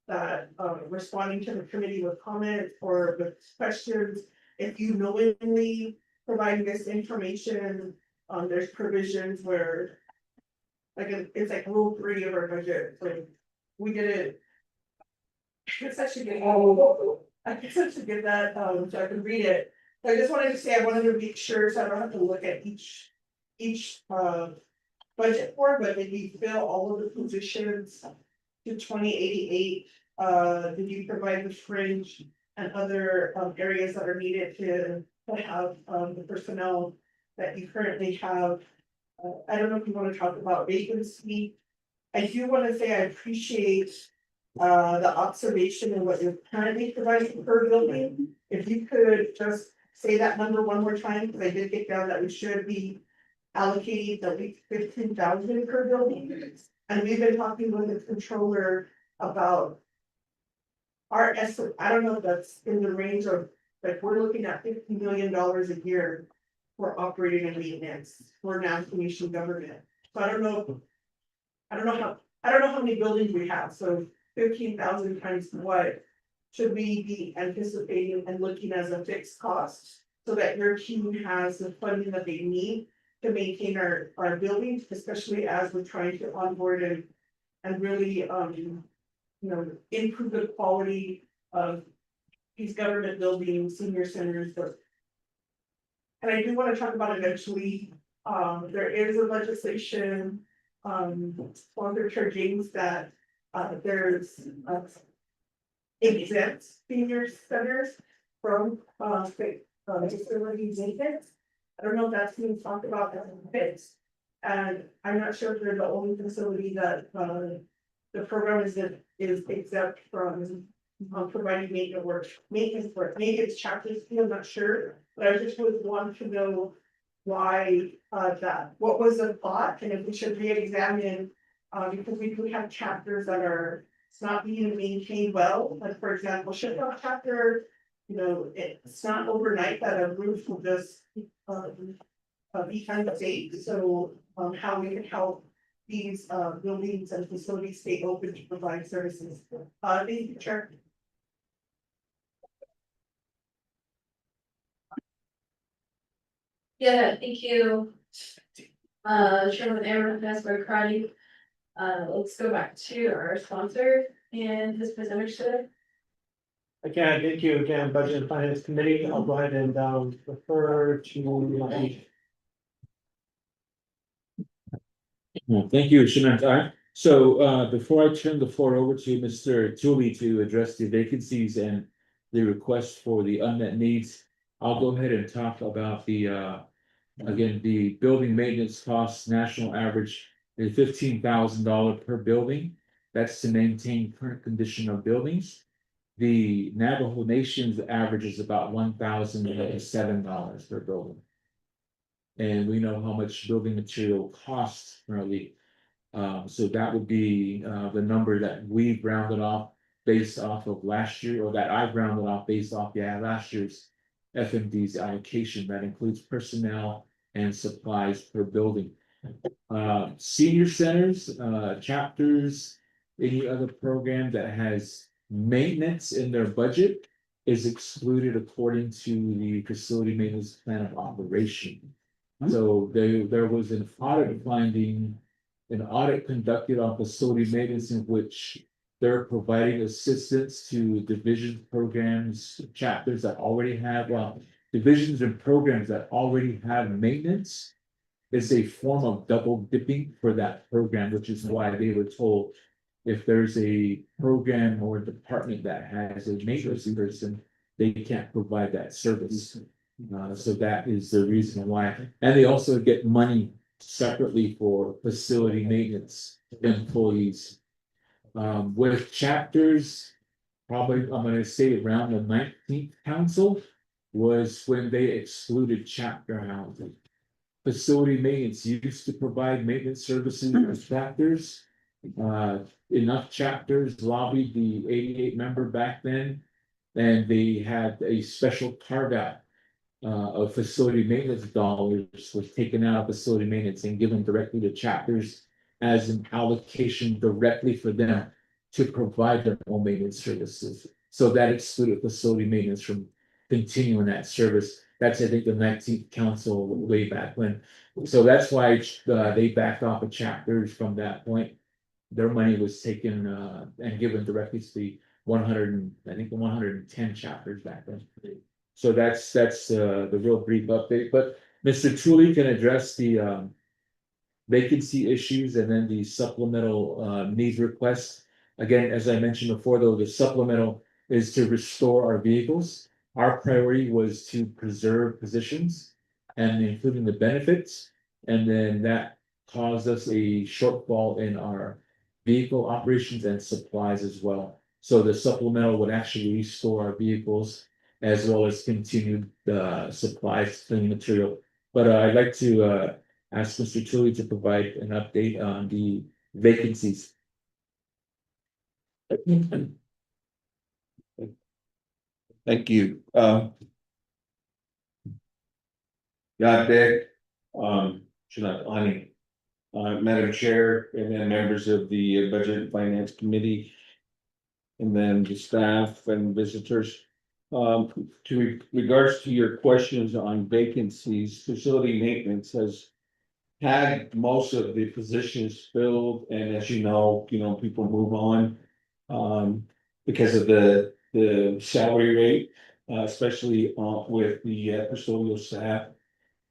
that, responding to the committee with comments or with questions, if you knowingly provide this information, there's provisions where, like, it's like rule 3 of our budget, like, we did it. I guess I should get, I guess I should get that, so I can read it. So I just wanted to say, I wanted to make sure, so I don't have to look at each, budget for, but did you fill all of the positions to 2088? Did you provide the fringe and other areas that are needed to have the personnel that you currently have? I don't know if you want to talk about vacancy. I do want to say I appreciate the observation of what you're currently providing per building. If you could just say that number one more time, because I did get down that we should be allocating at least 15,000 per building. And we've been talking with the controller about our estimate. I don't know if that's in the range of, like, we're looking at $50 million a year for operating and maintenance for national nation government. So I don't know how many buildings we have, so 15,000 times what should we be anticipating and looking as a fixed cost, so that your team has the funding that they need to maintain our buildings, especially as we're trying to onboard and really, improve the quality of these government buildings, senior centers. And I do want to talk about eventually, there is a legislation, sponsored Chair James, that there's exempt senior centers from disability maintenance. I don't know if that's being talked about as a fix. And I'm not sure if they're the only facility that the program is exempt from providing maintenance work. Maybe it's chapters, I'm not sure, but I just would want to know why what was the thought, and if we should re-examine, because we do have chapters that are not being maintained well, like for example, Shipwreck chapter, it's not overnight that a roof will just behind the date, so, how we can help these, buildings and facilities stay open to provide services. Thank you, Chair. Yeah, thank you. Chairman Aaron, Councilor Carney. Let's go back to our sponsor and his presenters today. Again, thank you again, Budget and Finance Committee. I'll go ahead and refer to. Well, thank you, Shannon. So before I turn the floor over to Mr. Tooley to address the vacancies and the request for the unmet needs, I'll go ahead and talk about the again, the building maintenance costs, national average is $15,000 per building. That's to maintain current condition of buildings. The Navajo Nation's average is about $1,007 per building. And we know how much building material costs currently. So that would be the number that we've rounded off based off of last year, or that I've rounded off based off, last year's FMD's allocation. That includes personnel and supplies per building. Senior centers, chapters, any other program that has maintenance in their budget is excluded according to the facility maintenance plan of operation. So there was an audit finding, an audit conducted on facility maintenance in which they're providing assistance to division programs, chapters that already have, divisions and programs that already have maintenance. It's a form of double dipping for that program, which is why they were told if there's a program or department that has a maintenance person, they can't provide that service. So that is the reason why. And they also get money separately for facility maintenance employees. With chapters, probably I'm gonna say around the 19th council was when they excluded chapter housing. Facility maintenance used to provide maintenance services to chapters. Enough chapters lobbied the 88 member back then, and they had a special carve out of facility maintenance dollars was taken out of facility maintenance and given directly to chapters as an allocation directly for them to provide their own maintenance services. So that excluded facility maintenance from continuing that service. That's, I think, the 19th council way back when. So that's why they backed off of chapters from that point. Their money was taken and given directly to the 100, I think the 110 chapters back then. So that's the real brief update, but Mr. Tooley can address the vacancy issues and then the supplemental needs requests. Again, as I mentioned before, though, the supplemental is to restore our vehicles. Our priority was to preserve positions and including the benefits. And then that caused us a shortfall in our vehicle operations and supplies as well. So the supplemental would actually restore our vehicles as well as continue the supplies, cleaning material. But I'd like to ask Mr. Tooley to provide an update on the vacancies. Thank you. Dick, Shania, Madam Chair, and then members of the Budget and Finance Committee. And then the staff and visitors. To regards to your questions on vacancies, facility maintenance has had most of the positions filled, and as you know, people move on. Because of the salary rate, especially with the custodial staff.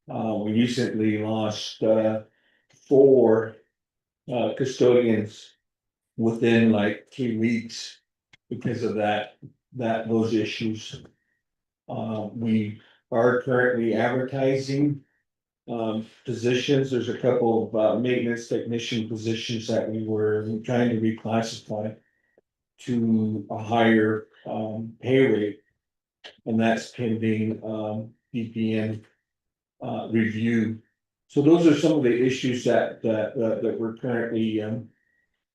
We recently lost 4 custodians within like 3 weeks because of those issues. We are currently advertising positions. There's a couple of maintenance technician positions that we were trying to reclassify to a higher pay rate. And that's pending DPN review. So those are some of the issues that we're currently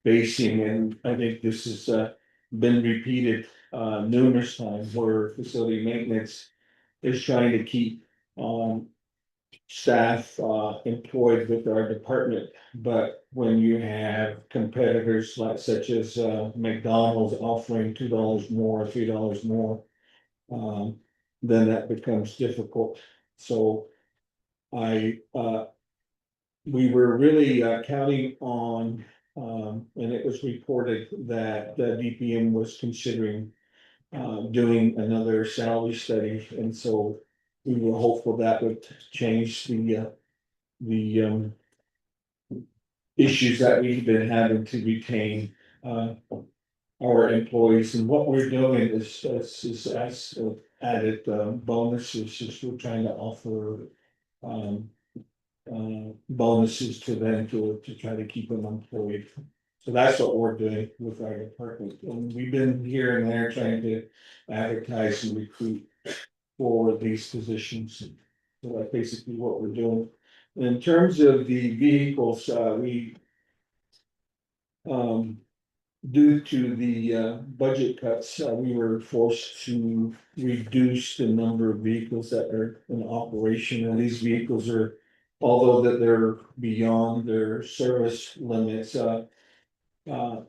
facing, and I think this has been repeated numerous times where facility maintenance is trying to keep staff employed with our department. But when you have competitors like such as McDonald's offering $2 more, $3 more, then that becomes difficult. So we were really counting on, and it was reported that the DPM was considering doing another salary study, and so we were hopeful that would change the issues that we've been having to retain our employees. And what we're doing is as added bonuses, is we're trying to offer bonuses to them to try to keep them employed. So that's what we're doing with our department, and we've been here and there trying to advertise and recruit for these positions. So that's basically what we're doing. In terms of the vehicles, we due to the budget cuts, we were forced to reduce the number of vehicles that are in operation, and these vehicles are, although that they're beyond their service limits,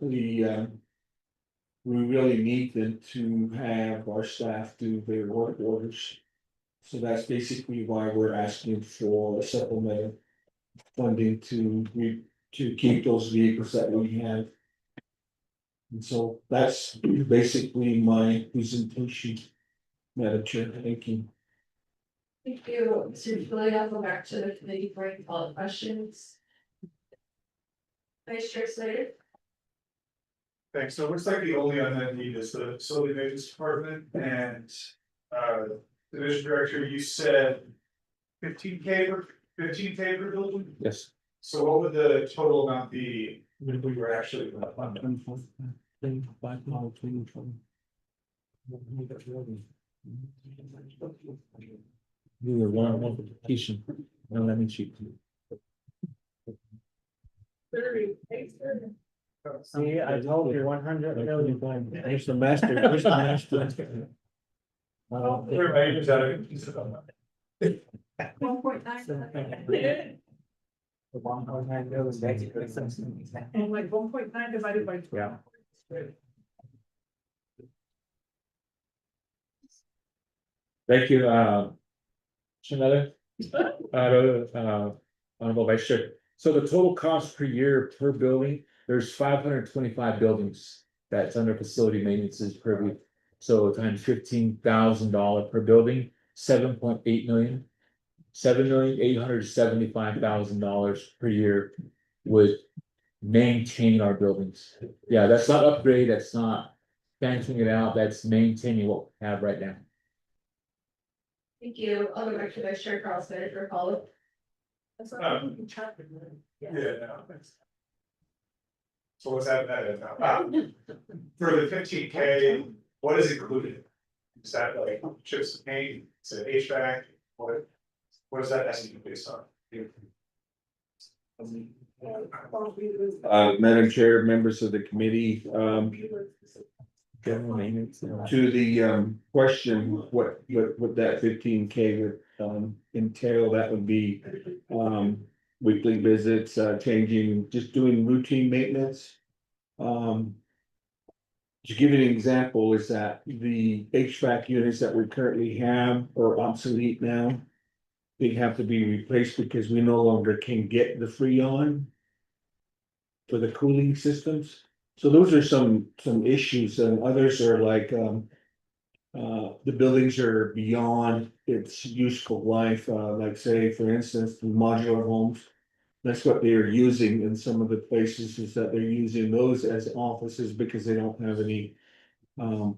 we really need them to have our staff do their work orders. So that's basically why we're asking for a supplemental funding to keep those vehicles that we have. And so that's basically my presentation, Madam Chair. Thank you. Thank you, Mr. Julie. I'll go back to the committee for any follow-up questions. Vice Chair Slater? Thanks, so it looks like the only unmet need is the facility maintenance department and, division director, you said 15K per building? Yes. So what would the total amount be if we were actually? You were one application. No, let me cheat. See, I told you 100 million. There's the master, there's the master. 1.9. The 1.9 million, basically. And like 1.9 divided by 12. Yeah. Thank you, Shanetta. Honorable Vice Chair. So the total cost per year per building, there's 525 buildings that's under facility maintenance's purview. So times $15,000 per building, 7.8 million. $7,875,000 per year would maintain our buildings. Yeah, that's not upgrade, that's not fanning it out, that's maintaining what we have right now. Thank you. I'll go back to Vice Chair Carlson for follow-up. Yeah, no, thanks. So what's that for the 15K, what is included? Is that like chips and paint, is it HVAC, what is that estimate based on? Madam Chair, members of the committee, General maintenance. to the question, what that 15K would entail, that would be weekly visits, changing, just doing routine maintenance. To give you an example, is that the HVAC units that we currently have are obsolete now. They have to be replaced because we no longer can get the Freon for the cooling systems. So those are some issues, and others are like the buildings are beyond its useful life, like say, for instance, the modular homes. That's what they are using in some of the places, is that they're using those as offices because they don't have any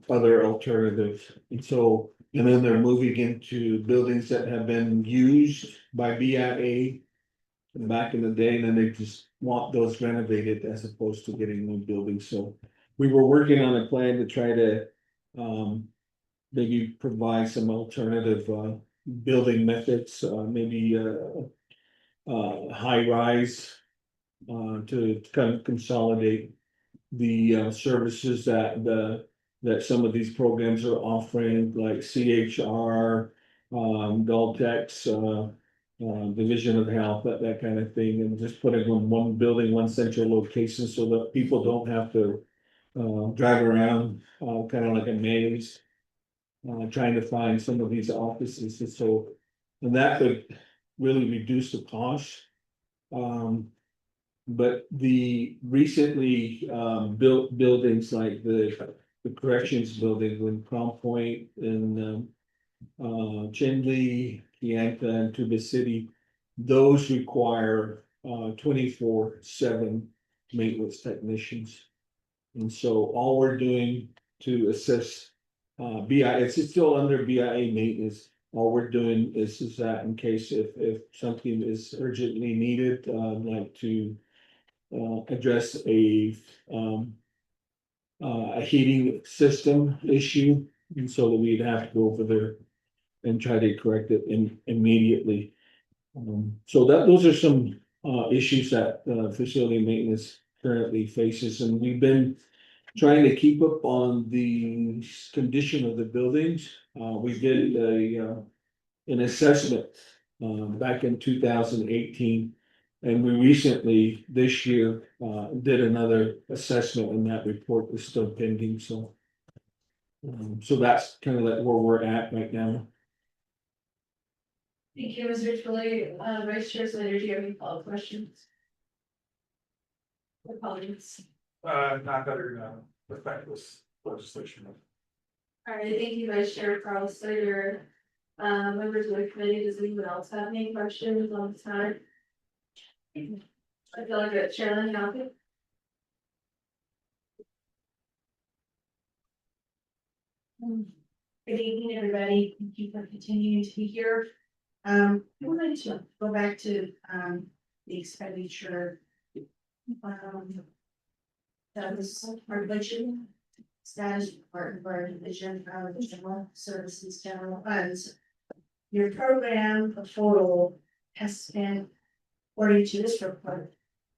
other alternatives. And so, and then they're moving into buildings that have been used by BIA back in the day, and then they just want those renovated as opposed to getting new buildings. So we were working on a plan to try to maybe provide some alternative building methods, maybe high rise to kind of consolidate the services that some of these programs are offering, like CHR, Daltex, Division of Health, that kind of thing, and just put it in one building, one central location, so that people don't have to. Drive around, kind of like a maze. Trying to find some of these offices, and so, and that could really reduce the cost. But the recently, built buildings like the corrections building in Crown Point and, Chinley, Kianka and Tuba City. Those require, 24/7 maintenance technicians. And so all we're doing to assess, it's still under BIA maintenance. All we're doing is that in case if something is urgently needed, like to address a heating system issue, and so that we'd have to go over there and try to correct it immediately. So those are some issues that facility maintenance currently faces, and we've been trying to keep up on the condition of the buildings. We did an assessment back in 2018. And we recently, this year, did another assessment, and that report is still pending, so. So that's kind of like where we're at right now. Thank you, Mr. Tully. Vice Chair Slater, do you have any follow-up questions? Comments? Not better, respect this legislation. All right, thank you, Vice Chair Carl Slater. Members of the committee, does anyone else have any questions on this matter? I feel like it's Chairman Young. Good evening, everybody. Thank you for continuing to be here. I wanted to go back to, the expenditure. That was our budget. Status part of our division of general services, general funds. Your program of total has spent, according to this report,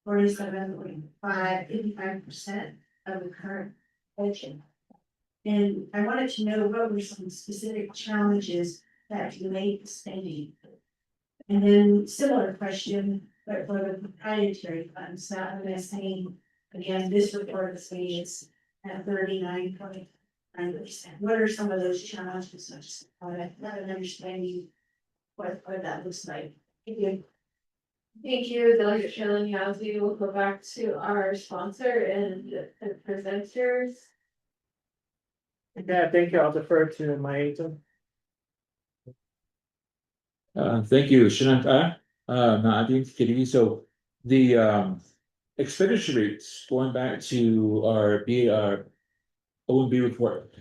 47.585% of the current budget. And I wanted to know what were some specific challenges that delayed the spending. And then similar question, but for the proprietary funds, not I'm saying, again, this report is at 39.9%. What are some of those challenges? I just not an understanding what that looks like. Thank you. Thank you, Delegate Chairman Yazzie. We'll go back to our sponsor and the presenters. Yeah, thank you. I'll defer to my agent. Thank you, Shananta. Nadim Kitty. So the expenditure rates going back to our O&B report.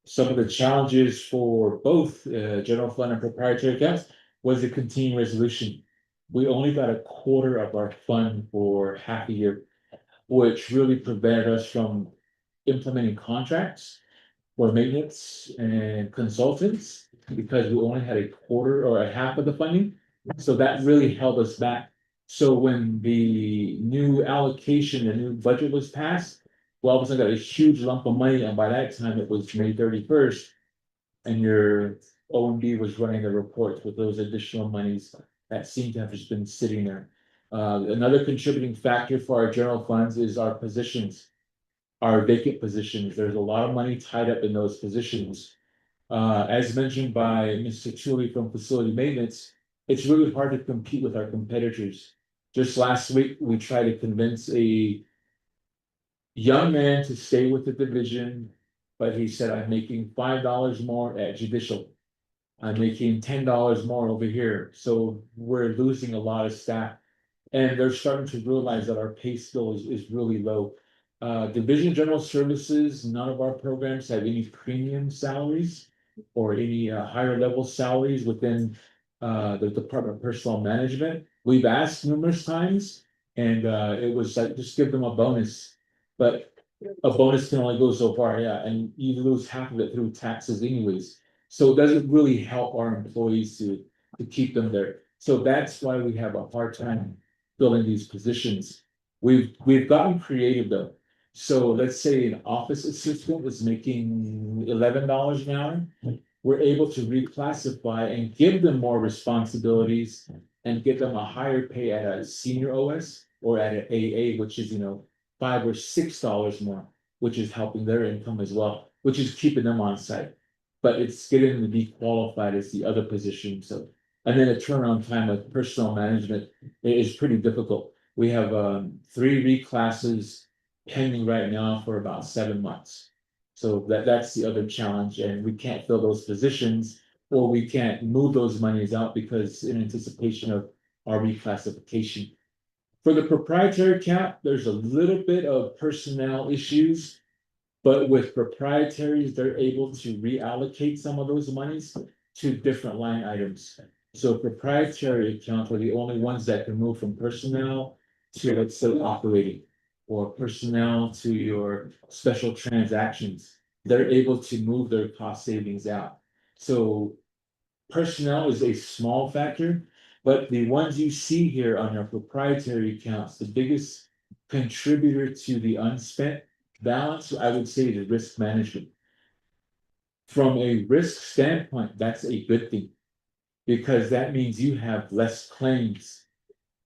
Some of the challenges for both general fund and proprietary accounts was the continuing resolution. We only got a quarter of our fund for half a year, which really prevented us from implementing contracts for maintenance and consultants, because we only had a quarter or a half of the funding. So that really held us back. So when the new allocation, the new budget was passed, well, all of a sudden got a huge lump of money, and by that time it was May 31st. And your O&B was running the reports with those additional monies that seem to have just been sitting there. Another contributing factor for our general funds is our positions. Our vacant positions. There's a lot of money tied up in those positions. As mentioned by Mr. Chuli from facility maintenance, it's really hard to compete with our competitors. Just last week, we tried to convince a young man to stay with the division, but he said, I'm making $5 more at judicial. I'm making $10 more over here. So we're losing a lot of staff. And they're starting to realize that our pay scale is really low. Division General Services, none of our programs have any premium salaries or any higher level salaries within the Department of Personnel Management. We've asked numerous times, and it was like, just give them a bonus. But a bonus can only go so far, yeah, and you lose half of it through taxes anyways. So it doesn't really help our employees to keep them there. So that's why we have a hard time filling these positions. We've gotten creative though. So let's say an office assistant is making $11 an hour. We're able to reclassify and give them more responsibilities and get them a higher pay at a senior OS or at an AA, which is, $5 or $6 more, which is helping their income as well, which is keeping them on site. But it's getting them to be qualified as the other position, so. And then the turnaround time of personnel management is pretty difficult. We have 3 reclasses pending right now for about 7 months. So that's the other challenge, and we can't fill those positions, or we can't move those monies out because in anticipation of our reclassification. For the proprietary account, there's a little bit of personnel issues. But with proprietaries, they're able to reallocate some of those monies to different line items. So proprietary accounts are the only ones that can move from personnel to, let's say, operating. Or personnel to your special transactions. They're able to move their cost savings out. So personnel is a small factor, but the ones you see here on your proprietary accounts, the biggest contributor to the unspent balance, I would say, is risk management. From a risk standpoint, that's a good thing. Because that means you have less claims.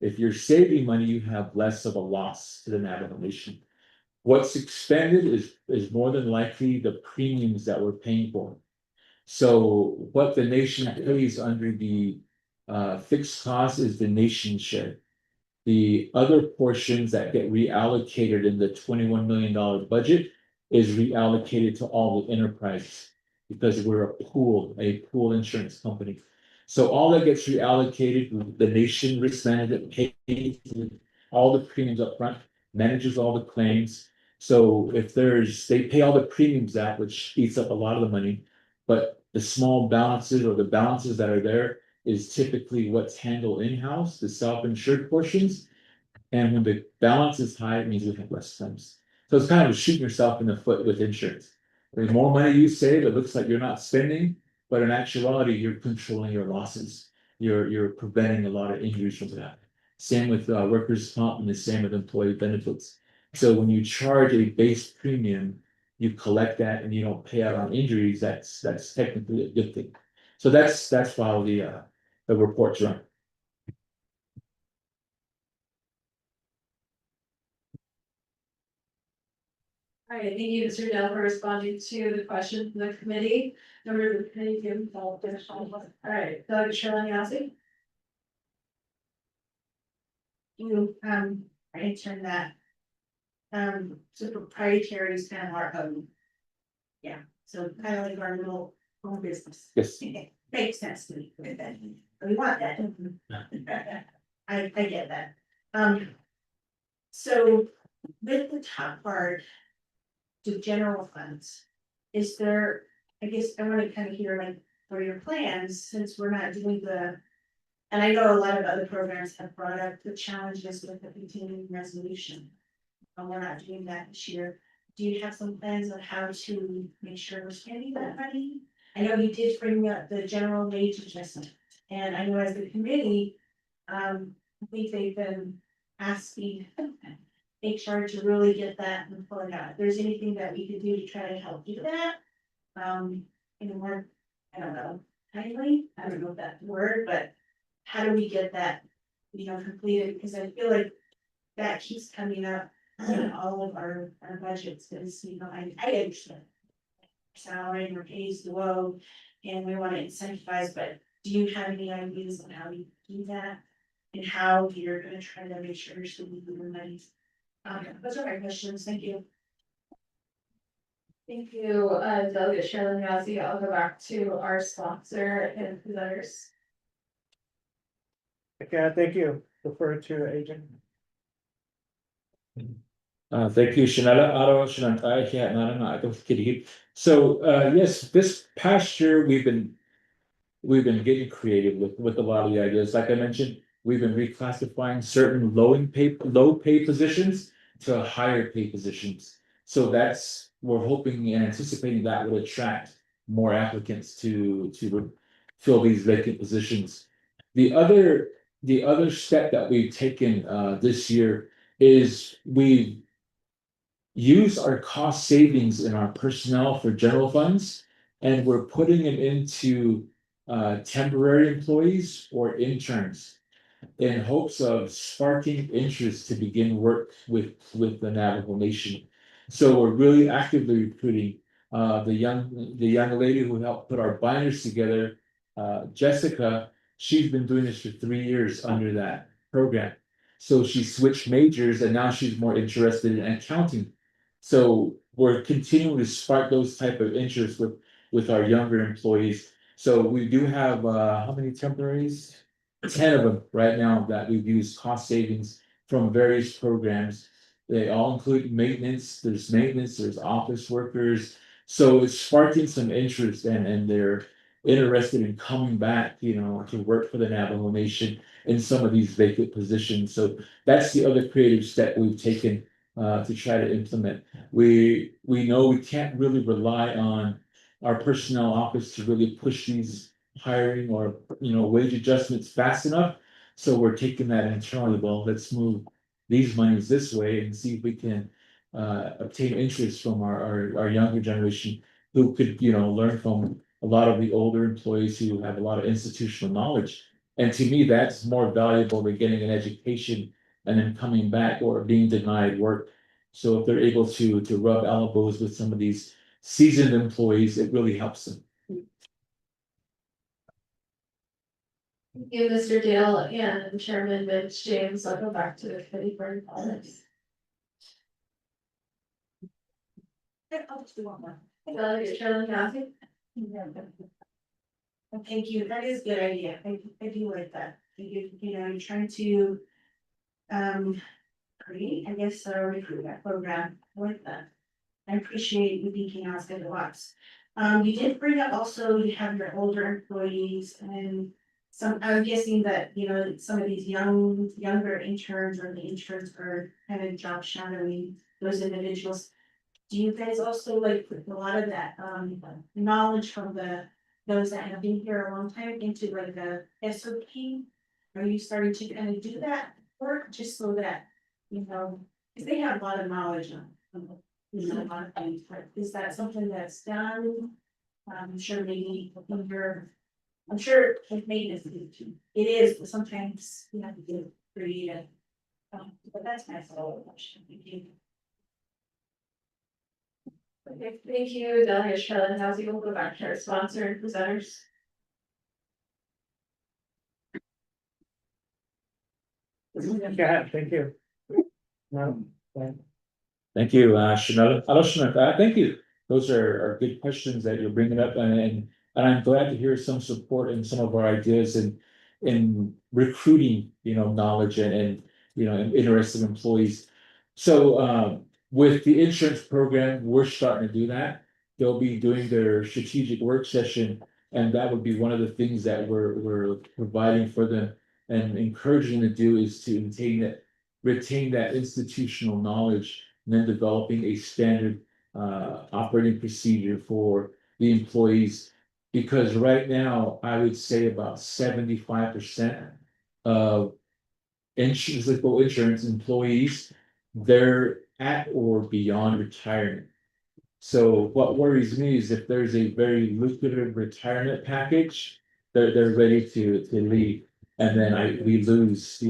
If you're saving money, you have less of a loss to the Navajo Nation. What's expended is more than likely the premiums that we're paying for. So what the nation pays under the fixed cost is the nation share. The other portions that get reallocated in the $21 million budget is reallocated to all the enterprises. Because we're a pool insurance company. So all that gets reallocated, the nation risk management pays all the premiums up front, manages all the claims. So if they pay all the premiums out, which eats up a lot of the money, but the small balances or the balances that are there is typically what's handled in-house, the self-insured portions. And when the balance is high, it means we have less claims. So it's kind of shooting yourself in the foot with insurance. The more money you save, it looks like you're not spending, but in actuality, you're controlling your losses. You're preventing a lot of injuries from that. Same with workers' comp and the same with employee benefits. So when you charge a base premium, you collect that and you don't pay out on injuries, that's technically a good thing. So that's how the reports run. All right, thank you, Mr. Dell, for responding to the question from the committee. Number of the committee, give all all right, Doug Sherlin Yasi. You, answering that. So proprietary is kind of our own. Yeah, so kind of like our little home business. Yes. Makes sense to me, with that. We want that. I get that. So with the top part. To general funds. Is there, I guess I want to kind of hear like, for your plans, since we're not doing the. And I know a lot of other programs have brought up the challenges with the continuing resolution. And we're not doing that this year. Do you have some plans on how to make sure we're spending that money? I know you did bring up the general wage adjustment, and I know as the committee, I think they've been asking HR to really get that and pull it out. If there's anything that we could do to try to help do that. In a more, I don't know, timely, I don't know if that's the word, but how do we get that, completed? Because I feel like that keeps coming up in all of our budgets, because, I understand. Salary and our pay is low, and we want to incentivize, but do you have any ideas on how we do that? And how you're gonna try to make sure you're still moving the money? Those are my questions, thank you. Thank you, Delegate Sherlin Yasi. I'll go back to our sponsor and presenters. Okay, thank you. Refer to agent. Thank you, Shanella. So, yes, this past year, we've been getting creative with a lot of the ideas. Like I mentioned, we've been reclassifying certain low pay positions to higher pay positions. So we're hoping and anticipating that will attract more applicants to fill these vacant positions. The other step that we've taken this year is we've used our cost savings in our personnel for general funds, and we're putting it into temporary employees or interns. in hopes of sparking interest to begin work with the Navajo Nation. So we're really actively recruiting, the young lady who helped put our binders together, Jessica, she's been doing this for 3 years under that program. So she switched majors and now she's more interested in accounting. So we're continuing to spark those type of interests with our younger employees. So we do have, how many temporaries? 10 of them right now that we've used cost savings from various programs. They all include maintenance, there's office workers. So it's sparking some interest and they're interested in coming back, to work for the Navajo Nation in some of these vacant positions. So that's the other creative step we've taken to try to implement. We know we can't really rely on our personnel office to really push these hiring or wage adjustments fast enough. So we're taking that internally. Well, let's move these monies this way and see if we can obtain interest from our younger generation who could learn from a lot of the older employees who have a lot of institutional knowledge. And to me, that's more valuable than getting an education and then coming back or being denied work. So if they're able to rub elbows with some of these seasoned employees, it really helps them. Thank you, Mr. Dale and Chairman Mitch James. I'll go back to the committee for any comments. I'll just do one more. Delegate Shirley Cassidy. Thank you, that is a good idea, I do like that, you're trying to. Create, I guess, a recruitment program with that. I appreciate you thinking outside the box. You did bring up also, you have your older employees and I'm guessing that, some of these younger interns or the interns are kind of job shadowing those individuals. Do you guys also like put a lot of that, knowledge from those that have been here a long time into like the SOP? Are you starting to kind of do that work just so that, because they have a lot of knowledge on, a lot of things, but is that something that's done? I'm sure maybe I'm sure with maintenance, it is, but sometimes you have to do creative. But that's my follow-up question, thank you. Okay, thank you, Delegate Shirley Cassidy. We'll go back to our sponsor and presenters. Go ahead, thank you. No, Thank you, Shanetta. Hello, Shanetta. Thank you. Those are good questions that you're bringing up, and I'm glad to hear some support in some of our ideas in recruiting, knowledge and interested employees. So with the insurance program, we're starting to do that. They'll be doing their strategic work session, and that would be one of the things that we're providing for them and encouraging them to do is to retain that institutional knowledge and then developing a standard operating procedure for the employees. Because right now, I would say about 75% of insurance employees, they're at or beyond retirement. So what worries me is if there's a very lucrative retirement package, they're ready to leave. And then we lose,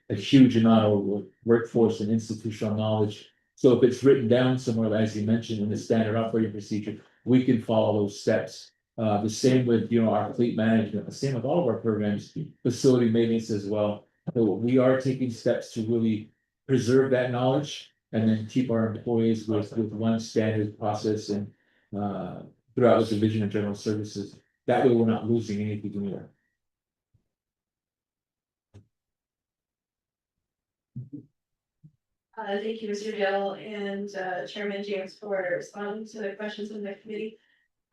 a huge amount of workforce and institutional knowledge. So if it's written down somewhere, as you mentioned, in the standard operating procedure, we can follow those steps. The same with, our fleet management, the same with all of our programs, facility maintenance as well. So we are taking steps to really preserve that knowledge and then keep our employees with one standard process and throughout the Division of General Services. That way we're not losing anything anywhere. Thank you, Mr. Dale and Chairman James for responding to the questions from the committee.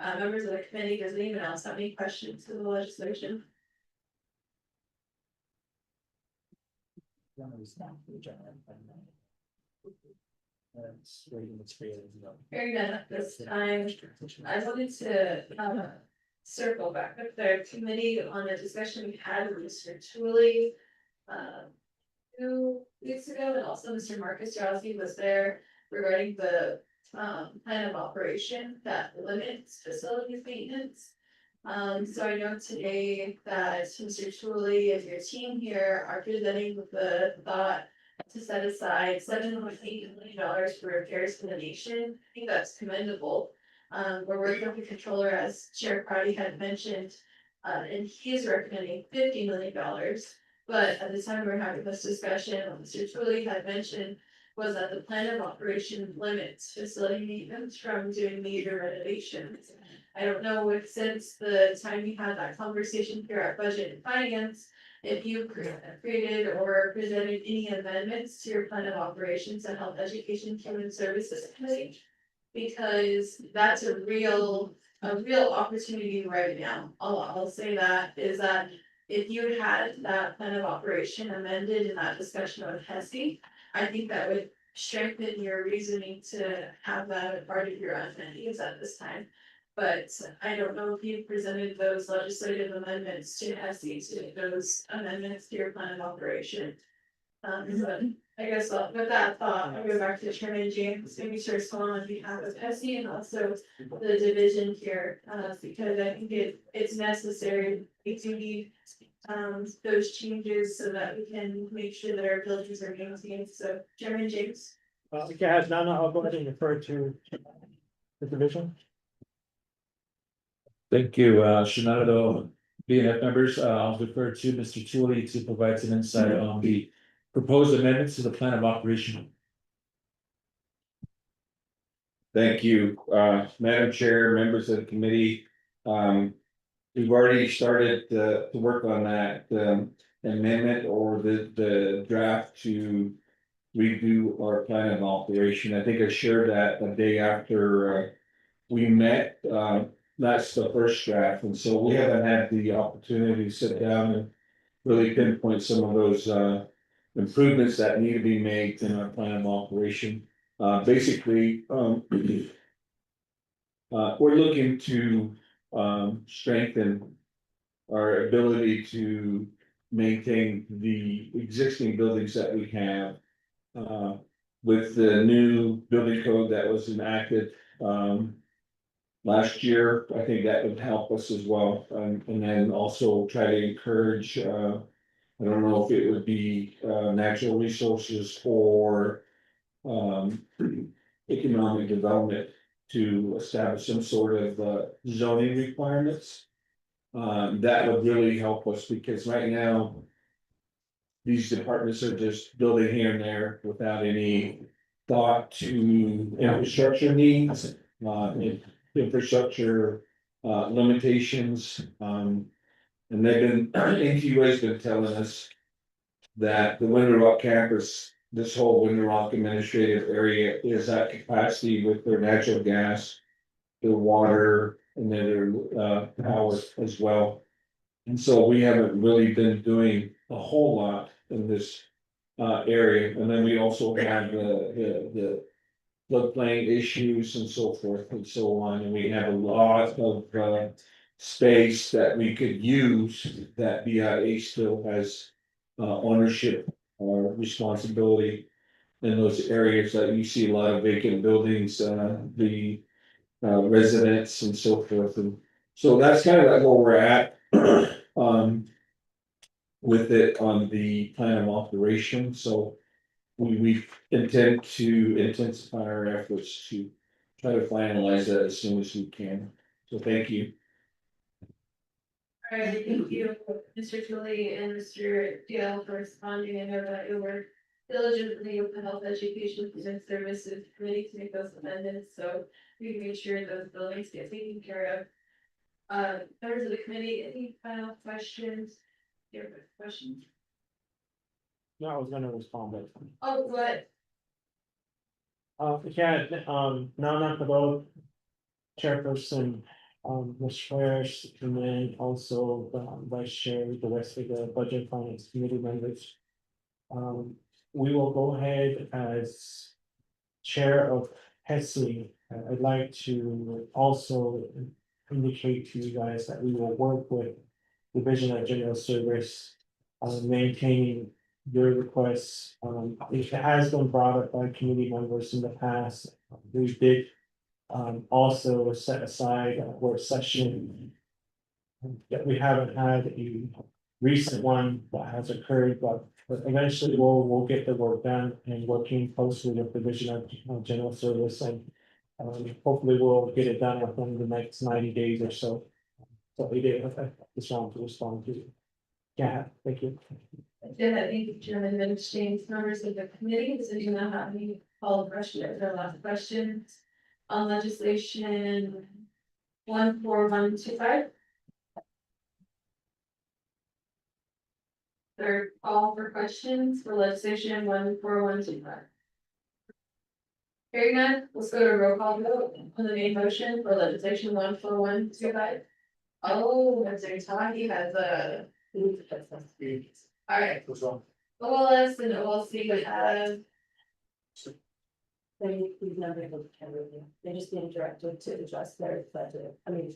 Members of the committee, does anyone else have any questions to the legislation? Hearing none at this time, I wanted to circle back with the committee on a discussion we had with Mr. Tooley 2 weeks ago, and also Mr. Marcus Rossi was there regarding the plan of operation that limits facilities maintenance. So I know today that Mr. Tooley and your team here are presenting with the thought to set aside $7.8 million for repairs for the nation. I think that's commendable. We're working with the controller, as Chair Crowdy had mentioned, and he is recommending $50 million. But at the time we were having this discussion, what Mr. Tooley had mentioned was that the plan of operation limits facility maintenance from doing major renovations. I don't know if since the time we had that conversation here at Budget and Finance, if you created or presented any amendments to your plan of operations and Health Education Human Services Committee. Because that's a real opportunity right now. I'll say that is that if you had that plan of operation amended in that discussion with HESI, I think that would strengthen your reasoning to have that a part of your amendments at this time. But I don't know if you presented those legislative amendments to HESI, to those amendments to your plan of operation. But I guess with that thought, I'll go back to Chairman James, maybe to respond on behalf of HESI and also the division here, because I think it's necessary. We do need those changes so that we can make sure that our buildings are maintained. So Chairman James. Okay, now I'll go ahead and refer to the division. Thank you, Shinado. BNF members, I'll defer to Mr. Tooley to provide some insight on the proposed amendments to the plan of operation. Thank you, Madam Chair, members of the committee. We've already started to work on that amendment or the draft to redo our plan of operation. I think I shared that the day after we met. That's the first draft, and so we haven't had the opportunity to sit down and really pinpoint some of those improvements that need to be made in our plan of operation. Basically, we're looking to strengthen our ability to maintain the existing buildings that we have. With the new building code that was enacted last year, I think that would help us as well. And then also try to encourage, I don't know if it would be natural resources or economic development to establish some sort of zoning requirements. That would really help us because right now these departments are just building here and there without any thought to infrastructure needs, infrastructure limitations. And they've been, NQA's been telling us that the Winter Rock campus, this whole Winter Rock administrative area is at capacity with their natural gas, their water, and then their power as well. And so we haven't really been doing a whole lot in this area. And then we also have the floodplain issues and so forth and so on. And we have a lot of space that we could use that BIA still has ownership or responsibility in those areas that you see a lot of vacant buildings, the residents and so forth. And so that's kind of like where we're at with it on the plan of operation. So we intend to intensify our efforts to try to finalize that as soon as we can. So thank you. All right, thank you, Mr. Tooley and Mr. Dale for responding. I know that you were diligently with the Health Education and Services Committee to make those amendments, so we can make sure those buildings get taken care of. Members of the committee, any final questions? Do you have questions? No, I was gonna respond, but. Oh, good. Yeah, now not the vote. Chairperson, Ms. Fresh, and then also Vice Chair, the rest of the Budget Finance Committee members. We will go ahead as Chair of HESI. I'd like to also indicate to you guys that we will work with Division of General Service maintaining your requests. It has been brought up by committee members in the past. We did also set aside a work session that we haven't had a recent one that has occurred, but eventually we'll get the work done and working closely with the Division of General Service and hopefully we'll get it done within the next 90 days or so. So we did, okay, just wanted to respond to. Yeah, thank you. Did I think Chairman then exchange members of the committee, so you know how many call questions or last questions on legislation 14125. Third call for questions for legislation 14125. Hearing none, let's go to roll call vote on the main motion for legislation 14125. Oh, Mr. Tony has a. Alright, OLS and OLC would have. We've never able to cover them. They're just being directed to adjust their budget. I mean.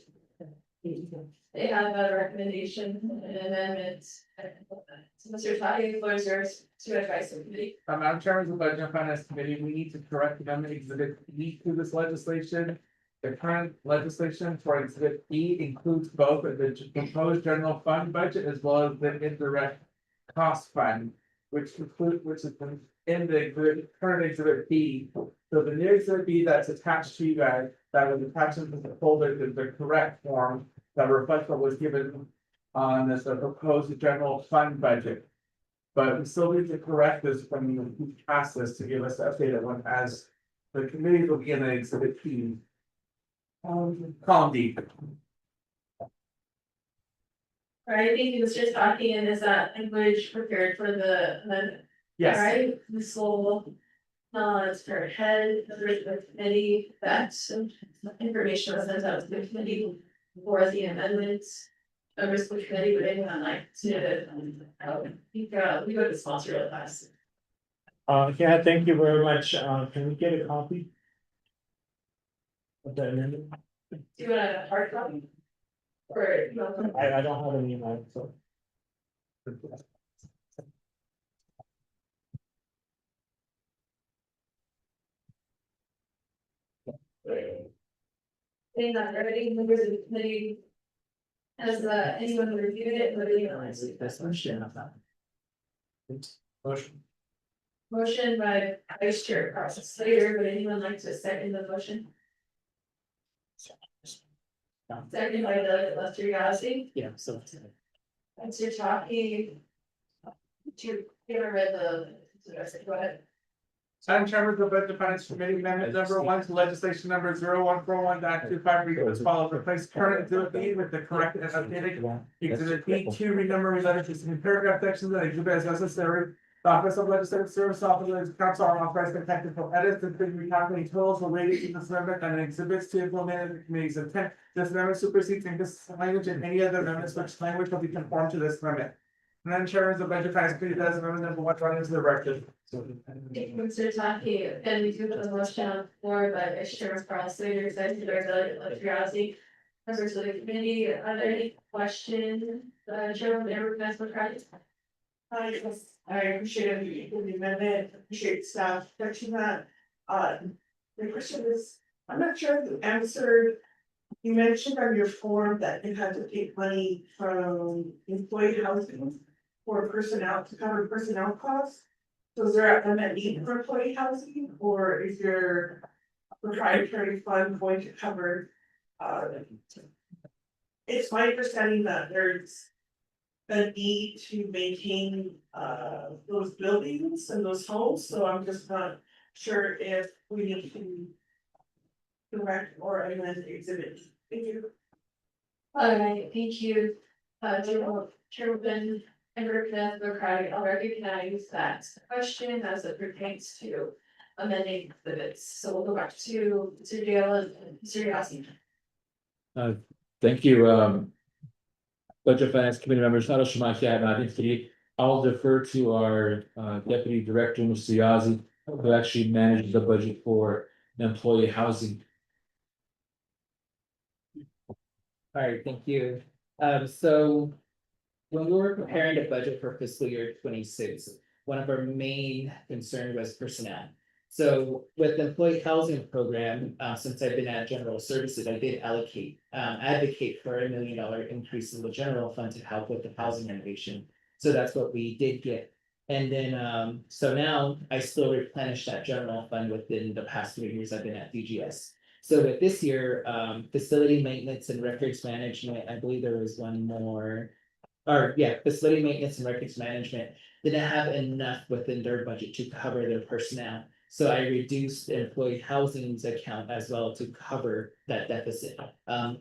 They have a recommendation and amendments. So Mr. Tati, floor is yours to advise the committee. Madam Chairman of the Budget and Finance Committee, we need to correct amendment exhibit E to this legislation. The current legislation for exhibit E includes both the proposed general fund budget as well as the indirect cost fund, which is in the current exhibit B. So the new exhibit B that's attached to you guys, that was attached into the folder, is the correct form that reflects what was given on this proposed general fund budget. But we still need to correct this when we pass this to give us the updated one as the committee will be in the exhibit P. Column D. Alright, thank you, Mr. Tati, and is that language prepared for the amendment? Yes, Alright, Ms. Lowell. It's for head of the committee, that information was sent out to the committee for the amendments. Members of the committee, would anyone like to, we go to the sponsor real fast. Yeah, thank you very much. Can we get a copy? Of that amendment? Do you want a hard copy? Or, you know, I don't have any in mind, so. seeing that already, members of the committee. Has anyone reviewed it, would anyone like to? Motion. Motion by Vice Chair Carl Slater, would anyone like to second the motion? Second by Delegate Lester Yazzie. Yeah, so. That's your talking. You ever read the, go ahead. Madam Chairman of the Budget and Finance Committee, amendment number one to legislation number 0141.25 reads as follows: replace current exhibit B with the correct and updated exhibit B two, renumber related to some paragraph sections that exhibit as necessary. The Office of Legislative Service Officers Council are authorized to technical edits and recalculate totals related to this amendment and exhibits to implement the committee's intent. This amendment supersedes this language and any other amendments which language will be conformed to this amendment. Madam Chair, as the Budget and Finance Committee does amendment number one run into the record. Thank you, Mr. Taki, and we do have a motion on the floor by Vice Chair Carl Slater, seconded by Delegate Lester Yazzie. Members of the committee, are there any questions? Chairman, Member McCarthy? I appreciate the amendment, appreciate staff touching that. The question is, I'm not sure if you answered. You mentioned on your form that you had to take money from employee housing for personnel to cover personnel costs. So is there a need for employee housing, or is your proprietary fund going to cover? It's my understanding that there's a need to maintain those buildings and those homes, so I'm just not sure if we need to correct or amend exhibit. Thank you. Alright, thank you. Chairman Member McCarthy, I'll recognize that question as it pertains to amending exhibits. So we'll go back to Mr. Dale and Mr. Yasi. Thank you, Budget Finance Committee members, Nato Shamaki, I'll defer to our Deputy Director, Mr. Yazzie, who actually manages the budget for employee housing. All right, thank you. So when we were preparing the budget for fiscal year 26, one of our main concerns was personnel. So with the employee housing program, since I've been at general services, I did advocate for $1 million increase in the general fund to help with the housing renovation. So that's what we did get. And then, so now I still replenish that general fund within the past 3 years I've been at DGS. So with this year, facility maintenance and records management, I believe there was one more. Or yeah, facility maintenance and records management didn't have enough within their budget to cover their personnel. So I reduced the employee housing's account as well to cover that deficit.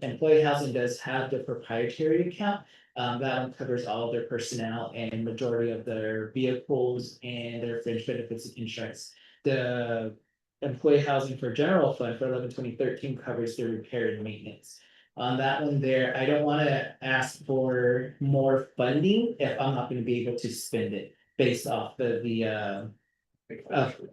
Employee housing does have the proprietary account. That one covers all of their personnel and majority of their vehicles and their fringe benefits and insurance. The employee housing for general fund for 11-2013 covers the repair and maintenance. On that one there, I don't wanna ask for more funding if I'm not gonna be able to spend it based off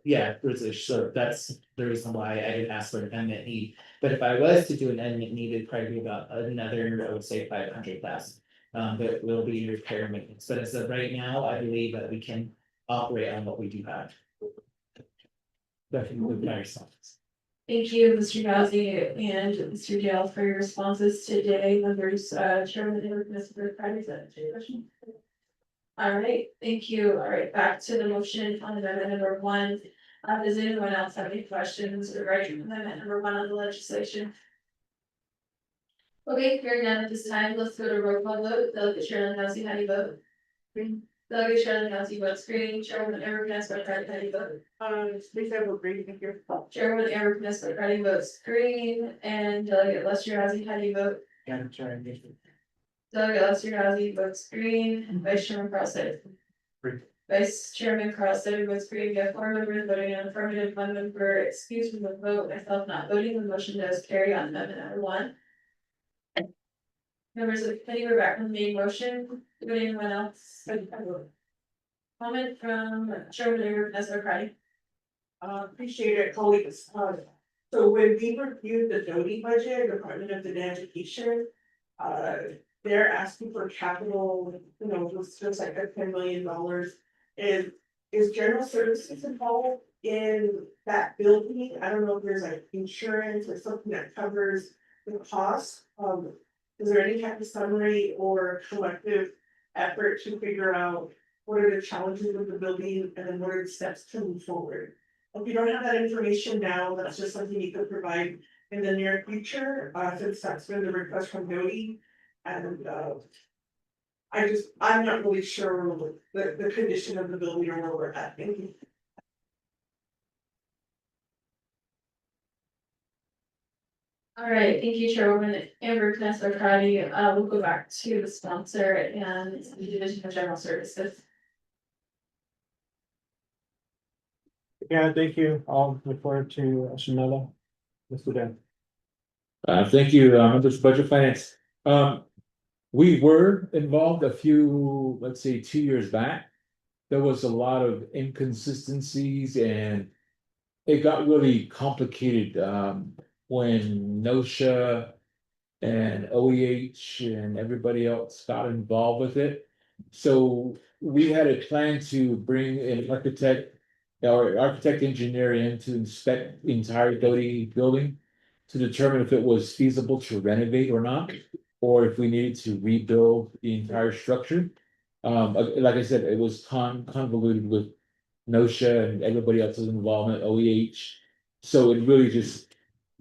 yeah, resolution, so that's the reason why I didn't ask for an amendment need. But if I was to do an amendment need, it'd probably be about another, I would say 500,000. That will be repair and maintenance, but as of right now, I believe that we can operate on what we do have. Definitely with my response. Thank you, Mr. Ghazi and Mr. Dale for your responses today. Members, Chairman Mr. Friday, is that your question? All right, thank you. All right, back to the motion on amendment number 1. Does anyone else have any questions regarding amendment number 1 on the legislation? Okay, hearing none at this time, let's go to roll call vote. Delegate Chairman Ghazi, how do you vote? Green. Delegate Chairman Ghazi votes green. Chairwoman Eric Nesbitt, how do you vote? Please have a green, thank you. Chairwoman Eric Nesbitt, votes green, and Delegate Lester Ghazi, how do you vote? Madam Chair, engagement. Delegate Lester Ghazi votes green, and Vice Chairman Crosset. Green. Vice Chairman Crosset votes green. We have 4 members voting on affirmative, 1 member excused from the vote, myself not voting. The motion does carry on amendment number 1. Members of the committee, we're back on the main motion. Would anyone else? Comment from Chairman Eric Nesbitt. Appreciate it, colleagues. So when we reviewed the DOTI budget, Department of Education, they're asking for capital, it's just like $10 million. Is general services involved in that building? I don't know if there's like insurance or something that covers the cost. Is there any type of summary or collective effort to figure out what are the challenges with the building and then what are the steps to move forward? If you don't have that information now, that's just something you could provide in the near future, since that's been the request from DOTI. And I'm not really sure the condition of the building or where we're at. Thank you. All right, thank you, Chairwoman Amber Knesset Friday. We'll go back to the sponsor and the Division of General Services. Yeah, thank you. I'll refer to Shanella. Mr. Dan. Thank you, members of Budget Finance. We were involved a few, let's say 2 years back. There was a lot of inconsistencies and it got really complicated when NOSHA and OEH and everybody else got involved with it. So we had a plan to bring an architect engineer in to inspect the entire DOTI building to determine if it was feasible to renovate or not, or if we needed to rebuild the entire structure. Like I said, it was convoluted with NOSHA and everybody else's involvement, OEH. So it really just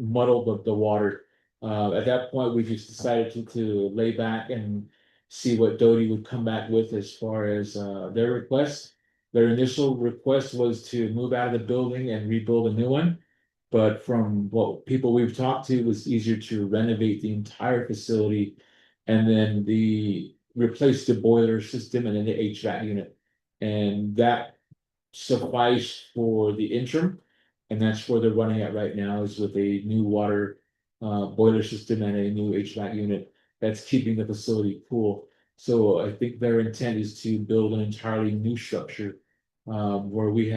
muddled the water. At that point, we just decided to lay back and see what DOTI would come back with as far as their request. Their initial request was to move out of the building and rebuild a new one. But from what people we've talked to, it was easier to renovate the entire facility and then replace the boiler system and then the HVAC unit. And that sufficed for the interim. And that's where they're running at right now, is with a new water boiler system and a new HVAC unit that's keeping the facility cool. So I think their intent is to build an entirely new structure. Where we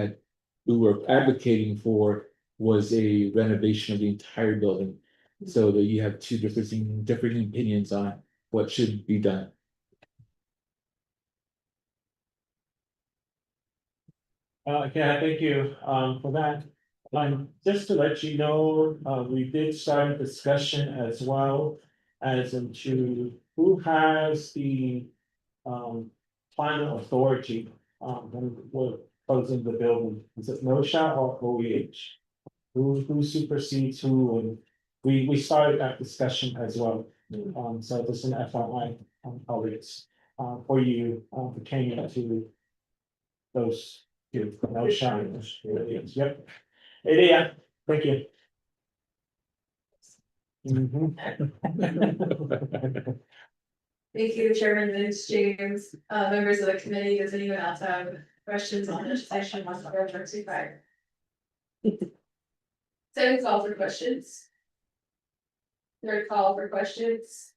were advocating for was a renovation of the entire building. So that you have two different opinions on what should be done. Yeah, thank you for that. Just to let you know, we did start a discussion as well as into who has the final authority when we're closing the building. Is it NOSHA or OEH? Who supersedes who, and we started that discussion as well. So this is an FYI, colleagues, for you, pertaining to those two, NOSHA and OEH. Yep. Yeah, thank you. Thank you, Chairman Vince James, members of the committee, does anyone else have questions on legislation one four one two five? Second call for questions. Third call for questions.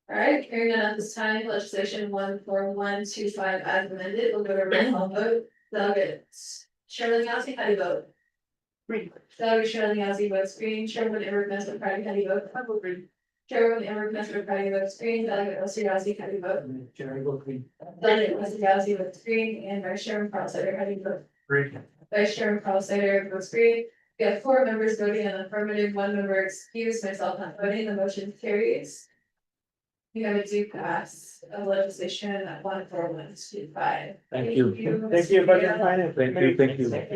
All right, hearing none at this time, legislation 14125 as amended, we'll go to roll call vote. Delegates, Shirley Yasi, how do you vote? Green. Delegate Shirley Yasi votes green. Chairwoman Emmer Messer, how do you vote? Green. Chairwoman Emmer Messer, how do you vote? Green. Delegate Elsie Yasi, how do you vote? Chair, I vote green. Delegate Elsie Yasi votes green, and Vice Chairman Carl Sider, how do you vote? Green. Vice Chairman Carl Sider votes green. We have 4 members voting in the affirmative, 1 member excused, myself not voting, the motion carries. We have a due pass of legislation at 14125. Thank you. Thank you, Budget and Finance. Thank you, thank you. Thank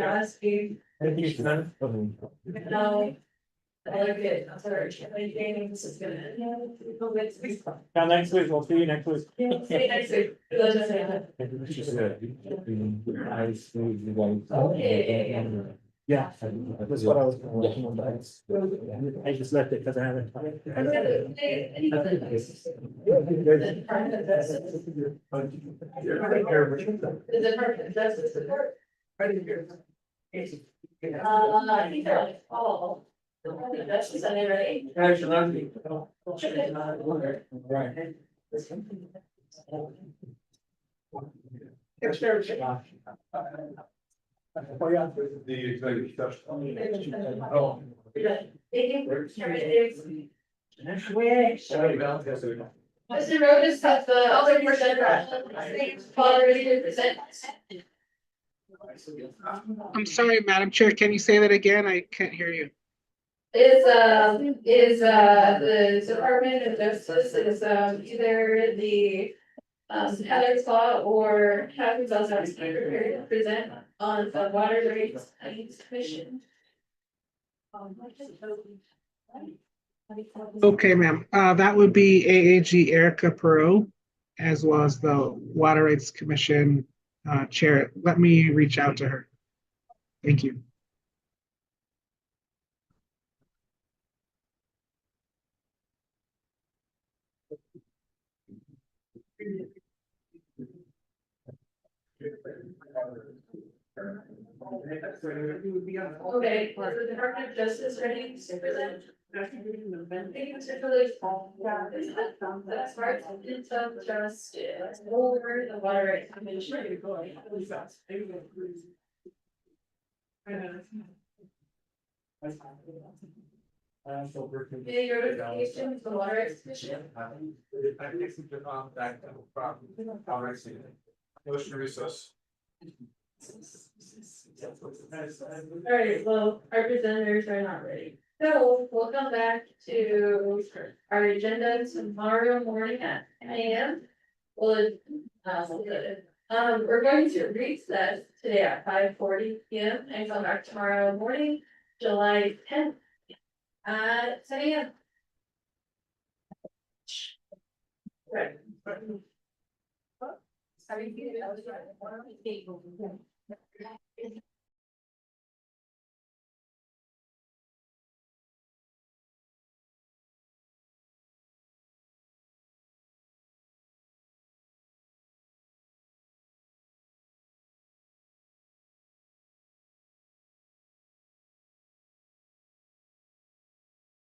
you, Shannon. Now, delegate, I'm sorry, this is gonna. Till next week, we'll see you next week. See you next week. Legislation. Okay. Yeah, that's what I was working on, but I just left it because I haven't. The Department of Justice report. I think they're like all. The Department of Justice, are they ready? The executive session. Oh. Mr. Rhodes has the other percent. Already to present. I'm sorry, Madam Chair, can you say that again? I can't hear you. Is the Department of Justice is either the Heather's Law or Kathy Belzar's prepared to present on the water rates commission. Okay, ma'am. That would be AAG Erica Perot, as well as the Water Rights Commission Chair. Let me reach out to her. Thank you. Okay, is the Department of Justice ready to present? Thank you, Mr. Phillips. That's right, it's justice over the water rights commission. Any notifications, the water rights commission? Motion to recess. All right, well, our presenters are not ready. So we'll come back to our agenda tomorrow morning at 10 a.m. We're going to recess today at 5:40 p.m. and come back tomorrow morning, July 10th at 10 a.m. Right. How do you feel?